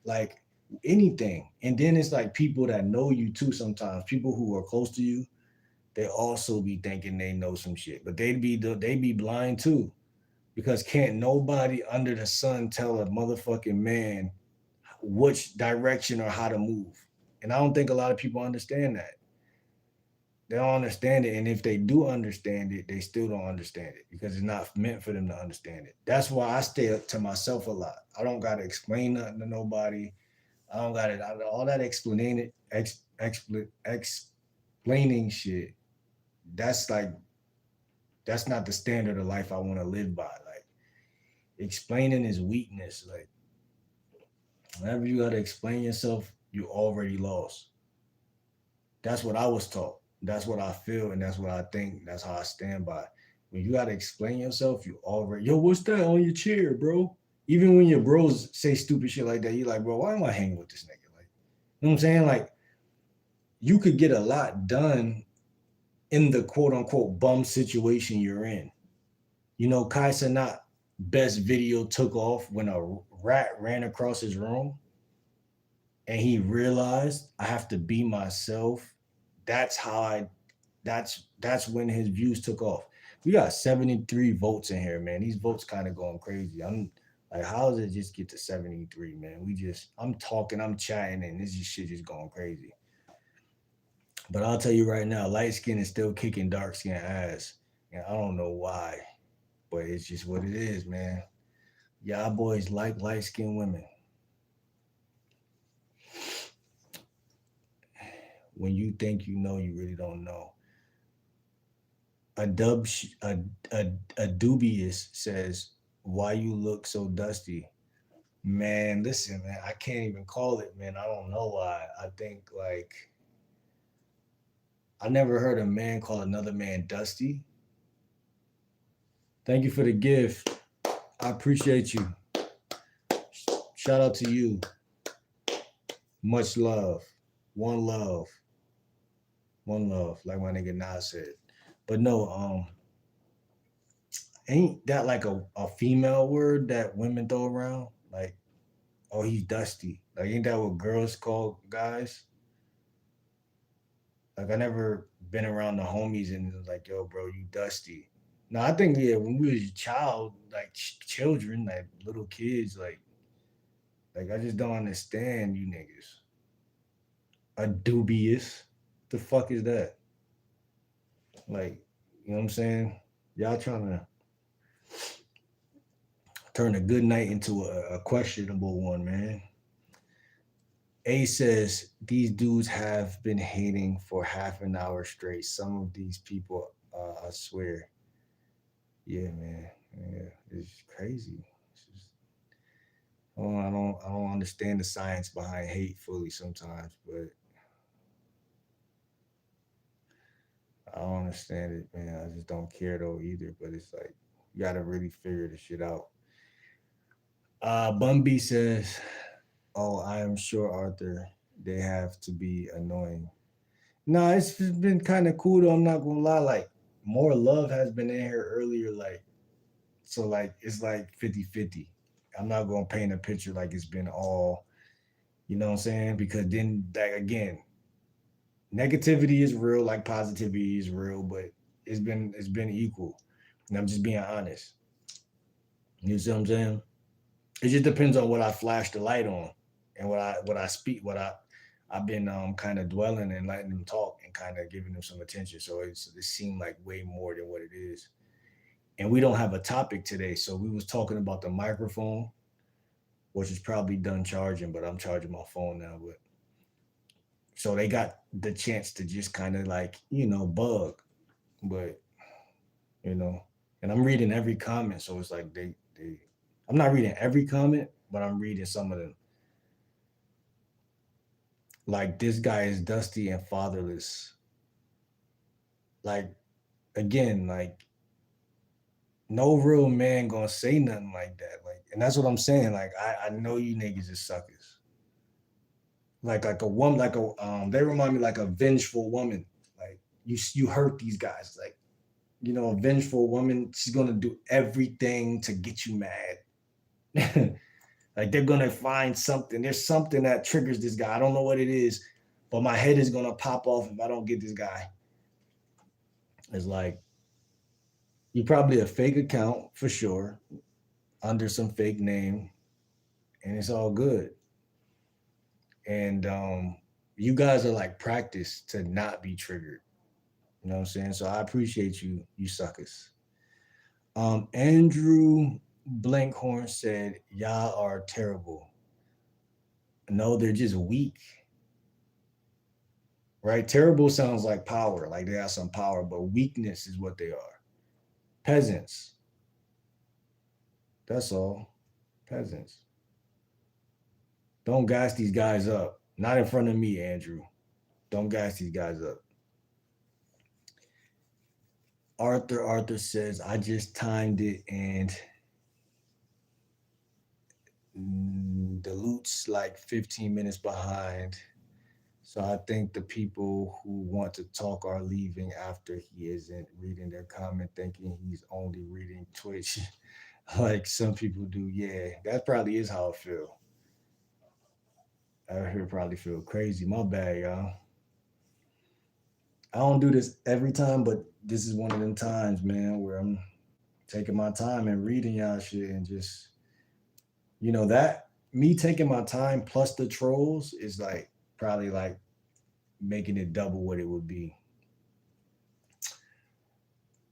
like anything? And then it's like people that know you too sometimes, people who are close to you, they also be thinking they know some shit, but they be blind too. Because can't nobody under the sun tell a motherfucking man which direction or how to move. And I don't think a lot of people understand that. They don't understand it. And if they do understand it, they still don't understand it because it's not meant for them to understand it. That's why I stay up to myself a lot. I don't got to explain nothing to nobody. I don't got it. All that explaining shit. That's like, that's not the standard of life I want to live by. Like, explaining is weakness. Like, whenever you got to explain yourself, you already lost. That's what I was taught. That's what I feel, and that's what I think. That's how I stand by. When you gotta explain yourself, you already yo, what's that on your chair, bro? Even when your bros say stupid shit like that, you like, bro, why am I hanging with this nigga? Like, you know what I'm saying? Like, you could get a lot done in the quote unquote bum situation you're in. You know, Kai Cenat best video took off when a rat ran across his room and he realized I have to be myself. That's how I that's when his views took off. We got 73 votes in here, man. These votes kind of going crazy. I'm like, how does it just get to 73, man? I'm talking, I'm chatting, and this shit just going crazy. But I'll tell you right now, light skin is still kicking dark skin ass. And I don't know why, but it's just what it is, man. Y'all boys like light skinned women. When you think you know, you really don't know. A dubious says, "Why you look so dusty?" Man, listen, man, I can't even call it, man. I don't know why. I think like I never heard a man call another man dusty. Thank you for the gift. I appreciate you. Shout out to you. Much love. One love. One love, like my nigga Nas said. But no, ain't that like a female word that women throw around? Like, oh, he's dusty. Like, ain't that what girls call guys? Like, I never been around the homies and it was like, yo, bro, you dusty. No, I think yeah, when we was a child, like children, like little kids, like I just don't understand you niggas. A dubious, the fuck is that? Like, you know what I'm saying? Y'all trying to turn a good night into a questionable one, man. A says these dudes have been hating for half an hour straight. Some of these people, I swear, yeah, man, yeah, it's crazy. It's just, I don't understand the science behind hate fully sometimes, but I don't understand it, man. I just don't care though either. But it's like you gotta really figure this shit out. Bumby says, "Oh, I am sure, Arthur, they have to be annoying." No, it's just been kind of cool though. I'm not gonna lie. Like more love has been in here earlier. Like so, like it's like 50-50. I'm not gonna paint a picture like it's been all, you know what I'm saying? Because then, like again, negativity is real, like positivity is real, but it's been equal. And I'm just being honest. You see what I'm saying? It just depends on what I flash the light on and what I speak, I've been kind of dwelling and letting them talk and kind of giving them some attention. So it seemed like way more than what it is. And we don't have a topic today, so we was talking about the microphone, which is probably done charging, but I'm charging my phone now. But so they got the chance to just kind of like bug, but you know, and I'm reading every comment, so it's like they. I'm not reading every comment, but I'm reading some of them. Like this guy is dusty and fatherless. Like again, like no real man gonna say nothing like that. Like, and that's what I'm saying. Like, I know you niggas is suckers. Like a woman, like a they remind me like a vengeful woman. Like you hurt these guys. Like, a vengeful woman, she's gonna do everything to get you mad. Like they're gonna find something. There's something that triggers this guy. I don't know what it is, but my head is gonna pop off if I don't get this guy. It's like you probably a fake account for sure, under some fake name, and it's all good. And you guys are like practice to not be triggered. You know what I'm saying? So I appreciate you, you suckers. Andrew Blankhorn said, "Y'all are terrible." No, they're just weak. Right? Terrible sounds like power, like they have some power, but weakness is what they are. Peasants. That's all. Peasants. Don't gas these guys up. Not in front of me, Andrew. Don't gas these guys up. Arthur says, I just timed it and the loot's like 15 minutes behind. So I think the people who want to talk are leaving after he isn't reading their comment, thinking he's only reading Twitch like some people do. Yeah, that probably is how I feel. I hear probably feel crazy. My bad, y'all. I don't do this every time, but this is one of them times, man, where I'm taking my time and reading y'all shit and just, that me taking my time plus the trolls is like probably like making it double what it would be.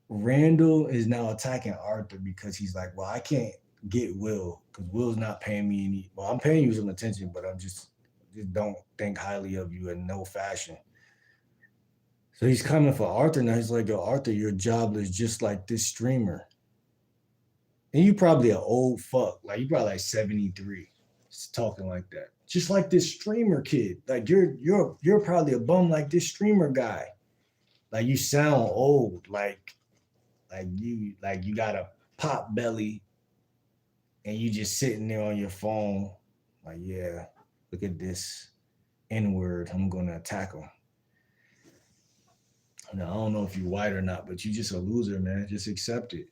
Randall is now attacking Arthur because he's like, well, I can't get Will because Will's not paying me any. Well, I'm paying you some attention, but I'm just don't think highly of you in no fashion. So he's coming for Arthur now. He's like, yo, Arthur, you're jobless just like this streamer. And you probably an old fuck. Like you probably like 73. Just talking like that. Just like this streamer kid. Like you're probably a bum like this streamer guy. Like you sound old. Like you got a pop belly and you just sitting there on your phone. Like, yeah, look at this N-word. I'm gonna attack him. Now, I don't know if you're white or not, but you just a loser, man. Just accept it.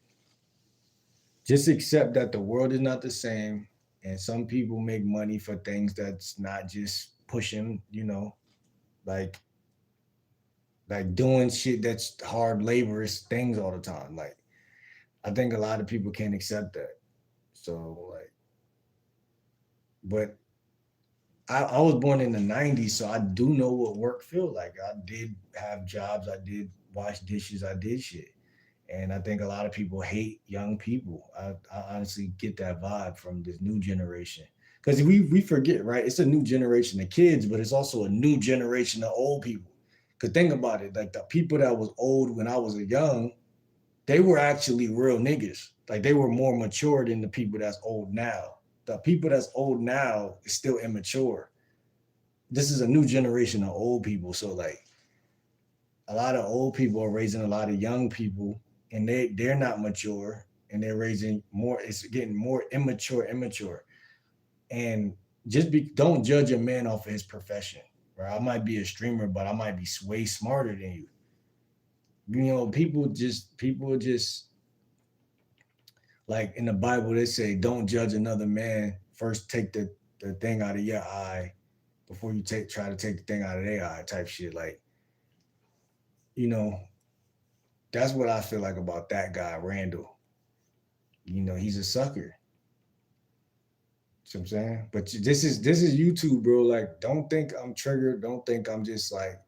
Just accept that the world is not the same, and some people make money for things that's not just pushing, like doing shit that's hard laborious things all the time. Like I think a lot of people can't accept that. So like, but I was born in the '90s, so I do know what work feel like. I did have jobs, I did wash dishes, I did shit. And I think a lot of people hate young people. I honestly get that vibe from this new generation. Because we forget, right? It's a new generation of kids, but it's also a new generation of old people. Because think about it, like the people that was old when I was young, they were actually real niggas. Like they were more mature than the people that's old now. The people that's old now is still immature. This is a new generation of old people. So like a lot of old people are raising a lot of young people and they're not mature and they're raising more, it's getting more immature. And don't judge a man off of his profession. Right? I might be a streamer, but I might be way smarter than you. People just like in the Bible they say don't judge another man. First take the thing out of your eye before you try to take the thing out of their eye type shit. Like, you know, that's what I feel like about that guy, Randall. He's a sucker. See what I'm saying? But this is YouTube, bro. Like, don't think I'm triggered. Don't think I'm just like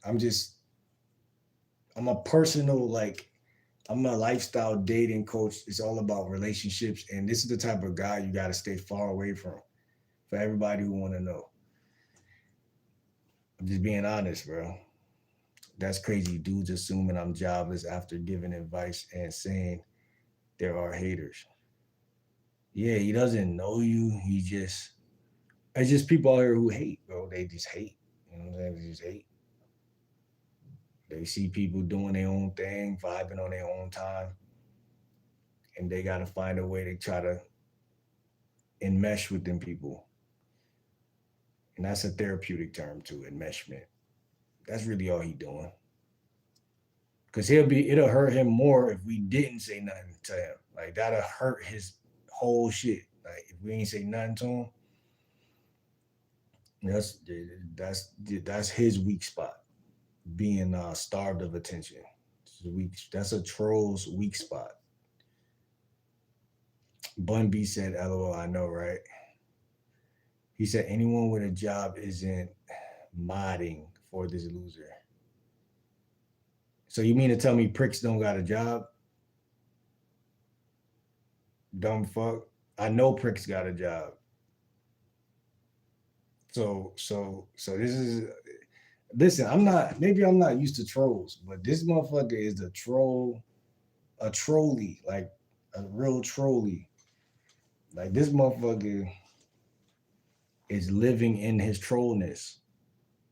I'm just I'm a personal like I'm a lifestyle dating coach. It's all about relationships, and this is the type of guy you got to stay far away from. For everybody who want to know, I'm just being honest, bro. That's crazy. Dudes assuming I'm jobless after giving advice and saying there are haters. Yeah, he doesn't know you. It's just people out here who hate, bro. They just hate. You know what I'm saying? They just hate. They see people doing their own thing, vibing on their own time, and they got to find a way to try to enmesh with them people. And that's a therapeutic term too, enmeshment. That's really all he doing. Cause it'll hurt him more if we didn't say nothing to him. Like that'll hurt his whole shit. Like if we ain't say nothing to him, that's that's his weak spot. Being starved of attention. That's a troll's weak spot. Bun B said, "LOL, I know, right?" He said, "Anyone with a job isn't modding for this loser." So you mean to tell me pricks don't got a job? Dumb fuck. I know pricks got a job. So this is listen, maybe I'm not used to trolls, but this motherfucker is a trolley, like a real trolley. Like this motherfucker is living in his trollness.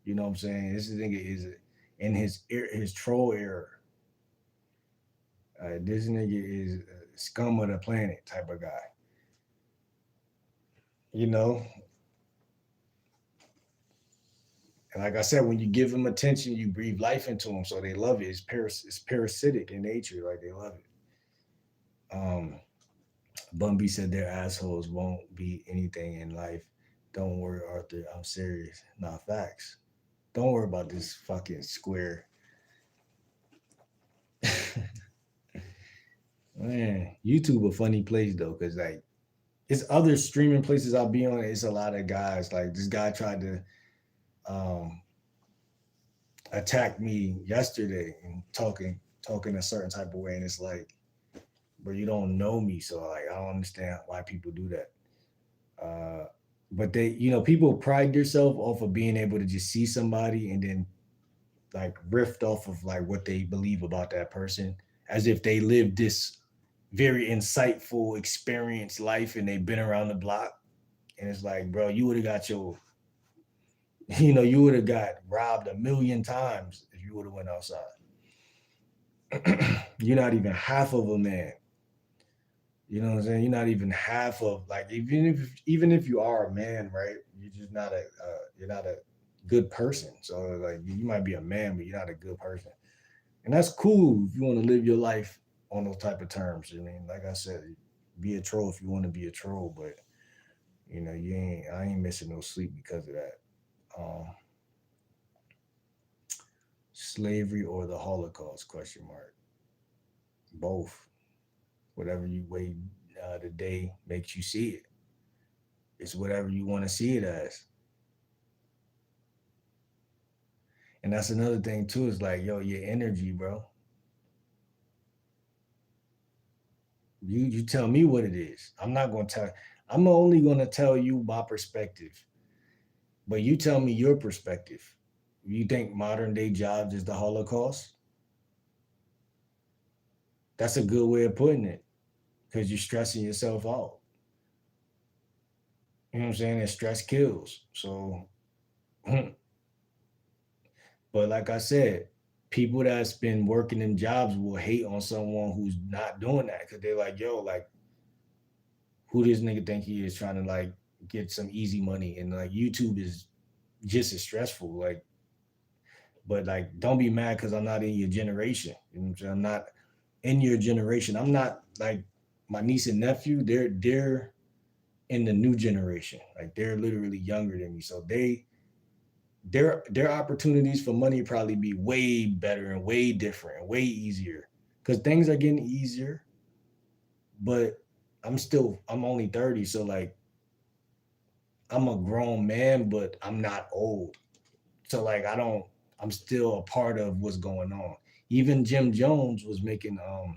You know what I'm saying? This nigga is in his troll era. This nigga is scum of the planet type of guy. You know, and like I said, when you give them attention, you breathe life into them, so they love it. It's parasitic in nature, like they love it. Bumby said their assholes won't be anything in life. Don't worry, Arthur. I'm serious. Nah, facts. Don't worry about this fucking square. Man, YouTube a funny place though, cause like it's other streaming places I'll be on. It's a lot of guys. Like this guy tried to um attack me yesterday and talking a certain type of way, and it's like, bro, you don't know me, so like I don't understand why people do that. Uh, but they, people pride themselves off of being able to just see somebody and then like rift off of like what they believe about that person, as if they lived this very insightful experience life and they've been around the block. And it's like, bro, you would have got your, you would have got robbed a million times if you would have went outside. You're not even half of a man. You know what I'm saying? You're not even half of like even if you are a man, right? You're just not a good person. So like you might be a man, but you're not a good person, and that's cool if you want to live your life on those type of terms. I mean, like I said, be a troll if you want to be a troll, but you ain't. I ain't missing no sleep because of that. Um, Slavery or the Holocaust? Question mark. Both. Whatever you weigh the day makes you see it. It's whatever you want to see it as. And that's another thing too, is like, yo, your energy, bro. You tell me what it is. I'm not gonna tell. I'm only gonna tell you my perspective. But you tell me your perspective. You think modern day jobs is the Holocaust? That's a good way of putting it. Because you're stressing yourself out. You know what I'm saying? And stress kills. So but like I said, people that's been working in jobs will hate on someone who's not doing that because they're like, yo, like, who this nigga think he is trying to like get some easy money? And like YouTube is just as stressful. Like, but like, don't be mad because I'm not in your generation. You know what I'm saying? I'm not in your generation. I'm not like my niece and nephew. They're in the new generation. Like they're literally younger than me. So their opportunities for money probably be way better and way different and way easier because things are getting easier. But I'm only 30, so like I'm a grown man, but I'm not old. So like I'm still a part of what's going on. Even Jim Jones was making all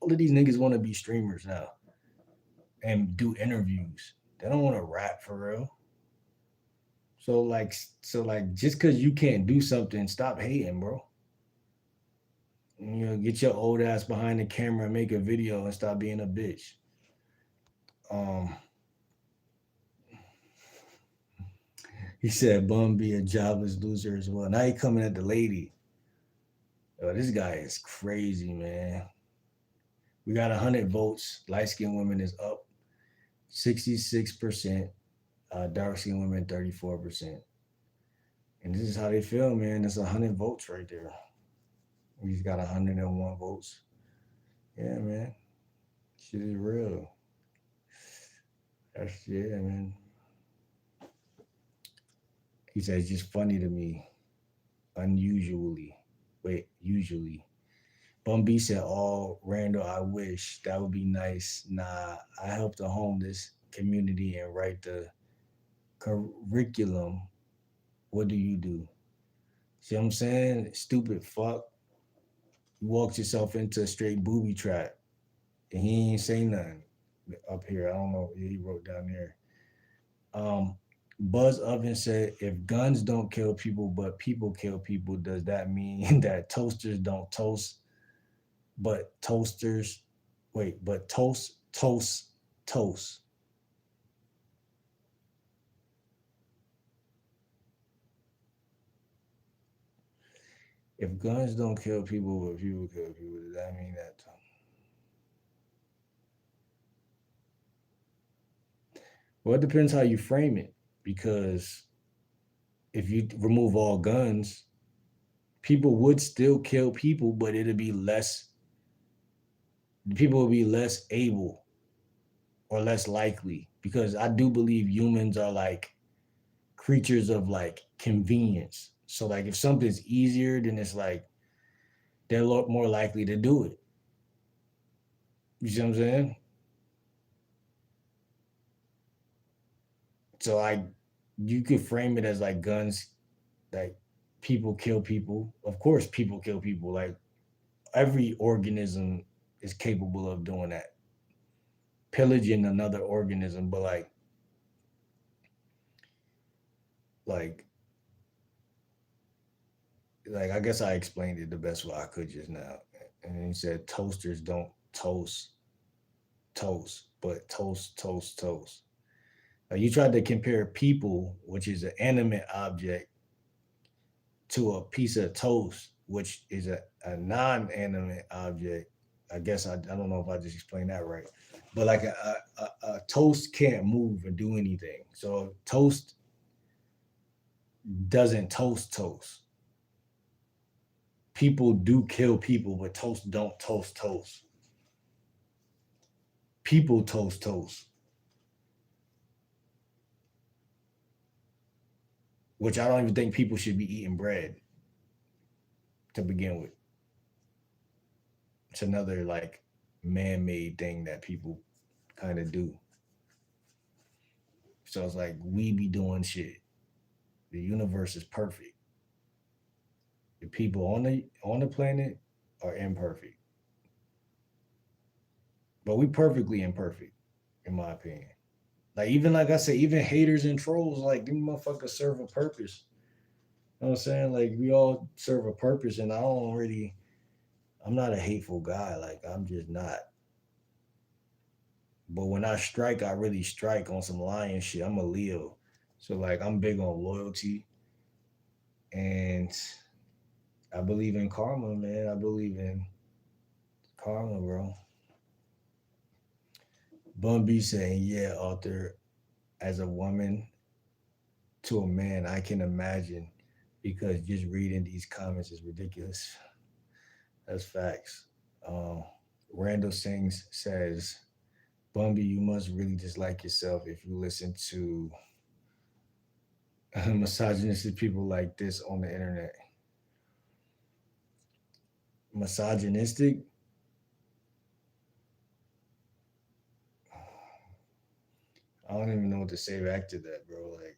of these niggas want to be streamers now and do interviews. They don't want to rap for real. So like just cause you can't do something, stop hating, bro. Get your old ass behind the camera and make a video and stop being a bitch. Um he said bum be a jobless loser as well. Now he coming at the lady. Oh, this guy is crazy, man. We got 100 votes. Light skinned women is up 66%. Dark skinned women 34%. And this is how they feel, man. That's 100 votes right there. He's got 101 votes. Yeah, man. Shit is real. That's yeah, man. He says just funny to me. Unusually. Wait, usually. Bum B said, "Oh, Randall, I wish that would be nice. Nah, I help the homeless community and write the curriculum. What do you do?" See what I'm saying? Stupid fuck. You walked yourself into a straight booby trap, and he ain't say nothing up here. I don't know. He wrote down there. Um, Buzz Oven said, "If guns don't kill people, but people kill people, does that mean that toasters don't toast, but toasters, wait, but toast?" If guns don't kill people, but people kill people, does that mean that? Well, it depends how you frame it. Because if you remove all guns, people would still kill people, but it'd be less. People would be less able or less likely. Because I do believe humans are like creatures of like convenience. So like if something's easier, then it's like they're a lot more likely to do it. You see what I'm saying? So like you could frame it as like guns, like people kill people. Of course, people kill people. Like every organism is capable of doing that, pillaging another organism. But like, like I guess I explained it the best way I could just now. And he said toasters don't toast, but toast. You tried to compare people, which is an animate object, to a piece of toast, which is a non-animate object. I guess I don't know if I just explained that right, but like a toast can't move or do anything. So toast doesn't toast. People do kill people, but toast don't toast. People toast, which I don't even think people should be eating bread to begin with. It's another like man-made thing that people kind of do. So it's like we be doing shit. The universe is perfect. The people on the planet are imperfect, but we perfectly imperfect, in my opinion. Like even like I said, even haters and trolls, like them motherfuckers serve a purpose. You know what I'm saying? Like we all serve a purpose, and I don't really. I'm not a hateful guy. Like I'm just not. But when I strike, I really strike on some lion shit. I'm a Leo, so like I'm big on loyalty, and I believe in karma, man. I believe in karma, bro. Bun B saying, yeah, Arthur, as a woman to a man, I can imagine because just reading these comments is ridiculous. That's facts. Um, Randall Sings says, Bumby, you must really dislike yourself if you listen to misogynistic people like this on the internet. Misogynistic? I don't even know what to say back to that, bro. Like,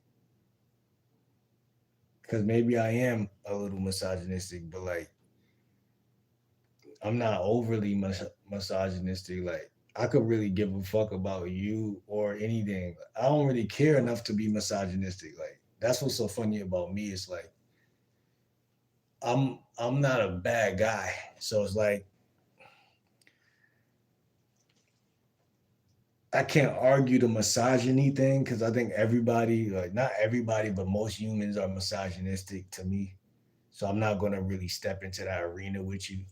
because maybe I am a little misogynistic, but like, I'm not overly misogynistic. Like, I could really give a fuck about you or anything. I don't really care enough to be misogynistic. Like, that's what's so funny about me. It's like I'm not a bad guy. So it's like I can't argue the misogyny thing because I think everybody, like not everybody, but most humans are misogynistic to me. So I'm not gonna really step into that arena with you.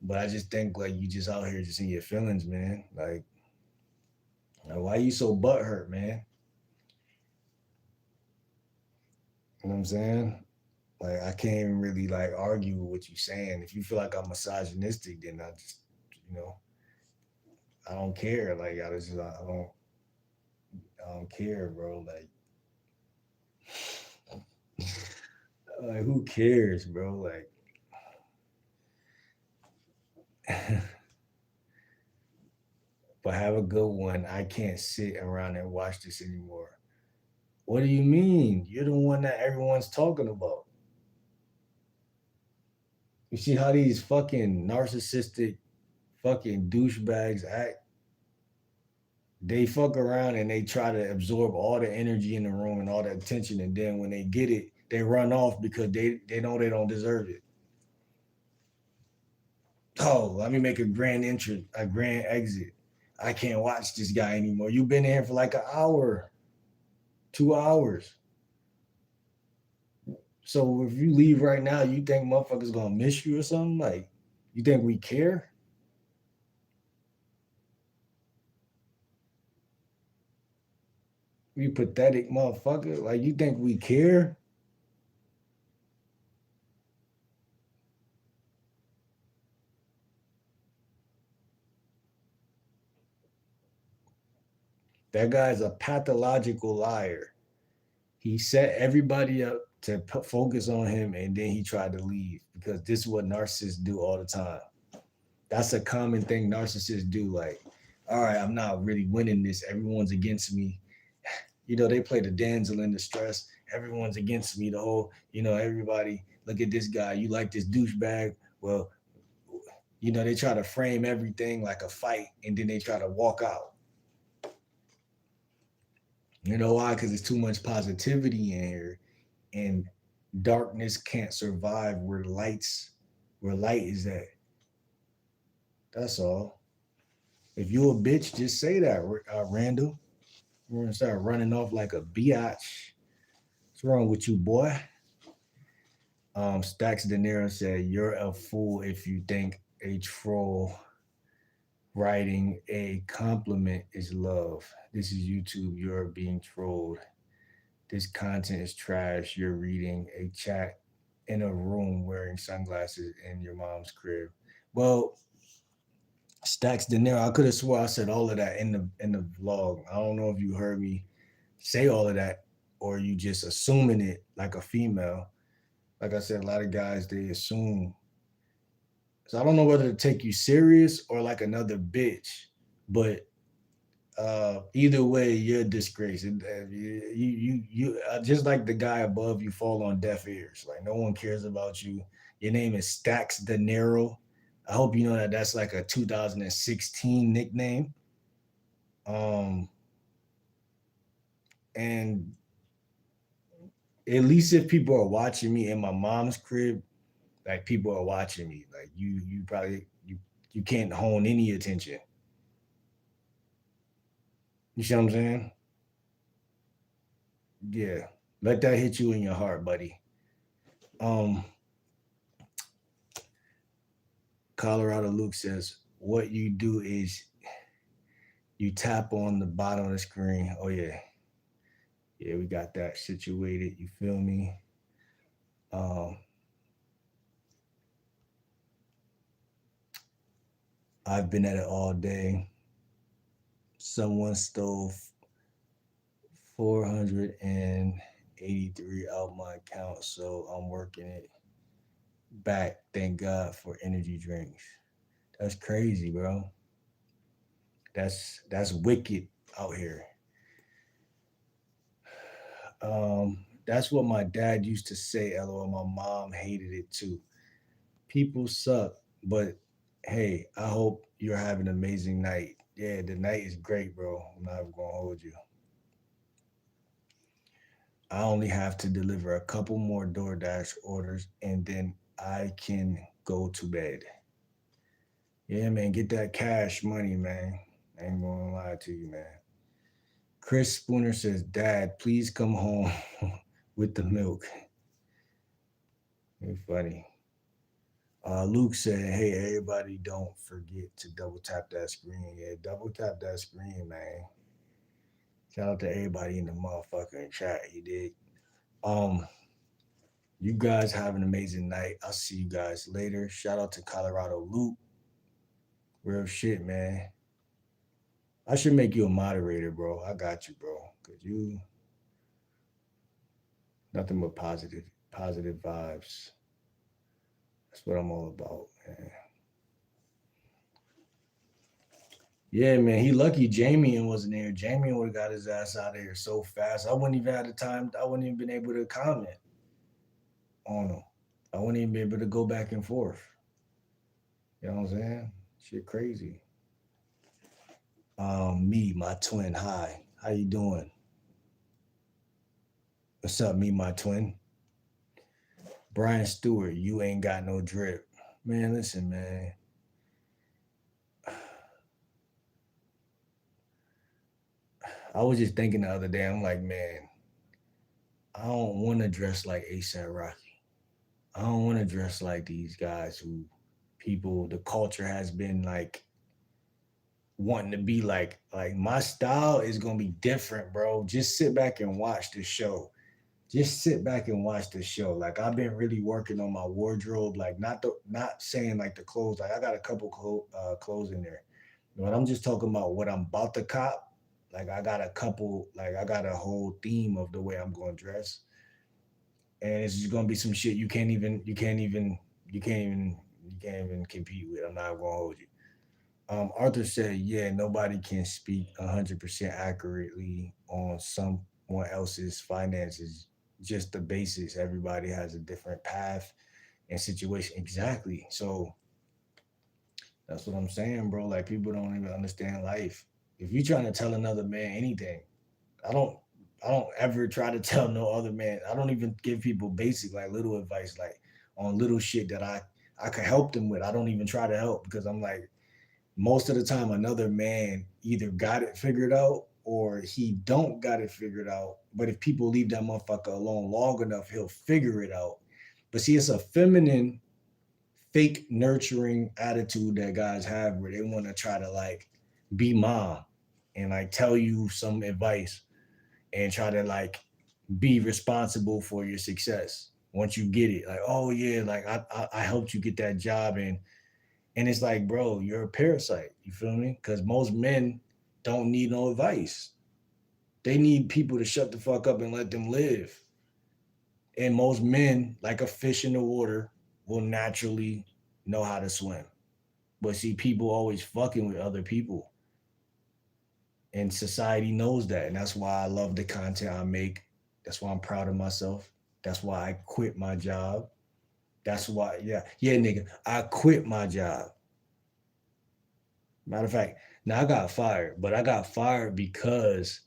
But I just think like you just out here just in your feelings, man. Like why you so butthurt, man? You know what I'm saying? Like I can't even really like argue with what you're saying. If you feel like I'm misogynistic, then I just, you know, I don't care. Like I don't care, bro. Like who cares, bro? Like, but have a good one. I can't sit around and watch this anymore. What do you mean? You're the one that everyone's talking about. You see how these fucking narcissistic fucking douchebags act? They fuck around and they try to absorb all the energy in the room and all the attention, and then when they get it, they run off because they know they don't deserve it. Oh, let me make a grand entrance, a grand exit. I can't watch this guy anymore. You've been in here for like an hour, 2 hours. So if you leave right now, you think motherfuckers gonna miss you or something? Like, you think we care? You pathetic motherfucker. Like, you think we care? That guy's a pathological liar. He set everybody up to focus on him, and then he tried to leave because this is what narcissists do all the time. That's a common thing narcissists do. Like, all right, I'm not really winning this. Everyone's against me. You know, they play the damsel in distress. Everyone's against me. The whole, everybody, look at this guy. You like this douchebag? Well, they try to frame everything like a fight, and then they try to walk out. You know why? Because there's too much positivity in here, and darkness can't survive where light is at. That's all. If you a bitch, just say that, Randall. We're gonna start running off like a biatch. What's wrong with you, boy? Stacks De Niro said, "You're a fool if you think a troll writing a compliment is love. This is YouTube. You're being trolled. This content is trash. You're reading a chat in a room wearing sunglasses in your mom's crib." Well, Stacks De Niro, I could have swore I said all of that in the vlog. I don't know if you heard me say all of that or you just assuming it like a female. Like I said, a lot of guys they assume. So I don't know whether to take you serious or like another bitch, but either way, you're a disgrace. You just like the guy above you fall on deaf ears. Like no one cares about you. Your name is Stacks De Niro. I hope you know that that's like a 2016 nickname. Um, and at least if people are watching me in my mom's crib, like people are watching me. Like you probably you can't hone any attention. You see what I'm saying? Yeah. Let that hit you in your heart, buddy. Um, Colorado Luke says, what you do is you tap on the bottom of the screen. Oh yeah. Yeah, we got that situated. You feel me? Um, I've been at it all day. Someone stole 483 out my account, so I'm working it back. Thank God for energy drinks. That's crazy, bro. That's wicked out here. That's what my dad used to say. LOL. My mom hated it too. People suck, but hey, I hope you're having an amazing night. Yeah, the night is great, bro. I'm not gonna hold you. I only have to deliver a couple more DoorDash orders and then I can go to bed. Yeah, man, get that cash money, man. I ain't gonna lie to you, man. Chris Spooner says, Dad, please come home with the milk. You're funny. Luke said, hey, everybody don't forget to double tap that screen. Yeah, double tap that screen, man. Shout out to everybody in the motherfucking chat. You did. Um, you guys have an amazing night. I'll see you guys later. Shout out to Colorado Luke. Real shit, man. I should make you a moderator, bro. I got you, bro. Cause you nothing but positive vibes. That's what I'm all about, man. Yeah, man. He lucky Jamian wasn't there. Jamian would have got his ass out of here so fast. I wouldn't even have the time. I wouldn't even been able to comment on him. I wouldn't even be able to go back and forth. You know what I'm saying? Shit crazy. Me, my twin. Hi. How you doing? What's up, me, my twin? Brian Stewart, you ain't got no drip. Man, listen, man. I was just thinking the other day, I'm like, man, I don't want to dress like ASAP Rocky. I don't want to dress like these guys who people the culture has been like wanting to be like my style is gonna be different, bro. Just sit back and watch the show. Just sit back and watch the show. Like I've been really working on my wardrobe, like not saying like the clothes. Like I got a couple clothes in there, but I'm just talking about what I'm about to cop. Like I got a couple, like I got a whole theme of the way I'm going to dress, and it's just gonna be some shit you can't even compete with. I'm not gonna hold you. Arthur said, "Yeah, nobody can speak 100% accurately on someone else's finances. Just the basics. Everybody has a different path and situation. Exactly. So that's what I'm saying, bro. Like people don't even understand life. If you're trying to tell another man anything, I don't. I don't ever try to tell no other man. I don't even give people basic like little advice like on little shit that I could help them with. I don't even try to help because I'm like most of the time another man either got it figured out or he don't got it figured out. But if people leave that motherfucker alone long enough, he'll figure it out. But see, it's a feminine, fake nurturing attitude that guys have where they want to try to like be mom and like tell you some advice and try to like be responsible for your success once you get it. Like, oh yeah, like I helped you get that job and it's like, bro, you're a parasite. You feel me? Because most men don't need no advice. They need people to shut the fuck up and let them live. And most men, like a fish in the water, will naturally know how to swim. But see, people always fucking with other people. And society knows that. And that's why I love the content I make. That's why I'm proud of myself. That's why I quit my job. That's why, yeah, nigga, I quit my job. Matter of fact, now I got fired, but I got fired because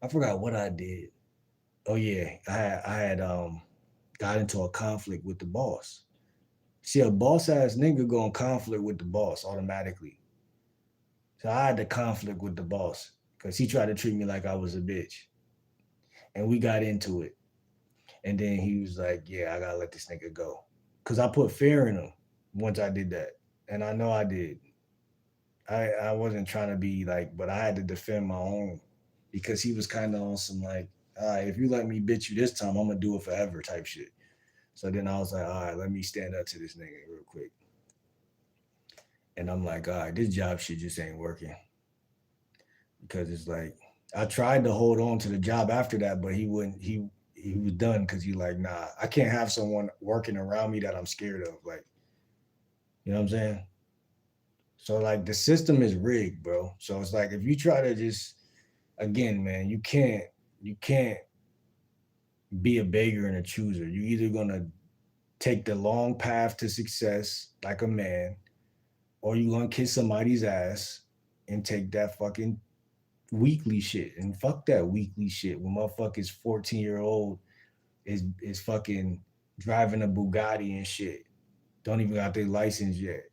I forgot what I did. Oh yeah, I had got into a conflict with the boss. See, a boss ass nigga go in conflict with the boss automatically. So I had the conflict with the boss because he tried to treat me like I was a bitch, and we got into it. And then he was like, "Yeah, I gotta let this nigga go," because I put fear in him once I did that, and I know I did. I wasn't trying to be like, but I had to defend my own because he was kind of on some like, all right, if you let me bitch you this time, I'm gonna do it forever type shit. So then I was like, all right, let me stand up to this nigga real quick. And I'm like, all right, this job shit just ain't working because it's like I tried to hold on to the job after that, but he wouldn't. He was done because he like, nah, I can't have someone working around me that I'm scared of. Like, you know what I'm saying? So like the system is rigged, bro. So it's like if you try to just again, man, you can't be a beggar and a chooser. You're either gonna take the long path to success like a man, or you're gonna kiss somebody's ass and take that fucking weekly shit. And fuck that weekly shit when motherfuckers 14-year-old is fucking driving a Bugatti and shit. Don't even got their license yet.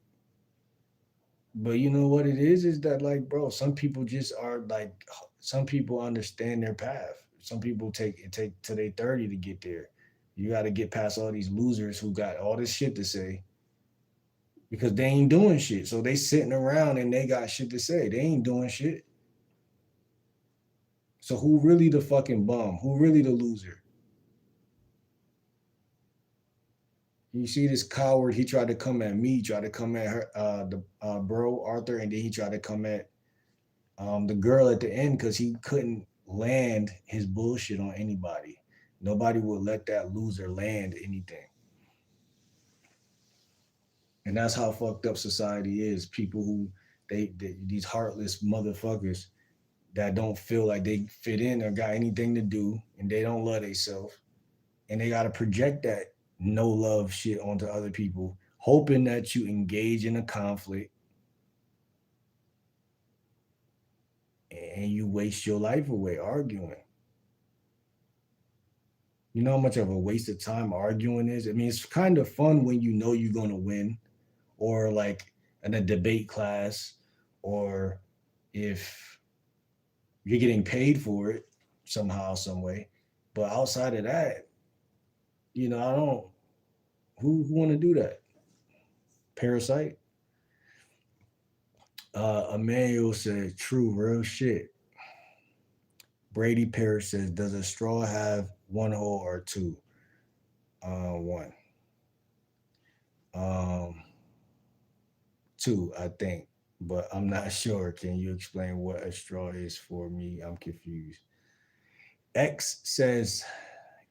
But you know what it is that like, bro, some people just are like some people understand their path. Some people take to their 30 to get there. You gotta get past all these losers who got all this shit to say because they ain't doing shit. So they sitting around and they got shit to say. They ain't doing shit. So who really the fucking bum? Who really the loser? You see this coward, he tried to come at me, tried to come at her, the bro Arthur, and then he tried to come at the girl at the end because he couldn't land his bullshit on anybody. Nobody would let that loser land anything. And that's how fucked up society is. People who they these heartless motherfuckers that don't feel like they fit in or got anything to do, and they don't love themselves, and they gotta project that no love shit onto other people, hoping that you engage in a conflict and you waste your life away arguing. You know how much of a waste of time arguing is? I mean, it's kind of fun when you know you're gonna win, or like in a debate class, or if you're getting paid for it somehow, some way. But outside of that, I don't. Who want to do that? Parasite. Emmanuel said, "True, real shit." Brady Parrish says, "Does a straw have one hole or two?" One. Um, Two, I think, but I'm not sure. Can you explain what a straw is for me? I'm confused. X says,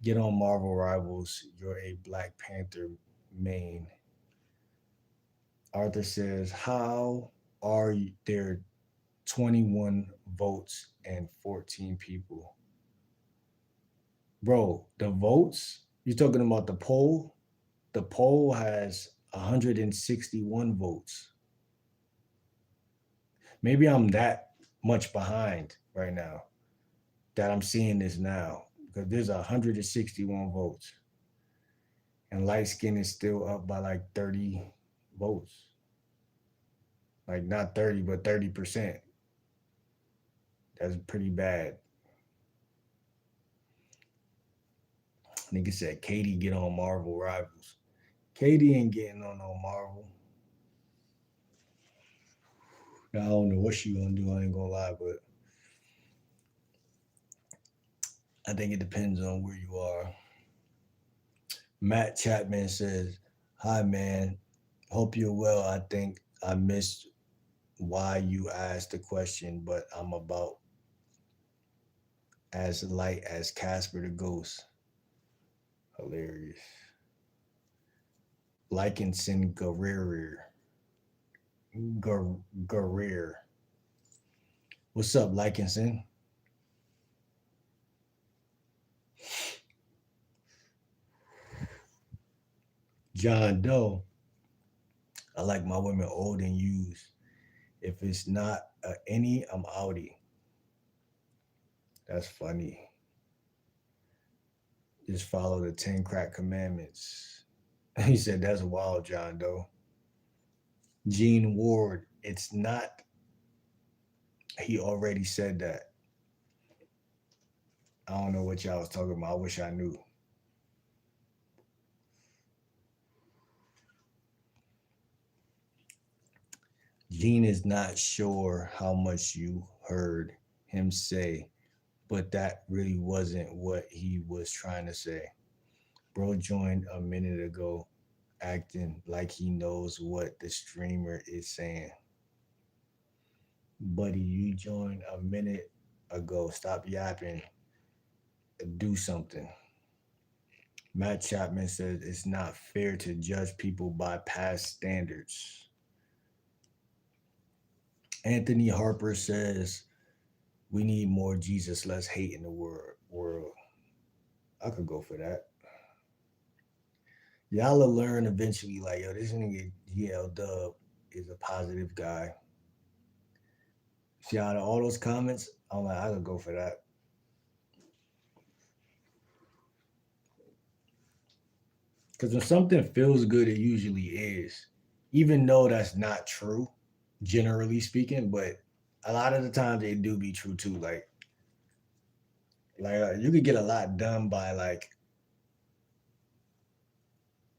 "Get on Marvel Rivals. You're a Black Panther main." Arthur says, "How are there 21 votes and 14 people?" Bro, the votes, you're talking about the poll? The poll has 161 votes. Maybe I'm that much behind right now that I'm seeing this now because there's 161 votes and light skin is still up by like 30 votes. Like not 30, but 30%. That's pretty bad. Nigga said Katie get on Marvel Rivals. Katie ain't getting on no Marvel. I don't know what she gonna do. I ain't gonna lie, but I think it depends on where you are. Matt Chapman says, "Hi man, hope you're well. I think I missed why you asked the question, but I'm about as light as Casper the Ghost." Hilarious. Likenson Guerrero. What's up, Likenson? John Doe. "I like my women old and used. If it's not any, I'm outie." That's funny. Just follow the 10 crack commandments. He said, "That's wild, John Doe." Gene Ward. "It's not." He already said that. I don't know what y'all was talking about. I wish I knew. Gene is not sure how much you heard him say, but that really wasn't what he was trying to say. Bro joined a minute ago acting like he knows what the streamer is saying. Buddy, you joined a minute ago. Stop yapping. Do something. Matt Chapman says it's not fair to judge people by past standards. Anthony Harper says we need more Jesus, less hate in the world. I could go for that. Y'all will learn eventually, like, yo, this nigga GL Dub is a positive guy. See out of all those comments, I'm like, I could go for that. Because when something feels good, it usually is. Even though that's not true, generally speaking, but a lot of the times it do be true too. Like you could get a lot done by like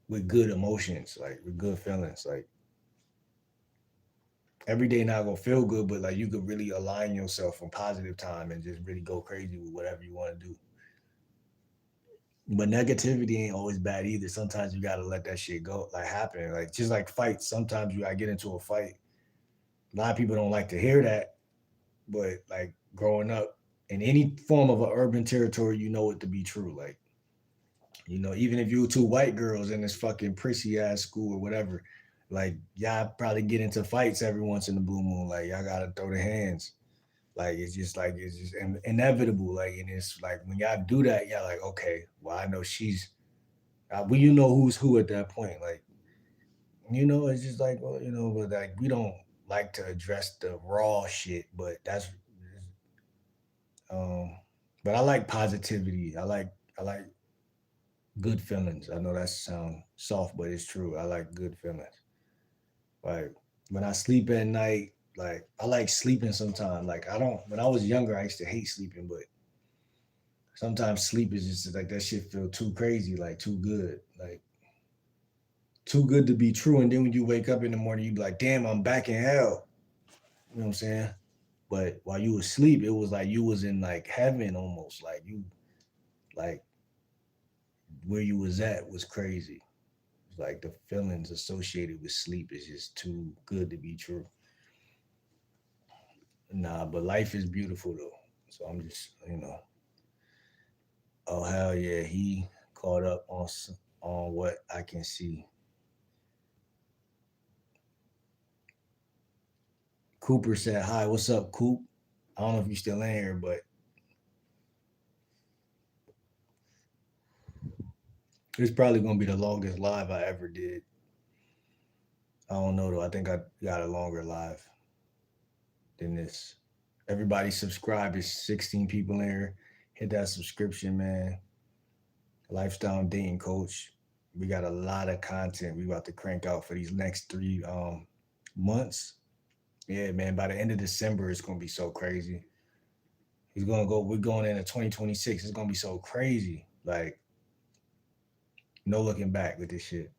with good emotions, like with good feelings. Like every day not gonna feel good, but like you could really align yourself from positive time and just really go crazy with whatever you want to do. But negativity ain't always bad either. Sometimes you gotta let that shit go, like happen. Like just like fights. Sometimes you gotta get into a fight. A lot of people don't like to hear that, but like growing up in any form of an urban territory, you know it to be true. Like, even if you were two white girls in this fucking prissy ass school or whatever, like y'all probably get into fights every once in the blue moon. Like y'all gotta throw the hands. Like it's just inevitable. Like and it's like when y'all do that, y'all like, okay, well I know she's, well you know who's who at that point. Like it's just like well but like we don't like to address the raw shit, but that's um. But I like positivity. I like good feelings. I know that sounds soft, but it's true. I like good feelings. Like when I sleep at night, like I like sleeping sometimes. Like I don't when I was younger, I used to hate sleeping, but Sometimes sleep is just like that shit feel too crazy, like too good, like too good to be true. And then when you wake up in the morning, you be like, damn, I'm back in hell. You know what I'm saying? But while you was asleep, it was like you was in like heaven almost. Like you like where you was at was crazy. It's like the feelings associated with sleep is just too good to be true. Nah, but life is beautiful though. So I'm just, oh hell yeah, he caught up on on what I can see. Cooper said, "Hi, what's up, Coop? I don't know if you still in here, but it's probably gonna be the longest live I ever did. I don't know though. I think I got a longer live than this. Everybody subscribe. It's 16 people in here. Hit that subscription, man. Lifestyle and dating coach. We got a lot of content we about to crank out for these next 3 months. Yeah, man. By the end of December, it's gonna be so crazy. He's gonna go. We're going into 2026. It's gonna be so crazy. Like no looking back with this shit.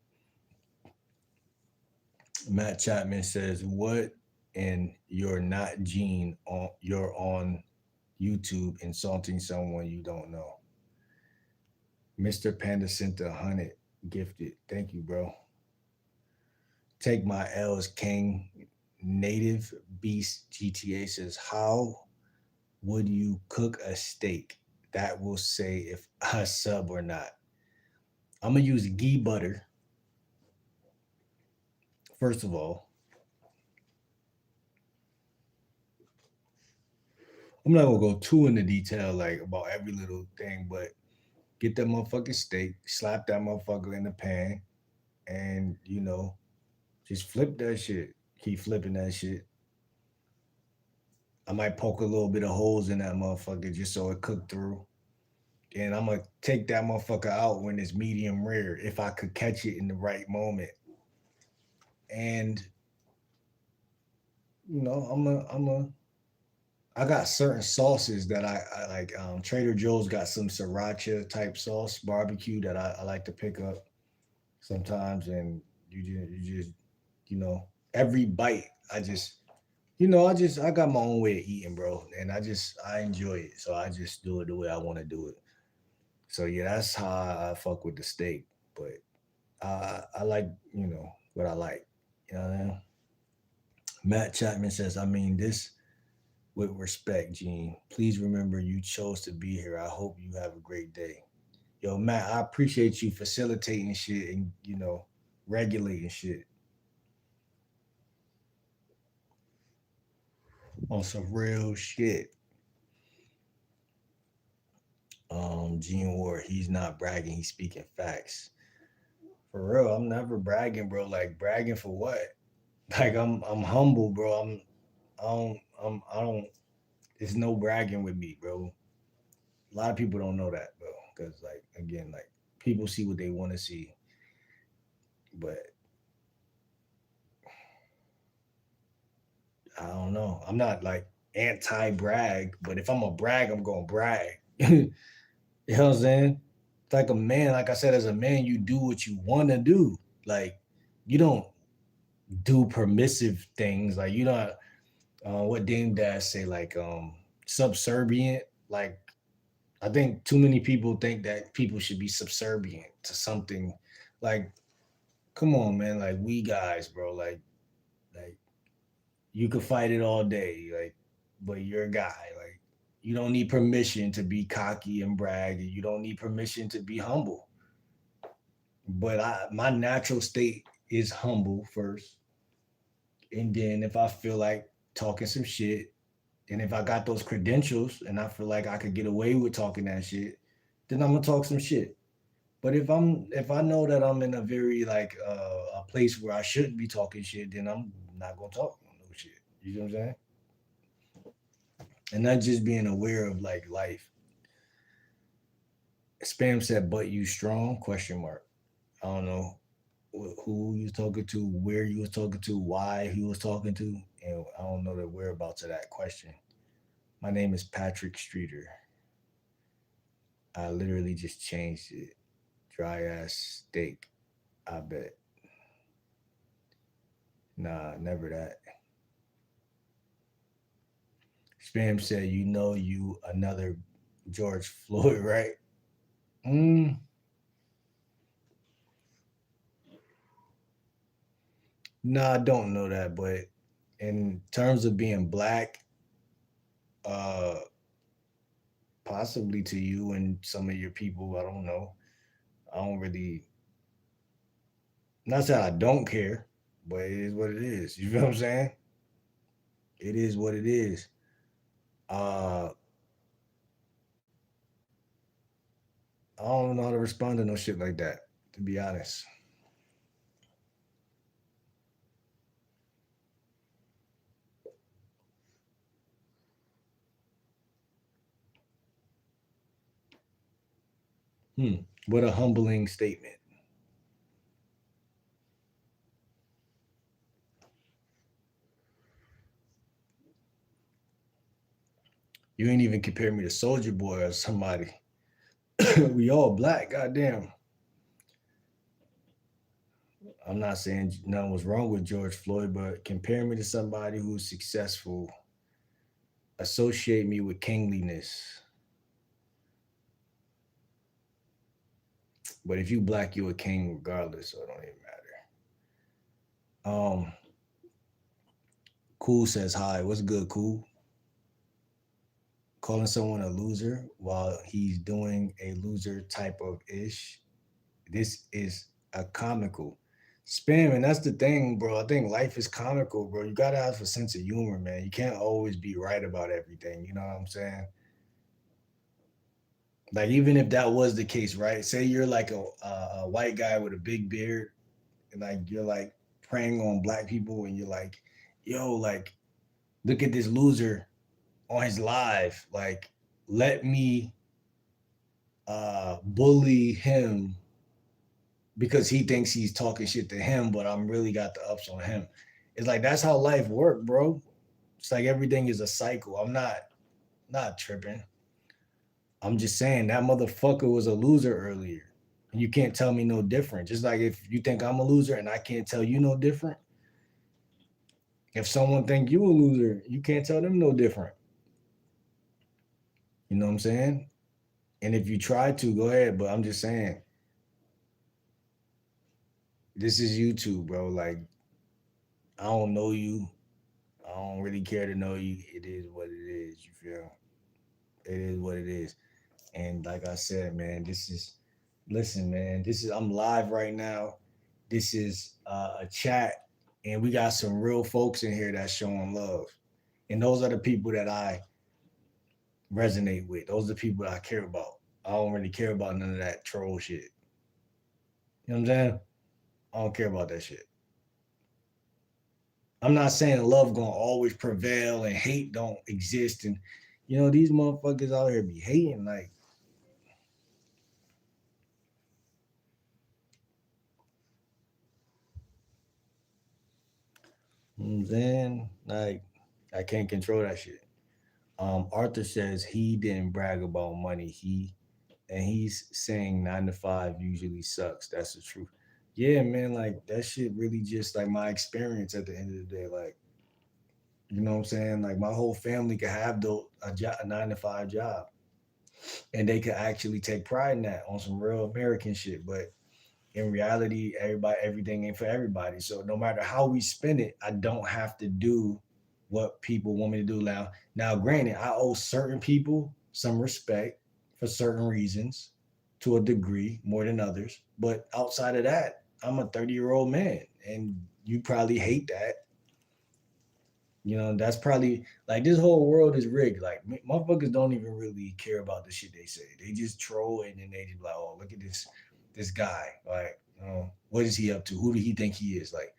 Matt Chapman says, "What in you're not Gene on you're on YouTube insulting someone you don't know." Mr. Panda sent 100 gifted. Thank you, bro. Take my L's King. Native Beast GTA says, "How would you cook a steak? That will say if I sub or not." I'm gonna use ghee butter. First of all, I'm not gonna go too into detail like about every little thing, but get that motherfucking steak, slap that motherfucker in the pan, and just flip that shit. Keep flipping that shit. I might poke a little bit of holes in that motherfucker just so it cook through. And I'm gonna take that motherfucker out when it's medium rare if I could catch it in the right moment. And I got certain sauces that I like. Trader Joe's got some sriracha type sauce, barbecue that I like to pick up sometimes, and you just every bite I got my own way of eating, bro, and I enjoy it, so I just do it the way I want to do it. So yeah, that's how I fuck with the steak, but I like what I like. You know what I mean? Matt Chapman says, I mean this with respect, Gene. Please remember you chose to be here. I hope you have a great day. Yo, Matt, I appreciate you facilitating shit and regulating shit on some real shit. Gene Ward, he's not bragging, he's speaking facts. For real, I'm never bragging, bro. Like bragging for what? Like I'm humble, bro. I don't There's no bragging with me, bro. A lot of people don't know that, bro. Cause like again, like people see what they want to see. But I don't know. I'm not like anti brag, but if I'm a brag, I'm gonna brag. You know what I'm saying? It's like a man, like I said, as a man, you do what you wanna do. Like you don't do permissive things. Like you don't what Dame Dash say, like subservient. Like I think too many people think that people should be subservient to something. Like, come on, man. Like we guys, bro. Like you could fight it all day, like, but you're a guy. Like you don't need permission to be cocky and brag. And you don't need permission to be humble. But my natural state is humble first, and then if I feel like talking some shit, and if I got those credentials and I feel like I could get away with talking that shit, then I'm gonna talk some shit. But if I know that I'm in a very like a place where I shouldn't be talking shit, then I'm not gonna talk no shit. You know what I'm saying? And not just being aware of like life. Spam said, "But you strong?" Question mark. I don't know who you was talking to, where you was talking to, why he was talking to, and I don't know the whereabouts of that question. My name is Patrick Streeter. I literally just changed it. Dry ass steak. I bet. Nah, never that. Spam said, "You know, you another George Floyd, right?" Mm, nah, I don't know that, but in terms of being black, uh, possibly to you and some of your people, I don't know. I don't really, not saying I don't care, but it is what it is. You feel what I'm saying? It is what it is. Uh, I don't know how to respond to no shit like that, to be honest. Hmm. What a humbling statement. You ain't even compare me to Soldier Boy or somebody. We all black, goddamn. I'm not saying nothing was wrong with George Floyd, but compare me to somebody who's successful, associate me with kingliness. But if you black, you a king regardless, so it don't even matter. Cool says hi. What's good, Cool? Calling someone a loser while he's doing a loser type of ish. This is a comical spam, and that's the thing, bro. I think life is comical, bro. You gotta have a sense of humor, man. You can't always be right about everything. You know what I'm saying? Like even if that was the case, right? Say you're like a white guy with a big beard, and like you're like preying on black people, and you're like, yo, like look at this loser on his live. Like let me bully him because he thinks he's talking shit to him, but I'm really got the ups on him. It's like that's how life work, bro. It's like everything is a cycle. I'm not tripping. I'm just saying that motherfucker was a loser earlier. And you can't tell me no different. Just like if you think I'm a loser and I can't tell you no different. If someone think you a loser, you can't tell them no different. You know what I'm saying? And if you try to, go ahead. But I'm just saying, this is YouTube, bro. Like, I don't know you. I don't really care to know you. It is what it is. You feel? It is what it is. And like I said, man, this is listen, man. This is I'm live right now. This is a chat, and we got some real folks in here that's showing love. And those are the people that I resonate with. Those are the people that I care about. I don't really care about none of that troll shit. You know what I'm saying? I don't care about that shit. I'm not saying love gonna always prevail and hate don't exist. And these motherfuckers out here be hating like, you know what I'm saying? Like, I can't control that shit. Arthur says he didn't brag about money. He's saying 9 to 5 usually sucks. That's the truth. Yeah, man, like that shit really just like my experience at the end of the day. Like, you know what I'm saying? Like my whole family could have a 9 to 5 job, and they could actually take pride in that on some real American shit. But in reality, everything ain't for everybody. So no matter how we spend it, I don't have to do what people want me to do now. Now, granted, I owe certain people some respect for certain reasons to a degree more than others. But outside of that, I'm a 30-year-old man, and you probably hate that. That's probably like this whole world is rigged. Like motherfuckers don't even really care about the shit they say. They just troll and then they just be like, oh, look at this guy. Like, what is he up to? Who do he think he is? Like,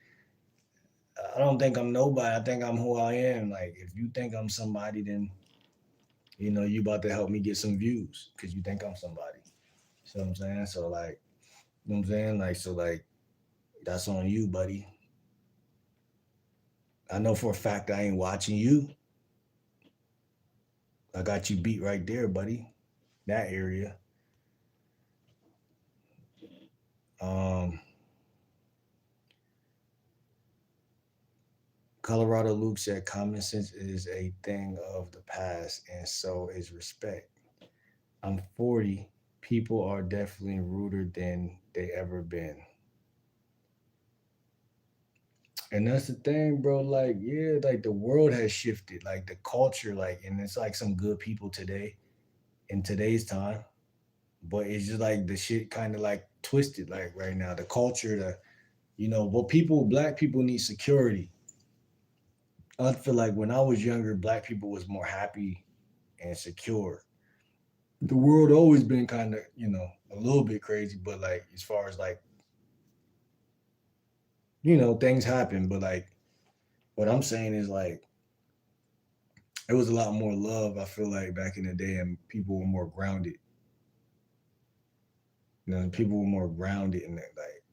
I don't think I'm nobody. I think I'm who I am. Like, if you think I'm somebody, then you about to help me get some views because you think I'm somebody. See what I'm saying? So like, you know what I'm saying? Like, so like, that's on you, buddy. I know for a fact I ain't watching you. I got you beat right there, buddy. That area. Um, Colorado Luke said, "Common sense is a thing of the past, and so is respect." I'm 40. People are definitely ruder than they ever been. And that's the thing, bro. Like, yeah, like the world has shifted, like the culture, like, and it's like some good people today in today's time, but it's just like the shit kind of like twisted, like right now. The culture, but black people need security. I feel like when I was younger, black people was more happy and secure. The world always been kind of, a little bit crazy, but like as far as like, things happen, but like what I'm saying is like it was a lot more love. I feel like back in the day, and people were more grounded. People were more grounded in that. Like,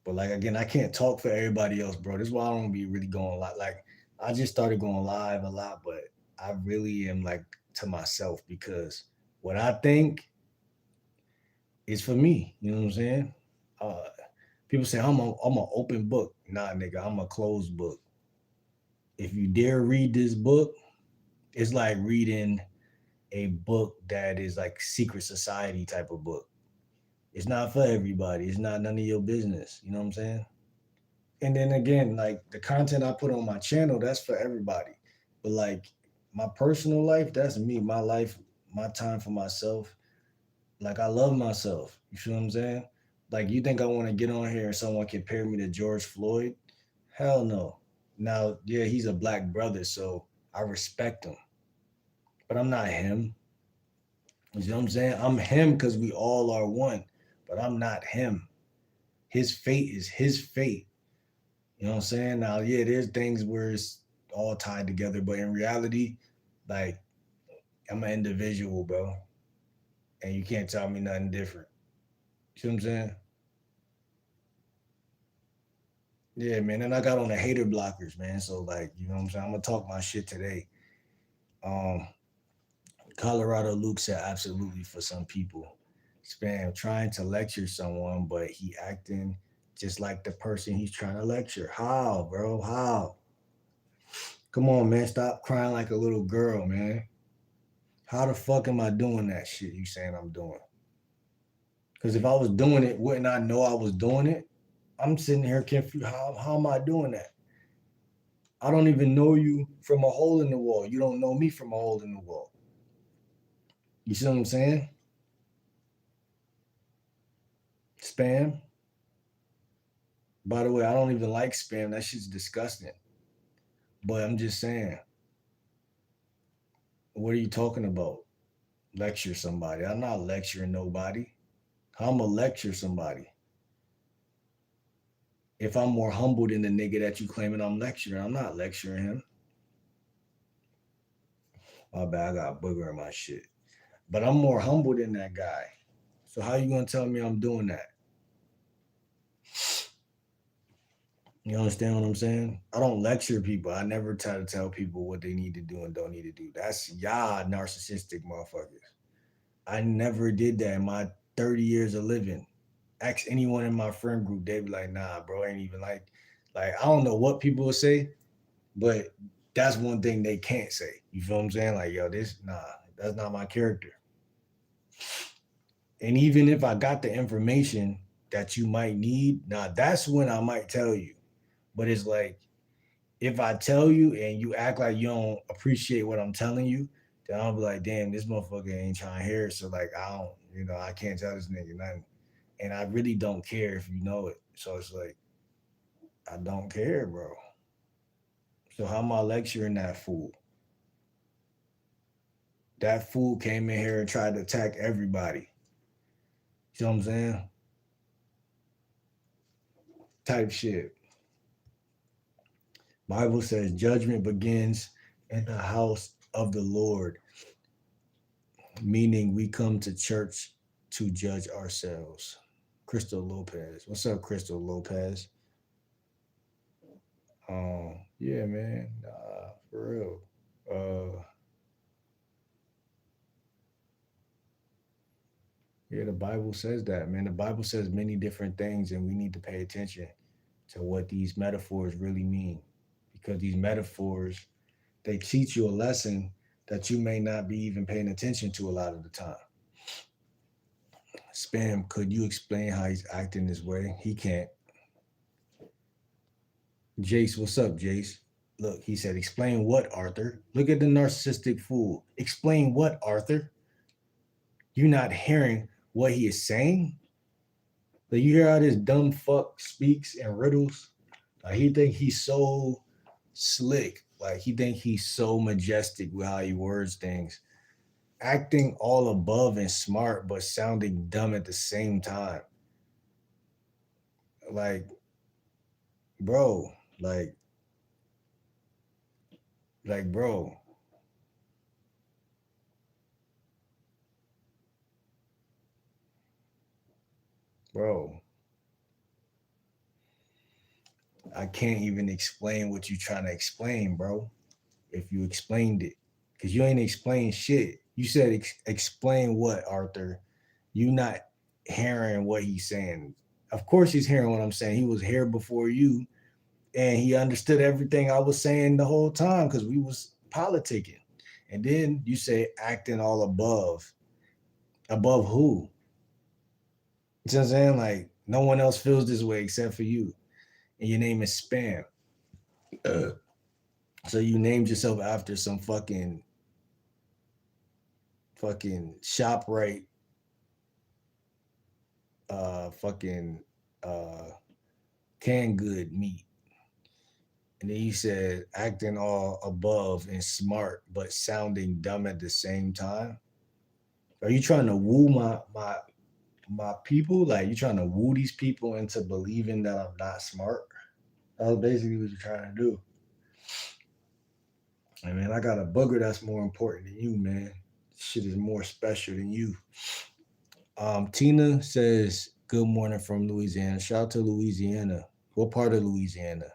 but like again, I can't talk for everybody else, bro. This is why I don't be really going a lot. Like, I just started going live a lot, but I really am like to myself because what I think is for me. You know what I'm saying? Uh, People say I'm an open book. Nah, nigga, I'm a closed book. If you dare read this book, it's like reading a book that is like secret society type of book. It's not for everybody. It's not none of your business. You know what I'm saying? And then again, like the content I put on my channel, that's for everybody. But like my personal life, that's me. My life, my time for myself. Like I love myself. You feel what I'm saying? Like you think I want to get on here and someone compare me to George Floyd? Hell no. Now, yeah, he's a black brother, so I respect him. But I'm not him. You know what I'm saying? I'm him because we all are one. But I'm not him. His fate is his fate. You know what I'm saying? Now, yeah, there's things where it's all tied together, but in reality, like I'm an individual, bro. And you can't tell me nothing different. See what I'm saying? Yeah, man. And I got on the hater blockers, man. So like, you know what I'm saying? I'm gonna talk my shit today. Um, Colorado Luke said absolutely for some people. Spam trying to lecture someone, but he acting just like the person he's trying to lecture. How, bro? How? Come on, man. Stop crying like a little girl, man. How the fuck am I doing that shit you saying I'm doing? Because if I was doing it, wouldn't I know I was doing it? I'm sitting here confused. How am I doing that? I don't even know you from a hole in the wall. You don't know me from a hole in the wall. You see what I'm saying? Spam. By the way, I don't even like spam. That shit's disgusting. But I'm just saying, what are you talking about? Lecture somebody. I'm not lecturing nobody. How am I lecture somebody? If I'm more humble than the nigga that you claiming I'm lecturing, I'm not lecturing him. My bad, I got a booger in my shit. But I'm more humble than that guy. So how you gonna tell me I'm doing that? You understand what I'm saying? I don't lecture people. I never try to tell people what they need to do and don't need to do. That's y'all narcissistic motherfuckers. I never did that in my 30 years of living. Ask anyone in my friend group, they be like, nah, bro, ain't even like I don't know what people will say, but that's one thing they can't say. You feel what I'm saying? Like, yo, that's not my character. And even if I got the information that you might need, now that's when I might tell you. But it's like if I tell you and you act like you don't appreciate what I'm telling you, then I'll be like, damn, this motherfucker ain't trying to hear it. So like I don't, I can't tell this nigga nothing. And I really don't care if you know it. So it's like, I don't care, bro. So how am I lecturing that fool? That fool came in here and tried to attack everybody. You know what I'm saying? Type shit. Bible says judgment begins in the house of the Lord, meaning we come to church to judge ourselves. Crystal Lopez. What's up, Crystal Lopez? Yeah, man. For real. Uh Yeah, the Bible says that, man. The Bible says many different things, and we need to pay attention to what these metaphors really mean. Because these metaphors, they teach you a lesson that you may not be even paying attention to a lot of the time. Spam, could you explain how he's acting this way? He can't. Jace, what's up, Jace? Look, he said, explain what, Arthur? Look at the narcissistic fool. Explain what, Arthur? You're not hearing what he is saying? Like, you hear how this dumb fuck speaks in riddles? Like, he think he's so slick. Like, he think he's so majestic with how he words things. Acting all above and smart, but sounding dumb at the same time. Like, bro, like, bro, bro, I can't even explain what you're trying to explain, bro. If you explained it, because you ain't explained shit. You said explain what, Arthur? You not hearing what he's saying. Of course he's hearing what I'm saying. He was here before you, and he understood everything I was saying the whole time because we was politicking. And then you say acting all above. Above who? You know what I'm saying? Like, no one else feels this way except for you. And your name is Spam. Uh, so you named yourself after some fucking ShopRite fucking uh canned good meat. And then you said acting all above and smart but sounding dumb at the same time. Are you trying to woo my people? Like, you trying to woo these people into believing that I'm not smart? That's basically what you're trying to do. I mean, I got a booger that's more important than you, man. Shit is more special than you. Tina says, good morning from Louisiana. Shout out to Louisiana. What part of Louisiana?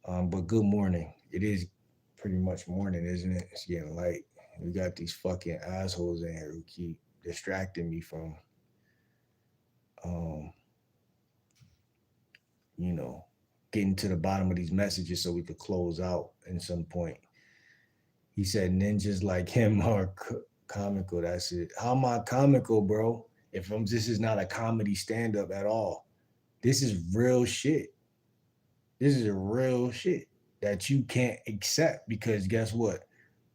But good morning. It is pretty much morning, isn't it? It's getting light. We got these fucking assholes in here who keep distracting me from, um, you know, getting to the bottom of these messages so we could close out at some point. He said ninjas like him are comical. That's it. How am I comical, bro? If this is not a comedy stand-up at all. This is real shit. This is real shit that you can't accept because guess what?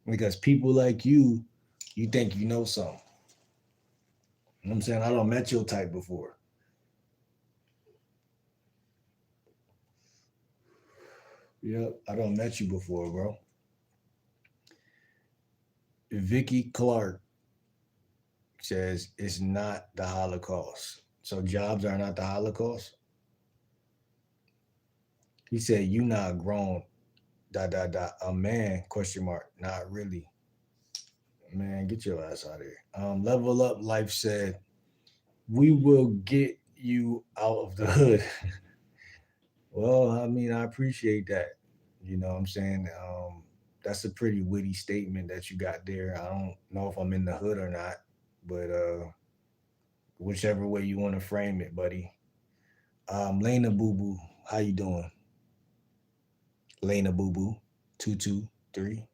Because people like you think you know something. You know what I'm saying? I don't met your type before. Yep, I don't met you before, bro. Vicky Clark says it's not the Holocaust. So jobs are not the Holocaust. He said you not grown. Dot dot dot. A man? Question mark. Not really. Man, get your ass out of here. Level Up Life said we will get you out of the hood. Well, I mean, I appreciate that. You know what I'm saying? That's a pretty witty statement that you got there. I don't know if I'm in the hood or not, but whichever way you want to frame it, buddy. Lena Boo Boo, how you doing? Lena Boo Boo, 223.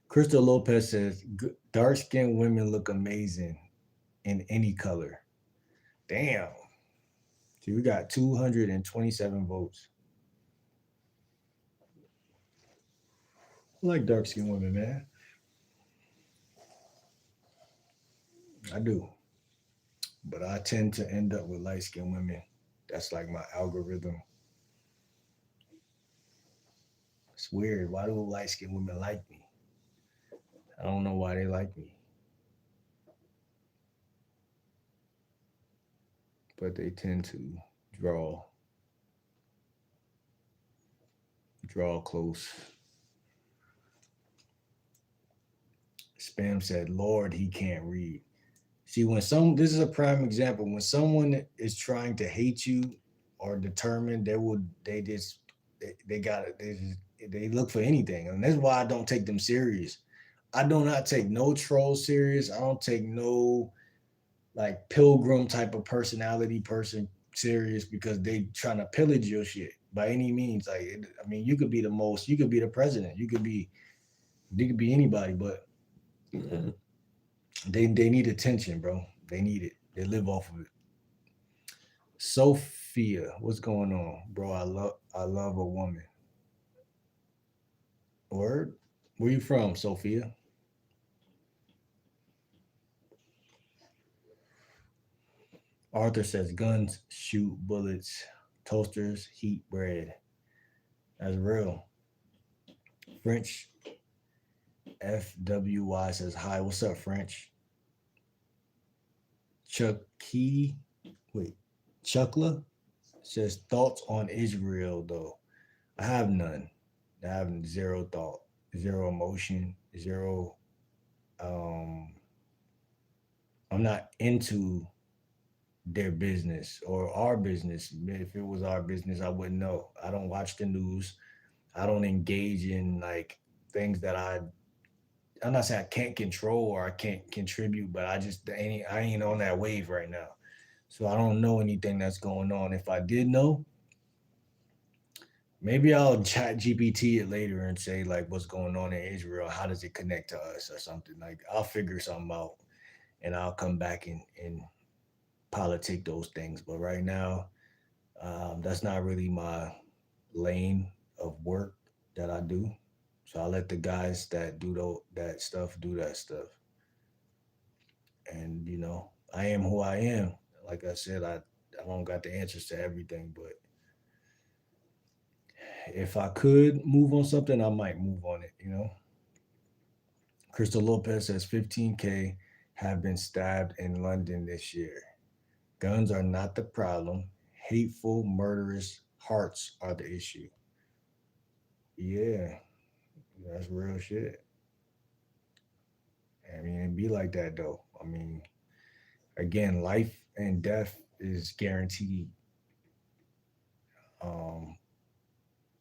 Crystal Lopez says, dark skinned women look amazing in any color. Damn. See, we got 227 votes. I like dark skinned women, man. I do. But I tend to end up with light skinned women. That's like my algorithm. It's weird. Why do light skinned women like me? I don't know why they like me. But they tend to draw close. Spam said, Lord, he can't read. See, this is a prime example. When someone is trying to hate you or determined, they got it. They look for anything. And that's why I don't take them serious. I do not take no troll serious. I don't take no like pilgrim type of personality person serious because they trying to pillage your shit by any means. Like, I mean, you could be the most, you could be the president, you could be anybody, but they need attention, bro. They need it. They live off of it. Sophia, what's going on, bro? I love a woman. Word. Where you from, Sophia? Arthur says guns shoot bullets, toasters heat bread. That's real. French FWY says hi. What's up, French? Chucky, wait, Chuckla says thoughts on Israel though. I have none. I have zero thought, zero emotion, zero. Um, I'm not into their business or our business. If it was our business, I wouldn't know. I don't watch the news. I don't engage in like things that I'm not saying I can't control or I can't contribute, but I ain't on that wave right now. So I don't know anything that's going on. If I did know, maybe I'll chat GPT it later and say like what's going on in Israel, how does it connect to us or something. Like I'll figure something out and I'll come back and politic those things. But right now, that's not really my lane of work that I do. So I let the guys that that stuff do that stuff. And I am who I am. Like I said, I don't got the answers to everything, but if I could move on something, I might move on it. Crystal Lopez says 15K have been stabbed in London this year. Guns are not the problem. Hateful, murderous hearts are the issue. Yeah, that's real shit. I mean, it be like that though. I mean, again, life and death is guaranteed. Um,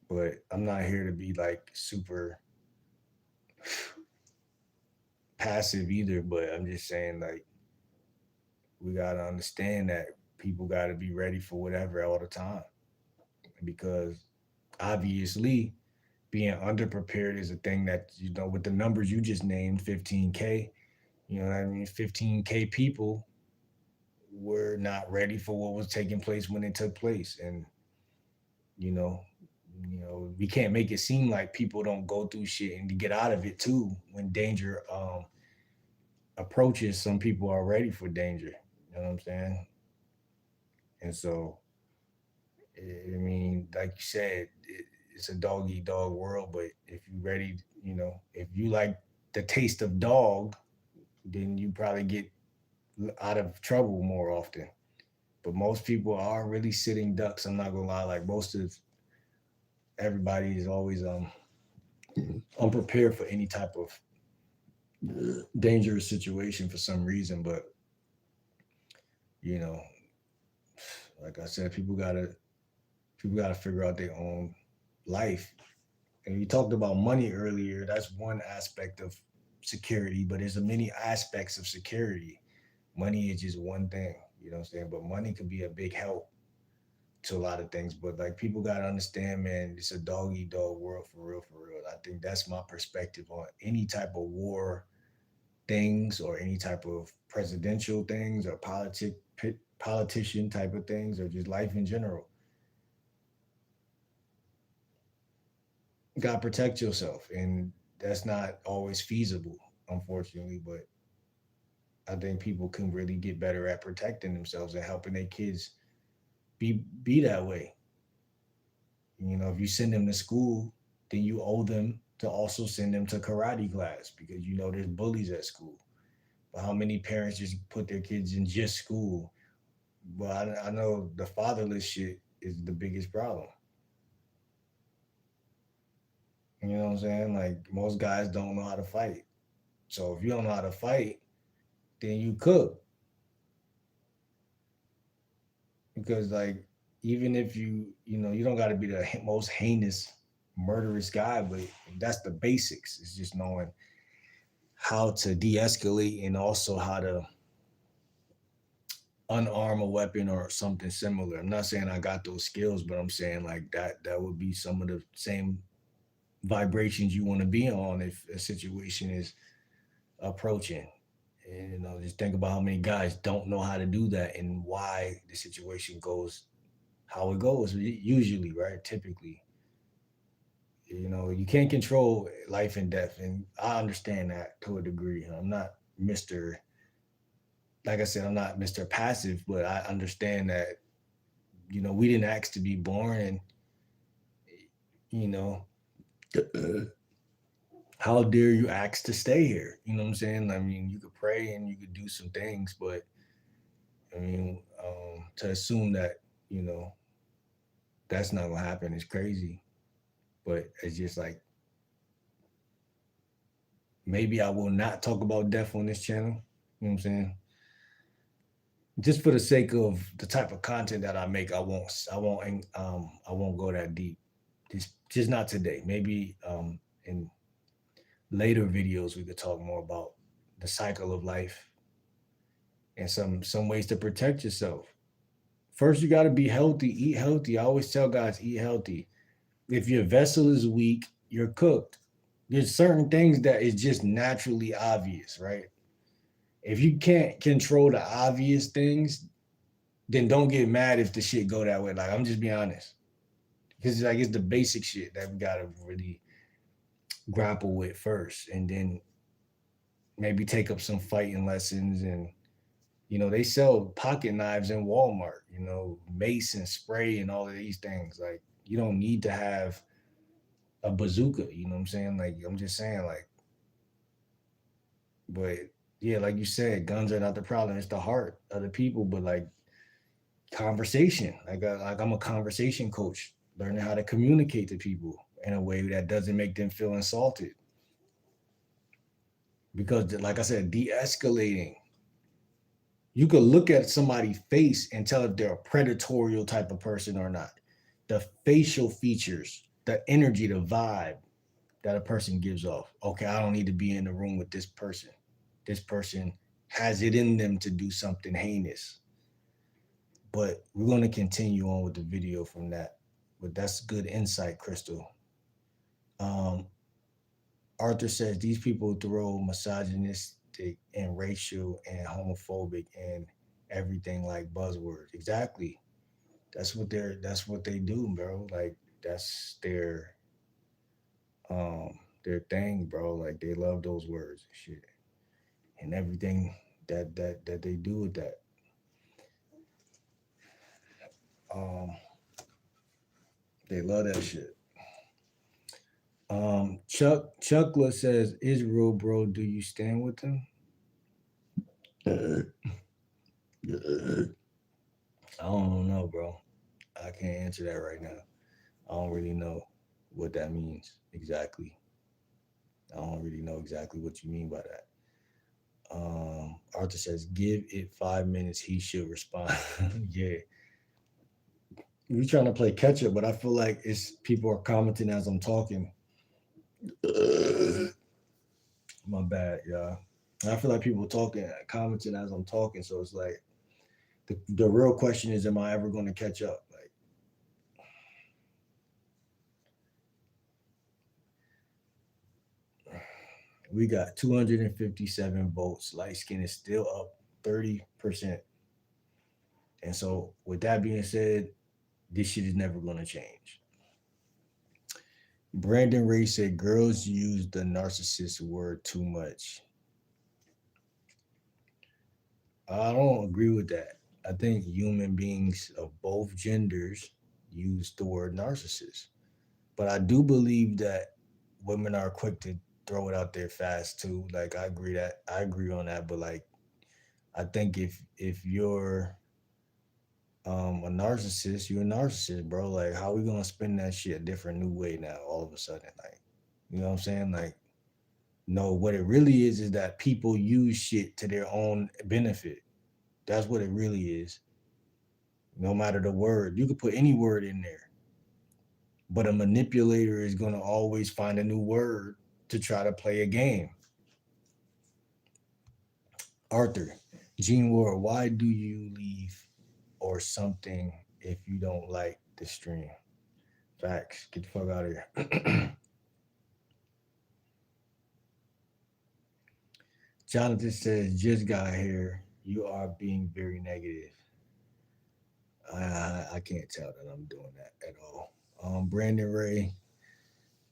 but I'm not here to be like super passive either. But I'm just saying, like, we gotta understand that people gotta be ready for whatever all the time because obviously being underprepared is a thing that with the numbers you just named, 15K. You know what I mean? 15K people were not ready for what was taking place when it took place, and you know, we can't make it seem like people don't go through shit and to get out of it too. When danger approaches, some people are ready for danger. You know what I'm saying? And so, I mean, like you said, it's a dog eat dog world. But if you ready, if you like the taste of dog, then you probably get out of trouble more often. But most people are really sitting ducks. I'm not gonna lie. Like most of everybody is always unprepared for any type of dangerous situation for some reason. But you know, like I said, people gotta figure out their own life. And you talked about money earlier. That's one aspect of security, but there's a many aspects of security. Money is just one thing, you know what I'm saying? But money could be a big help to a lot of things. But like people gotta understand, man, it's a dog eat dog world for real, for real. I think that's my perspective on any type of war things or any type of presidential things or politician type of things or just life in general. You gotta protect yourself, and that's not always feasible, unfortunately. But I think people can really get better at protecting themselves and helping their kids be that way. If you send them to school, then you owe them to also send them to karate class because there's bullies at school. But how many parents just put their kids in just school? Well, I know the fatherless shit is the biggest problem. You know what I'm saying? Like most guys don't know how to fight. So if you don't know how to fight, then you cook. Because like even if you don't got to be the most heinous murderous guy, but that's the basics. It's just knowing how to de-escalate and also how to unarm a weapon or something similar. I'm not saying I got those skills, but I'm saying like that would be some of the same vibrations you want to be on if a situation is approaching. And just think about how many guys don't know how to do that and why the situation goes how it goes. Usually, right? Typically, you can't control life and death, and I understand that to a degree. I'm not Mister, like I said, I'm not Mister Passive, but I understand that we didn't ask to be born, and you know how dare you ask to stay here? You know what I'm saying? I mean, you could pray and you could do some things, but I mean, to assume that you know that's not gonna happen is crazy. But it's just like maybe I will not talk about death on this channel. You know what I'm saying? Just for the sake of the type of content that I make, I won't go that deep. Just not today. Maybe in later videos we could talk more about the cycle of life and some ways to protect yourself. First, you got to be healthy, eat healthy. I always tell guys, eat healthy. If your vessel is weak, you're cooked. There's certain things that is just naturally obvious, right? If you can't control the obvious things, then don't get mad if the shit go that way. Like I'm just being honest, because like it's the basic shit that we gotta really grapple with first, and then maybe take up some fighting lessons. And they sell pocket knives in Walmart. Mace and spray and all of these things. Like you don't need to have a bazooka. You know what I'm saying? Like I'm just saying, like, but yeah, like you said, guns are not the problem. It's the heart of the people. But like conversation, like I'm a conversation coach, learning how to communicate to people in a way that doesn't make them feel insulted. Because, like I said, de-escalating. You could look at somebody's face and tell if they're a predatory type of person or not. The facial features, the energy, the vibe that a person gives off. Okay, I don't need to be in the room with this person. This person has it in them to do something heinous. But we're going to continue on with the video from that. But that's good insight, Crystal. Um, Arthur says these people throw misogynistic and racial and homophobic and everything like buzzwords. Exactly. That's what they do, bro. Like that's their thing, bro. Like they love those words and shit. And everything that they do with that. Um they love that shit. Chuckla says, Israel, bro, do you stand with them? I don't know, bro. I can't answer that right now. I don't really know what that means exactly. I don't really know exactly what you mean by that. Arthur says, give it 5 minutes, he should respond. Yeah. We're trying to play catch up, but I feel like it's people are commenting as I'm talking. My bad, y'all. I feel like people talking, commenting as I'm talking. So it's like the real question is, am I ever going to catch up? Like, we got 257 votes. Light skin is still up 30%. And so, with that being said, this shit is never going to change. Brandon Ray said girls use the narcissist word too much. I don't agree with that. I think human beings of both genders use the word narcissist. But I do believe that women are quick to throw it out there fast too. Like I agree on that. But like I think if you're a narcissist, you're a narcissist, bro. Like how we gonna spin that shit a different new way now all of a sudden? Like, you know what I'm saying? Like, no, what it really is that people use shit to their own benefit. That's what it really is. No matter the word. You could put any word in there. But a manipulator is gonna always find a new word to try to play a game. Arthur, Gene Ward, why do you leave or something if you don't like the stream? Facts. Get the fuck out of here. Jonathan says, just got here. You are being very negative. I can't tell that I'm doing that at all. Brandon Ray,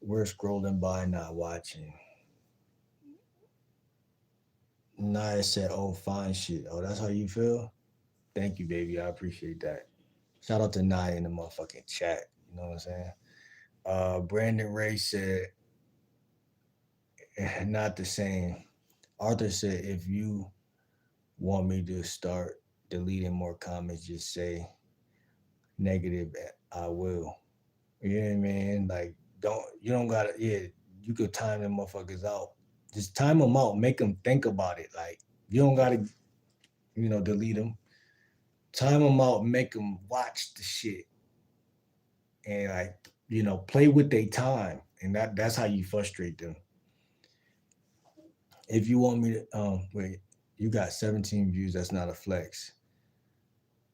we're scrolling by, not watching. Naya said, oh, fine shit. Oh, that's how you feel? Thank you, baby. I appreciate that. Shout out to Naya in the motherfucking chat. You know what I'm saying? Brandon Ray said, not the same. Arthur said, if you want me to start deleting more comments, just say negative. I will. You know what I mean? Like, you don't gotta, yeah, you could time them motherfuckers out. Just time them out. Make them think about it. Like, you don't gotta, delete them. Time them out. Make them watch the shit and like, play with their time. And that's how you frustrate them. If you want me to, wait, you got 17 views. That's not a flex.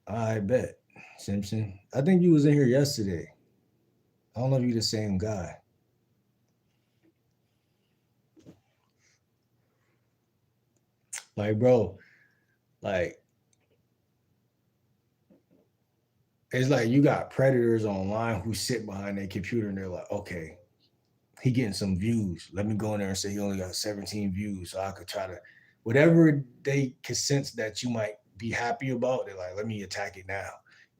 I bet, Simpson. I think you was in here yesterday. I don't know if you the same guy. Like, bro, like, it's like you got predators online who sit behind their computer and they're like, okay, he getting some views. Let me go in there and say he only got 17 views, so I could try to, whatever they can sense that you might be happy about. They're like, let me attack it now.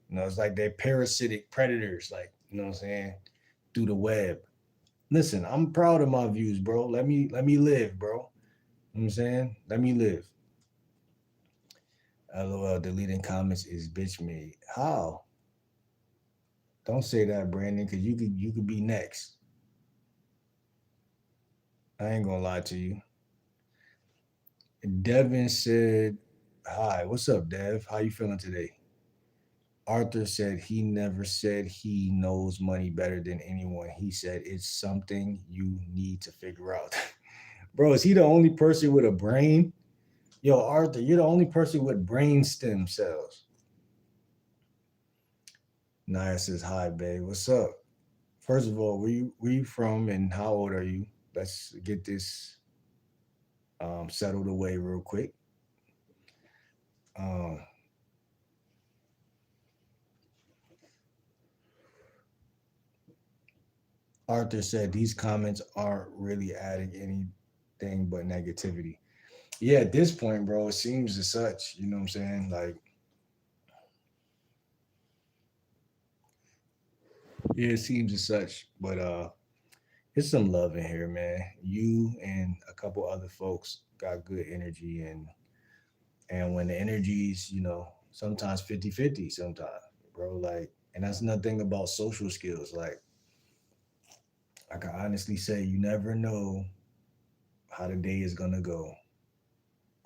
It's like they're parasitic predators, like, what I'm saying, through the web. Listen, I'm proud of my views, bro. Let me live, bro. You know what I'm saying? Let me live. LOL, deleting comments is bitch made. How? Don't say that, Brandon, because you could be next. I ain't gonna lie to you. Devin said, "Hi, what's up, Dev? How you feeling today?" Arthur said he never said he knows money better than anyone. He said it's something you need to figure out. Bro, is he the only person with a brain? Yo, Arthur, you're the only person with brain stem cells. Naya says, "Hi, babe. What's up?" First of all, where you from and how old are you? Let's get this settled away real quick. Um, Arthur said these comments aren't really adding anything but negativity. Yeah, at this point, bro, it seems as such. You know what I'm saying? Like, yeah, it seems as such. But it's some love in here, man. You and a couple other folks got good energy, and when the energy's, sometimes 50-50 sometimes, bro. Like, and that's nothing about social skills. Like, I can honestly say you never know how the day is gonna go.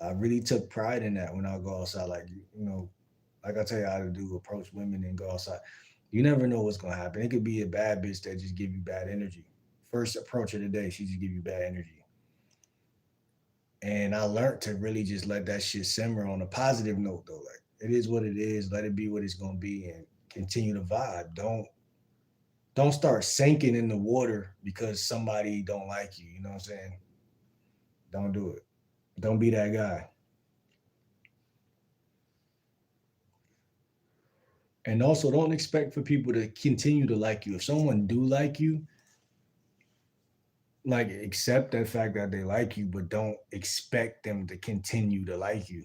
I really took pride in that when I go outside. Like, like I tell you how to do, approach women and go outside. You never know what's gonna happen. It could be a bad bitch that just give you bad energy. First approach of the day, she just give you bad energy. And I learned to really just let that shit simmer on a positive note though. Like, it is what it is. Let it be what it's gonna be, and continue to vibe. Don't start sinking in the water because somebody don't like you. You know what I'm saying? Don't do it. Don't be that guy. And also, don't expect for people to continue to like you. If someone do like you, like, accept that fact that they like you, but don't expect them to continue to like you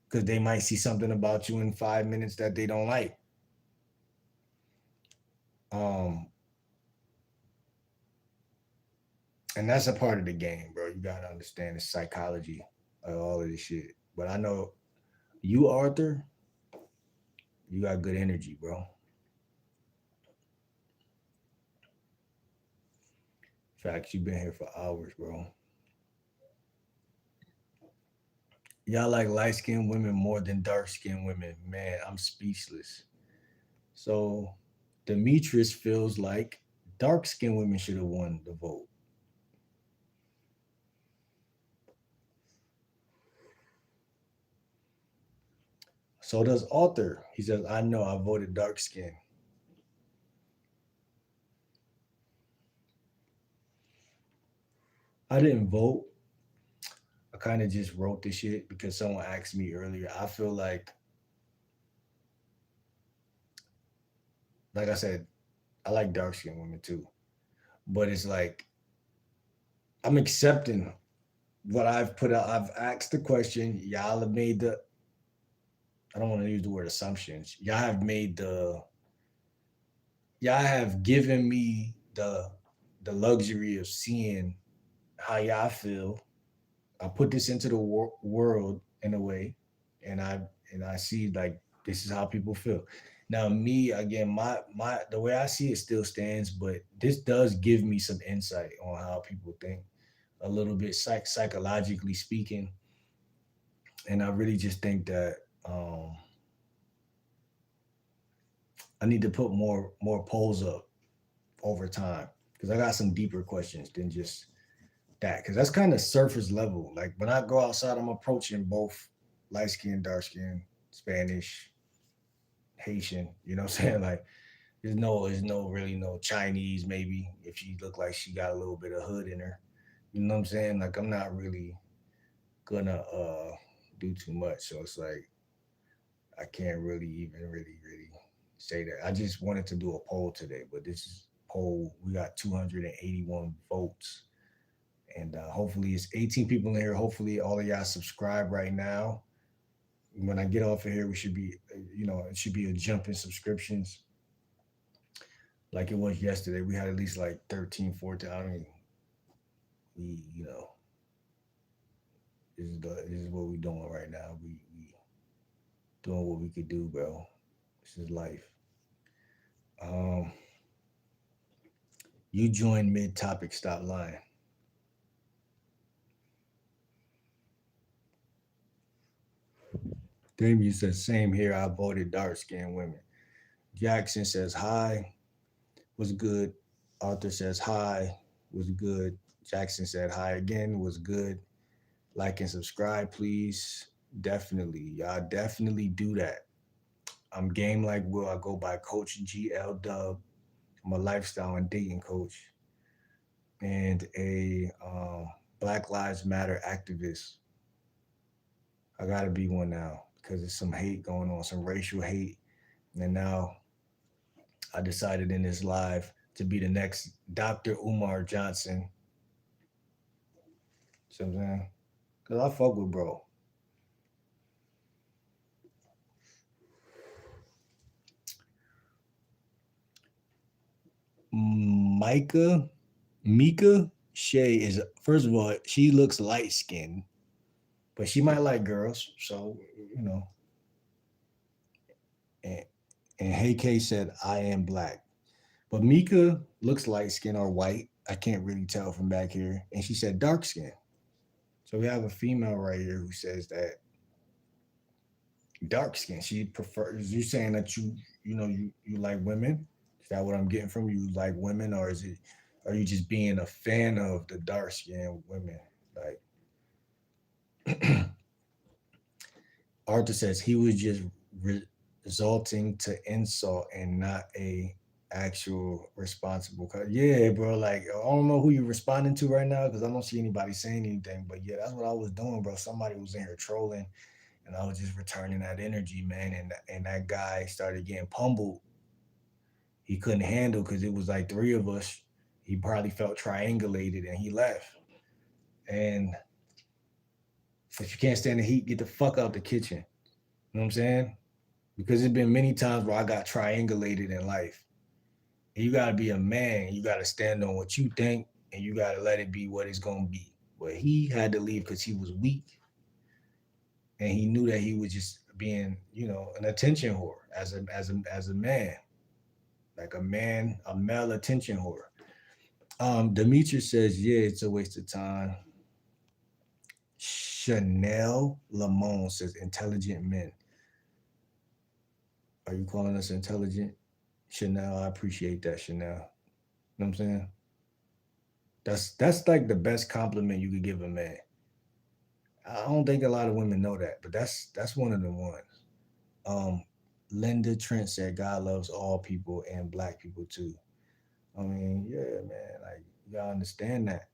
because they might see something about you in 5 minutes that they don't like. Um, and that's a part of the game, bro. You gotta understand the psychology of all of this shit. But I know you, Arthur, you got good energy, bro. In fact, you've been here for hours, bro. Y'all like light skinned women more than dark skinned women. Man, I'm speechless. So Demetrius feels like dark skinned women should have won the vote. So does Arthur. He says, I know I voted dark skin. I didn't vote. I kind of just wrote this shit because someone asked me earlier. I feel like I said, I like dark skinned women too. But it's like I'm accepting what I've put out. I've asked the question. Y'all have made the, I don't want to use the word assumptions. Y'all have given me the luxury of seeing how y'all feel. I put this into the world in a way, and I see like this is how people feel. Now, me again, my the way I see it still stands, but this does give me some insight on how people think, a little bit psychologically speaking, and I really just think that um, I need to put more polls up over time because I got some deeper questions than just that because that's kind of surface level. Like when I go outside, I'm approaching both light skin, dark skin, Spanish, Haitian. You know what I'm saying? Like there's no really no Chinese maybe if she look like she got a little bit of hood in her. You know what I'm saying? Like I'm not really gonna do too much. So it's like I can't really even really say that. I just wanted to do a poll today, but this is poll we got 281 votes and hopefully it's 18 people in here. Hopefully all of y'all subscribe right now. When I get off of here, we should be, it should be a jump in subscriptions like it was yesterday. We had at least like 13, 14. I mean, we, this is what we doing right now. We doing what we could do, bro. This is life. Um, you join mid topic. Stop lying. Damien says same here. I voted dark skinned women. Jackson says hi. Was good. Arthur says hi. Was good. Jackson said hi again. Was good. Like and subscribe, please. Definitely. Y'all definitely do that. I'm game like Will. I go by Coach GL Dub. I'm a lifestyle and dating coach and a Black Lives Matter activist. I gotta be one now because there's some hate going on, some racial hate. And now I decided in this live to be the next Dr. Umar Johnson. See what I'm saying? Because I fuck with bro. Micah, Mika Shay is, first of all, she looks light skinned, but she might like girls. So, you know. And, and Hey K said, I am black. But Mika looks light skinned or white. I can't really tell from back here. And she said dark skin. So we have a female right here who says that dark skin. She prefers, you saying that you like women? Is that what I'm getting from you? Like women, or are you just being a fan of the dark skinned women? Like Arthur says he was just resulting to insult and not a actual responsible. Yeah, bro. Like I don't know who you're responding to right now because I don't see anybody saying anything. But yeah, that's what I was doing, bro. Somebody was in here trolling, and I was just returning that energy, man. And that guy started getting pummeled. He couldn't handle because it was like three of us. He probably felt triangulated, and he left. And if you can't stand the heat, get the fuck out the kitchen. You know what I'm saying? Because there's been many times where I got triangulated in life. And you gotta be a man. You gotta stand on what you think, and you gotta let it be what it's gonna be. But he had to leave because he was weak, and he knew that he was just being, an attention whore as a man, like a male attention whore. Demetrius says, yeah, it's a waste of time. Chanel Lamone says, intelligent men. Are you calling us intelligent? Chanel, I appreciate that, Chanel. You know what I'm saying? That's like the best compliment you could give a man. I don't think a lot of women know that, but that's one of the ones. Linda Trent said God loves all people and black people too. I mean, yeah, man, like y'all understand that.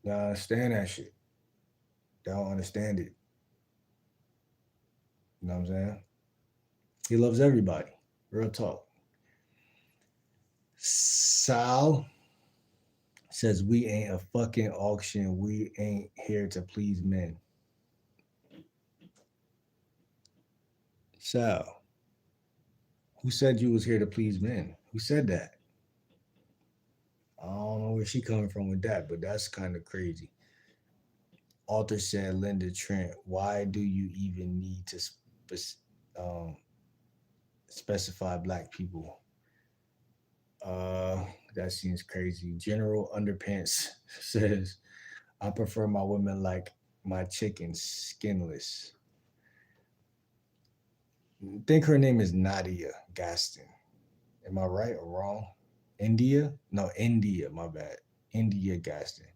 Y'all understand that shit. Y'all don't understand it. You know what I'm saying? He loves everybody. Real talk. Sal says we ain't a fucking auction. We ain't here to please men. Sal, who said you was here to please men? Who said that? I don't know where she coming from with that, but that's kind of crazy. Author said, Linda Trent, why do you even need to um, specify black people? That seems crazy. General Underpants says, I prefer my women like my chickens skinless. I think her name is Nadia Gaston. Am I right or wrong? India? No, India, my bad. India Gaston.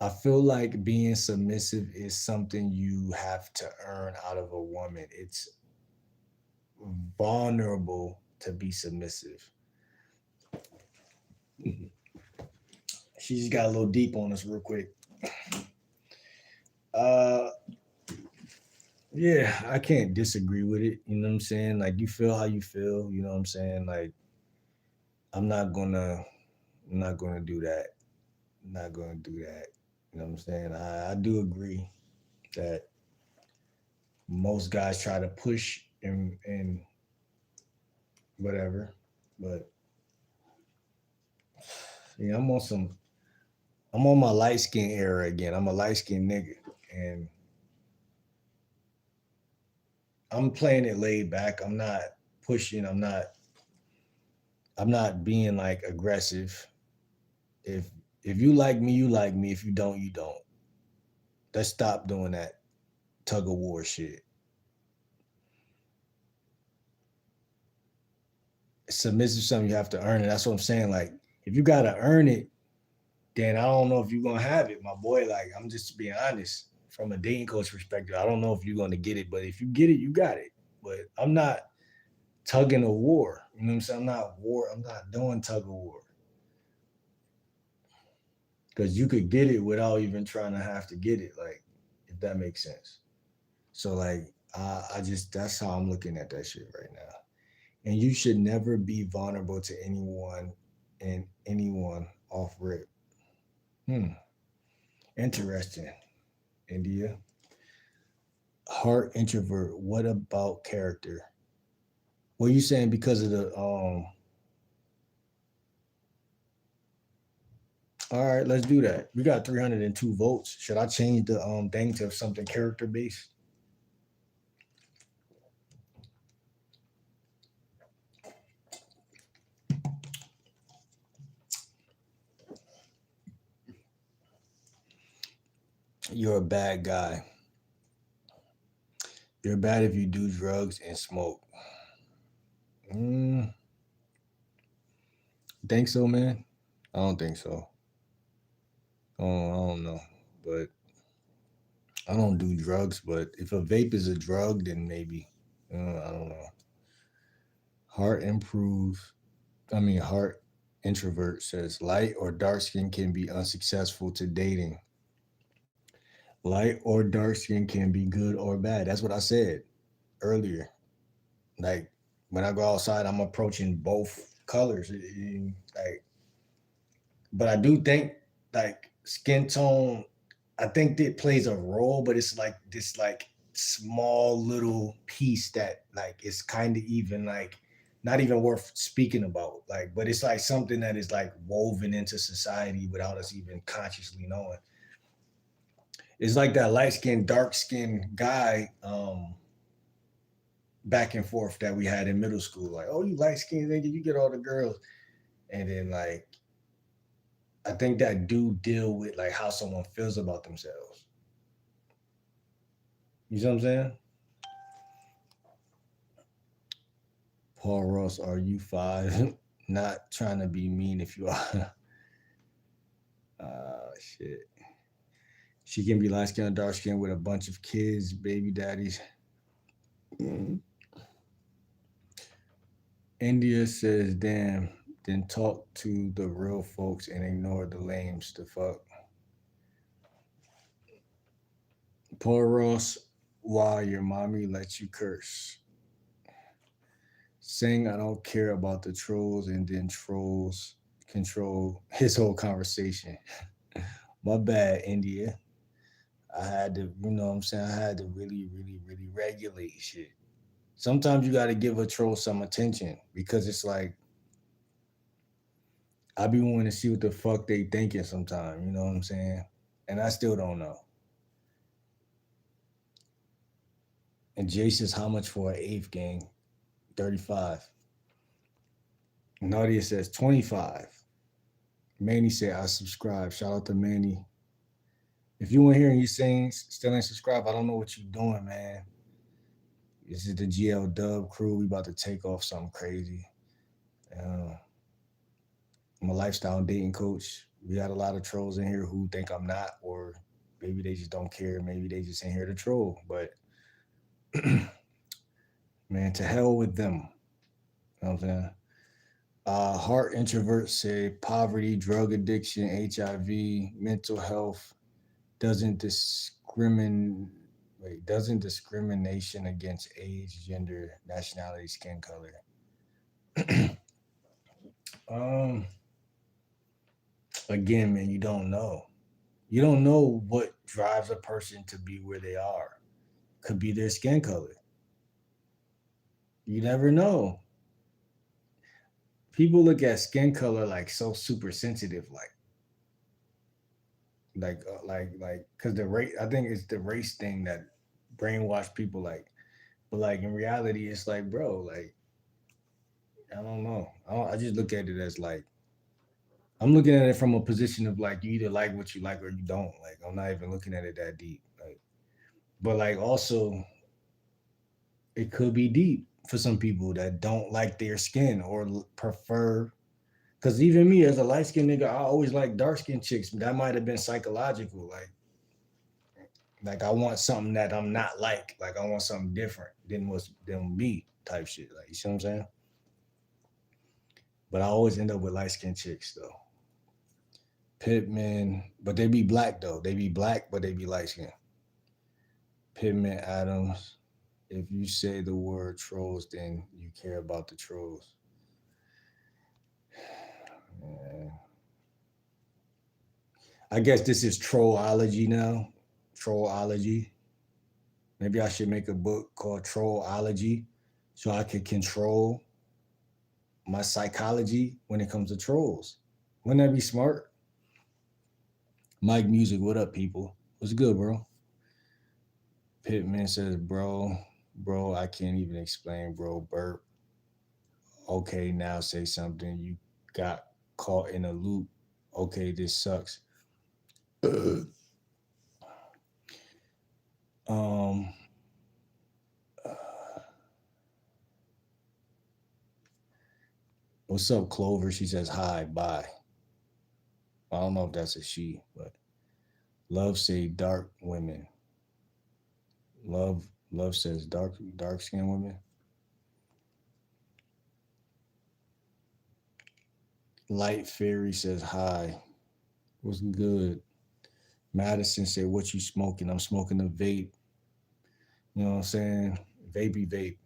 I feel like being submissive is something you have to earn out of a woman. It's vulnerable to be submissive. She just got a little deep on us real quick. Uh yeah, I can't disagree with it. You know what I'm saying? Like you feel how you feel, you know what I'm saying? Like I'm not gonna do that. I'm not gonna do that. You know what I'm saying? I do agree that most guys try to push and whatever, but yeah, I'm on my light skin era again. I'm a light skin nigga, and I'm playing it laid back. I'm not pushing. I'm not being like aggressive. If if you like me, you like me. If you don't, you don't. Let's stop doing that tug of war shit. Submissive something you have to earn it. That's what I'm saying. Like if you gotta earn it, then I don't know if you're gonna have it, my boy. Like I'm just being honest from a dating coach perspective. I don't know if you're gonna get it, but if you get it, you got it. But I'm not tugging a war. You know what I'm saying? I'm not war. I'm not doing tug of war because you could get it without even trying to have to get it. Like if that makes sense. So like I just that's how I'm looking at that shit right now. And you should never be vulnerable to anyone and anyone off rip. Hmm. Interesting. India. Heart introvert. What about character? What are you saying because of the all right, let's do that. We got 302 votes. Should I change the thing to something character based? You're a bad guy. You're bad if you do drugs and smoke. Mm, think so, man? I don't think so. I don't know, but I don't do drugs. But if a vape is a drug, then maybe. I don't know. Heart improve. Heart introvert says light or dark skin can be unsuccessful to dating. Light or dark skin can be good or bad. That's what I said earlier. Like when I go outside, I'm approaching both colors. Like, but I do think like skin tone. I think that plays a role, but it's like this like small little piece that like is kind of even like not even worth speaking about. Like, but it's like something that is like woven into society without us even consciously knowing. It's like that light skinned, dark skinned guy back and forth that we had in middle school. Like, oh, you light skinned nigga, you get all the girls. And then like I think that do deal with like how someone feels about themselves. You see what I'm saying? Paul Ross, are you five? Not trying to be mean if you are. Shit. She can be light skinned or dark skinned with a bunch of kids, baby daddies. India says, damn, then talk to the real folks and ignore the lames to fuck. Paul Ross, why your mommy lets you curse. Saying I don't care about the trolls and then trolls control his whole conversation. My bad, India. I had to, you know what I'm saying? I had to really, really, really regulate shit. Sometimes you got to give a troll some attention because it's like, I be wanting to see what the fuck they thinking sometimes, you know what I'm saying? And I still don't know. And Jay says, how much for an eighth gang? 35. Nadia says 25. Manny said, I subscribe. Shout out to Manny. If you in here and you saying still ain't subscribed, I don't know what you doing, man. This is the GL Dub crew. We about to take off something crazy. I'm a lifestyle and dating coach. We got a lot of trolls in here who think I'm not, or maybe they just don't care. Maybe they just in here to troll. But man, to hell with them. You know what I'm saying? Heart introverts say poverty, drug addiction, HIV, mental health doesn't discrimination against age, gender, nationality, skin color. Again, man, you don't know. You don't know what drives a person to be where they are. Could be their skin color. You never know. People look at skin color like so super sensitive, because the race. I think it's the race thing that brainwash people. But in reality, it's like, bro, I don't know. I just look at it as I'm looking at it from a position of you either like what you like or you don't. I'm not even looking at it that deep. But also it could be deep for some people that don't like their skin or prefer. Because even me as a light skinned nigga, I always like dark skinned chicks. That might have been psychological. I want something that I'm not like. I want something different than me type shit. You see what I'm saying? But I always end up with light skinned chicks though. Pittman, but they be black though. They be black, but they be light skinned. Pittman Adams. If you say the word trolls, then you care about the trolls. Yeah. I guess this is trollology now. Trollology. Maybe I should make a book called Trollology so I can control my psychology when it comes to trolls. Wouldn't that be smart? Mike Music, what up, people? What's good, bro? Pittman says, bro, I can't even explain, bro. Burp. Okay, now say something. You got caught in a loop. Okay, this sucks. What's up, Clover? She says hi, bye. I don't know if that's a she, but love say dark women. Love says dark skinned women. Light Fairy says hi. What's good? Madison said, what you smoking? I'm smoking a vape. You know what I'm saying? Vapey vape.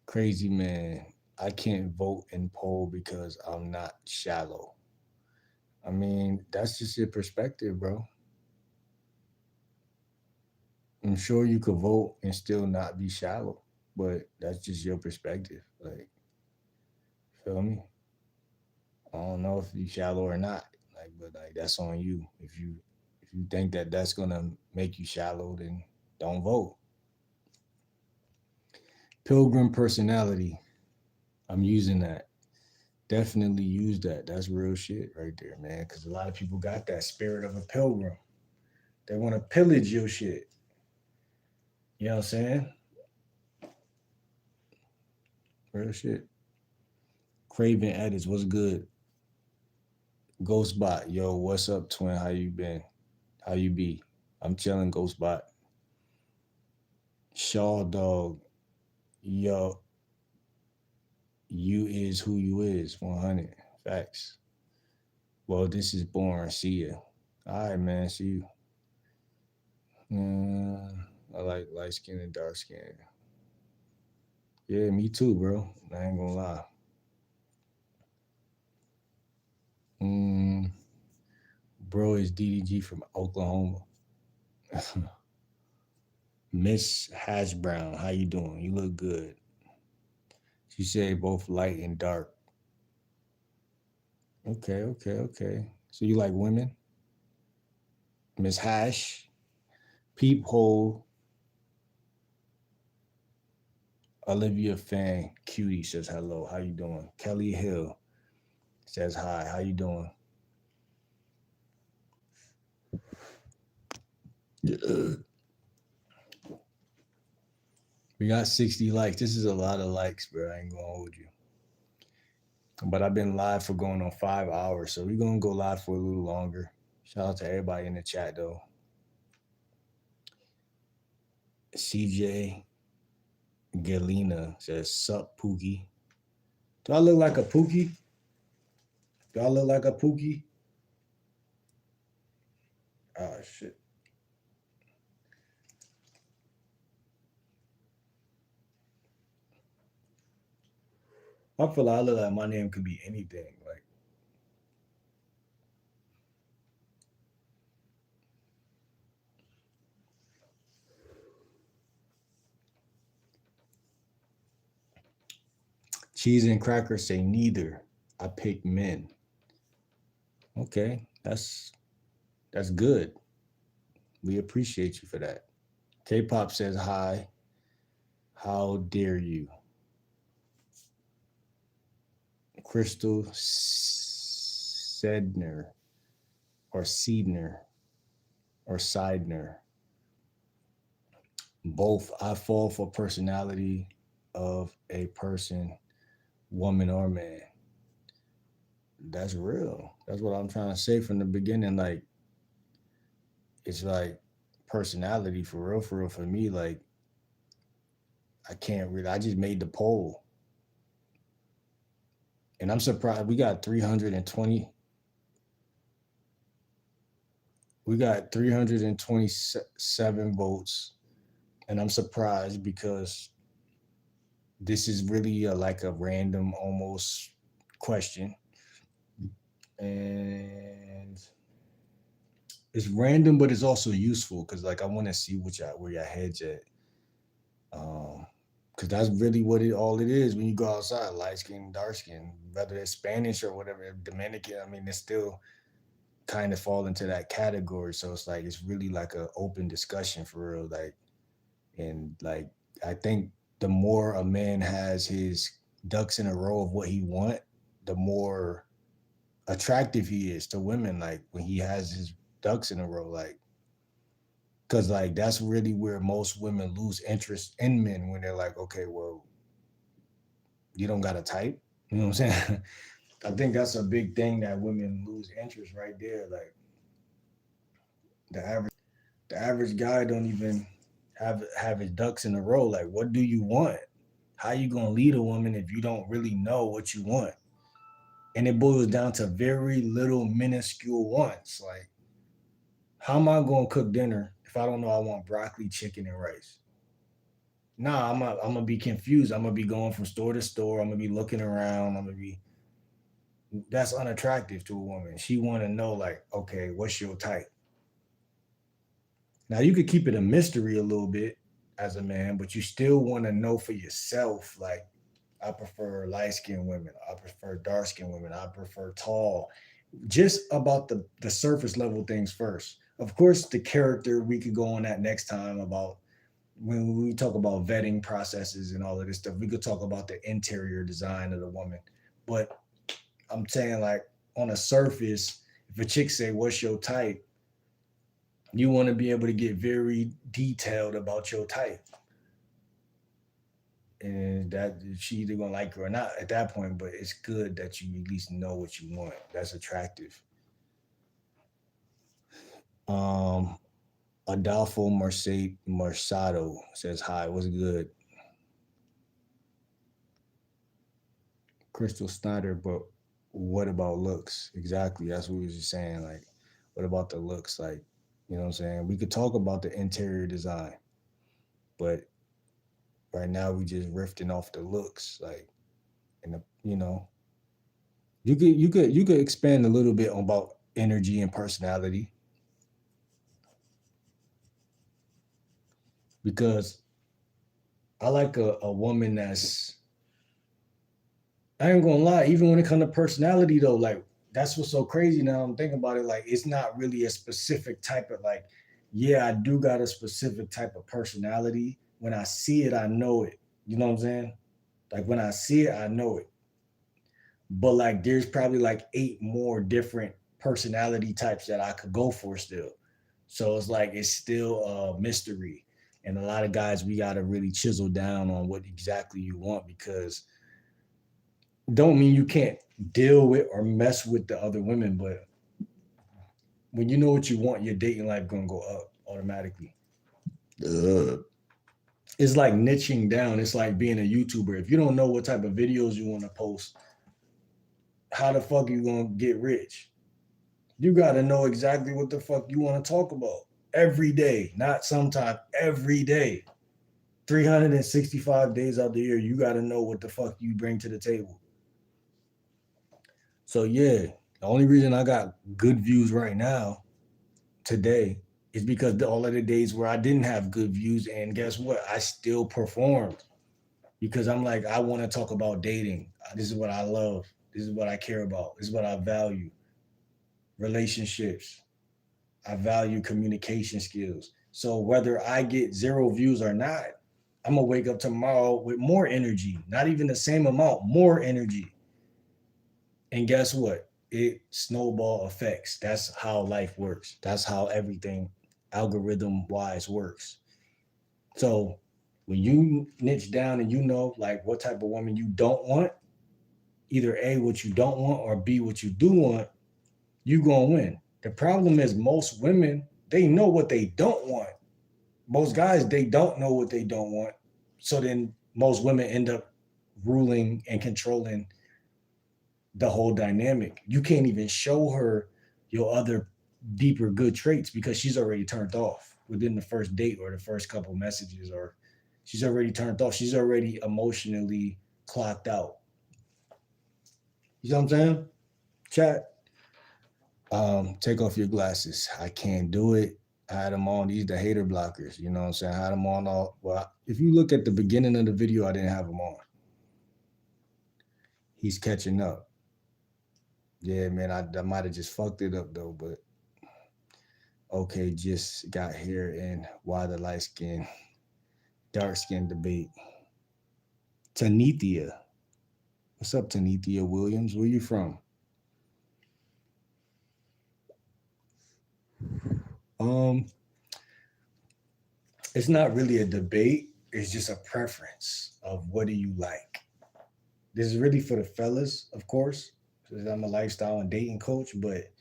Crazy man. I can't vote and poll because I'm not shallow. I mean, that's just your perspective, bro. I'm sure you could vote and still not be shallow, but that's just your perspective. Feel me? I don't know if you shallow or not, but that's on you. If you think that that's gonna make you shallow, then don't vote. Pilgrim personality. I'm using that. Definitely use that. That's real shit right there, man. Because a lot of people got that spirit of a pilgrim. They want to pillage your shit. You know what I'm saying? Real shit. Craven edits. What's good? Ghostbot, yo, what's up, twin? How you been? How you be? I'm chilling, Ghostbot. Shaw dog, yo, you is who you is. 100 facts. Well, this is boring. See ya. All right, man. See you. I like light skin and dark skin. Yeah, me too, bro. I ain't gonna lie. Mm, bro is DDG from Oklahoma. Miss Hash Brown, how you doing? You look good. She said both light and dark. Okay, okay, okay. So you like women? Miss Hash, Peephole, Olivia Fan, Cutie says hello. How you doing? Kelly Hill says hi. How you doing? We got 60 likes. This is a lot of likes, bro. I ain't gonna hold you. But I've been live for going on 5 hours, so we're gonna go live for a little longer. Shout out to everybody in the chat though. CJ Galena says, sup, Pookie. Do I look like a Pookie? Do I look like a Pookie? Oh, shit. I feel like I look like my name could be anything. Like, cheese and crackers say neither. I pick men. Okay, that's good. We appreciate you for that. K-pop says hi. How dare you? Crystal Sedner or Seedner or Seidner. Both. I fall for personality of a person, woman or man. That's real. That's what I'm trying to say from the beginning. Like, it's like personality for real for me. Like, I can't really, I just made the poll. And I'm surprised we got 320. We got 327 votes. And I'm surprised because this is really like a random almost question. And it's random, but it's also useful because like I want to see where your head's at. Because that's really what all it is when you go outside, light skin, dark skin, whether it's Spanish or whatever, Dominican. I mean, it's still kind of fall into that category. So it's like it's really like an open discussion for real. Like, and like I think the more a man has his ducks in a row of what he want, the more attractive he is to women. Like when he has his ducks in a row, like because like that's really where most women lose interest in men when they're like, okay, well, you don't got a type. You know what I'm saying? I think that's a big thing that women lose interest right there. Like the average guy don't even have his ducks in a row. Like, what do you want? How you gonna lead a woman if you don't really know what you want? And it boils down to very little minuscule wants. Like, how am I gonna cook dinner if I don't know I want broccoli, chicken, and rice? Nah, I'm gonna be confused. I'm gonna be going from store to store. I'm gonna be looking around. I'm gonna be that's unattractive to a woman. She want to know like, okay, what's your type? Now you could keep it a mystery a little bit as a man, but you still want to know for yourself. Like, I prefer light skinned women. I prefer dark skinned women. I prefer tall. Just about the surface level things first. Of course, the character we could go on that next time about when we talk about vetting processes and all of this stuff. We could talk about the interior design of the woman, but I'm saying like on a surface, if a chick say, "What's your type?" You want to be able to get very detailed about your type, and that she either gonna like you or not at that point. But it's good that you at least know what you want. That's attractive. Adolfo Mercado says hi. What's good? Crystal Snyder, but what about looks? Exactly. That's what we was just saying. Like, what about the looks? Like, you know what I'm saying? We could talk about the interior design, but right now we just riffing off the looks. Like, and the, you could expand a little bit about energy and personality because I like a woman that's, I ain't gonna lie, even when it comes to personality though, like that's what's so crazy now. I'm thinking about it, like it's not really a specific type of like, yeah, I do got a specific type of personality. When I see it, I know it. You know what I'm saying? Like when I see it, I know it. But like there's probably like 8 more different personality types that I could go for still. So it's like it's still a mystery. And a lot of guys, we gotta really chisel down on what exactly you want because don't mean you can't deal with or mess with the other women, but when you know what you want, your dating life gonna go up automatically. It's like niching down. It's like being a YouTuber. If you don't know what type of videos you want to post, how the fuck you gonna get rich? You gotta know exactly what the fuck you want to talk about every day, not sometimes, every day. 365 days out the year, you gotta know what the fuck you bring to the table. So yeah, the only reason I got good views right now today is because all of the days where I didn't have good views, and guess what? I still performed because I'm like, I want to talk about dating. This is what I love. This is what I care about. This is what I value. Relationships. I value communication skills. So whether I get 0 views or not, I'm gonna wake up tomorrow with more energy, not even the same amount, more energy. And guess what? It snowball effects. That's how life works. That's how everything algorithm wise works. So when you niche down and you know like what type of woman you don't want, either A, what you don't want, or B, what you do want, you gonna win. The problem is most women, they know what they don't want. Most guys, they don't know what they don't want. So then most women end up ruling and controlling the whole dynamic. You can't even show her your other deeper good traits because she's already turned off within the first date or the first couple messages, or she's already turned off. She's already emotionally clocked out. You know what I'm saying? Chat. Take off your glasses. I can't do it. I had them on. These the hater blockers. You know what I'm saying? I had them on all. Well, if you look at the beginning of the video, I didn't have them on. He's catching up. Yeah, man, I might have just fucked it up though, but okay, just got here and why the light skin, dark skin debate. Tanithia. What's up, Tanithia Williams? Where you from? Um, it's not really a debate, it's just a preference of what do you like. This is really for the fellas, of course, because I'm a lifestyle and dating coach, but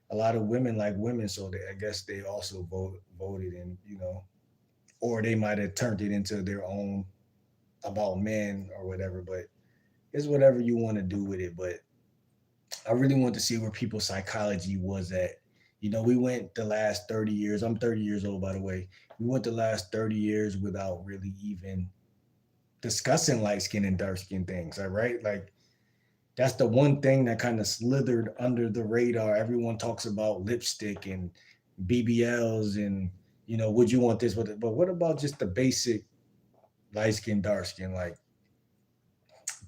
a lot of women like women, so I guess they also voted, and or they might have turned it into their own about men or whatever. But it's whatever you want to do with it. But I really want to see where people's psychology was at. We went the last 30 years. I'm 30 years old, by the way. We went the last 30 years without really even discussing light skin and dark skin things. All right. Like that's the one thing that kind of slithered under the radar. Everyone talks about lipstick and BBLs and, would you want this? But what about just the basic light skin, dark skin, like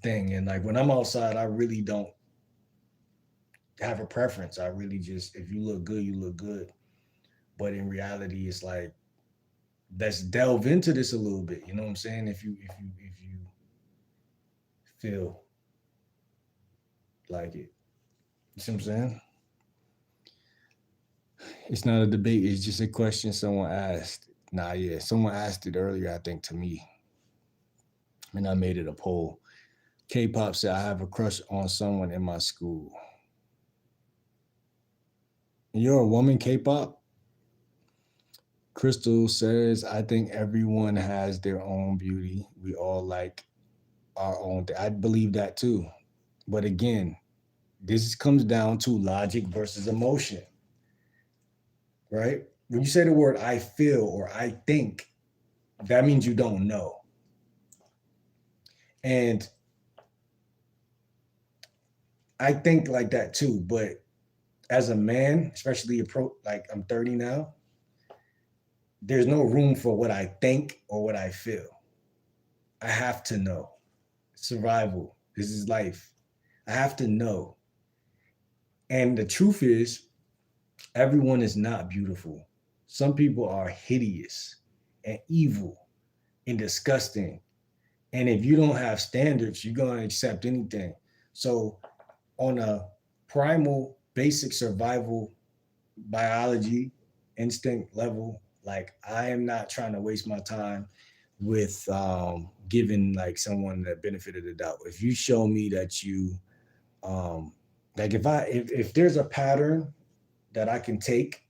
thing? And like when I'm outside, I really don't have a preference. I really just, if you look good, you look good. But in reality, it's like, let's delve into this a little bit. You know what I'm saying? If you feel like it. You see what I'm saying? It's not a debate. It's just a question someone asked. Nah, yeah. Someone asked it earlier, I think, to me. And I made it a poll. K-pop said, I have a crush on someone in my school. And you're a woman, K-pop? Crystal says, I think everyone has their own beauty. We all like our own thing. I believe that too. But again, this comes down to logic versus emotion, right? When you say the word I feel or I think, that means you don't know. And I think like that too. But as a man, especially like I'm 30 now, there's no room for what I think or what I feel. I have to know. Survival. This is life. I have to know. And the truth is, everyone is not beautiful. Some people are hideous and evil and disgusting. And if you don't have standards, you're going to accept anything. So, on a primal, basic survival biology instinct level, like I am not trying to waste my time with giving like someone the benefit of the doubt. If you show me that you like if there's a pattern that I can take,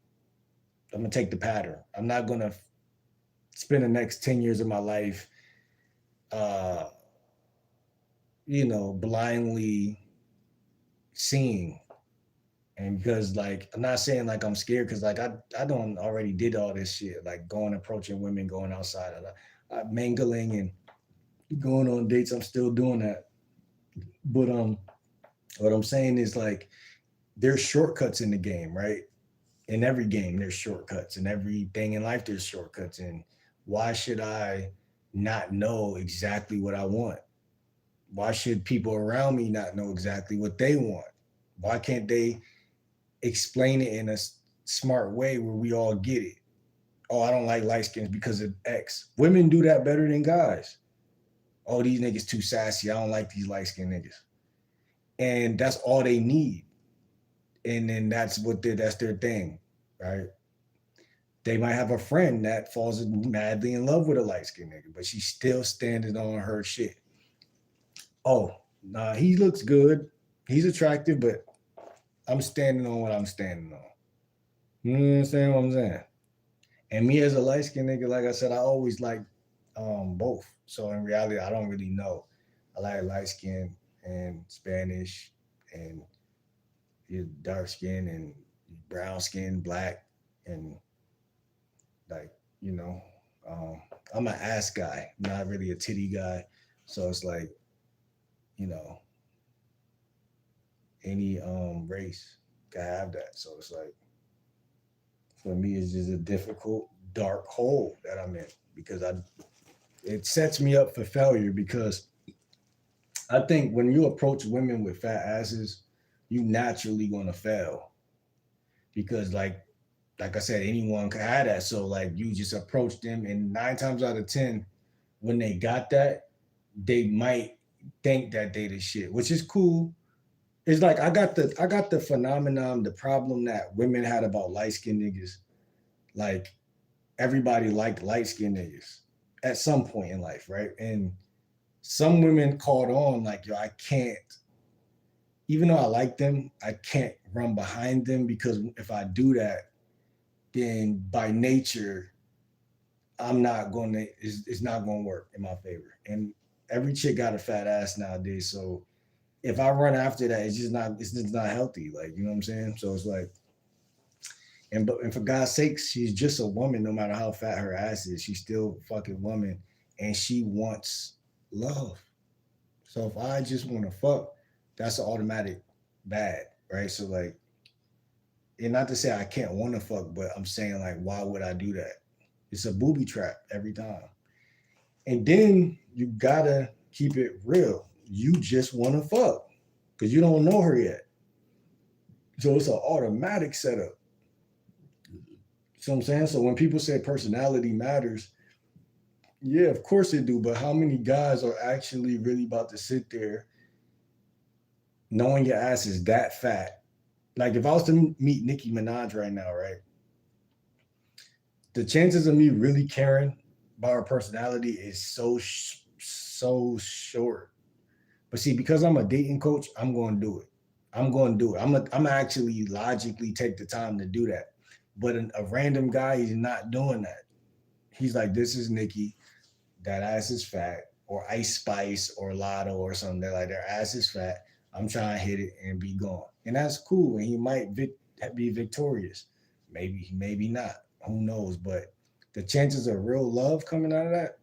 I'm gonna take the pattern. I'm not gonna spend the next 10 years of my life uh blindly seeing. And because like I'm not saying like I'm scared, because like I don't already did all this shit, like going approaching women, going outside, mingling and going on dates. I'm still doing that. But what I'm saying is like there's shortcuts in the game, right? In every game there's shortcuts, in everything in life there's shortcuts. And why should I not know exactly what I want? Why should people around me not know exactly what they want? Why can't they explain it in a smart way where we all get it? Oh, I don't like light skins because of X. Women do that better than guys. Oh, these niggas too sassy. I don't like these light skinned niggas. And that's all they need. And then that's their thing, right? They might have a friend that falls madly in love with a light skinned nigga, but she's still standing on her shit. Oh, nah, he looks good. He's attractive, but I'm standing on what I'm standing on. You understand what I'm saying? And me as a light skinned nigga, like I said, I always like both. So in reality, I don't really know. I like light skin and Spanish and dark skin and brown skin, black, and like, I'm an ass guy, not really a titty guy. So it's like, you know, any race can have that. So it's like for me it's just a difficult dark hole that I'm in, because it sets me up for failure, because I think when you approach women with fat asses, you naturally gonna fail, because like I said, anyone can have that. So like you just approach them, and 9 times out of 10, when they got that, they might think that they the shit, which is cool. It's like I got the phenomenon, the problem that women had about light skinned niggas. Like everybody liked light skinned niggas at some point in life, right? And some women caught on like, yo, I can't, even though I like them, I can't run behind them, because if I do that, then by nature, it's not gonna work in my favor. And every chick got a fat ass nowadays. So if I run after that, it's just not healthy. Like, you know what I'm saying? So it's like, and for God's sake, she's just a woman. No matter how fat her ass is, she's still a fucking woman, and she wants love. So if I just want to fuck, that's an automatic bad, right? So like, and not to say I can't want to fuck, but I'm saying like, why would I do that? It's a booby trap every time. And then you gotta keep it real. You just want to fuck because you don't know her yet. So it's an automatic setup. So I'm saying, so when people say personality matters, yeah, of course it do. But how many guys are actually really about to sit there knowing your ass is that fat? Like if I was to meet Nicki Minaj right now, right? The chances of me really caring about her personality is so short. But see, because I'm a dating coach, I'm going to do it. I'm going to do it. I'm actually logically take the time to do that. But a random guy, he's not doing that. He's like, this is Nikki, that ass is fat, or Ice Spice or Lotto or something. They're like, their ass is fat. I'm trying to hit it and be gone. And that's cool. And he might be victorious. Maybe, maybe not. Who knows? But the chances of real love coming out of that,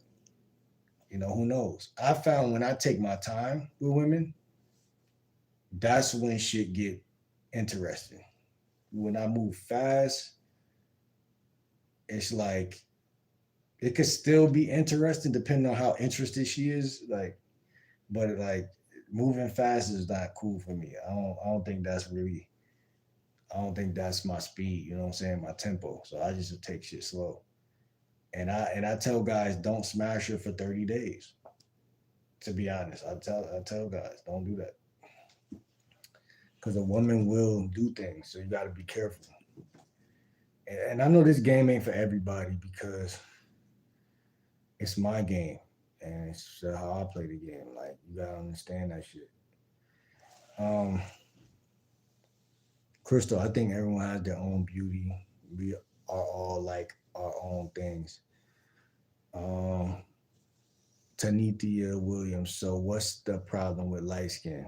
who knows? I found when I take my time with women, that's when shit get interesting. When I move fast, it's like it could still be interesting depending on how interested she is. Like, but like moving fast is not cool for me. I don't think that's really. I don't think that's my speed. You know what I'm saying? My tempo. So I just take shit slow. And I tell guys don't smash her for 30 days. To be honest, I tell guys don't do that because a woman will do things. So you got to be careful. And I know this game ain't for everybody because it's my game and it's how I play the game. Like you gotta understand that shit. Um, Crystal, I think everyone has their own beauty. We are all like our own things. Um, Tanithia Williams. So what's the problem with light skin?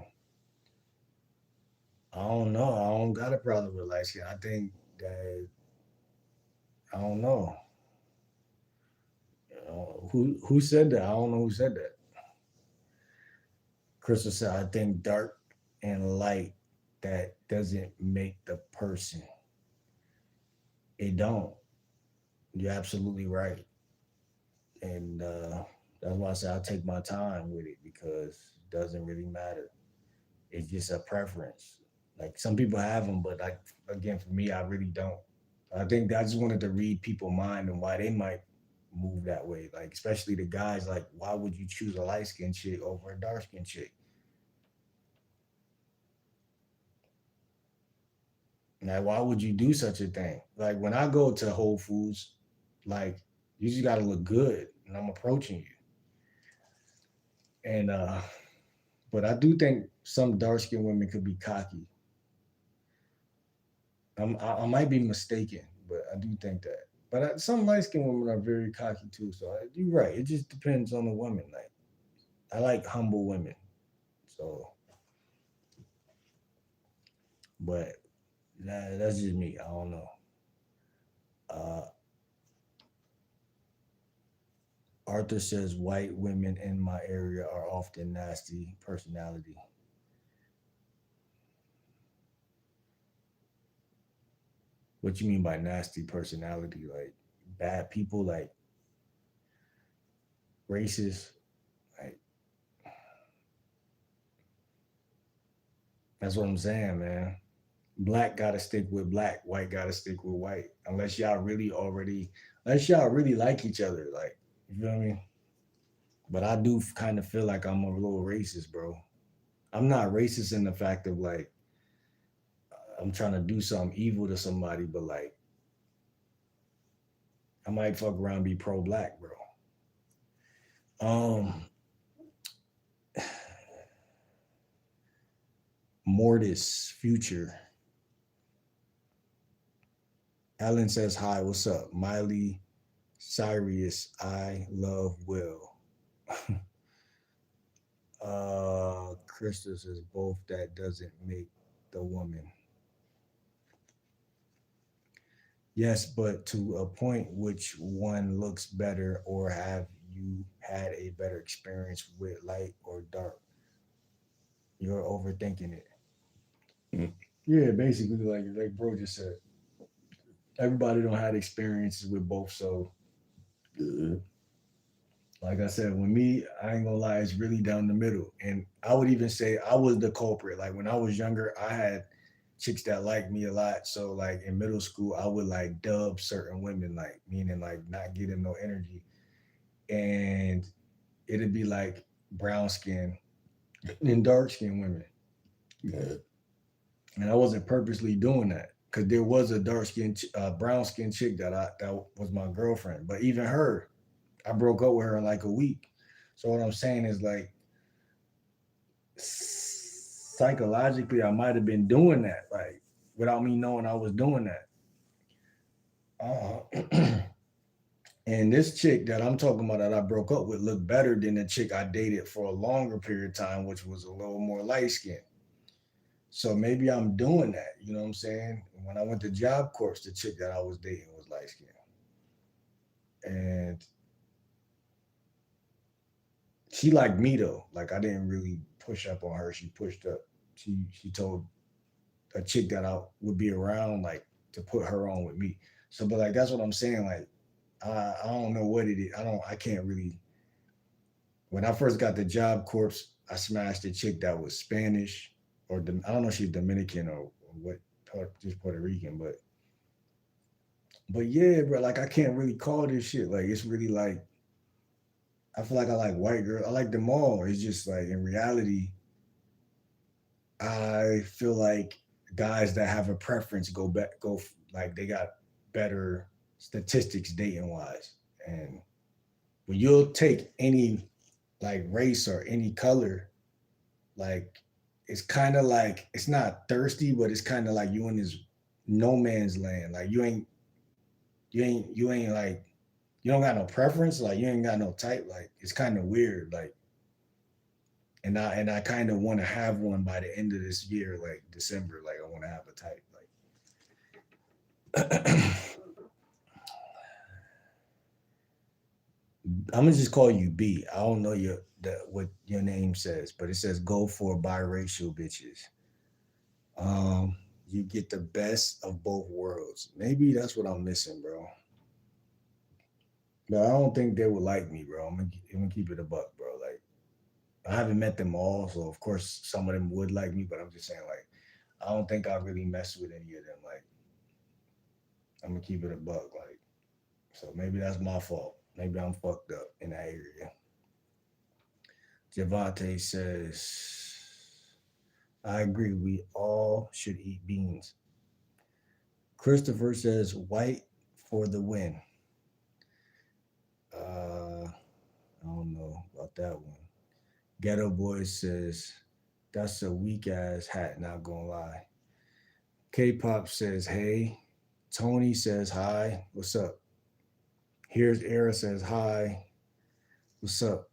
I don't know. I don't got a problem with light skin. I think that I don't know. Who said that? I don't know who said that. Crystal said, I think dark and light that doesn't make the person. It don't. You're absolutely right. And that's why I say I take my time with it because it doesn't really matter. It's just a preference. Like some people have them, but like again, for me, I really don't. I think I just wanted to read people's mind and why they might move that way. Like especially the guys, like why would you choose a light skinned chick over a dark skinned chick? Like why would you do such a thing? Like when I go to Whole Foods, like you just gotta look good, and I'm approaching you. And but I do think some dark skinned women could be cocky. I might be mistaken, but I do think that. But some light skinned women are very cocky too. So you're right. It just depends on the woman. Like I like humble women. So, but that's just me. I don't know. Uh, Arthur says white women in my area are often nasty personality. What you mean by nasty personality? Like bad people, like racist. Like that's what I'm saying, man. Black gotta stick with black, white gotta stick with white. Unless y'all really like each other, like you feel me? But I do kind of feel like I'm a little racist, bro. I'm not racist in the fact of like I'm trying to do something evil to somebody, but like I might fuck around and be pro black, bro. Um, Mortis Future. Ellen says hi. What's up, Miley? Cyrus, I love Will. Krista says both that doesn't make the woman. Yes, but to a point, which one looks better, or have you had a better experience with light or dark? You're overthinking it. Mm. Yeah, basically, like bro just said, everybody don't have experiences with both. So, like I said, when me, I ain't gonna lie, it's really down the middle. And I would even say I was the culprit. Like when I was younger, I had chicks that liked me a lot. So like in middle school, I would like dub certain women, like meaning like not getting no energy. And it'd be like brown skin and dark skin women. Yeah. And I wasn't purposely doing that because there was a dark skin, brown skin chick that was my girlfriend. But even her, I broke up with her in like a week. So what I'm saying is like psychologically, I might have been doing that, like without me knowing I was doing that. Uh, and this chick that I'm talking about that I broke up with looked better than the chick I dated for a longer period of time, which was a little more light skinned. So maybe I'm doing that. You know what I'm saying? When I went to Job Corps, the chick that I was dating was light skinned. And she liked me though. Like I didn't really push up on her. She pushed up. She told a chick that I would be around like to put her on with me. So but like that's what I'm saying. Like I don't know what it is. I can't really when I first got the Job Corps, I smashed a chick that was Spanish or I don't know if she's Dominican or what just Puerto Rican, but yeah, bro, like I can't really call this shit. Like it's really like I feel like I like white girls. I like them all. It's just like in reality, I feel like guys that have a preference go back like they got better statistics dating wise. And when you'll take any like race or any color, like it's kind of like it's not thirsty, but it's kind of like you in this no man's land. Like you ain't like you don't got no preference. Like you ain't got no type. Like it's kind of weird. Like and I kind of want to have one by the end of this year, like December. Like I want to have a type. Like I'm gonna just call you B. I don't know what your name says, but it says go for biracial bitches. You get the best of both worlds. Maybe that's what I'm missing, bro. But I don't think they would like me, bro. I'm gonna keep it a buck, bro. Like I haven't met them all, so of course some of them would like me, but I'm just saying like I don't think I really mess with any of them. Like I'm gonna keep it a buck, like so maybe that's my fault. Maybe I'm fucked up in that area. Javante says, I agree. We all should eat beans. Christopher says, white for the win. I don't know about that one. Ghetto Boy says, that's a weak ass hat, not gonna lie. K pop says, hey. Tony says, hi. What's up? Here's Era says, hi. What's up?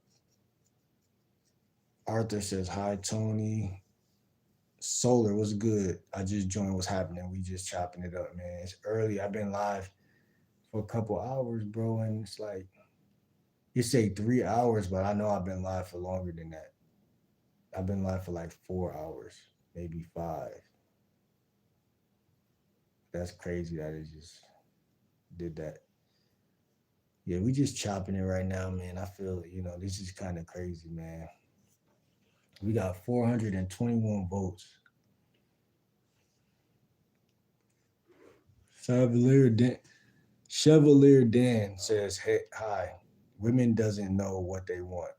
Arthur says, hi, Tony. Solar, what's good? I just joined what's happening. We just chopping it up, man. It's early. I've been live for a couple hours, bro. And it's like, you say 3 hours, but I know I've been live for longer than that. I've been live for like 4 hours, maybe five. That's crazy that it just did that. Yeah, we just chopping it right now, man. I feel, this is kind of crazy, man. We got 421 votes. Chevalier Dan, Chevalier Dan says, hey, hi. Women doesn't know what they want.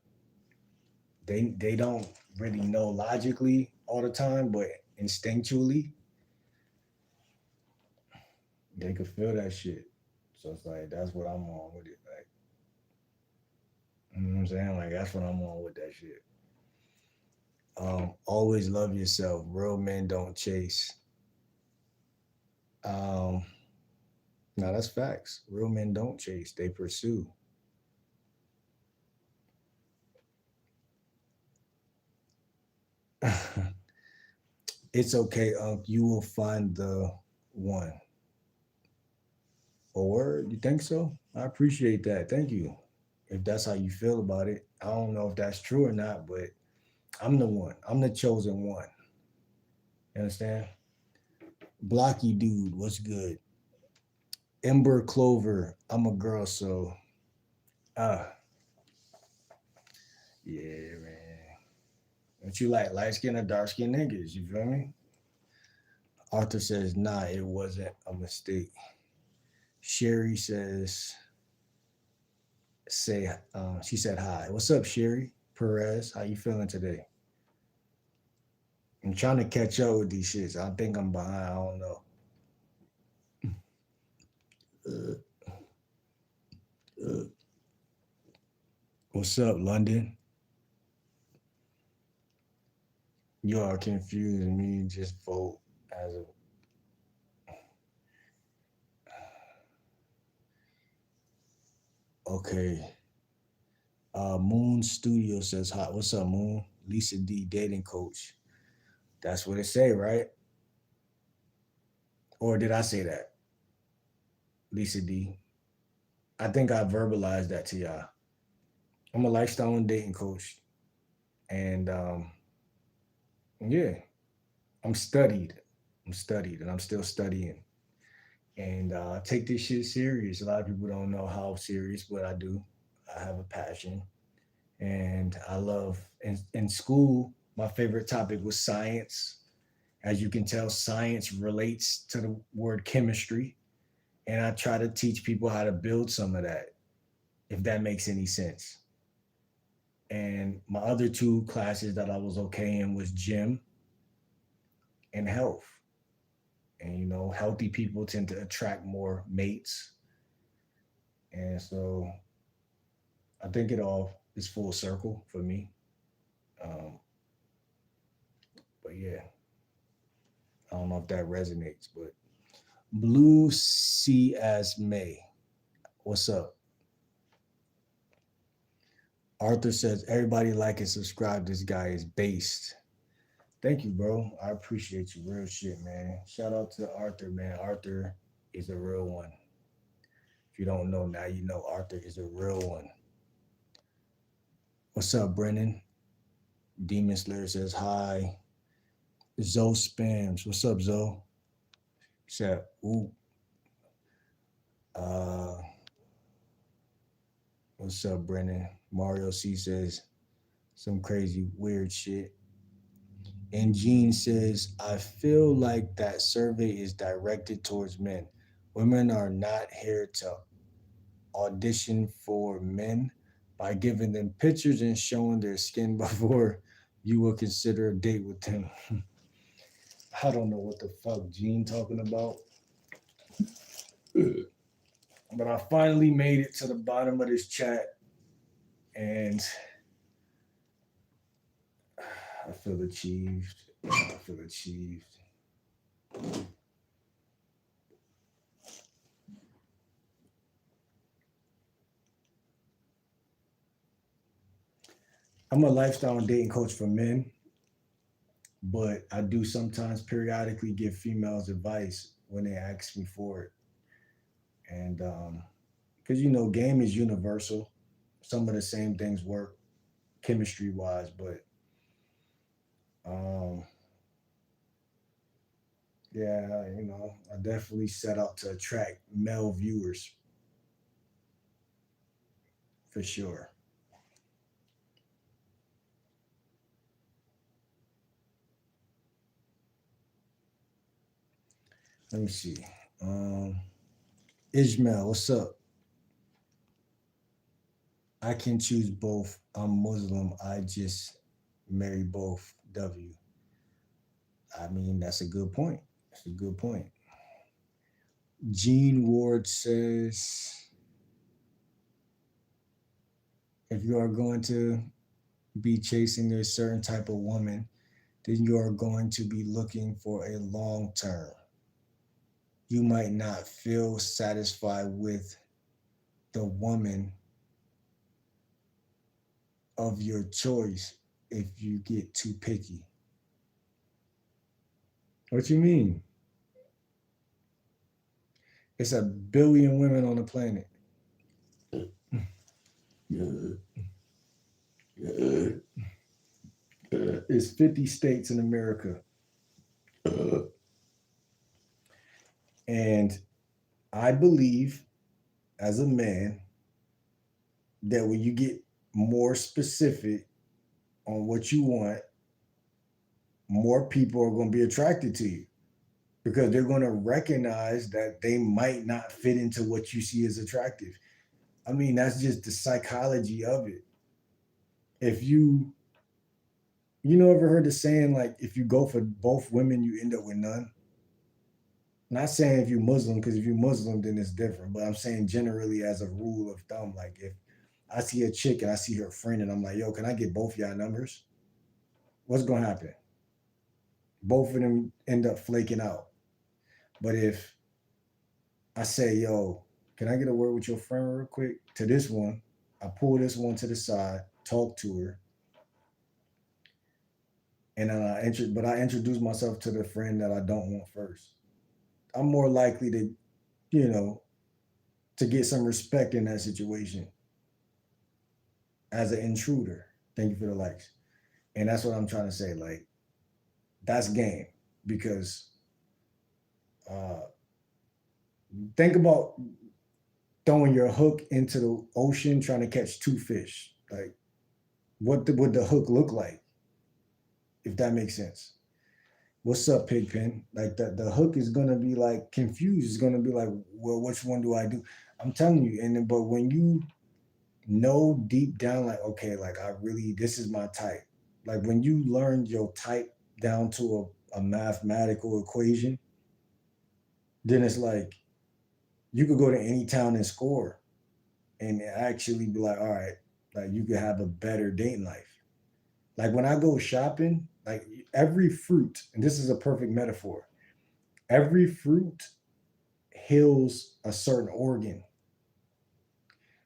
They don't really know logically all the time, but instinctually, they could feel that shit. So it's like that's what I'm on with it. Like, you know what I'm saying? Like that's what I'm on with that shit. Always love yourself. Real men don't chase. Um, now that's facts. Real men don't chase, they pursue. It's okay, you will find the one. A word? You think so? I appreciate that. Thank you. If that's how you feel about it. I don't know if that's true or not, but I'm the one. I'm the chosen one. You understand? Blocky dude, what's good? Ember Clover, I'm a girl, so ah, yeah, man. Don't you like light skin or dark skin niggas? You feel me? Arthur says, nah, it wasn't a mistake. Sherry says, she said hi. What's up, Sherry Perez? How you feeling today? I'm trying to catch up with these shits. I think I'm behind. I don't know. Uh, uh, what's up, London? You are confusing me. Just vote as a. Okay. Moon Studio says hi. What's up, Moon? Lisa D, dating coach. That's what it say, right? Or did I say that? Lisa D. I think I verbalized that to y'all. I'm a lifestyle and dating coach. And yeah, I'm studied. I'm studied and I'm still studying. And I take this shit serious. A lot of people don't know how serious, but I do. I have a passion. And I love in school, my favorite topic was science. As you can tell, science relates to the word chemistry. And I try to teach people how to build some of that, if that makes any sense. And my other two classes that I was okay in was gym and health. And healthy people tend to attract more mates. And so I think it all is full circle for me. Um, but yeah, I don't know if that resonates, but Blue Sea as May. What's up? Arthur says, everybody like and subscribe. This guy is based. Thank you, bro. I appreciate you. Real shit, man. Shout out to Arthur, man. Arthur is a real one. If you don't know, now you know Arthur is a real one. What's up, Brennan? Demon Slayer says hi. Zoe spams. What's up, Zoe? Said, ooh. Uh, what's up, Brennan? Mario C says some crazy weird shit. And Gene says, I feel like that survey is directed towards men. Women are not here to audition for men by giving them pictures and showing their skin before you will consider a date with them. I don't know what the fuck Gene talking about. But I finally made it to the bottom of this chat and I feel achieved. I feel achieved. I'm a lifestyle and dating coach for men, but I do sometimes periodically give females advice when they ask me for it. And because game is universal. Some of the same things work chemistry wise, but um, yeah, I definitely set out to attract male viewers for sure. Let me see. Um, Ishmael, what's up? I can choose both. I'm Muslim. I just marry both. W. I mean, that's a good point. That's a good point. Gene Ward says, if you are going to be chasing a certain type of woman, then you are going to be looking for a long term. You might not feel satisfied with the woman of your choice if you get too picky. What you mean? It's a billion women on the planet. It's 50 states in America. And I believe as a man that when you get more specific on what you want, more people are going to be attracted to you because they're going to recognize that they might not fit into what you see as attractive. I mean, that's just the psychology of it. If ever heard the saying like, if you go for both women, you end up with none? Not saying if you're Muslim, because if you're Muslim, then it's different. But I'm saying generally as a rule of thumb, like if I see a chick and I see her friend and I'm like, yo, can I get both y'all numbers? What's gonna happen? Both of them end up flaking out. But if I say, yo, can I get a word with your friend real quick? To this one, I pull this one to the side, talk to her, and then I introduce myself to the friend that I don't want first. I'm more likely to, you know, to get some respect in that situation as an intruder. Thank you for the likes. And that's what I'm trying to say. Like, that's game because uh, think about throwing your hook into the ocean trying to catch two fish. Like, would the hook look like, if that makes sense? What's up, Pigpen? Like the hook is gonna be like confused. It's gonna be like, well, which one do I do? I'm telling you. And then, but when you know deep down, like, okay, like I really, this is my type. Like when you learn your type down to a mathematical equation, then it's like you could go to any town and score and actually be like, all right, like you could have a better dating life. Like when I go shopping, like every fruit, and this is a perfect metaphor, every fruit heals a certain organ.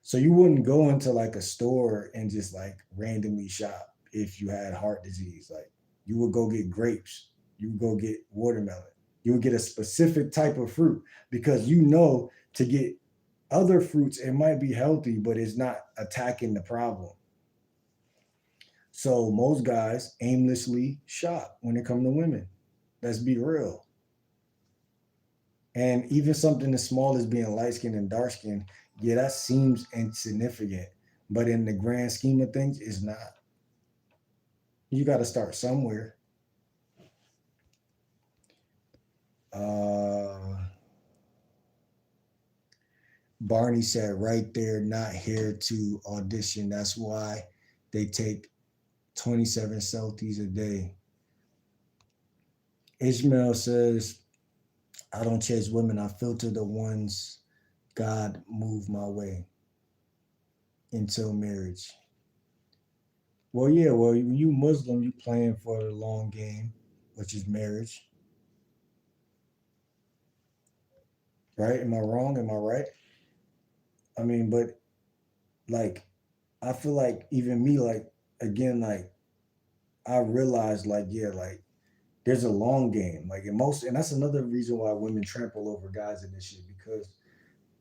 So you wouldn't go into like a store and just like randomly shop if you had heart disease. Like you would go get grapes, you would go get watermelon, you would get a specific type of fruit because you know to get other fruits, it might be healthy, but it's not attacking the problem. So most guys aimlessly shop when it comes to women. Let's be real. And even something as small as being light skinned and dark skinned, yeah, that seems insignificant. But in the grand scheme of things, it's not. You got to start somewhere. Uh, Barney said right there, not here to audition. That's why they take 27 selfies a day. Ishmael says, I don't chase women. I filter the ones God moved my way until marriage. Well, yeah, well, you Muslim, you playing for the long game, which is marriage, right? Am I wrong? Am I right? I mean, but like, I feel like even me, like, again, like, I realized, like, yeah, like, there's a long game. Like, in most, and that's another reason why women trample over guys in this shit because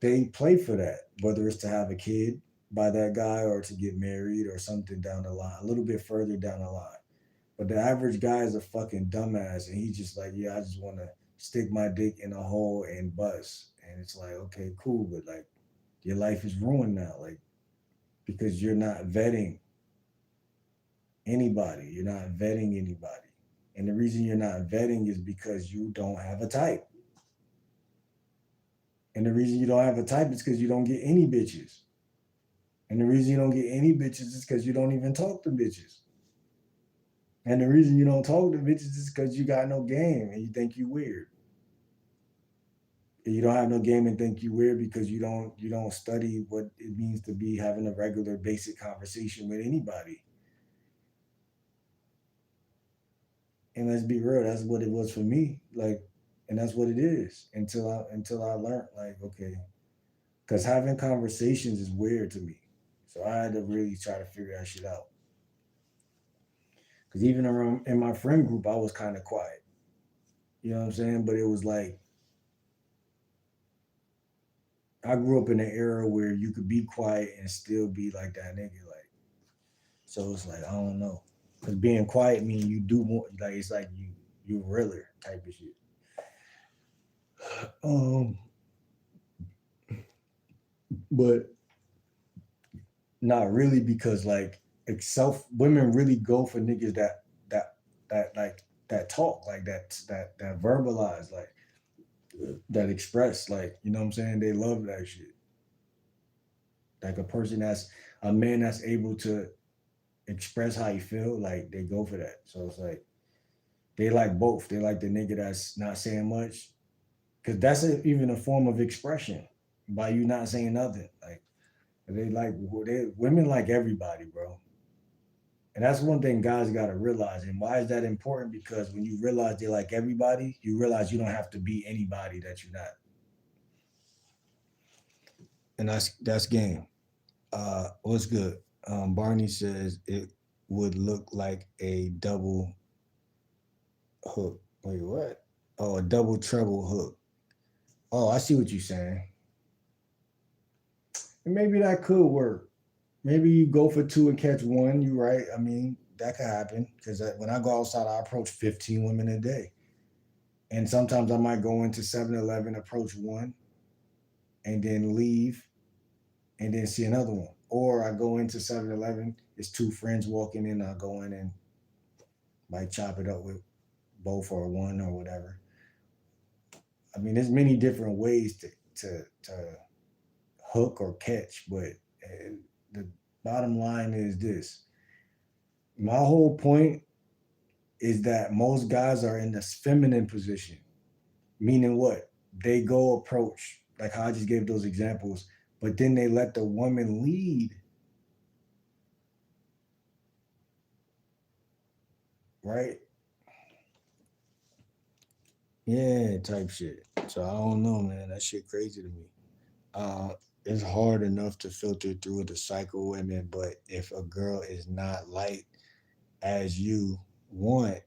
they play for that, whether it's to have a kid by that guy or to get married or something down the line, a little bit further down the line. But the average guy is a fucking dumbass, and he's just like, yeah, I just want to stick my dick in a hole and bust. And it's like, okay, cool, but like, your life is ruined now, like because you're not vetting anybody. You're not vetting anybody, and the reason you're not vetting is because you don't have a type. And the reason you don't have a type is because you don't get any bitches. And the reason you don't get any bitches is because you don't even talk to bitches. And the reason you don't talk to bitches is because you got no game and you think you weird. And you don't have no game and think you weird because you don't study what it means to be having a regular basic conversation with anybody. And let's be real, that's what it was for me. Like, and that's what it is until I learned, like, okay, because having conversations is weird to me. So I had to really try to figure that shit out. Because even around in my friend group, I was kind of quiet. You know what I'm saying? But it was like I grew up in an era where you could be quiet and still be like that nigga. Like, so it's like I don't know. Because being quiet mean you do more. Like it's like you realer type of shit. Um, but not really because like self women really go for niggas that that talk like that verbalize like that express like you know what I'm saying they love that shit like a person that's a man that's able to express how you feel like they go for that so it's like they like both they like the nigga that's not saying much because that's even a form of expression by you not saying nothing like they like women like everybody bro. And that's one thing guys got to realize. And why is that important? Because when you realize they like everybody, you realize you don't have to be anybody that you're not. And that's game. What's good? Barney says it would look like a double hook. Wait, what? Oh, a double treble hook. Oh, I see what you're saying. And maybe that could work. Maybe you go for two and catch one. You're right. I mean, that could happen because when I go outside, I approach 15 women a day. And sometimes I might go into 7-Eleven, approach one, and then leave and then see another one. Or I go into 7-Eleven, it's two friends walking in, I go in and might chop it up with both or one or whatever. I mean, there's many different ways to hook or catch, but the bottom line is this. My whole point is that most guys are in this feminine position, meaning what? They go approach, like how I just gave those examples, but then they let the woman lead, right? Yeah, type shit. So I don't know, man. That shit crazy to me. Uh, it's hard enough to filter through the cycle women, but if a girl is not light as you want,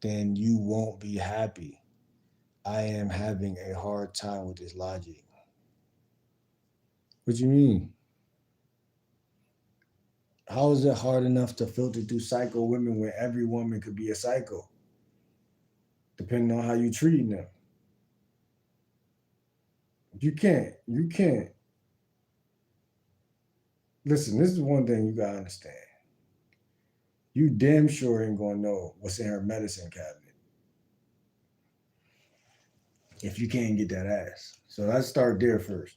then you won't be happy. I am having a hard time with this logic. What you mean? How is it hard enough to filter through psycho women when every woman could be a psycho, depending on how you treating them? You can't. Listen, this is one thing you gotta understand. You damn sure ain't gonna know what's in her medicine cabinet if you can't get that ass. So let's start there first.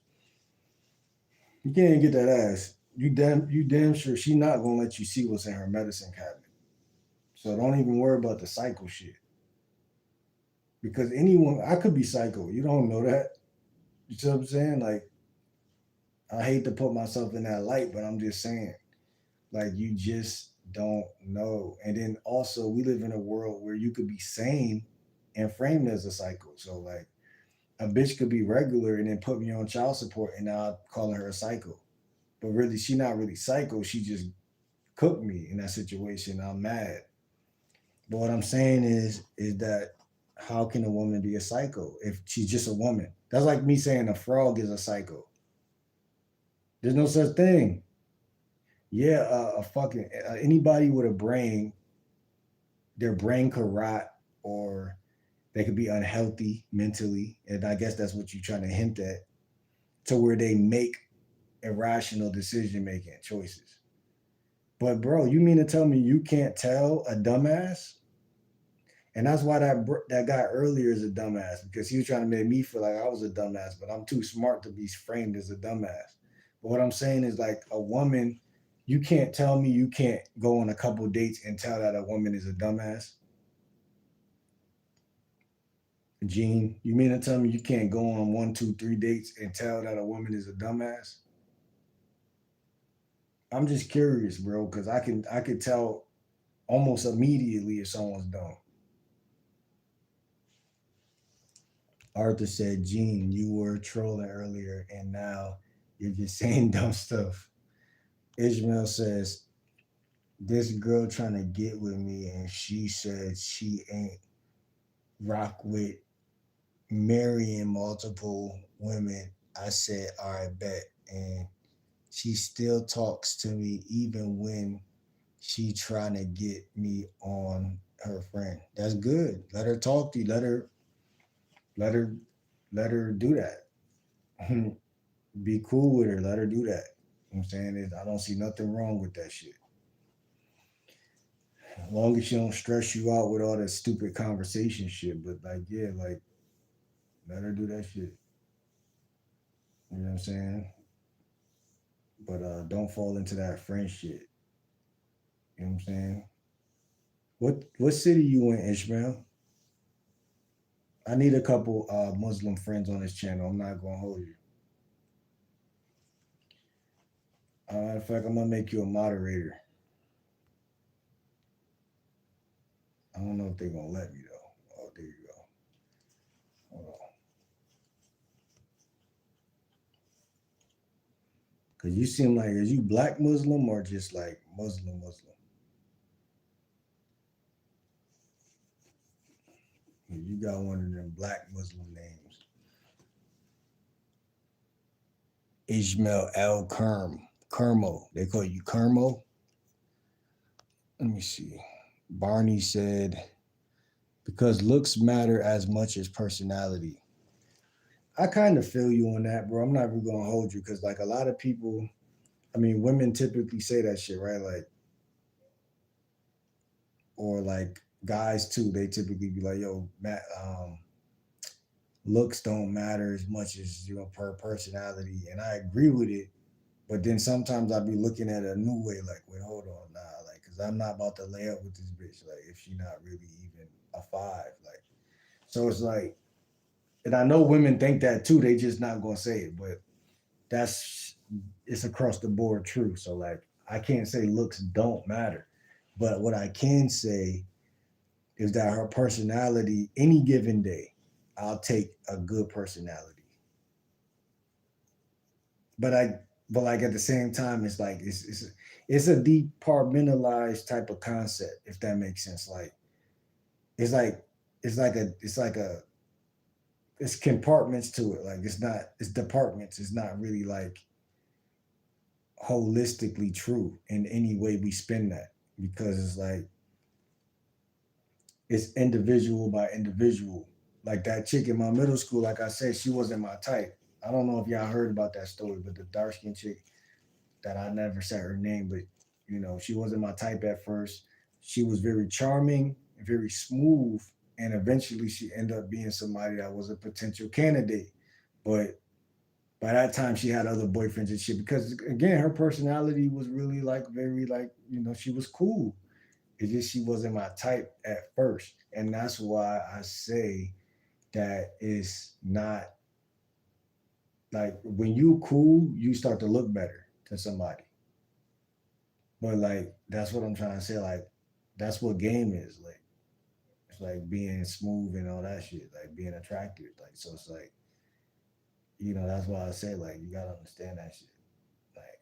You can't get that ass. You damn sure she not gonna let you see what's in her medicine cabinet. So don't even worry about the psycho shit. Because anyone, I could be psycho. You don't know that. You see what I'm saying? Like, I hate to put myself in that light, but I'm just saying, like, you just don't know. And then also, we live in a world where you could be sane and framed as a psycho. So, like, a bitch could be regular and then put me on child support, and now I'm calling her a psycho. But really, she not really psycho. She just cooked me in that situation. I'm mad. But what I'm saying is that how can a woman be a psycho if she's just a woman? That's like me saying a frog is a psycho. There's no such thing. Yeah, a fucking anybody with a brain, their brain could rot or they could be unhealthy mentally, and I guess that's what you're trying to hint at, to where they make irrational decision making choices. But bro, you mean to tell me you can't tell a dumbass? And that's why that guy earlier is a dumbass because he was trying to make me feel like I was a dumbass, but I'm too smart to be framed as a dumbass. But what I'm saying is like a woman, you can't tell me you can't go on a couple dates and tell that a woman is a dumbass. Gene, you mean to tell me you can't go on one, two, three dates and tell that a woman is a dumbass? I'm just curious, bro, because I could tell almost immediately if someone's dumb. Arthur said, Gene, you were trolling earlier and now you're just saying dumb stuff. Ishmael says, this girl trying to get with me and she said she ain't rock with marrying multiple women. I said, all right, bet. And she still talks to me even when she trying to get me on her friend. That's good. Let her talk to you. Let her let her do that. Be cool with her. Let her do that. You know what I'm saying? I don't see nothing wrong with that shit. As long as she don't stress you out with all that stupid conversation shit. But like, yeah, like let her do that shit. You know what I'm saying? But don't fall into that friend shit. You know what I'm saying? What city you in, Ishmael? I need a couple Muslim friends on this channel. I'm not gonna hold you. In fact, I'm gonna make you a moderator. I don't know if they're gonna let me though. Oh, there you go. Hold on. Cause you seem like, is you black Muslim or just like Muslim Muslim? You got one of them black Muslim names. Ishmael El Kermo. They call you Kermo. Let me see. Barney said, because looks matter as much as personality. I kind of feel you on that, bro. I'm not even gonna hold you because like a lot of people, I mean, women typically say that shit, right? Like, or like guys too, they typically be like, yo, Matt, looks don't matter as much as per personality. And I agree with it. But then sometimes I'll be looking at it a new way, like, wait, hold on, nah, like, cause I'm not about to lay up with this bitch, like, if she not really even a five, like, so it's like, and I know women think that too, they just not gonna say it, but that's it's across the board true. So like, I can't say looks don't matter, but what I can say is that her personality, any given day, I'll take a good personality. But like at the same time, it's like it's a departmentalized type of concept, if that makes sense. Like it's like it's like a it's compartments to it. Like it's departments. It's not really like holistically true in any way we spin that because it's like it's individual by individual. Like that chick in my middle school, like I said, she wasn't my type. I don't know if y'all heard about that story, but the dark skinned chick that I never said her name, but she wasn't my type at first. She was very charming, very smooth, and eventually she ended up being somebody that was a potential candidate. But by that time, she had other boyfriends and shit because again, her personality was really like very like she was cool. It's just she wasn't my type at first, and that's why I say that it's not like when you cool, you start to look better to somebody. But like that's what I'm trying to say. Like that's what game is. Like it's like being smooth and all that shit. Like being attractive. Like so it's like that's why I say like you gotta understand that shit. Like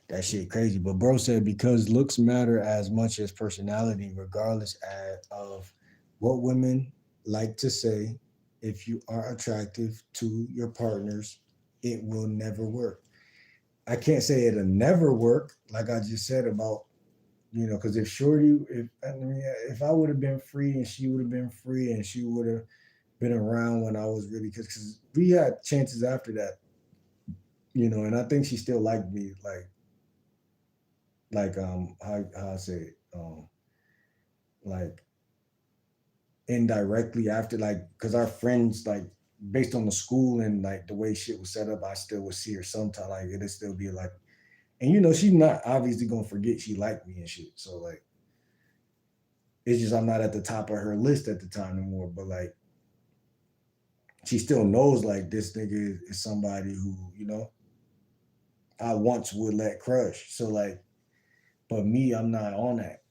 that shit crazy. But bro said because looks matter as much as personality, regardless of what women like to say. If you are attractive to your partners, it will never work. I can't say it'll never work, like I just said about because if Shorty, if I would have been free and she would have been free and she would have been around when I was really because we had chances after that, and I think she still liked me, how I say it, like indirectly after like because our friends like based on the school and like the way shit was set up, I still would see her sometime like it'd still be like, and she's not obviously gonna forget she liked me and shit. So like it's just I'm not at the top of her list at the time anymore. But like she still knows like this nigga is somebody who, I once would let crush. So like, but me, I'm not on that.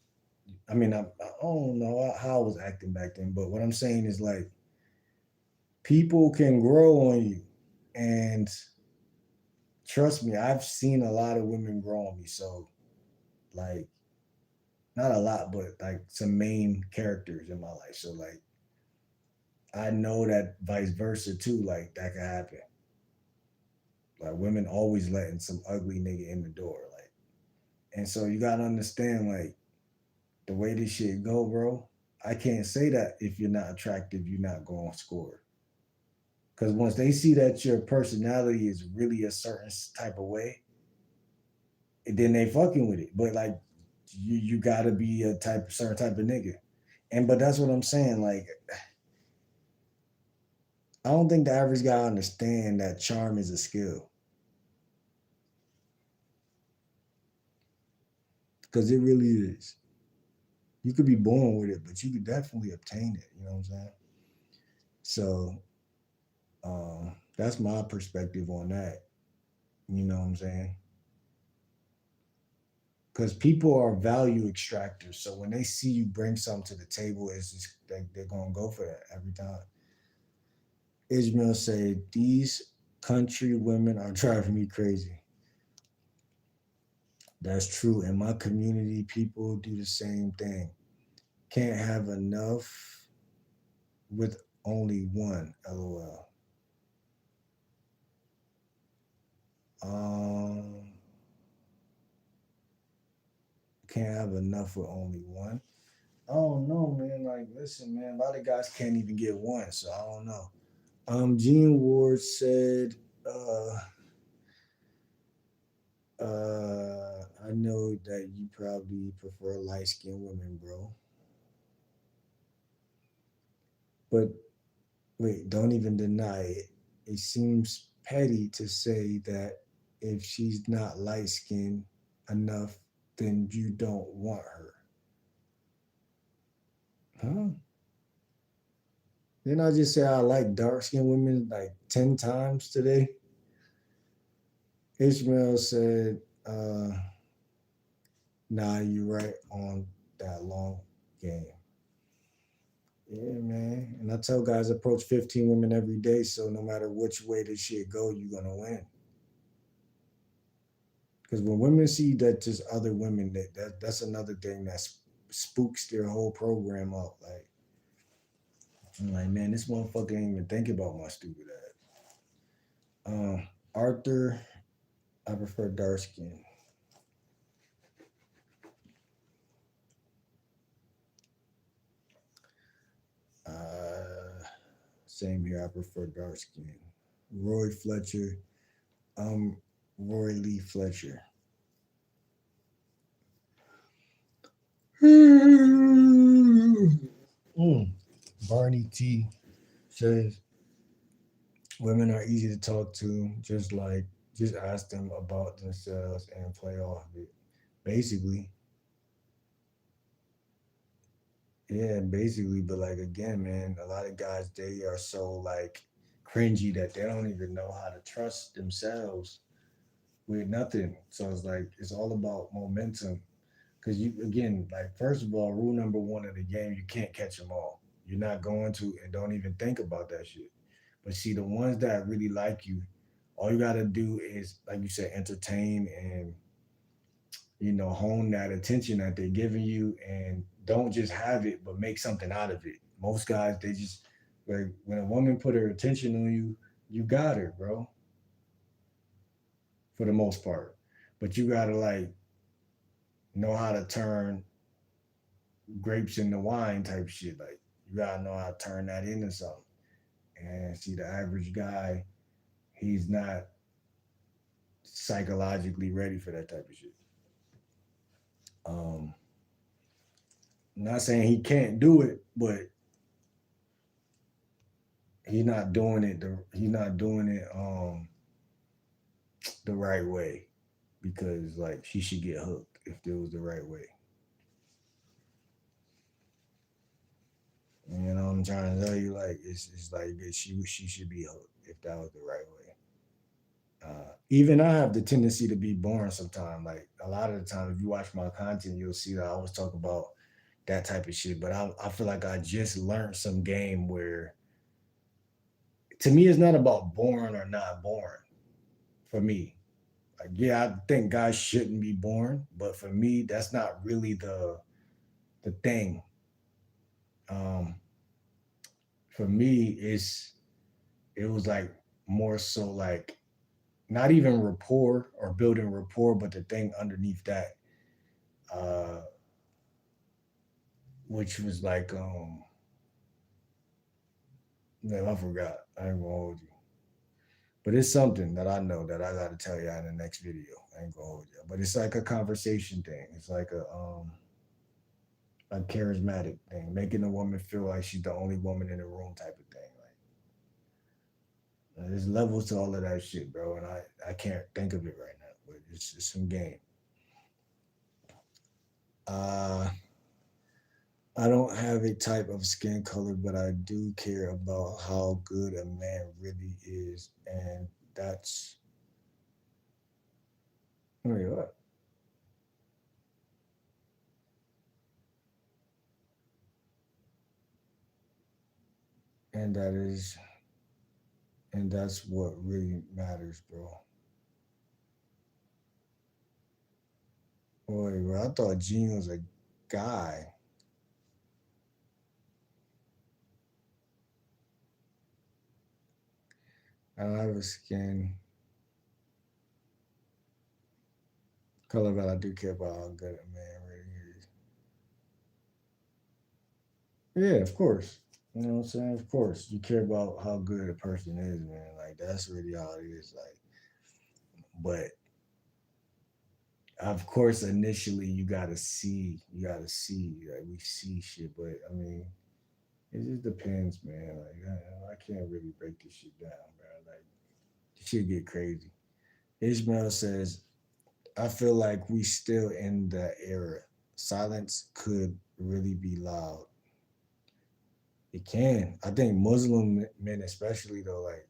I mean, I don't know how I was acting back then, but what I'm saying is like people can grow on you. And trust me, I've seen a lot of women grow on me. So like not a lot, but like some main characters in my life. So like I know that vice versa too, like that could happen. Like women always letting some ugly nigga in the door. Like, and so you gotta understand, like, the way this shit go, bro. I can't say that if you're not attractive, you're not gonna score. Cause once they see that your personality is really a certain type of way, then they fucking with it. But like you gotta be a certain type of nigga. And but that's what I'm saying. Like, I don't think the average guy understand that charm is a skill. Cause it really is. You could be born with it, but you could definitely obtain it. You know what I'm saying? So that's my perspective on that. You know what I'm saying? Because people are value extractors. So when they see you bring something to the table, it's just they're gonna go for that every time. Ishmael said these Country women are driving me crazy. That's true. In my community, people do the same thing. Can't have enough with only one. LOL. Um, can't have enough with only one. I don't know, man. Like, listen, man. A lot of guys can't even get one, so I don't know. Gene Ward said, I know that you probably prefer light skinned women, bro. But wait, don't even deny it. It seems petty to say that if she's not light skinned enough, then you don't want her. Huh? Didn't I just say I like dark skinned women like 10 times today? Ishmael said, nah, you right on that long game. Yeah, man. And I tell guys approach 15 women every day, so no matter which way this shit go, you're gonna win. Because when women see that just other women, that's another thing that spooks their whole program up. Like, I'm like, man, this motherfucker ain't even thinking about my stupid ass. Arthur, I prefer dark skin. Uh, Same here. I prefer dark skin. Roy Fletcher. Um, Roy Lee Fletcher. Mm. Barney T says women are easy to talk to, just ask them about themselves and play off it. Basically, yeah, basically, but like again, man, a lot of guys they are so like cringy that they don't even know how to trust themselves with nothing. So it's like it's all about momentum. Cause you again, like first of all, rule number one of the game, you can't catch them all. You're not going to, and don't even think about that shit. But see, the ones that really like you, all you gotta do is, like you said, entertain and hone that attention that they're giving you, and don't just have it, but make something out of it. Most guys, they just like when a woman put her attention on you, you got her, bro, for the most part. But you gotta like know how to turn grapes into wine type shit. Like you gotta know how to turn that into something. And see, the average guy, he's not psychologically ready for that type of shit. Um, I'm not saying he can't do it, but he's not doing it the right way because like she should get hooked if it was the right way. You know what I'm trying to tell you? Like it's like she should be hooked if that was the right way. Even I have the tendency to be boring sometimes. Like a lot of the time, if you watch my content, you'll see that I always talk about that type of shit. But I feel like I just learned some game where to me it's not about boring or not boring. For me, like yeah, I think guys shouldn't be born, but for me, that's not really the thing. Um, for me, it was like more so like not even rapport or building rapport, but the thing underneath that, uh, which was like man, I forgot. I ain't gonna hold you, but it's something that I know that I got to tell you in the next video. I ain't gonna hold you, but it's like a conversation thing. It's like a charismatic thing, making a woman feel like she's the only woman in the room type of thing. Like there's levels to all of that shit, bro, and I can't think of it right now, but it's some game. Uh, I don't have a type of skin color, but I do care about how good a man really is, and that's wait, what? And that is And that's what really matters, bro. Boy, bro, I thought Gene was a guy. I don't have a skin color, but I do care about how good a man really is. Yeah, of course. You know what I'm saying? Of course. You care about how good a person is, man. Like that's really how it is. Like, but of course, initially you gotta see, like we see shit. But I mean, it just depends, man. Like I can't really break this shit down, bro. Like this shit get crazy. Ishmael says, I feel like we still in the era. Silence could really be loud. It can. I think Muslim men, especially though, like,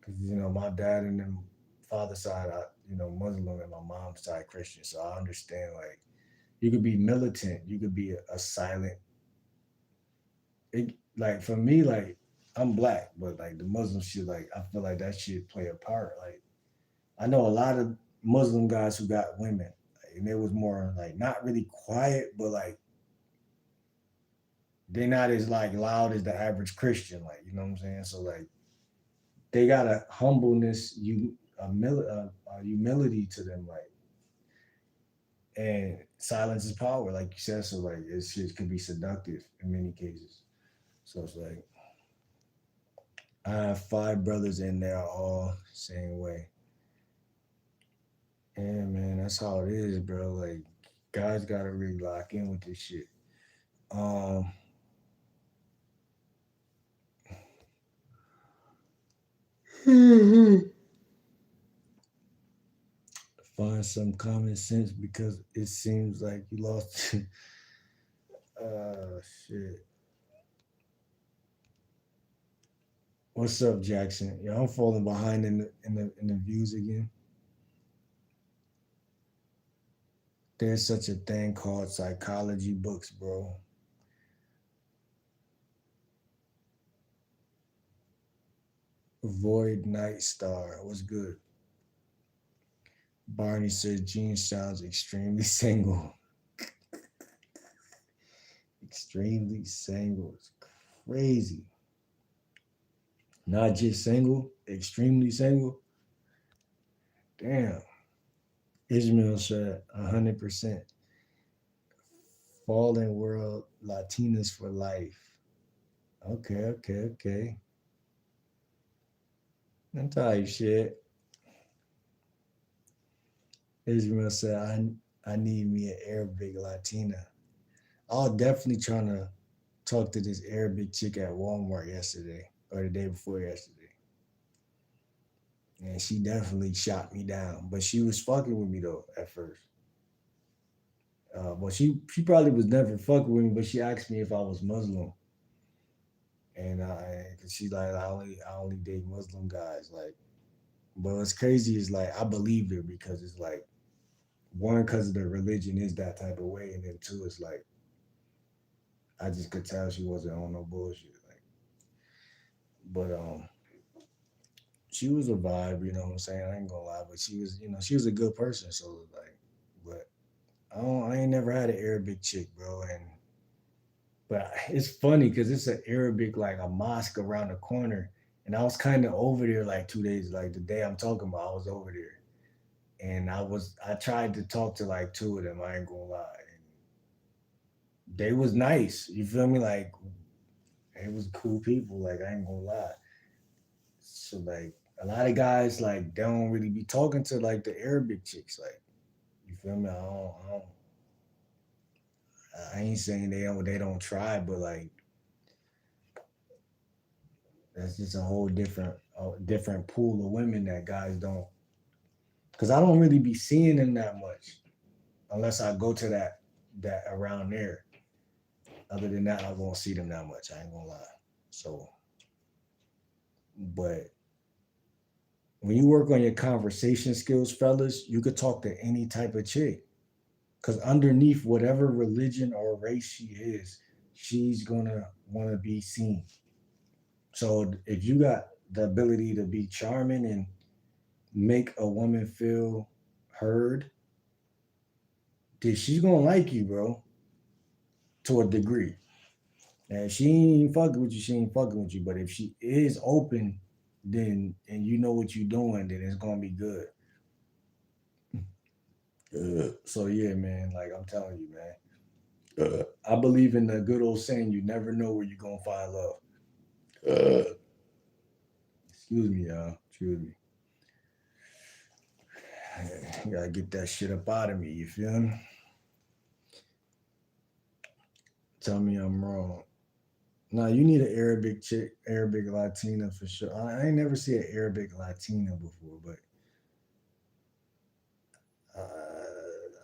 cause my dad and them father side, Muslim, and my mom's side Christian. So I understand. Like, you could be militant, you could be a silent. Like for me, like I'm black, but like the Muslim shit, like I feel like that shit play a part. Like I know a lot of Muslim guys who got women, like, and it was more like not really quiet, but like they're not as like loud as the average Christian, like you know what I'm saying. So like they got a humbleness, a humility to them, like, and silence is power, like you said. So like it shit could be seductive in many cases. So it's like I have five brothers and they're all same way. Yeah, man, that's how it is, bro. Like guys gotta really lock in with this shit. Um, find some common sense because it seems like you lost. Shit. What's up, Jackson? Yeah, I'm falling behind in the views again. There's such a thing called psychology books, bro. Void Night Star. What's good? Barney says Gene sounds extremely single. Extremely single. It's crazy. Not just single, extremely single. Damn. Ishmael said 100%. Fallen world Latinas for life. Okay, okay, okay. I'm tired shit. Ishmael said I need me an Arabic Latina. I was definitely trying to talk to this Arabic chick at Walmart yesterday or the day before yesterday. And she definitely shot me down. But she was fucking with me though at first. Well, she probably was never fucking with me, but she asked me if I was Muslim, and cause she like I only date Muslim guys. Like, but what's crazy is like I believed her because it's like one because the religion is that type of way, and then two it's like I just could tell she wasn't on no bullshit. Like, but she was a vibe, you know what I'm saying? I ain't gonna lie, but she was a good person. So like, but I ain't never had an Arabic chick, bro, and but it's funny because it's an Arabic like a mosque around the corner, and I was kind of over there like 2 days, like the day I'm talking about, I was over there, and I tried to talk to like two of them. I ain't gonna lie, and they was nice. You feel me? Like it was cool people. Like I ain't gonna lie. So like a lot of guys like they don't really be talking to like the Arabic chicks. Like you feel me? I ain't saying they don't try, but like that's just a different pool of women that guys don't. Because I don't really be seeing them that much unless I go to that around there. Other than that, I won't see them that much. I ain't gonna lie. So, but when you work on your conversation skills, fellas, you could talk to any type of chick. Because underneath whatever religion or race she is, she's gonna want to be seen. So if you got the ability to be charming and make a woman feel heard, then she's gonna like you, bro, to a degree. And if she ain't fucking with you, she ain't fucking with you. But if she is open, then and you know what you're doing, then it's gonna be good. So yeah, man, like I'm telling you, man. I believe in the good old saying, you never know where you're gonna find love. Excuse me, y'all. Excuse me. I gotta get that shit up out of me, you feel me? Tell me I'm wrong. Nah, you need an Arabic chick, Arabic Latina for sure. I ain't never see an Arabic Latina before, but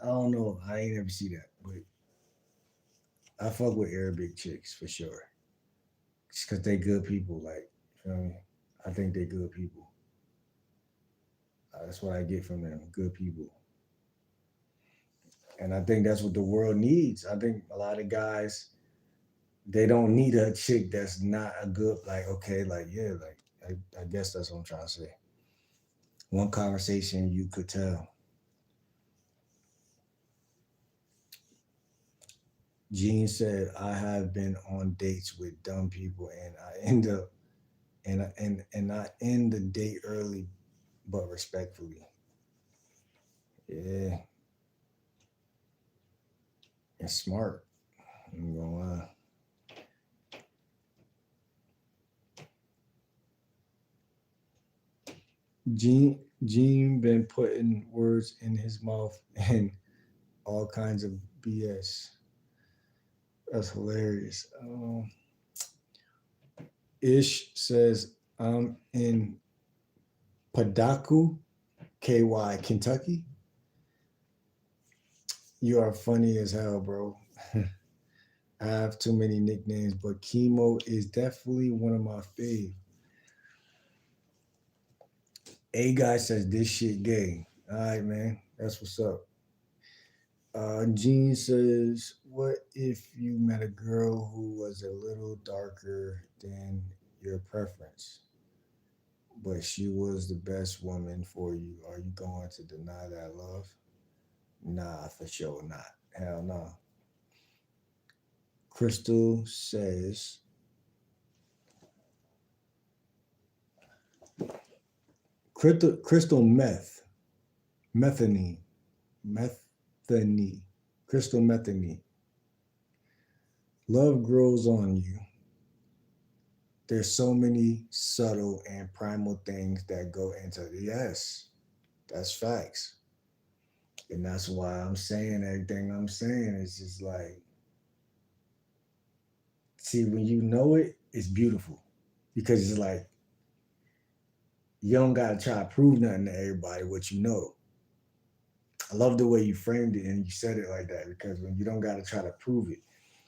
I don't know. I ain't never see that, but I fuck with Arabic chicks for sure. Just cause they good people, like, you feel me? I think they good people. That's what I get from them, good people. And I think that's what the world needs. I think a lot of guys, they don't need a chick that's not a good, like, okay, like, yeah, like, I guess that's what I'm trying to say. One conversation you could tell. Gene said, I have been on dates with dumb people and I end up and I end the date early but respectfully. Yeah, it's smart. I'm gonna lie. Gene been putting words in his mouth and all kinds of BS. That's hilarious. Ish says I'm in Padaku, KY, Kentucky. You are funny as hell, bro. I have too many nicknames, but Chemo is definitely one of my fave. A guy says this shit gay. All right, man. That's what's up. Gene says, what if you met a girl who was a little darker than your preference, but she was the best woman for you? Are you going to deny that love? Nah, for sure not. Hell no. Crystal says, crystal methane, methane, crystal methane. Love grows on you. There's so many subtle and primal things that go into it. Yes, that's facts. And that's why I'm saying everything I'm saying. It's just like, see, when you know it, it's beautiful. Because it's like, you don't gotta try to prove nothing to everybody what you know. I love the way you framed it and you said it like that, because when you don't gotta try to prove it.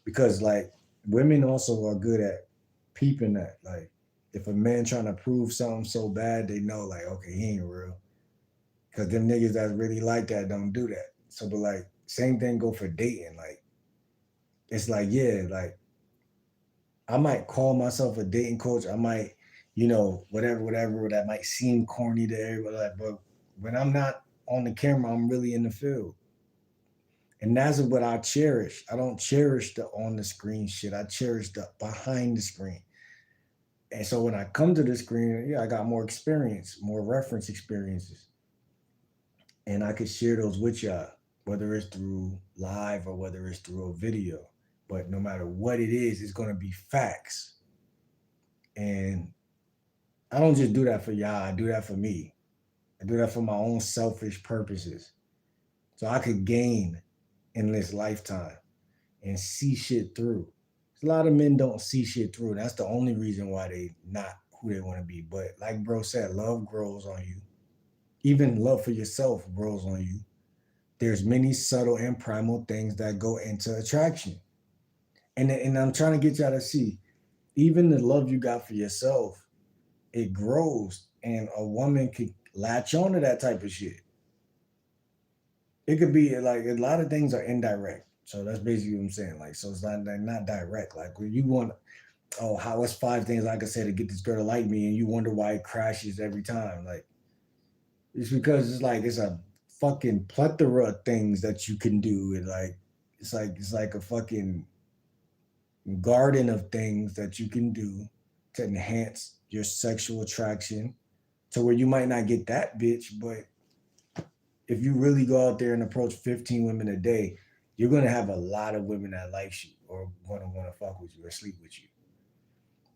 Because like women also are good at peeping that. Like if a man trying to prove something so bad, they know like, okay, he ain't real. Cause them niggas that really like that don't do that. So but like same thing go for dating. Like it's like, yeah, like I might call myself a dating coach. I might, whatever that might seem corny to everybody, like, but when I'm not on the camera, I'm really in the field. And that's what I cherish. I don't cherish the on the screen shit. I cherish the behind the screen. And so when I come to the screen, yeah, I got more experience, more reference experiences. And I could share those with y'all, whether it's through live or whether it's through a video. But no matter what it is, it's gonna be facts. And I don't just do that for y'all, I do that for me. I do that for my own selfish purposes. So I could gain in this lifetime and see shit through. A lot of men don't see shit through. That's the only reason why they not who they want to be. But like bro said, love grows on you. Even love for yourself grows on you. There's many subtle and primal things that go into attraction. And I'm trying to get y'all to see, even the love you got for yourself, it grows. And a woman could latch on to that type of shit. It could be like a lot of things are indirect. So that's basically what I'm saying. Like, so it's not direct. Like when you want oh, what's 5 things I could say to get this girl to like me, and you wonder why it crashes every time. Like, it's because it's a fucking plethora of things that you can do. And it's like a fucking garden of things that you can do to enhance your sexual attraction to where you might not get that bitch, but if you really go out there and approach 15 women a day, you're gonna have a lot of women that like you or gonna wanna fuck with you or sleep with you.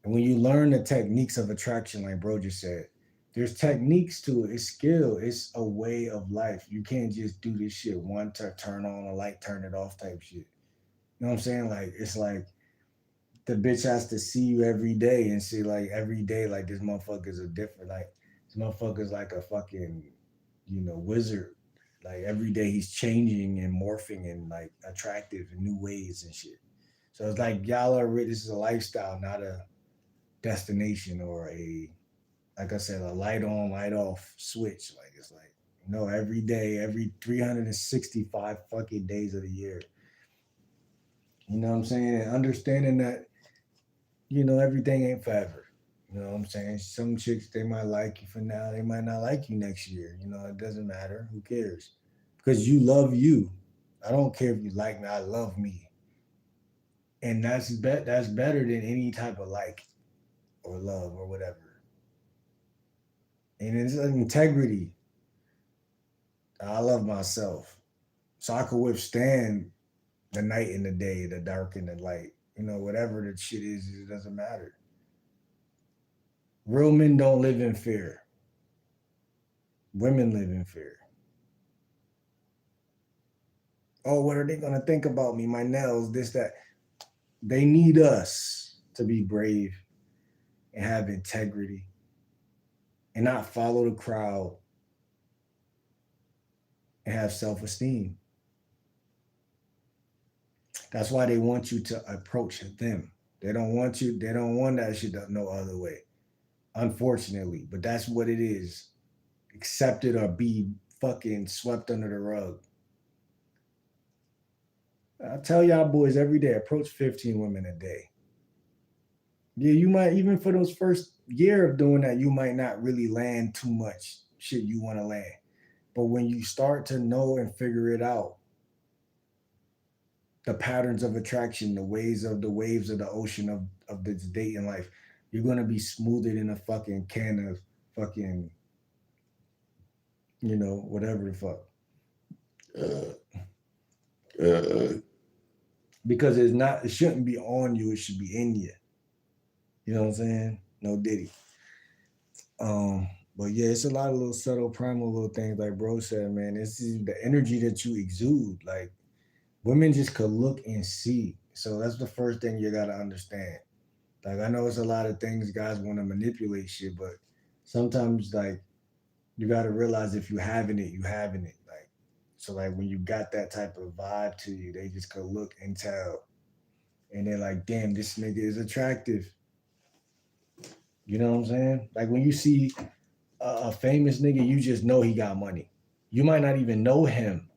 And when you learn the techniques of attraction, like bro just said, there's techniques to it. It's skill. It's a way of life. You can't just do this shit one to turn on a light, turn it off type shit. You know what I'm saying? Like it's like the bitch has to see you every day and see like every day like this motherfucker's a different like this motherfucker's like a fucking wizard. Like every day he's changing and morphing and like attractive in new ways and shit. So it's like y'all are this is a lifestyle, not a destination or a like I said, a light on, light off switch. Like it's like no, every day, every 365 fucking days of the year. You know what I'm saying? And understanding that everything ain't forever. You know what I'm saying? Some chicks they might like you for now, they might not like you next year. It doesn't matter. Who cares? Because you love you. I don't care if you like me. I love me, and that's better than any type of like or love or whatever. And it's integrity. I love myself, so I could withstand the night and the day, the dark and the light. Whatever the shit is, it doesn't matter. Real men don't live in fear. Women live in fear. Oh, what are they gonna think about me? My nails, this, that. They need us to be brave and have integrity and not follow the crowd and have self-esteem. That's why they want you to approach them. They don't want you, they don't want that shit no other way. Unfortunately. But that's what it is. Accept it or be fucking swept under the rug. I tell y'all boys every day, approach 15 women a day. Yeah, you might even for those first year of doing that, you might not really land too much shit you want to land. But when you start to know and figure it out, the patterns of attraction, the waves of the ocean of this dating life, you're gonna be smoother than a fucking can of fucking, whatever the fuck. Because it shouldn't be on you, it should be in you. You know what I'm saying? No diddy. But yeah, it's a lot of little subtle primal little things like bro said, man. This is the energy that you exude. Like women just could look and see. So that's the first thing you gotta understand. Like I know it's a lot of things guys want to manipulate shit, but sometimes like you gotta realize if you having it, you having it. Like so like when you got that type of vibe to you, they just could look and tell. And they're like, damn, this nigga is attractive. You know what I'm saying? Like when you see a famous nigga, you just know he got money. You might not even know him.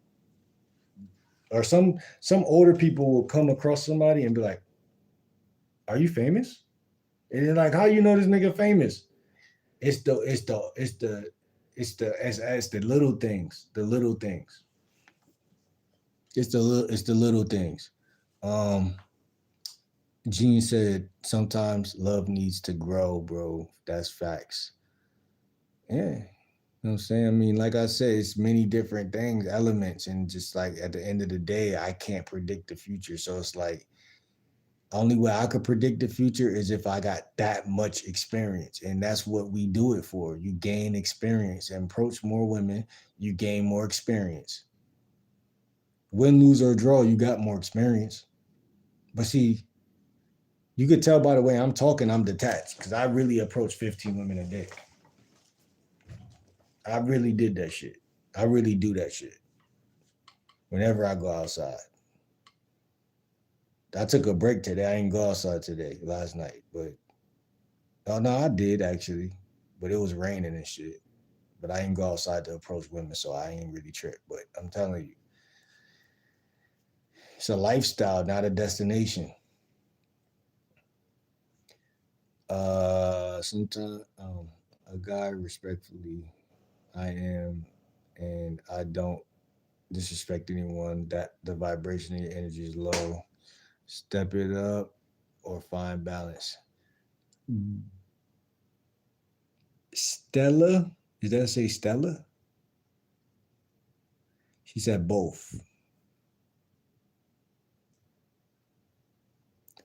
Or some older people will come across somebody and be like, "Are you famous?" And they're like, "How you know this nigga famous?" It's the little things. The little things. It's the little things. Um, Gene said sometimes love needs to grow, bro. That's facts. Yeah. You know what I'm saying? I mean, like I said, it's many different things, elements, and just like at the end of the day, I can't predict the future. So it's like only way I could predict the future is if I got that much experience. And that's what we do it for. You gain experience and approach more women, you gain more experience. Win, lose, or draw, you got more experience. But see, you could tell by the way I'm talking, I'm detached because I really approach 15 women a day. I really did that shit. I really do that shit whenever I go outside. I took a break today. I didn't go outside today, last night. But oh no, I did actually. But it was raining and shit. But I didn't go outside to approach women, so I ain't really tripped. But I'm telling you, it's a lifestyle, not a destination. Sometimes a guy respectfully, I am, and I don't disrespect anyone. That the vibration of your energy is low. Step it up or find balance. Stella, did that say Stella? She said both.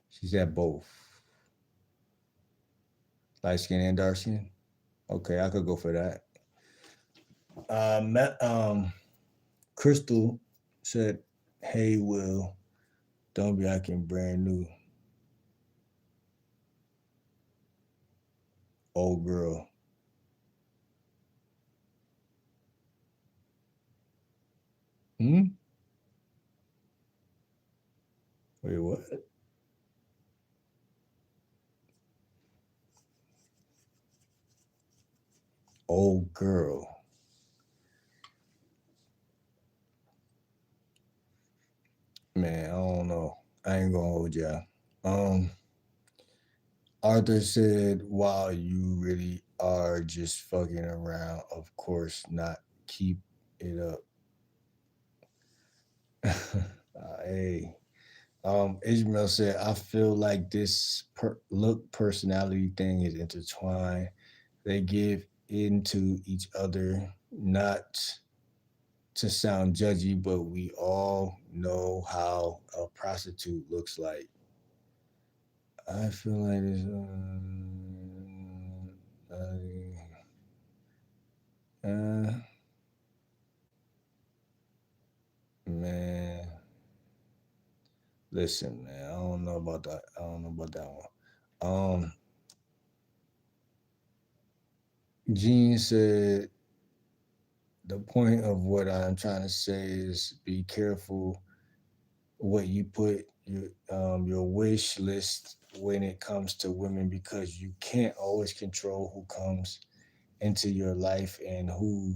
She said both. Light skin and dark skin. Okay, I could go for that. Crystal said, "Hey, Will, don't be acting brand new, old girl." Hmm. Wait, what? Old girl. Man, I don't know. I ain't gonna hold ya. Um, Arthur said, "Wow, you really are just fucking around. Of course not. Keep it up." Hey, Ishmael said, "I feel like this look personality thing is intertwined. They give into each other, not to sound judgy, but we all know how a prostitute looks like. I feel like this. Uh, man, listen, man. I don't know about that. I don't know about that one. Gene said the point of what I'm trying to say is be careful what you put your wish list when it comes to women because you can't always control who comes into your life and who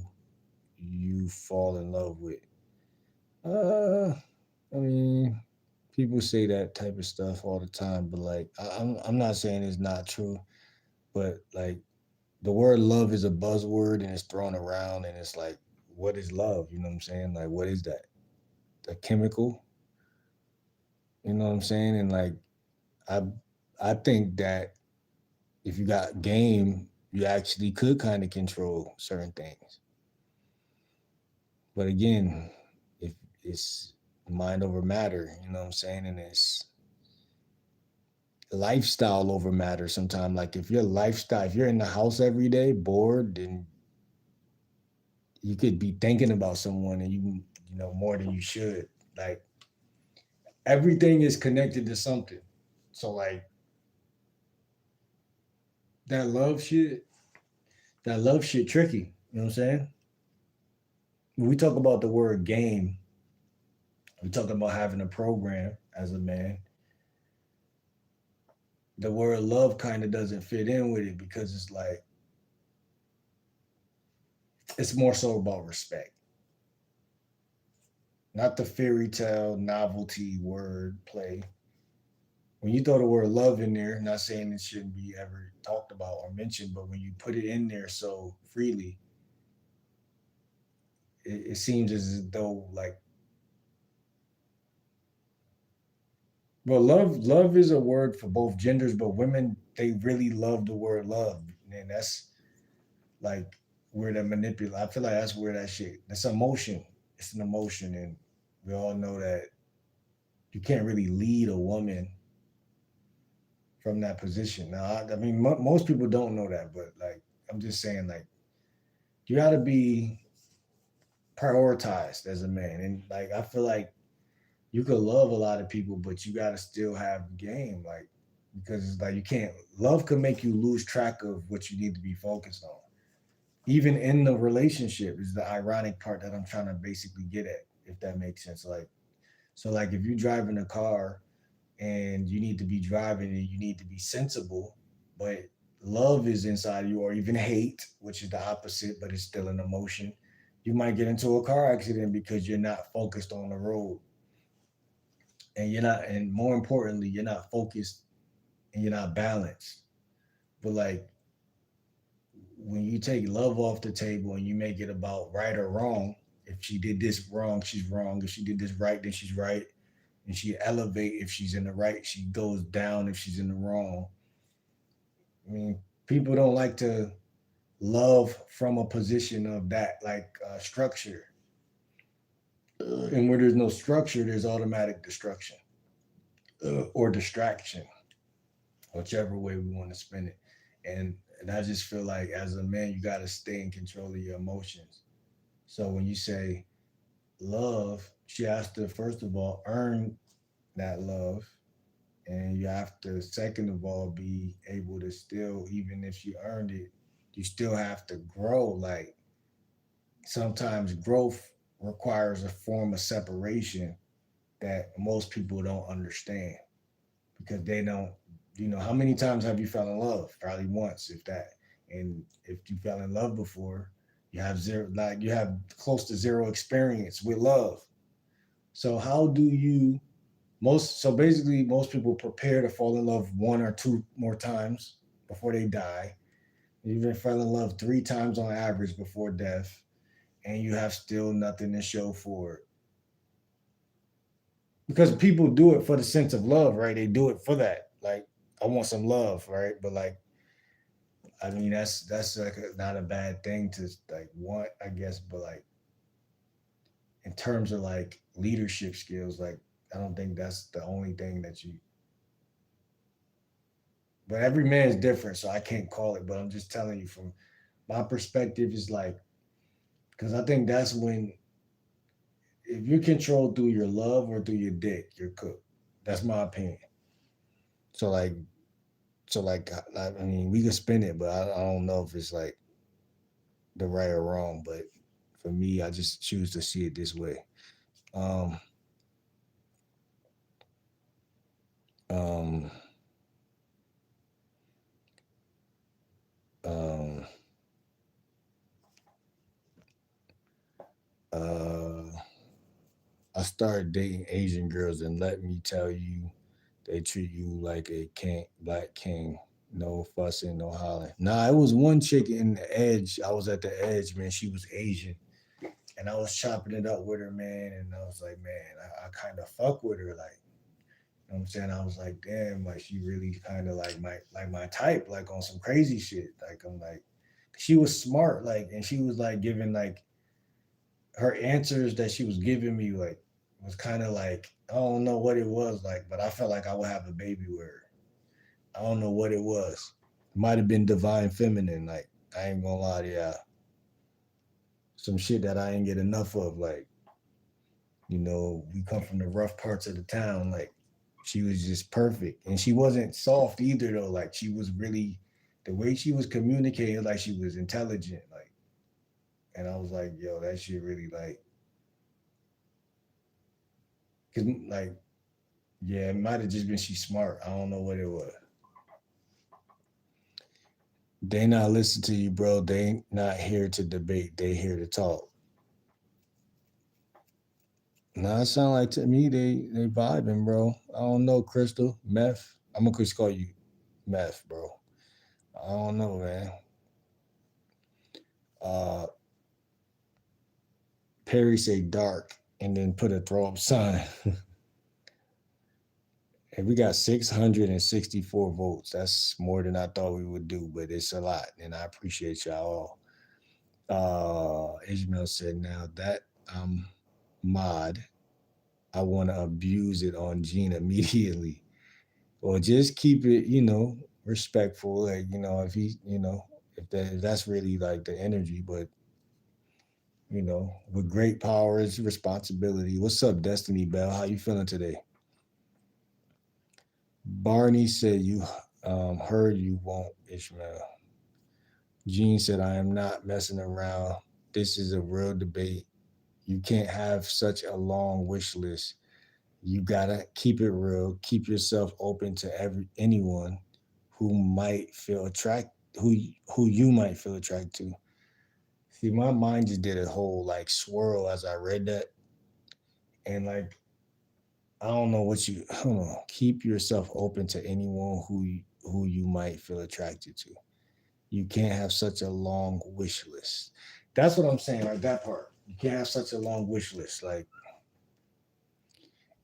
you fall in love with. Uh, I mean, people say that type of stuff all the time, but like, I'm not saying it's not true, but like, the word love is a buzzword and it's thrown around, and it's like, what is love? You know what I'm saying? Like, what is that? A chemical? You know what I'm saying? And like, I, I think that if you got game, you actually could kind of control certain things. But again, if it's mind over matter, you know what I'm saying? And it's lifestyle over matter sometimes. Like if your lifestyle, if you're in the house every day bored, then you could be thinking about someone and you know, more than you should. Like everything is connected to something. So like that love shit, that love shit tricky. You know what I'm saying? When we talk about the word game, we talk about having a program as a man. The word love kind of doesn't fit in with it because it's like it's more so about respect, not the fairy tale novelty word play. When you throw the word love in there, not saying it shouldn't be ever talked about or mentioned, but when you put it in there so freely, it seems as though like, well, love is a word for both genders, but women they really love the word love, and that's like where the manipulate. I feel like that's where that shit. That's emotion. It's an emotion, and we all know that you can't really lead a woman from that position. Now, I mean, most people don't know that, but like, I'm just saying, like, you got to be prioritized as a man, and like, I feel like you could love a lot of people, but you got to still have game, like, because it's like you can't. Love could make you lose track of what you need to be focused on. Even in the relationship is the ironic part that I'm trying to basically get at, if that makes sense. Like, so like if you're driving a car and you need to be driving and you need to be sensible, but love is inside of you, or even hate, which is the opposite, but it's still an emotion. You might get into a car accident because you're not focused on the road, and you're not, and more importantly, you're not focused and you're not balanced. But like when you take love off the table and you make it about right or wrong, if she did this wrong, she's wrong. If she did this right, then she's right. And she elevate if she's in the right. She goes down if she's in the wrong. I mean, people don't like to love from a position of that like structure. And where there's no structure, there's automatic destruction or distraction, whichever way we want to spin it. And I just feel like as a man, you got to stay in control of your emotions. So when you say love, she has to first of all earn that love, and you have to second of all be able to still, even if you earned it, you still have to grow. Like sometimes growth requires a form of separation that most people don't understand because they don't, how many times have you fell in love? Probably once, if that. And if you fell in love before, you have zero, like you have close to zero experience with love. So how do you so basically most people prepare to fall in love one or two more times before they die. You even fell in love three times on average before death, and you have still nothing to show for it. Because people do it for the sense of love, right? They do it for that. Like, I want some love, right? But like, I mean, that's like not a bad thing to like want, I guess. But like, in terms of like leadership skills, like, I don't think that's the only thing that you. But every man is different, so I can't call it. But I'm just telling you from my perspective is like, because I think that's when if you're controlled through your love or through your dick, you're cooked. That's my opinion. So like I mean, we could spin it, but I don't know if it's like the right or wrong. But for me, I just choose to see it this way. Um, um, um, uh, I started dating Asian girls, and let me tell you, they treat you like a king, black king. No fussing, no hollering. Nah, it was one chick in the edge. I was at the edge, man. She was Asian. And I was chopping it up with her, man. And I was like, man, I kind of fuck with her. Like, you know what I'm saying? I was like, damn, like she really kind of like my type, like on some crazy shit. Like I'm like, she was smart, like, and she was like giving like her answers that she was giving me, like, was kind of like I don't know what it was like, but I felt like I would have a baby with her. I don't know what it was. It might have been divine feminine. Like I ain't gonna lie to you, some shit that I ain't get enough of. Like we come from the rough parts of the town. Like she was just perfect, and she wasn't soft either though. Like she was really the way she was communicating, like she was intelligent. Like, and I was like, yo, that shit really like, cause like, yeah, it might have just been she smart. I don't know what it was. They not listen to you, bro. They ain't not here to debate. They here to talk. Nah, it sound like to me they vibing, bro. I don't know, Crystal. Meth. I'm gonna just call you Meth, bro. I don't know, man. Uh Perry say dark and then put a throw up sign. And we got 664 votes. That's more than I thought we would do, but it's a lot. And I appreciate y'all all. Ishmael said, now that I'm mod, I want to abuse it on Gene immediately. Or just keep it, respectful. Like, if he, if that's really like the energy, but with great power is responsibility. What's up, Destiny Bell? How you feeling today? Barney said you heard you won't, Ishmael. Gene said, I am not messing around. This is a real debate. You can't have such a long wish list. You gotta keep it real. Keep yourself open to anyone who might feel attract who you might feel attracted to. See, my mind just did a whole like swirl as I read that, and like I don't know what you hold on. Keep yourself open to anyone who who you might feel attracted to. You can't have such a long wish list. That's what I'm saying, like that part. You can't have such a long wish list. Like,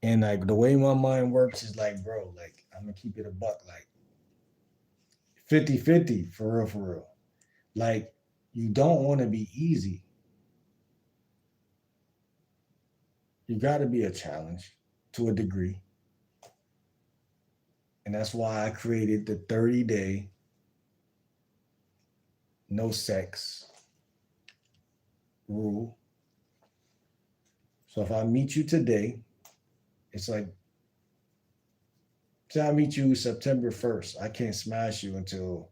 and like the way my mind works is like, bro, like I'm gonna keep it a buck, like 50-50 for real, for real. Like, you don't want to be easy. You gotta be a challenge to a degree. And that's why I created the 30-day no sex rule. So if I meet you today, it's like, say I meet you September 1st. I can't smash you until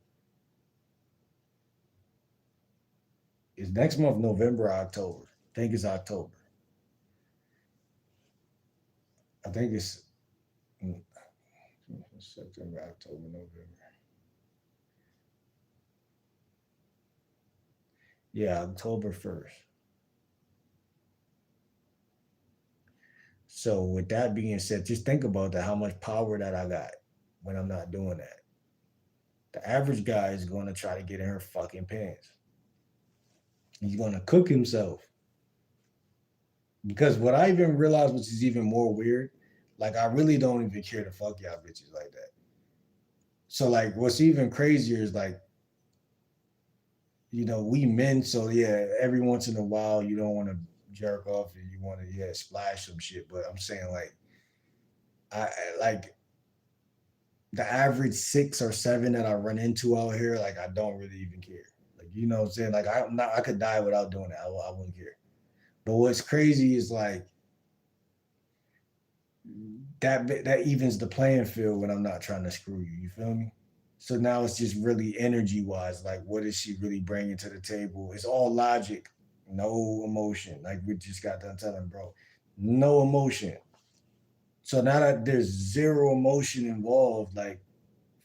it's next month, November, October. I think it's October. I think it's September, October, November. Yeah, October 1st. So with that being said, just think about that, how much power that I got when I'm not doing that. The average guy is going to try to get in her fucking pants. He's going to cook himself. Because what I even realized, which is even more weird, like I really don't even care to fuck y'all bitches like that. So like what's even crazier is like, we men, so yeah, every once in a while you don't want to jerk off and you want to splash some shit. But I'm saying like like the average 6 or 7 that I run into out here, like I don't really even care. Like what I'm saying? Like I could die without doing that. I wouldn't care. But what's crazy is like that evens the playing field when I'm not trying to screw you. You feel me? So now it's just really energy wise, like what is she really bringing to the table? It's all logic, no emotion. Like we just got done telling, bro, no emotion. So now that there's zero emotion involved, like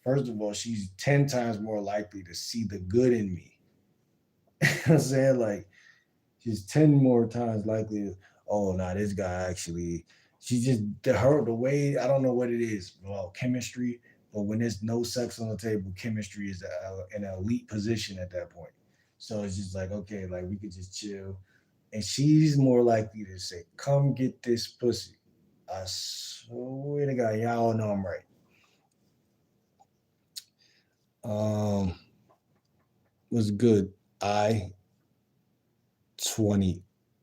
first of all, she's 10 times more likely to see the good in me. You know what I'm saying? Like she's 10 more times likely to, oh nah, this guy actually, she just the way, I don't know what it is, well, chemistry, but when there's no sex on the table, chemistry is an elite position at that point. So it's just like, okay, like we could just chill. And she's more likely to say, come get this pussy. I swear to God, y'all know I'm right. Um, was good. I-20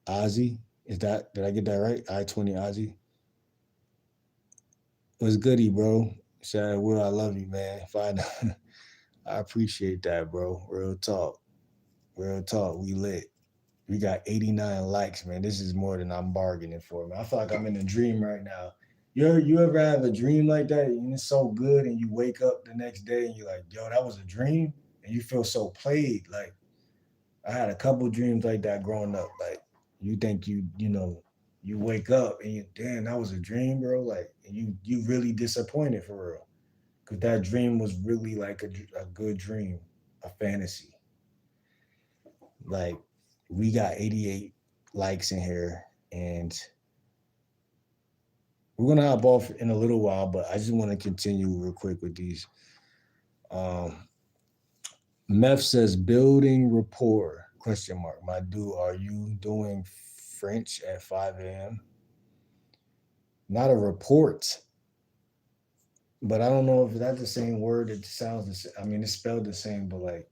Ozzy. Did I get that right? I-20 Ozzy. Was goody, bro. Shout Will, I love you, man. Fine. I appreciate that, bro. Real talk. Real talk. We lit. We got 89 likes, man. This is more than I'm bargaining for, man. I feel like I'm in a dream right now. You ever have a dream like that and it's so good and you wake up the next day and you're like, yo, that was a dream? And you feel so played. Like I had a couple dreams like that growing up. Like you think you wake up and you, damn, that was a dream, bro. Like and you really disappointed for real. Cause that dream was really like a good dream, a fantasy. Like we got 88 likes in here, and we're gonna hop off in a little while, but I just want to continue real quick with these. Um, Meth says building rapport? Question mark. My dude, are you doing French at 5 a.m.? Not a report, but I don't know if that's the same word. It sounds the same. I mean, it's spelled the same, but like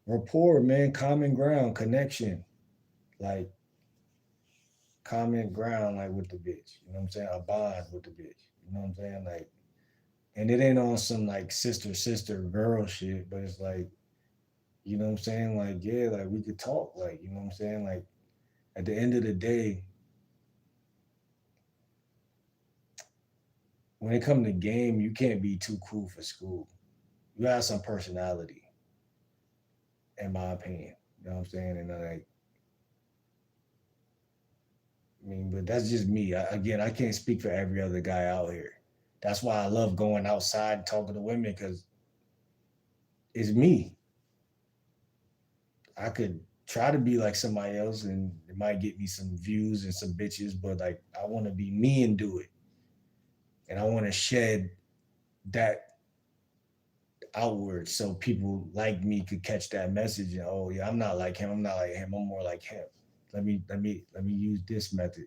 rapport, man, common ground, connection, like common ground, like with the bitch. You know what I'm saying? A bond with the bitch. You know what I'm saying? Like, and it ain't on some like sister girl shit, but it's like, you know what I'm saying? Like, yeah, like we could talk, like, you know what I'm saying? Like, at the end of the day, when it comes to game, you can't be too cool for school. You have some personality, in my opinion. You know what I'm saying? And like, I mean, but that's just me. Again, I can't speak for every other guy out here. That's why I love going outside and talking to women because it's me. I could try to be like somebody else and it might get me some views and some bitches, but like I want to be me and do it. And I want to shed that outward so people like me could catch that message and, oh yeah, I'm not like him, I'm not like him, I'm more like him. Let me use this method,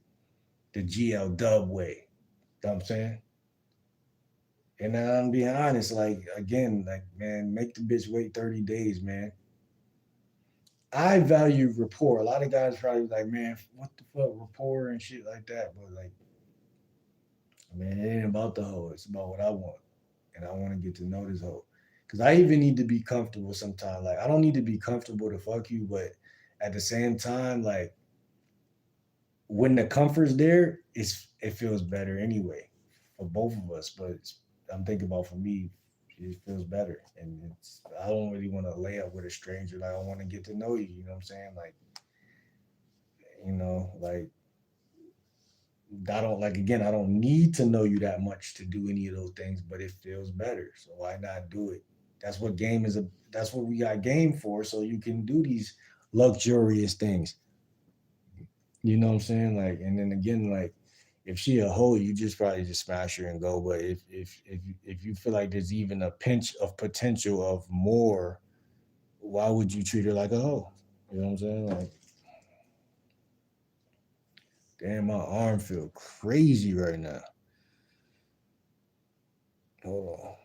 the GL dub way. You know what I'm saying? And then I'm being honest, like again, like man, make the bitch wait 30 days, man. I value rapport. A lot of guys probably like, man, what the fuck, rapport and shit like that. But like, man, it ain't about the hoe. It's about what I want. And I want to get to know this hoe. Cause I even need to be comfortable sometimes. Like I don't need to be comfortable to fuck you, but at the same time, like when the comfort's there, it feels better anyway for both of us. But I'm thinking about for me, it feels better, and I don't really want to lay up with a stranger. Like I want to get to know you. You know what I'm saying? Like like I don't like again. I don't need to know you that much to do any of those things, but it feels better. So why not do it? That's what game is. That's what we got game for. So you can do these luxurious things. You know what I'm saying? Like, and then again, like, if she a hoe, you just probably just smash her and go. But if you feel like there's even a pinch of potential of more, why would you treat her like a hoe? You know what I'm saying? Like, damn, my arm feel crazy right now. Hold on.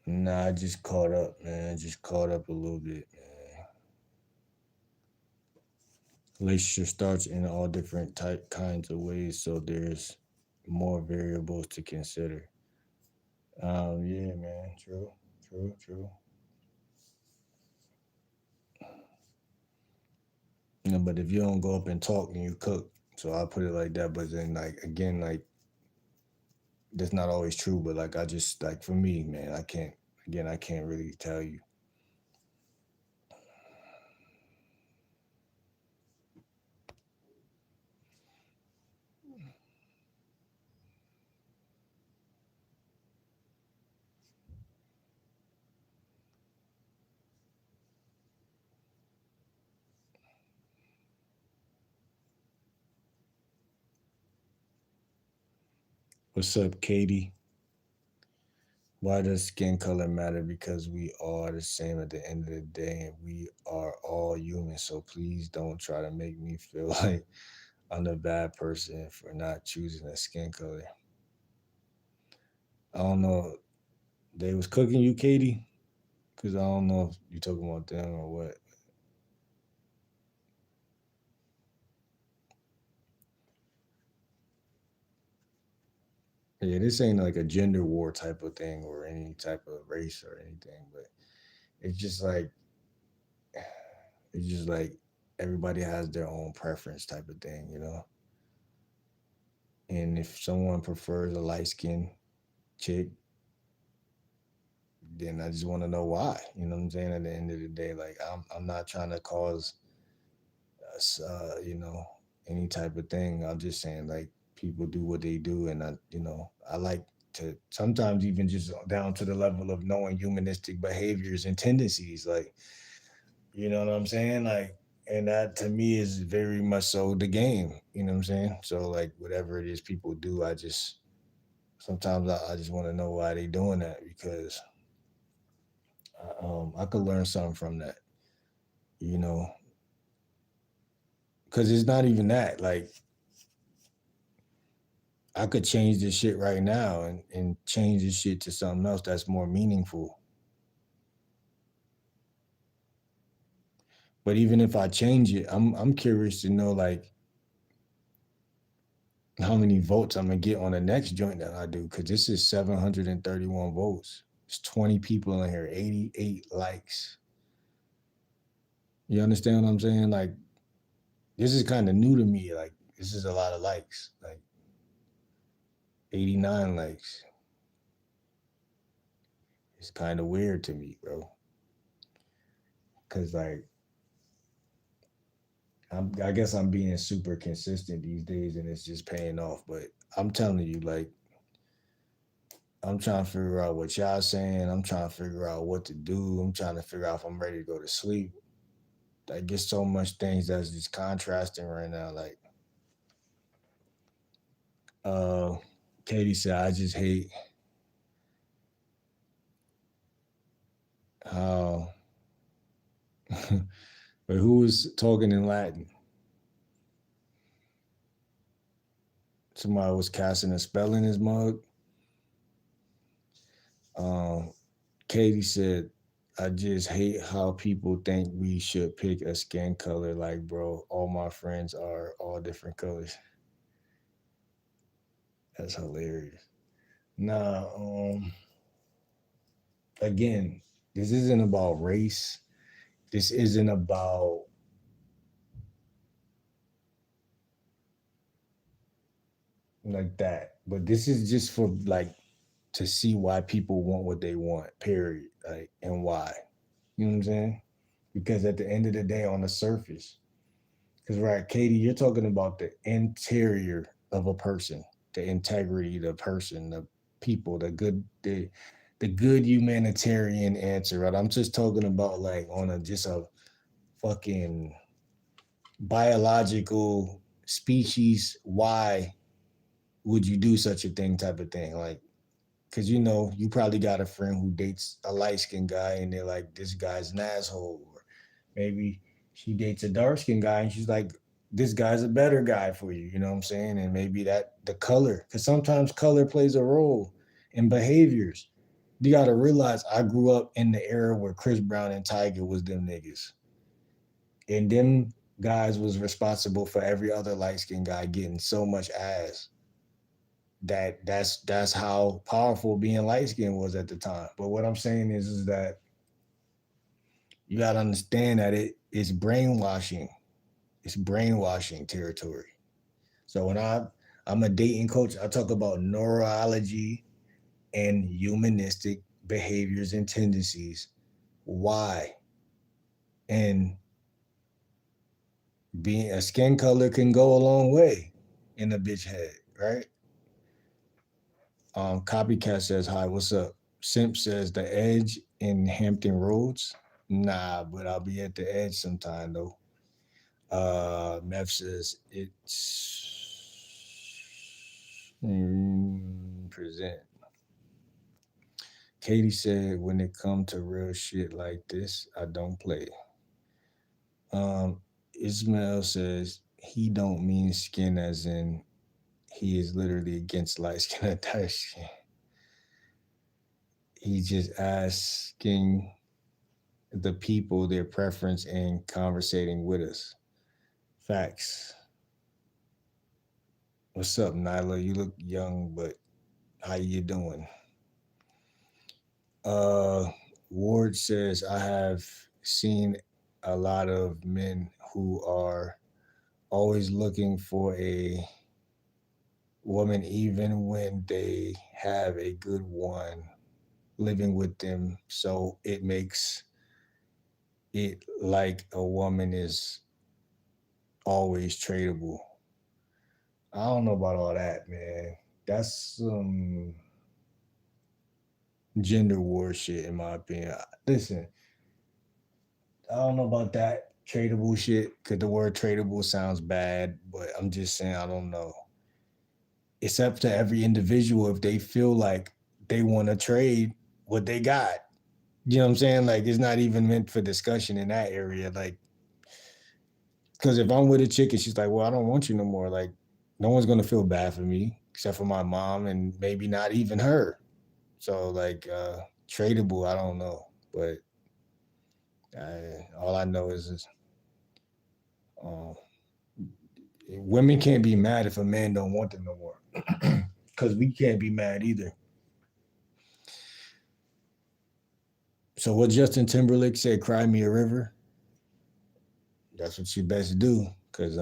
Nah, I just caught up, man. Just caught up a little bit, man. Relationship starts in all different type kinds of ways, so there's more variables to consider. Yeah, man. True, true, true. But if you don't go up and talk, then you cook. So I put it like that. But then, like again, like that's not always true. But like I just like for me, man, I can't. Again, I can't really tell you. What's up, Katie? Why does skin color matter? Because we are the same at the end of the day, and we are all human. So please don't try to make me feel like I'm the bad person for not choosing a skin color. I don't know. They was cooking you, Katie, because I don't know if you talking about them or what. Yeah, this ain't like a gender war type of thing or any type of race or anything, but it's just like it's just like everybody has their own preference type of thing, you know. And if someone prefers a light skinned chick, then I just want to know why. You know what I'm saying? At the end of the day, like I'm not trying to cause us, any type of thing. I'm just saying like people do what they do, and I like to sometimes even just down to the level of knowing humanistic behaviors and tendencies. Like You know what I'm saying? Like, and that to me is very much so the game. You know what I'm saying? So like whatever it is people do, I just sometimes I just want to know why they doing that because I could learn something from that. You know, because it's not even that. Like I could change this shit right now and change this shit to something else that's more meaningful. But even if I change it, I'm curious to know like how many votes I'm gonna get on the next joint that I do, because this is 731 votes. It's 20 people in here, 88 likes. You understand what I'm saying? Like this is kind of new to me. Like this is a lot of likes, like 89 likes. It's kind of weird to me, bro. Cause like I guess I'm being super consistent these days, and it's just paying off. But I'm telling you, like I'm trying to figure out what y'all saying. I'm trying to figure out what to do. I'm trying to figure out if I'm ready to go to sleep. I get so much things that's just contrasting right now. Like, uh, Katie said, I just hate how. But who was talking in Latin? Somebody was casting a spell in his mug. Um, Katie said, I just hate how people think we should pick a skin color. Like, bro, all my friends are all different colors. That's hilarious. Nah, again, this isn't about race. This isn't about like that. But this is just for like to see why people want what they want, period. Like and why. You know what I'm saying? Because at the end of the day, on the surface, because right, Katie, you're talking about the interior of a person, the integrity, the person, the people, the good humanitarian answer, right? I'm just talking about like on a just a fucking biological species, why would you do such a thing type of thing? Like, cause you know, you probably got a friend who dates a light skinned guy and they're like, this guy's an asshole. Or maybe she dates a dark skinned guy and she's like, this guy's a better guy for you. You know what I'm saying? And maybe that the color, cause sometimes color plays a role in behaviors. You gotta realize I grew up in the era where Chris Brown and Tiger was them niggas. And them guys was responsible for every other light skinned guy getting so much ass that's how powerful being light skinned was at the time. But what I'm saying is that you gotta understand that it's brainwashing. It's brainwashing territory. So when I'm a dating coach, I talk about neurology and humanistic behaviors and tendencies. Why? And being a skin color can go a long way in a bitch head, right? Copycat says, hi, what's up? Simp says, the edge in Hampton Roads. Nah, but I'll be at the edge sometime though. Meth says, it's present. Katie said, when it come to real shit like this, I don't play. Ismail says, he don't mean skin as in he is literally against light skin and dark skin. He's just asking the people their preference and conversating with us. Facts. What's up, Nyla? You look young, but how you doing? Uh Ward says, I have seen a lot of men who are always looking for a woman even when they have a good one living with them. So it makes it like a woman is always tradable. I don't know about all that, man. That's some gender war shit, in my opinion. Listen, I don't know about that tradable shit because the word tradable sounds bad, but I'm just saying I don't know. It's up to every individual if they feel like they want to trade what they got. You know what I'm saying? Like it's not even meant for discussion in that area. Like, because if I'm with a chick and she's like, "Well, I don't want you no more," like, no one's gonna feel bad for me except for my mom and maybe not even her. So like, tradable, I don't know, but all I know is um, women can't be mad if a man don't want them no more, because we can't be mad either. So what Justin Timberlake said, "Cry me a river." That's what you best do, because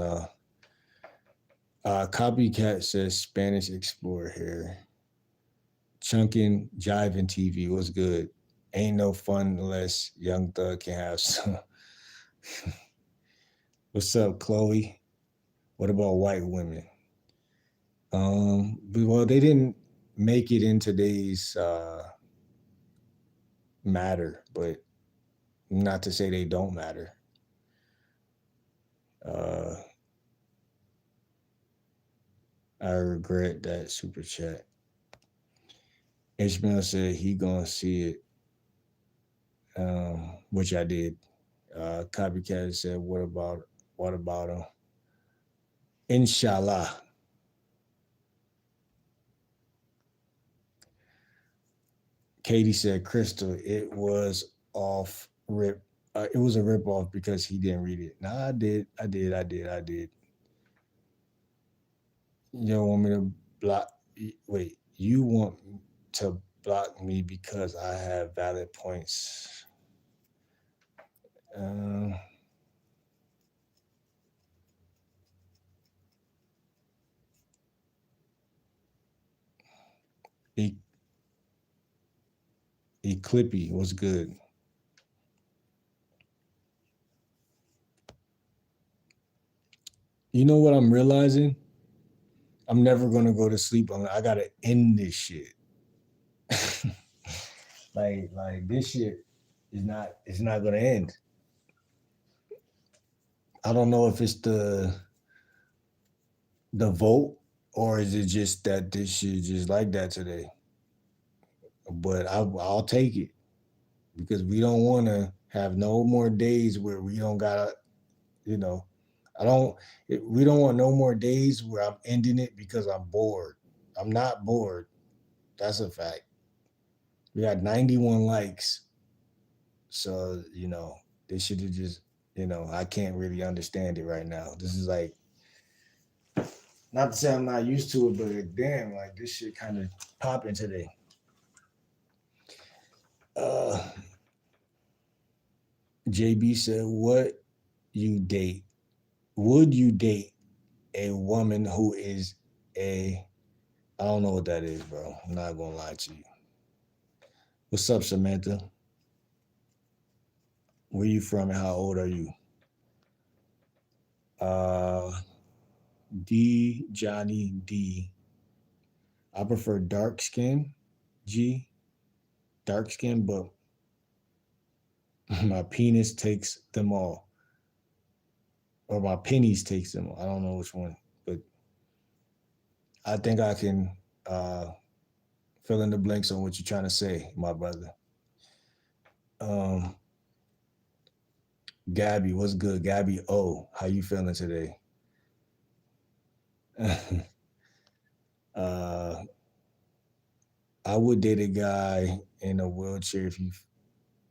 Copycat says Spanish Explorer here. Chunkin' Jiving TV, what's good? Ain't no fun unless Young Thug can have some. What's up, Chloe? What about white women? Well, they didn't make it in today's matter, but not to say they don't matter. Uh, I regret that super chat. Ishmael said he gonna see it, which I did. Copycat said, what about him? Inshallah. Katie said, Crystal, it was off rip. It was a rip off because he didn't read it. Nah, I did. You don't want me to block? Wait, you want to block me because I have valid points? Um, e- Eclipse was good. You know what I'm realizing? I'm never gonna go to sleep on. I gotta end this shit. like this shit is not. It's not gonna end. I don't know if it's the vote or is it just that this shit just like that today. But I'll take it because we don't want to have no more days where we don't gotta. You know, I don't. We don't want no more days where I'm ending it because I'm bored. I'm not bored. That's a fact. We got 91 likes. So, this should have just, I can't really understand it right now. This is like, not to say I'm not used to it, but damn, like this shit kind of popping today. Uh, JB said, you date? Would you date a woman who is I don't know what that is, bro. I'm not gonna lie to you. What's up, Samantha? Where you from and how old are you? D Johnny D. I prefer dark skin. G. Dark skin, but my penis takes them all. Or my pennies takes them all. I don't know which one. But I think I can fill in the blanks on what you're trying to say, my brother. Gabby, what's good? Gabby how you feeling today? I would date a guy in a wheelchair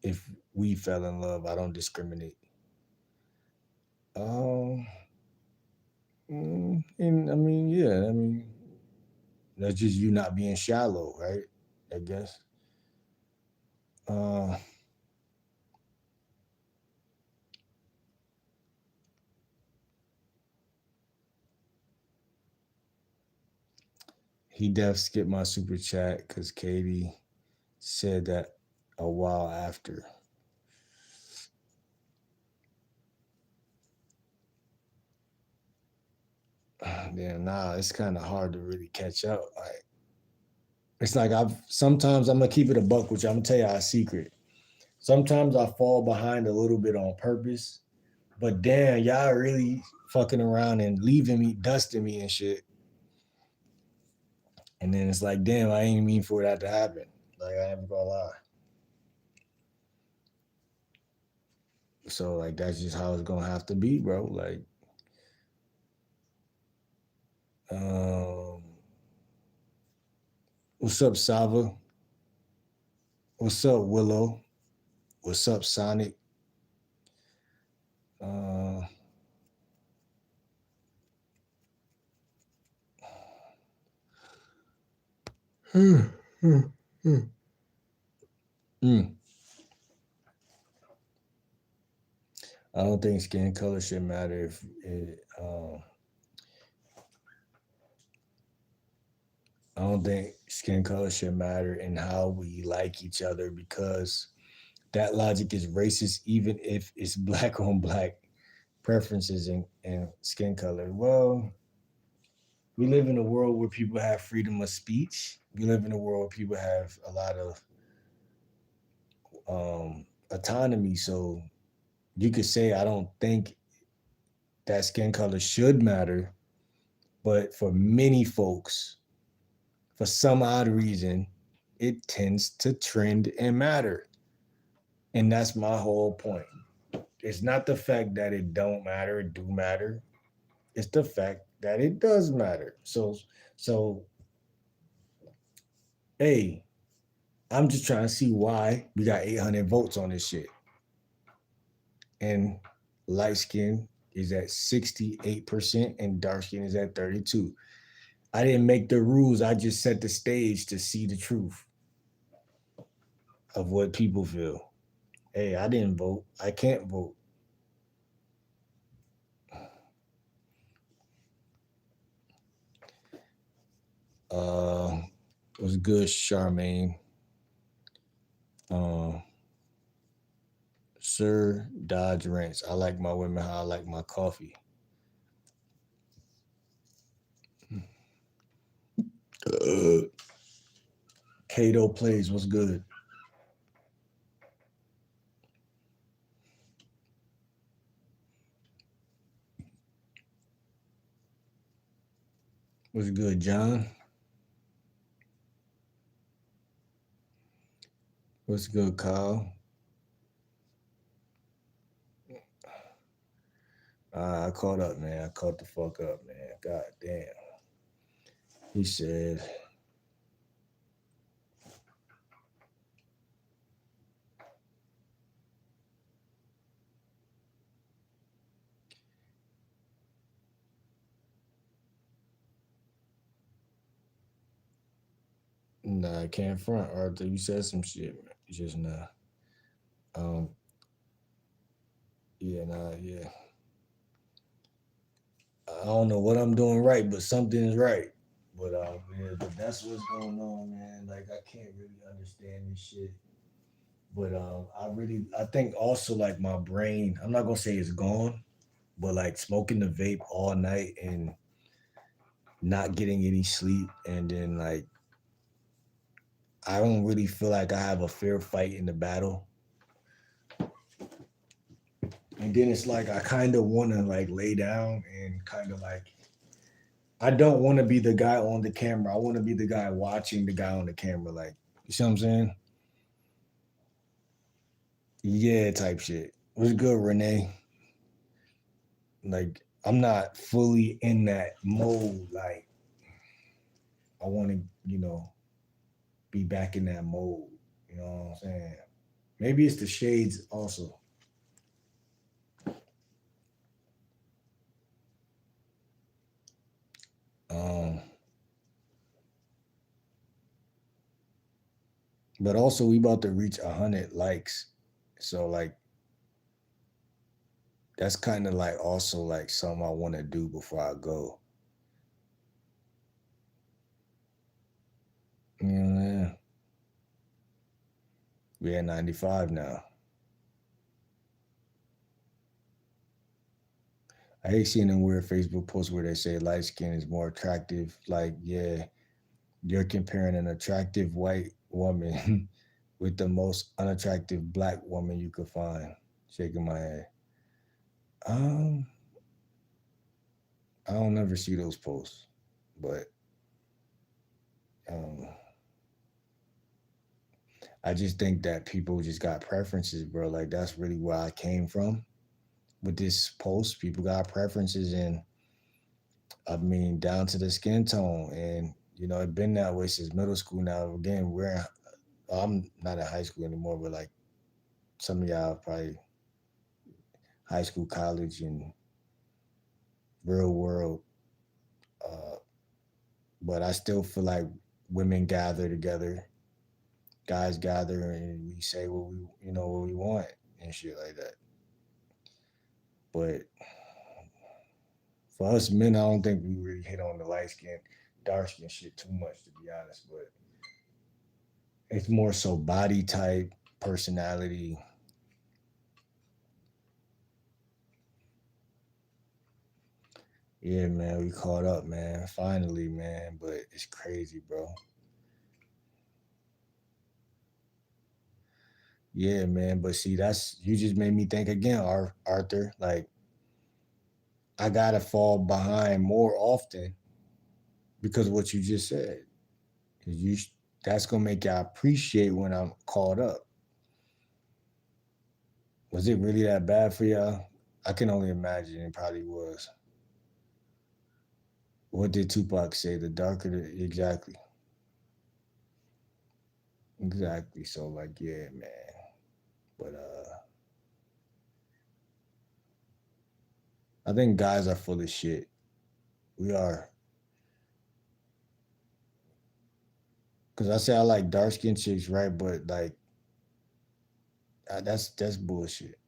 if we fell in love. I don't discriminate. And I mean, yeah, that's just you not being shallow, right? I guess. Uh, he def skipped my super chat because Katie said that a while after. Damn, it's kind of hard to really catch up. It's like sometimes I'm gonna keep it a buck, which I'm gonna tell you a secret. Sometimes I fall behind a little bit on purpose, but damn, y'all really fucking around and leaving me, dusting me and shit. And then it's like, damn, I ain't mean for that to happen. Like, I ain't gonna lie. So, like, that's just how it's gonna have to be, bro. Like, um, what's up, Sava? What's up, Willow? What's up, Sonic? Uh, Mm. I don't think skin color should matter if it, I don't think skin color should matter in how we like each other, because that logic is racist even if it's black on black preferences and skin color. Well, we live in a world where people have freedom of speech. We live in a world where people have a lot of autonomy. So you could say, I don't think that skin color should matter, but for many folks, for some odd reason, it tends to trend and matter. And that's my whole point. It's not the fact that it don't matter, it do matter. It's the fact that it does matter. So hey, I'm just trying to see why we got 800 votes on this shit. And light skin is at 68% and dark skin is at 32. I didn't make the rules. I just set the stage to see the truth of what people feel. Hey, I didn't vote. I can't vote. What's good, Charmaine? Sir Dodge Ranch. I like my women how I like my coffee. Kato plays. What's good? What's good, John? What's good, Kyle? I caught up, man. I caught the fuck up, man. God damn. He said, nah, I can't front, Arthur. You said some shit, man. Just nah. Yeah, nah, yeah. I don't know what I'm doing right, but something is right. But yeah, but that's what's going on, man. Like, I can't really understand this shit. But I think also, like, my brain, I'm not gonna say it's gone, but like smoking the vape all night and not getting any sleep, and then like I don't really feel like I have a fair fight in the battle. And then it's like I kind of want to like lay down and kind of like I don't want to be the guy on the camera. I want to be the guy watching the guy on the camera. Like, you see what I'm saying? Yeah, type shit. What's good, Renee? Like, I'm not fully in that mode. Like, I want to, be back in that mode. You know what I'm saying? Maybe it's the shades also. But also we about to reach 100 likes. So like that's kind of like also like something I want to do before I go. Yeah. We're at 95 now. I hate seeing them weird Facebook posts where they say light skin is more attractive. Like, yeah, you're comparing an attractive white woman with the most unattractive black woman you could find. Shaking my head. Um, I don't ever see those posts, but um, I just think that people just got preferences, bro. Like that's really where I came from with this post. People got preferences, and I mean down to the skin tone, and it's been that way since middle school. Now again, I'm not in high school anymore, but like some of y'all probably high school, college, and real world. Uh, but I still feel like women gather together, guys gather, and we say what we want and shit like that. But for us men, I don't think we really hit on the light skin, dark skin shit too much, to be honest. But it's more so body type, personality. Yeah, man, we caught up, man. Finally, man. But it's crazy, bro. Yeah, man. But see, you just made me think again, Arthur. Like I gotta fall behind more often because of what you just said. 'Cause that's gonna make y'all appreciate when I'm caught up. Was it really that bad for y'all? I can only imagine it probably was. What did Tupac say? The darker the exactly. Exactly. So like, yeah, man. But I think guys are full of shit. We are. Cause I say I like dark skinned chicks, right? But like that's bullshit.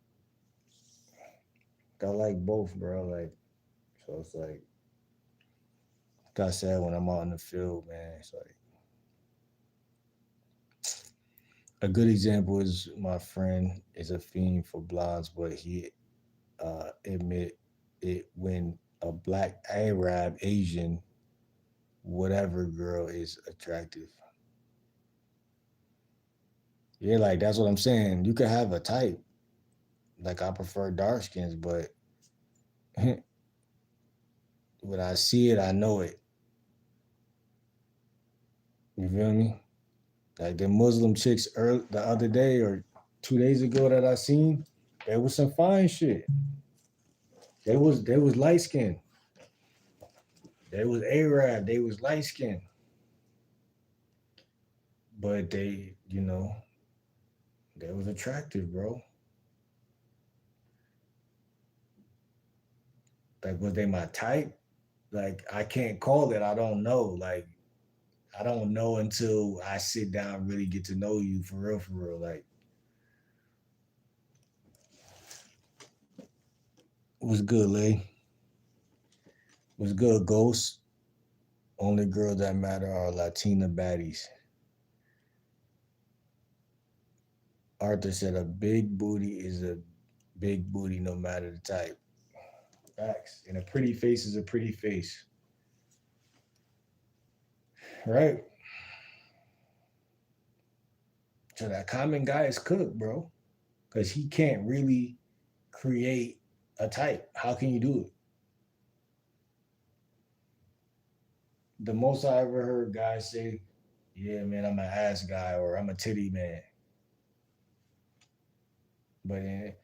I like both, bro. Like so it's like I said when I'm out in the field, man, it's like a good example is my friend is a fiend for blondes, but he admit it when a black Arab, Asian, whatever girl is attractive. Yeah, like that's what I'm saying. You could have a type. Like I prefer dark skins, but when I see it, I know it. You feel me? Like the Muslim chicks the other day or 2 days ago that I seen, there was some fine shit. They was light skinned. They was Arab. They was light skinned. But they was attractive, bro. Like, was they my type? Like, I can't call it. I don't know. Like, I don't know until I sit down and really get to know you for real, for real. Like, what's good, Lay? What's good, Ghost? Only girls that matter are Latina baddies. Arthur said a big booty is a big booty no matter the type. Facts. And a pretty face is a pretty face. Right? So that common guy is cooked, bro. Because he can't really create a type. How can you do it? The most I ever heard guys say, yeah, man, I'm an ass guy or I'm a titty man. But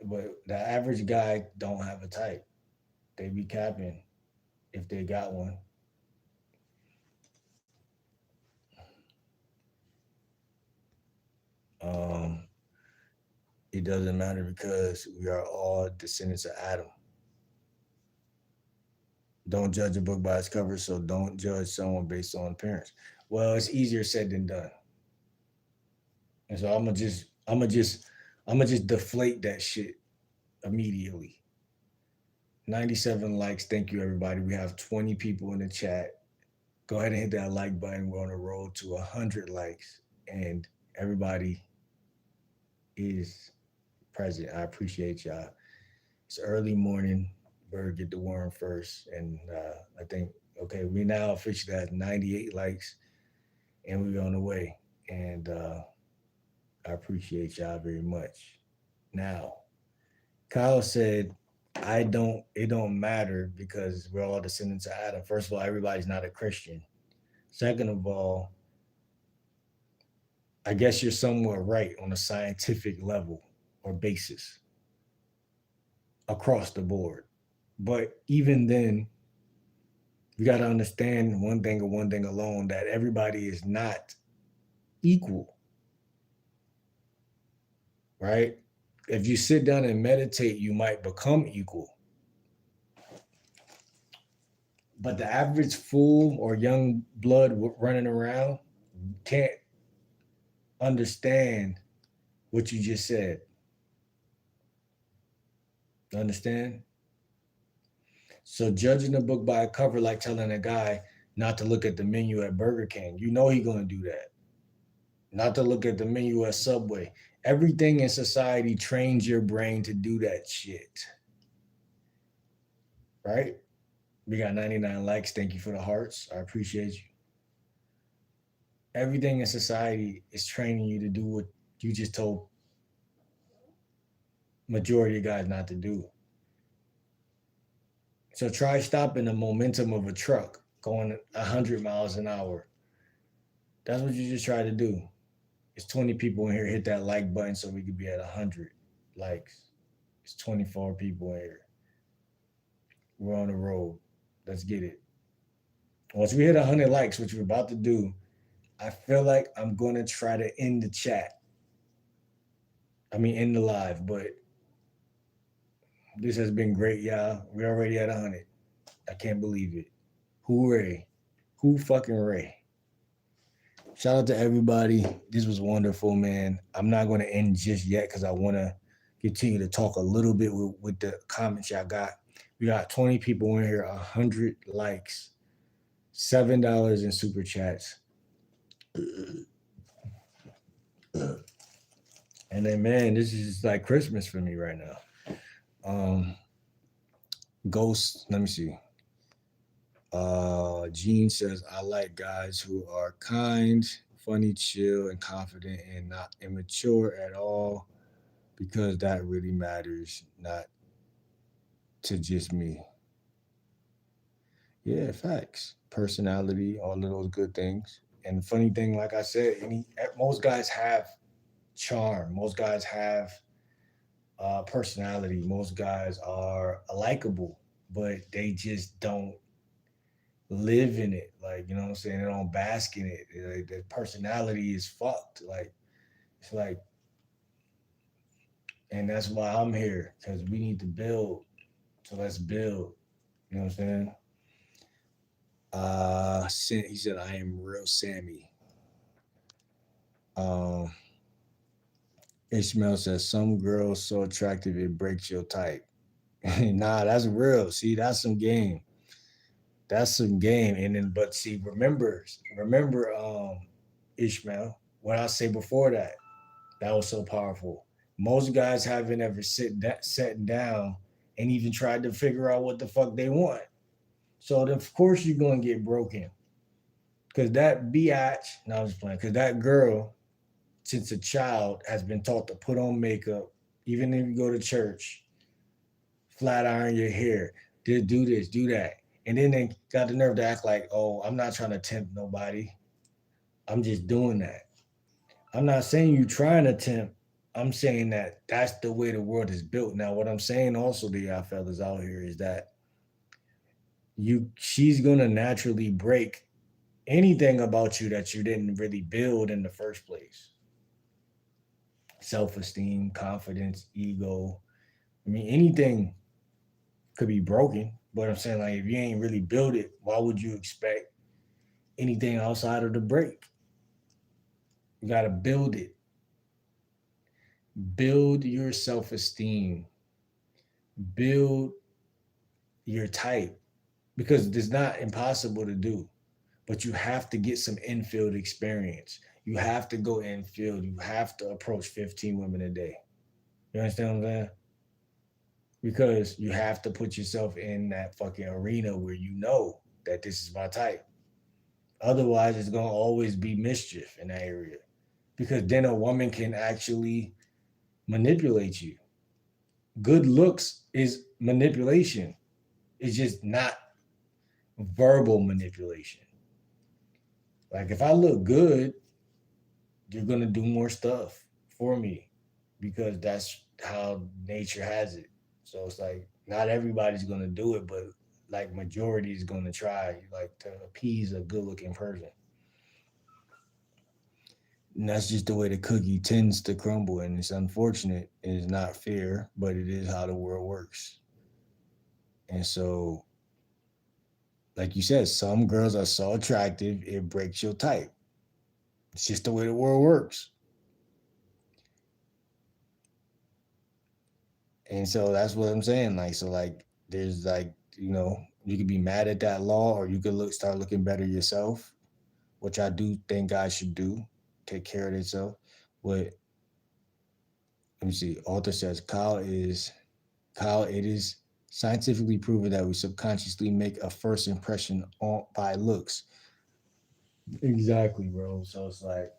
but the average guy don't have a type. They be capping if they got one. Um, it doesn't matter because we are all descendants of Adam. Don't judge a book by its cover, so don't judge someone based on appearance. Well, it's easier said than done. And so I'm gonna just deflate that shit immediately. 97 likes. Thank you, everybody. We have 20 people in the chat. Go ahead and hit that like button. We're on the road to 100 likes, and everybody is present. I appreciate y'all. It's early morning. Better get the worm first. And I think, okay, we now officially have 98 likes, and we're on the way. And I appreciate y'all very much. Now, Kyle said, it don't matter because we're all descendants of Adam. First of all, everybody's not a Christian. Second of all, I guess you're somewhat right on a scientific level or basis across the board. But even then, you got to understand one thing and one thing alone, that everybody is not equal, right? If you sit down and meditate, you might become equal. But the average fool or young blood running around can't understand what you just said. Understand? So judging a book by a cover, like telling a guy not to look at the menu at Burger King, you know he's gonna do that. Not to look at the menu at Subway. Everything in society trains your brain to do that shit. Right? We got 99 likes. Thank you for the hearts. I appreciate you. Everything in society is training you to do what you just told majority of guys not to do. So try stopping the momentum of a truck going 100 miles an hour. That's what you just try to do. It's 20 people in here. Hit that like button so we could be at 100 likes. It's 24 people in here. We're on the road. Let's get it. Once we hit 100 likes, which we're about to do, I feel like I'm going to try to end the chat. End the live, but this has been great, y'all. We're already at 100. I can't believe it. Hooray. Who fucking Ray? Shout out to everybody. This was wonderful, man. I'm not going to end just yet because I want to continue to talk a little bit with the comments y'all got. We got 20 people in here, 100 likes, $7 in super chats. And then, man, this is just like Christmas for me right now. Ghost, let me see. Gene says, I like guys who are kind, funny, chill, and confident, and not immature at all, because that really matters, not to just me. Yeah, facts. Personality, all of those good things. And the funny thing, like I said, most guys have charm. Most guys have personality. Most guys are likable, but they just don't live in it. Like, you know what I'm saying? They don't bask in it. Like, their personality is fucked. Like, it's like, and that's why I'm here, because we need to build. So let's build. You know what I'm saying? He said, I am real Sammy. Um, Ishmael says, some girls so attractive it breaks your type. Nah, that's real. See, that's some game. That's some game. And then, but see, remember, Ishmael, what I say before that, that was so powerful. Most guys haven't ever sat down and even tried to figure out what the fuck they want. So then, of course you're gonna get broken. Cause that biatch, no, I was playing, cause that girl, since a child, has been taught to put on makeup, even if you go to church, flat iron your hair, do this, do that. And then they got the nerve to act like, oh, I'm not trying to tempt nobody. I'm just doing that. I'm not saying you trying to tempt. I'm saying that that's the way the world is built. Now, what I'm saying also to y'all fellas out here is that she's gonna naturally break anything about you that you didn't really build in the first place. Self-esteem, confidence, ego. Anything could be broken. But I'm saying, like, if you ain't really build it, why would you expect anything outside of the break? You gotta build it. Build your self-esteem. Build your type. Because it's not impossible to do. But you have to get some infield experience. You have to go infield. You have to approach 15 women a day. You understand what I'm saying? Because you have to put yourself in that fucking arena where you know that this is my type. Otherwise, it's going to always be mischief in that area. because then a woman can actually manipulate you. Good looks is manipulation. It's just not verbal manipulation. Like if I look good, you're gonna do more stuff for me because that's how nature has it. So it's like not everybody's gonna do it, but like majority is gonna try like to appease a good looking person. And that's just the way the cookie tends to crumble, and it's unfortunate. It is not fair, but it is how the world works. And so, like you said, some girls are so attractive it breaks your type. It's just the way the world works. And so that's what I'm saying. Like, so like there's like, you could be mad at that law or you could start looking better yourself, which I do think guys should do. Take care of themselves. But let me see. Author says Kyle, it is scientifically proven that we subconsciously make a first impression by looks. Exactly, bro. So it's like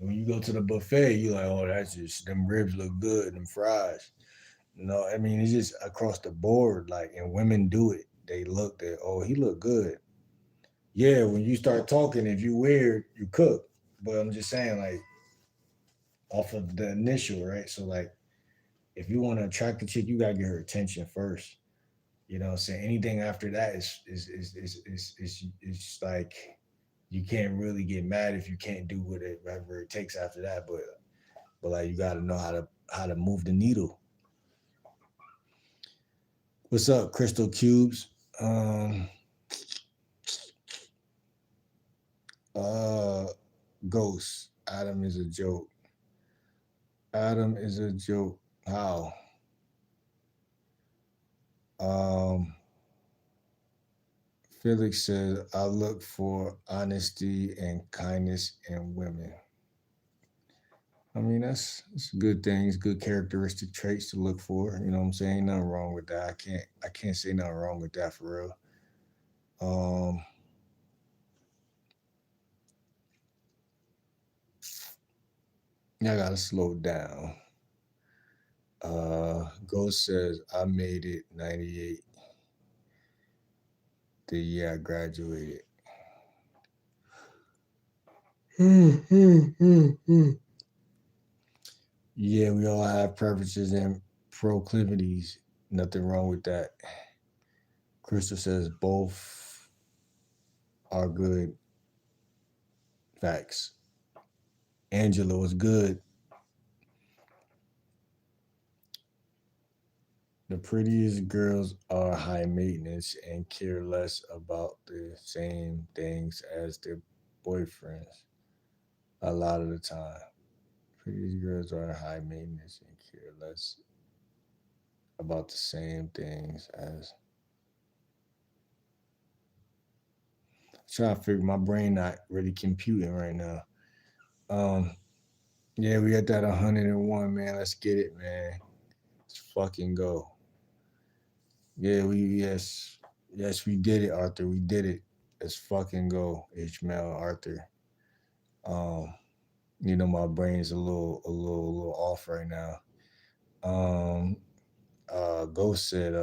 when you go to the buffet, you like, oh, that's just them ribs look good, them fries. No, I mean it's just across the board. Like, and women do it. They look at, oh, he look good. Yeah, when you start talking, if you weird, you cook. But I'm just saying, like, off of the initial, right? So like, if you want to attract the chick, you gotta get her attention first. You know what I'm saying? Anything after that is like you can't really get mad if you can't do whatever it takes after that. But like you gotta know how to move the needle. What's up, Crystal Cubes? Um uh Ghost. Adam is a joke. Adam is a joke. How? Um Felix says I look for honesty and kindness in women. I mean, that's good things, good characteristic traits to look for. You know what I'm saying? Ain't nothing wrong with that. I can't say nothing wrong with that for real. Um, I gotta slow down. Ghost says I made it 98 the year I graduated. Yeah, we all have preferences and proclivities. Nothing wrong with that. Crystal says both are good. Facts. Angela was good. The prettiest girls are high maintenance and care less about the same things as their boyfriends a lot of the time. Prettiest girls are high maintenance and care less about the same things as. Trying to figure my brain not really computing right now. Um, yeah, we at that 101, man. Let's get it, man. Let's fucking go. Yeah, yes, we did it, Arthur. We did it. Let's fucking go, Ishmael, Arthur. Um, my brain's a little off right now. Um, Ghost said,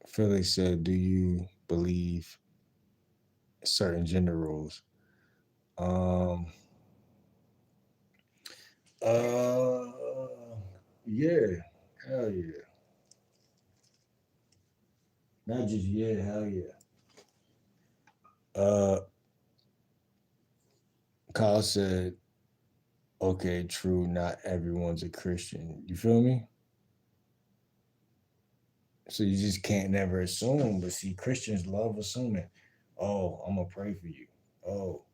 Felix said, do you believe certain gender roles? Um, uh, yeah, hell yeah. Not just yeah, hell yeah. Uh, Kyle said, okay, true, not everyone's a Christian. You feel me? So you just can't never assume. But see, Christians love assuming. Oh, I'm gonna pray for you. Oh,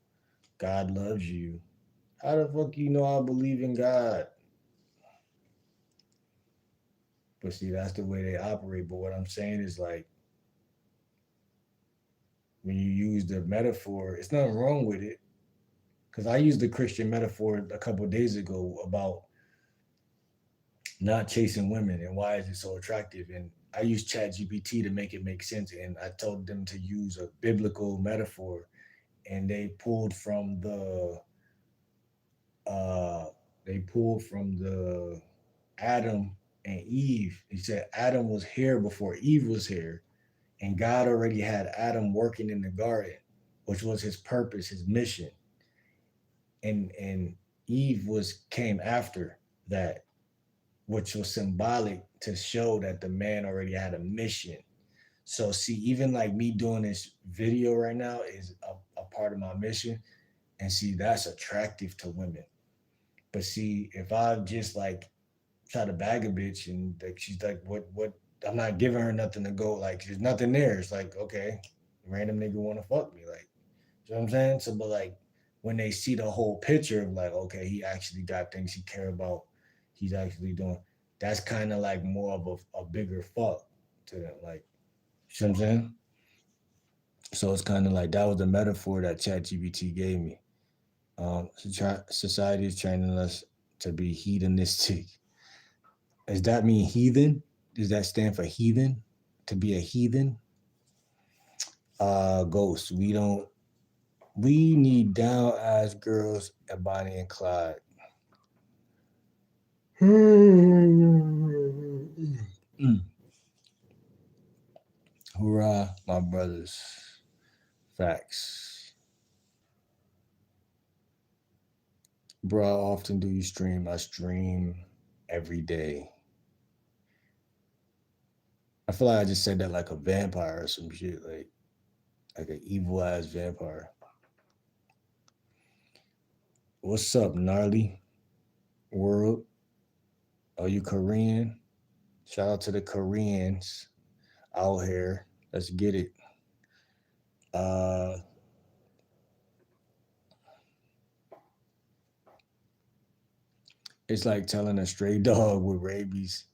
God loves you. How the fuck you know I believe in God? But see, that's the way they operate. But what I'm saying is like when you use the metaphor, it's nothing wrong with it. Because I used the Christian metaphor a couple days ago about not chasing women and why is it so attractive. And I used ChatGPT to make it make sense, and I told them to use a biblical metaphor, and uh they pulled from the Adam and Eve. He said Adam was here before Eve was here, and God already had Adam working in the garden, which was his purpose, his mission, and Eve was came after that, which was symbolic to show that the man already had a mission. So see, even like me doing this video right now is a part of my mission, and see that's attractive to women. But see, if I just like try to bag a bitch and like she's like, what? I'm not giving her nothing to go. Like there's nothing there. It's like okay, random nigga want to fuck me. Like you know what I'm saying? So, but like when they see the whole picture of like, okay, he actually got things he care about. He's actually doing. That's kind of like more of a bigger fuck to them. Like you know what I'm saying? So it's kind of like that was the metaphor that ChatGPT gave me. Society is training us to be hedonistic. Does that mean heathen? Does that stand for heathen? To be a heathen? Ghost. We need down ass girls at Bonnie and Clyde. Hoorah, my brothers. Facts. Bro, how often do you stream? I stream every day. I feel like I just said that like a vampire or some shit, like an evil ass vampire. What's up, gnarly world? Are you Korean? Shout out to the Koreans out here. Let's get it. It's like telling a stray dog with rabies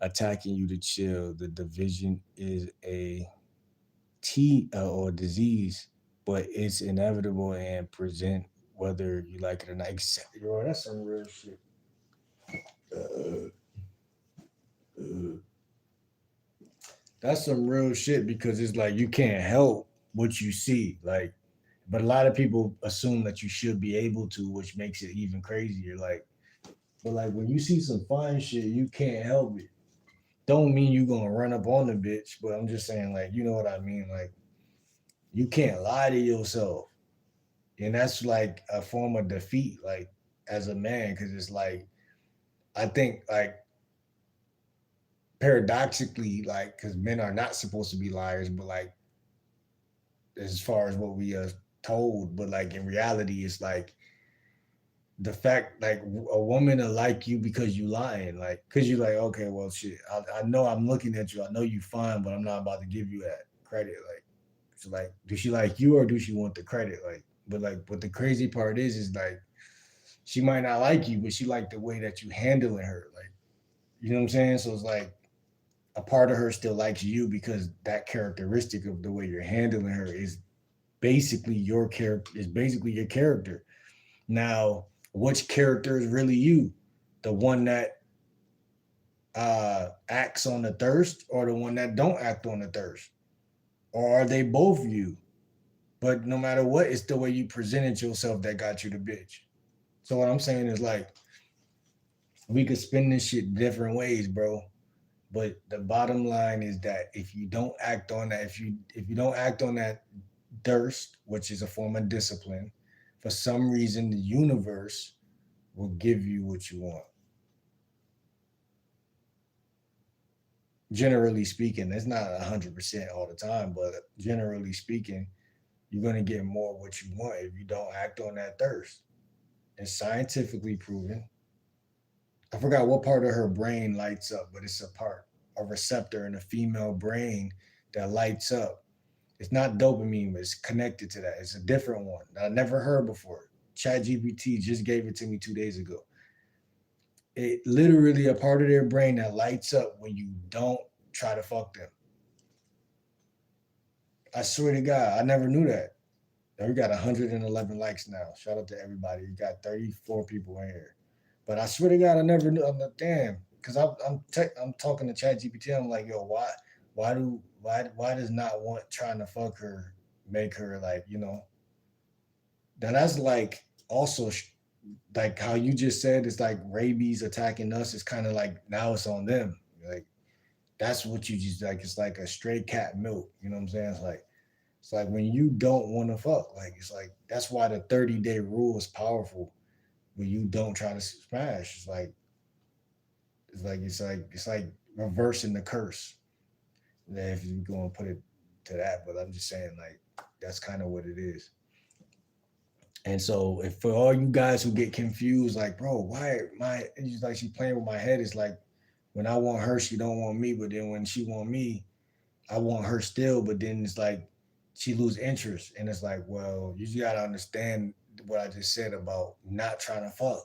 attacking you to chill. The division is a or disease, but it's inevitable and present whether you like it or not. Yo, that's some real shit. That's some real shit because it's like you can't help what you see. Like, but a lot of people assume that you should be able to, which makes it even crazier. Like, but like when you see some fine shit, you can't help it. Don't mean you gonna run up on the bitch, but I'm just saying, like, you know what I mean? Like, you can't lie to yourself. And that's like a form of defeat, like as a man, because it's like I think like paradoxically, like because men are not supposed to be liars, but like as far as what we are told, but like in reality, it's like the fact like a woman will like you because you lying, like because you're like, okay, well, shit, I know I'm looking at you, I know you fine, but I'm not about to give you that credit. Like, so like, do she like you or do she want the credit? Like, but like, what the crazy part is like she might not like you, but she like the way that you handling her, like, you know what I'm saying? So it's like a part of her still likes you because that characteristic of the way you're handling her is basically your character, is basically your character. Now, which character is really you? The one that acts on the thirst or the one that don't act on the thirst? Or are they both you? But no matter what, it's the way you presented yourself that got you the bitch. So what I'm saying is like we could spin this shit different ways, bro. But the bottom line is that if you don't act on that, if you don't act on that thirst, which is a form of discipline, for some reason the universe will give you what you want. Generally speaking, it's not 100% all the time, but generally speaking, you're gonna get more what you want if you don't act on that thirst. It's scientifically proven. I forgot what part of her brain lights up, but it's a receptor in the female brain that lights up. It's not dopamine, but it's connected to that. It's a different one that I never heard before. ChatGPT just gave it to me 2 days ago. It literally a part of their brain that lights up when you don't try to fuck them. I swear to God, I never knew that. We got 111 likes now. Shout out to everybody. We got 34 people in here. But I swear to God, I never knew. I'm like, damn, because I'm talking to ChatGPT. I'm like, yo, why? why does not want trying to fuck her make her like, then that's like also like how you just said it's like rabies attacking us. It's kind of like now it's on them. Like that's what you just like. It's like a stray cat milk. You know what I'm saying? It's like when you don't want to fuck. Like it's like that's why the 30-day rule is powerful. When you don't try to smash, it's like reversing the curse. If you're going to put it to that, but I'm just saying like that's kind of what it is. And so, if for all you guys who get confused, like, bro, why my it's like she playing with my head? It's like when I want her, she don't want me, but then when she want me, I want her still. But then it's like she lose interest, and it's like, well, you just gotta understand what I just said about not trying to fuck.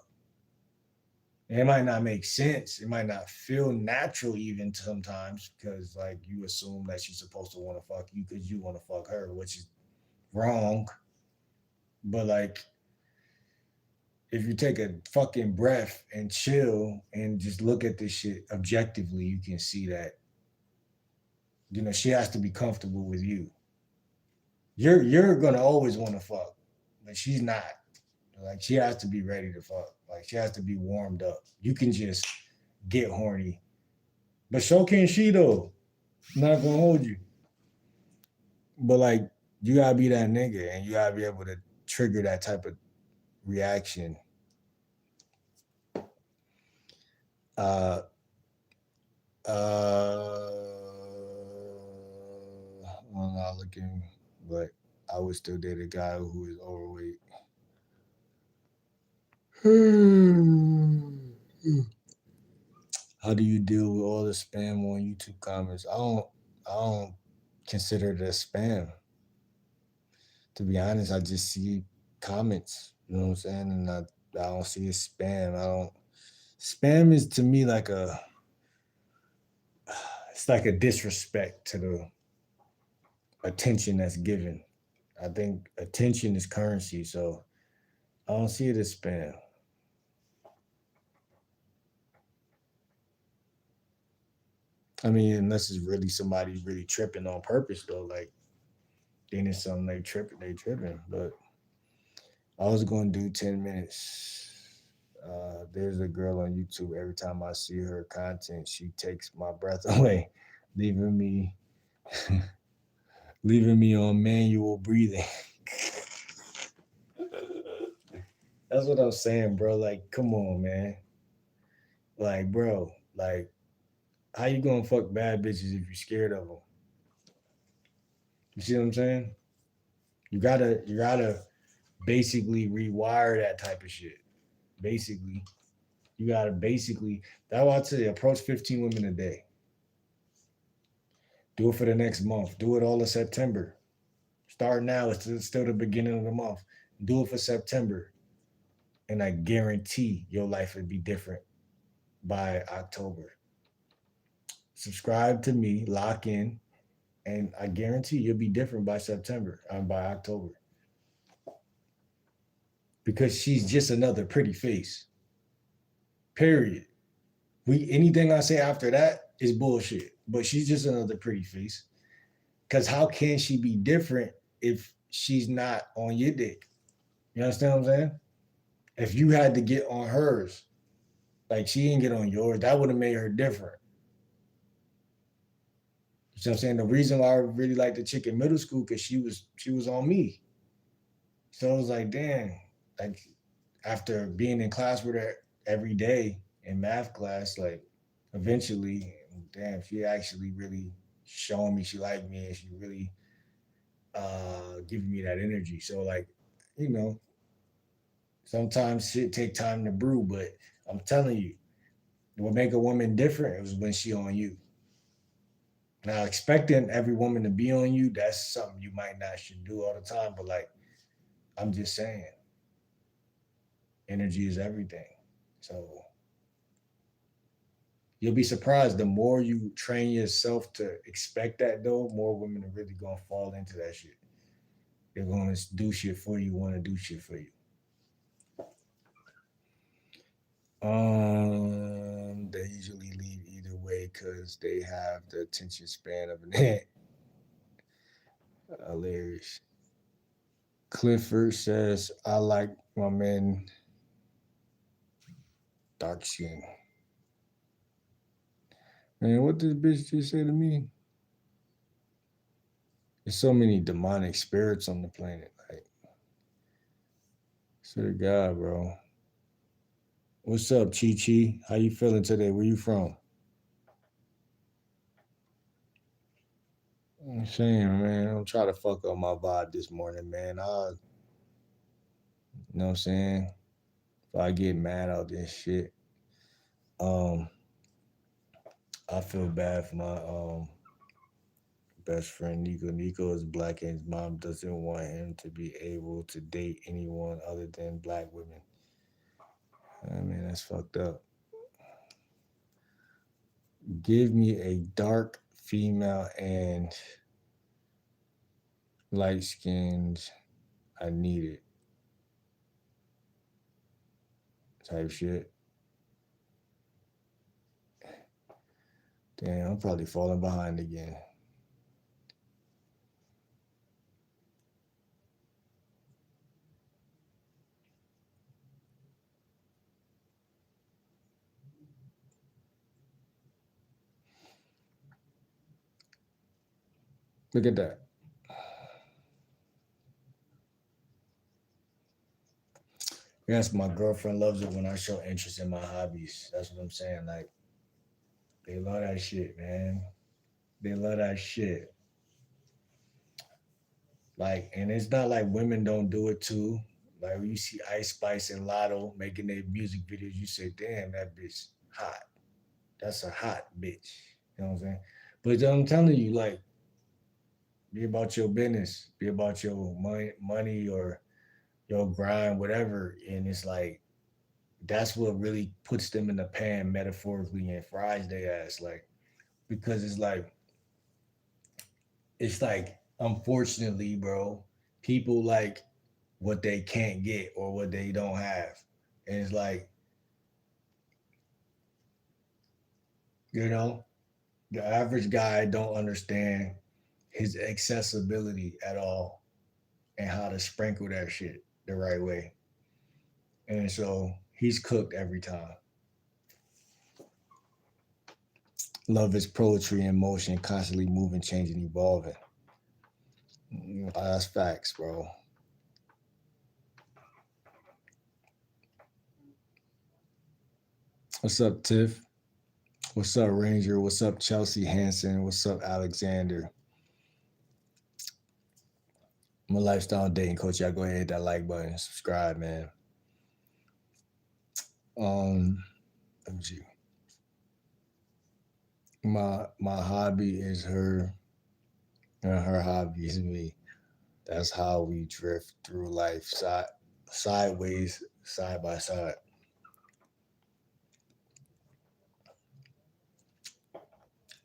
And it might not make sense. It might not feel natural even sometimes because like you assume that she's supposed to want to fuck you because you want to fuck her, which is wrong. But like if you take a fucking breath and chill and just look at this shit objectively, you can see that she has to be comfortable with you. You're gonna always want to fuck, but she's not. Like she has to be ready to fuck. Like she has to be warmed up. You can just get horny, but so can she though. Not gonna hold you, but like you gotta be that nigga, and you gotta be able to trigger that type of reaction. Uh, I'm not looking, but I would still date a guy who is overweight. How do you deal with all the spam on YouTube comments? I don't consider it as spam. To be honest, I just see comments. You know what I'm saying? And I don't see it spam. I don't. Spam is to me like it's like a disrespect to the attention that's given. I think attention is currency, so I don't see it as spam. I mean, unless it's really somebody really tripping on purpose, though. Like, then it's something they tripping. But I was going to do 10 minutes. There's a girl on YouTube. Every time I see her content, she takes my breath away, leaving me, leaving me on manual breathing. That's what I'm saying, bro. Like, come on, man. Like, bro, like, how you gonna fuck bad bitches if you're scared of them? You see what I'm saying? You gotta basically rewire that type of shit. Basically, you gotta basically. That's why I tell you, approach 15 women a day. Do it for the next month. Do it all of September. Start now. It's still the beginning of the month. Do it for September, and I guarantee your life would be different by October. Subscribe to me, lock in, and I guarantee you'll be different by September and by October because she's just another pretty face. Period. We anything I say after that is bullshit. But she's just another pretty face. Because how can she be different if she's not on your dick? You understand what I'm saying? If you had to get on hers, like she didn't get on yours, that would have made her different. You know what I'm saying? The reason why I really liked the chick in middle school because she was on me. So I was like, damn, like after being in class with her every day in math class, like eventually, damn, she actually really showing me she liked me and she really giving me that energy. So like, you know, sometimes shit take time to brew, but I'm telling you, what make a woman different is when she on you. Now expecting every woman to be on you, that's something you might not should do all the time. But like I'm just saying, energy is everything. So you'll be surprised the more you train yourself to expect that though, more women are really gonna fall into that shit. They're gonna do shit for you, wanna do shit for you. They usually leave either way because they have the attention span of an ant. Hilarious. Clifford says, I like my men dark skin. Man, what did this bitch just say to me? There's so many demonic spirits on the planet. Like, swear to God, bro. What's up, Chi Chi? How you feeling today? Where you from? I'm saying, man, don't try to fuck up my vibe this morning, man. You know what I'm saying? If I get mad out this shit, um, I feel bad for my best friend Nico. Nico is black and his mom doesn't want him to be able to date anyone other than black women. I mean, that's fucked up. Give me a dark female and light skinned. I need it. Type shit. Damn, I'm probably falling behind again. Look at that. Yes, my girlfriend loves it when I show interest in my hobbies. That's what I'm saying. Like, they love that shit, man. They love that shit. Like, and it's not like women don't do it too. Like, when you see Ice Spice and Lotto making their music videos, you say, damn, that bitch hot. That's a hot bitch. You know what I'm saying? But I'm telling you, like, be about your business, be about your money or your grind, whatever. And it's like, that's what really puts them in the pan metaphorically and fries their ass. Like, because it's like, unfortunately, bro, people like what they can't get or what they don't have. And it's like, you know, the average guy don't understand his accessibility at all and how to sprinkle that shit the right way. And so he's cooked every time. Love is poetry in motion, constantly moving, changing, evolving. That's facts, bro. What's up, Tiff? What's up, Ranger? What's up, Chelsea Hansen? What's up, Alexander? I'm a lifestyle dating coach. Y'all go ahead and hit that like button, subscribe, man. Let me see. My hobby is her, and her hobby is me. That's how we drift through life, sideways, side by side.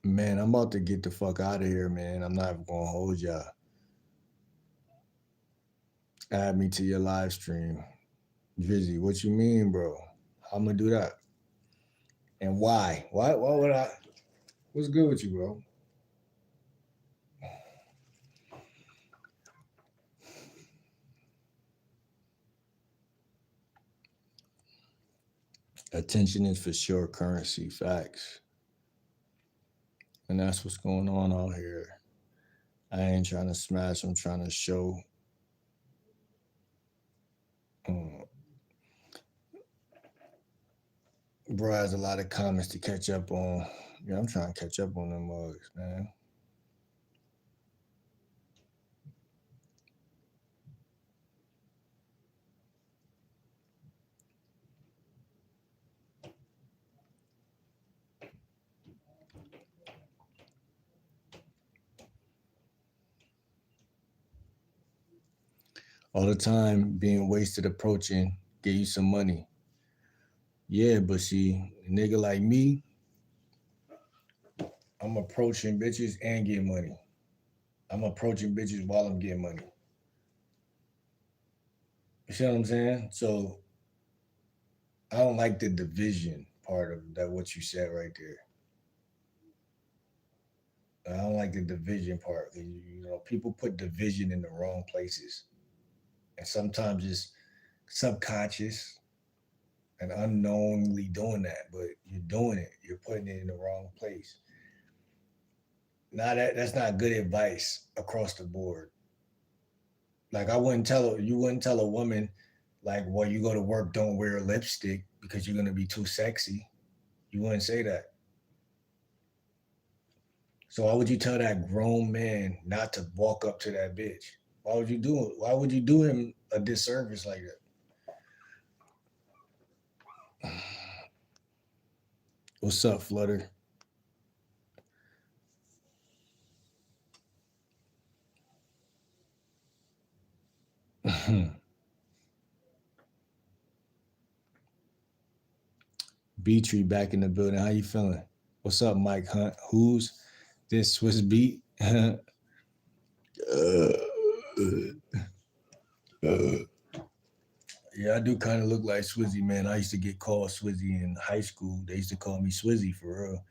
Man, I'm about to get the fuck out of here, man. I'm not gonna hold y'all. Add me to your live stream. Drizzy, what you mean, bro? How I'm gonna do that? And why? Why would I? What's good with you, bro? Attention is for sure currency, facts. And that's what's going on out here. I ain't trying to smash, I'm trying to show. Um, bro has a lot of comments to catch up on. Yeah, I'm trying to catch up on them mugs, man. All the time being wasted approaching, get you some money. Yeah, but see, a nigga like me, I'm approaching bitches and getting money. I'm approaching bitches while I'm getting money. You see what I'm saying? So I don't like the division part of that what you said right there. I don't like the division part. People put division in the wrong places, and sometimes it's subconscious and unknowingly doing that, but you're doing it. You're putting it in the wrong place. Now that's not good advice across the board. Like you wouldn't tell a woman like, well, you go to work, don't wear lipstick because you're gonna be too sexy. You wouldn't say that. So why would you tell that grown man not to walk up to that bitch? Why would you do it? Why would you do him a disservice like that? What's up, Flutter? B Tree back in the building. How you feeling? What's up, Mike Hunt? Who's this Swiss beat? Yeah, I do kind of look like Swizzy, man. I used to get called Swizzy in high school. They used to call me Swizzy for real.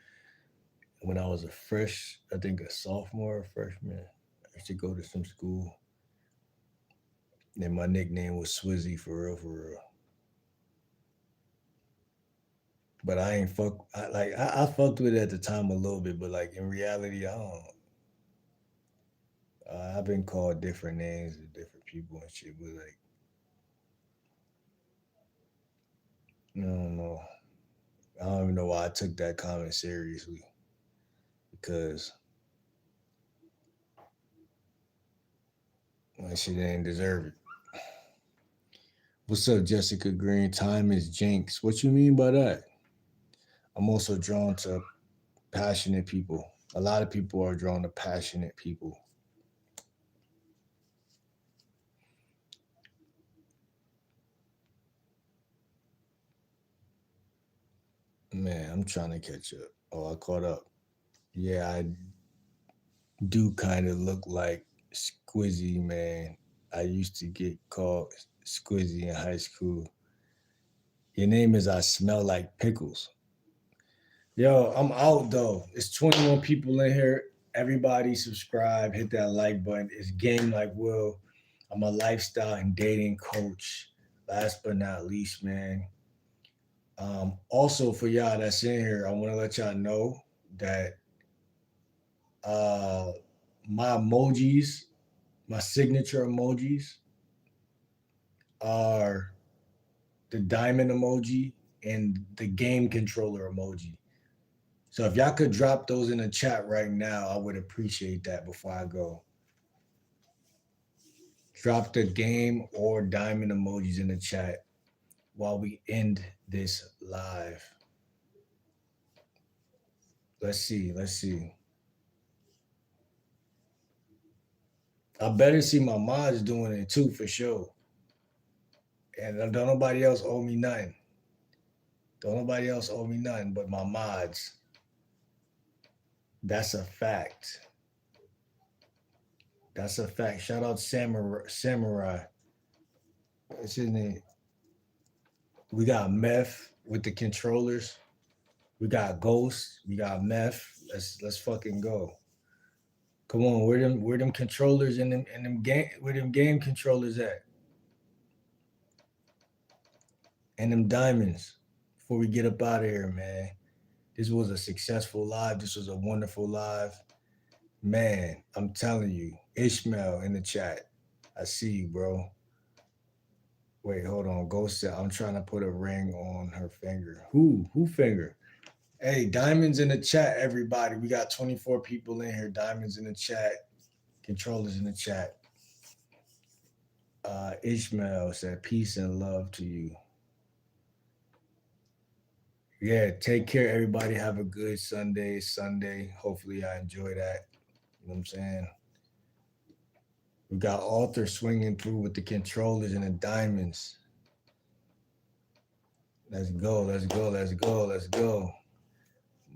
When I was I think a sophomore or freshman, I used to go to some school. And my nickname was Swizzy for real, for real. But I ain't I fucked with it at the time a little bit, but like in reality, I don't. I've been called different names to different people and shit, but like, I don't know. I don't even know why I took that comment seriously because that shit ain't deserve it. What's up, Jessica Green? Time is jinx. What you mean by that? I'm also drawn to passionate people. A lot of people are drawn to passionate people. Man, I'm trying to catch up. Oh, I caught up. Yeah, I do kind of look like Squizzy, man. I used to get called Squizzy in high school. Your name is I Smell Like Pickles. Yo, I'm out though. It's 21 people in here. Everybody subscribe, hit that like button. It's Game Like Will. I'm a lifestyle and dating coach. Last but not least, man. Also for y'all that's in here, I want to let y'all know that uh my emojis, my signature emojis are the diamond emoji and the game controller emoji. So if y'all could drop those in the chat right now, I would appreciate that before I go. Drop the game or diamond emojis in the chat while we end this live. Let's see. Let's see. I better see my mods doing it too for sure. And don't nobody else owe me nothing. Don't nobody else owe me nothing but my mods. That's a fact. That's a fact. Shout out Samurai. What's his name? We got Meth with the controllers. We got Ghost. We got Meth. Let's fucking go. Come on, where them controllers and them game where them game controllers at? And them diamonds before we get up out of here, man. This was a successful live. This was a wonderful live. Man, I'm telling you, Ishmael in the chat. I see you, bro. Wait, hold on. Ghost said, I'm trying to put a ring on her finger. Who? Who finger? Hey, diamonds in the chat, everybody. We got 24 people in here. Diamonds in the chat. Controllers in the chat. Ishmael said, peace and love to you. Yeah, take care, everybody. Have a good Sunday. Hopefully, I enjoy that. You know what I'm saying? We got Arthur swinging through with the controllers and the diamonds. Let's go.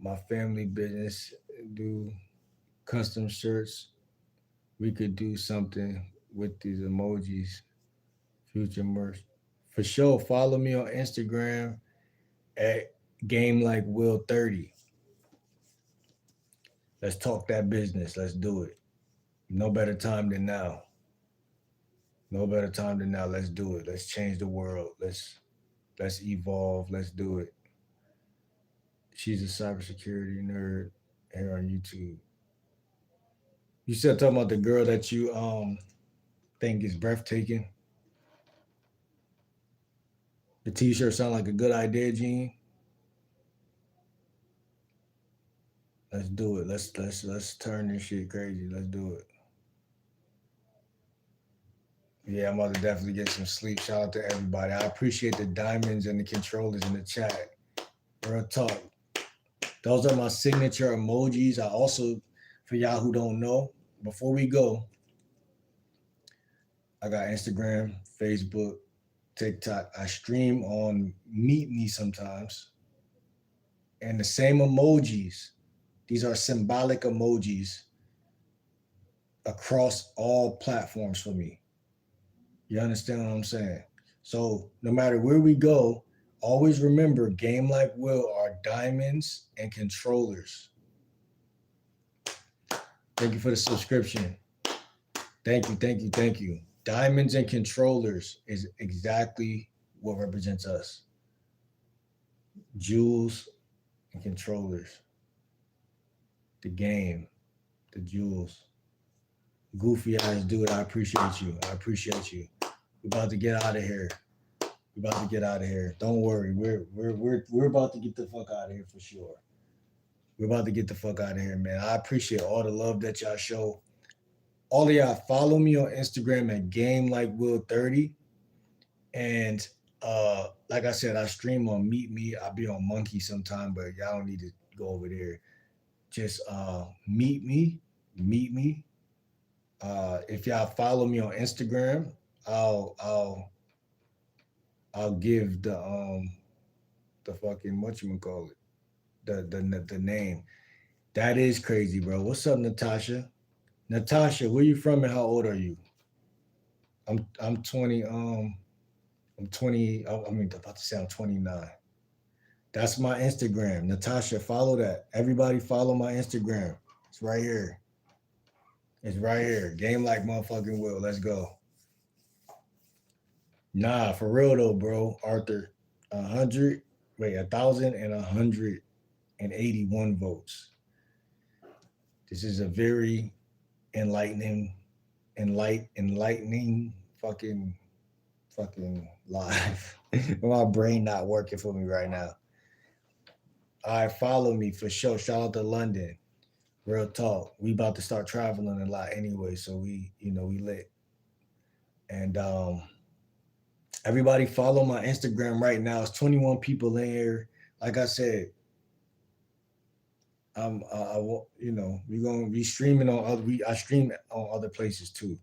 My family business do custom shirts. We could do something with these emojis. Future merch. For sure, follow me on Instagram at Game Like Will 30. Let's talk that business. Let's do it. No better time than now. No better time than now. Let's do it. Let's change the world. Let's evolve. Let's do it. She's a cybersecurity nerd here on YouTube. You still talking about the girl that you think is breathtaking? The t-shirt sound like a good idea, Gene. Let's do it. Let's turn this shit crazy. Let's do it. Yeah, I'm about to definitely get some sleep. Shout out to everybody. I appreciate the diamonds and the controllers in the chat. Real talk. Those are my signature emojis. I also, for y'all who don't know, before we go, I got Instagram, Facebook, TikTok. I stream on Meet Me sometimes. And the same emojis, these are symbolic emojis across all platforms for me. You understand what I'm saying? So no matter where we go, always remember Game Like Will are diamonds and controllers. Thank you for the subscription. Thank you, thank you, thank you. Diamonds and controllers is exactly what represents us. Jewels and controllers. The game, the jewels. Goofy eyes dude, I appreciate you. I appreciate you. We're about to get out of here. We're about to get out of here. Don't worry. We're about to get the fuck out of here for sure. We're about to get the fuck out of here, man. I appreciate all the love that y'all show. All of y'all follow me on Instagram at GameLikeWill30. And like I said, I stream on Meet Me. I'll be on Monkey sometime, but y'all don't need to go over there. Just meet me. If y'all follow me on Instagram, I'll give the fucking whatchamacallit, the name. That is crazy, bro. What's up, Natasha? Natasha, where you from and how old are you? I'm 20, I'm 20, I mean about to say I'm 29. That's my Instagram. Natasha, follow that. Everybody follow my Instagram. It's right here. It's right here. Game Like Motherfucking Will. Let's go. Nah, for real though, bro. Arthur, 1,181 votes. This is a very enlightening fucking live. My brain not working for me right now. All right, follow me for sure. Shout out to London. Real talk. We about to start traveling a lot anyway, so we lit. And everybody follow my Instagram right now. It's 21 people in here. Like I said, we're gonna be streaming on other. I stream on other places too,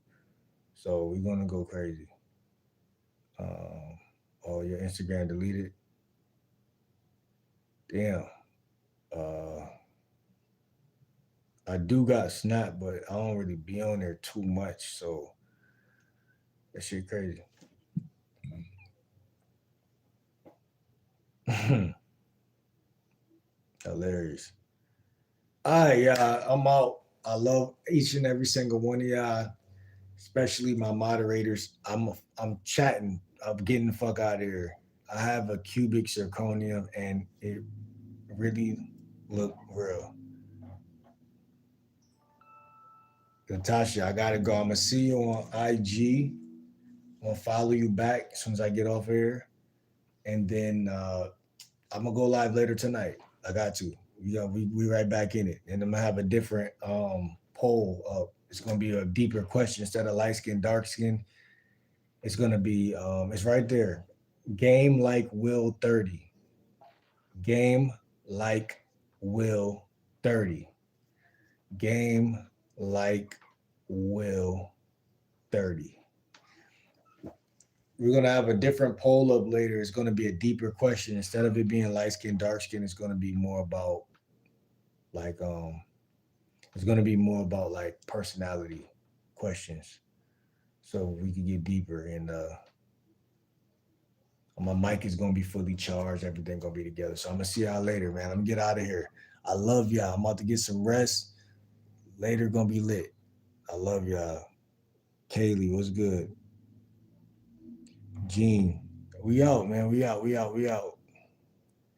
so we're gonna go crazy. Oh, your Instagram deleted. Damn. I do got Snap, but I don't really be on there too much, so that shit crazy. Hilarious. All right, yeah, I'm out. I love each and every single one of y'all, especially my moderators. I'm chatting. I'm getting the fuck out of here. I have a cubic zirconium, and it really look real. Natasha, I gotta go. I'm gonna see you on IG. I'm gonna follow you back as soon as I get off here, and then I'm gonna go live later tonight. I got to. We right back in it, and I'm gonna have a different poll up. It's gonna be a deeper question instead of light skin, dark skin. It's gonna be it's right there. Game Like Will 30. Game Like Will 30. Game Like Will 30. We're gonna have a different poll up later. It's gonna be a deeper question. Instead of it being light skin, dark skin, it's gonna be more about like personality questions. So we can get deeper and my mic is gonna be fully charged, everything gonna be together. So I'm gonna see y'all later, man. I'm gonna get out of here. I love y'all. I'm about to get some rest. Later gonna be lit. I love y'all. Kaylee, what's good? Gene, we out, man. We out.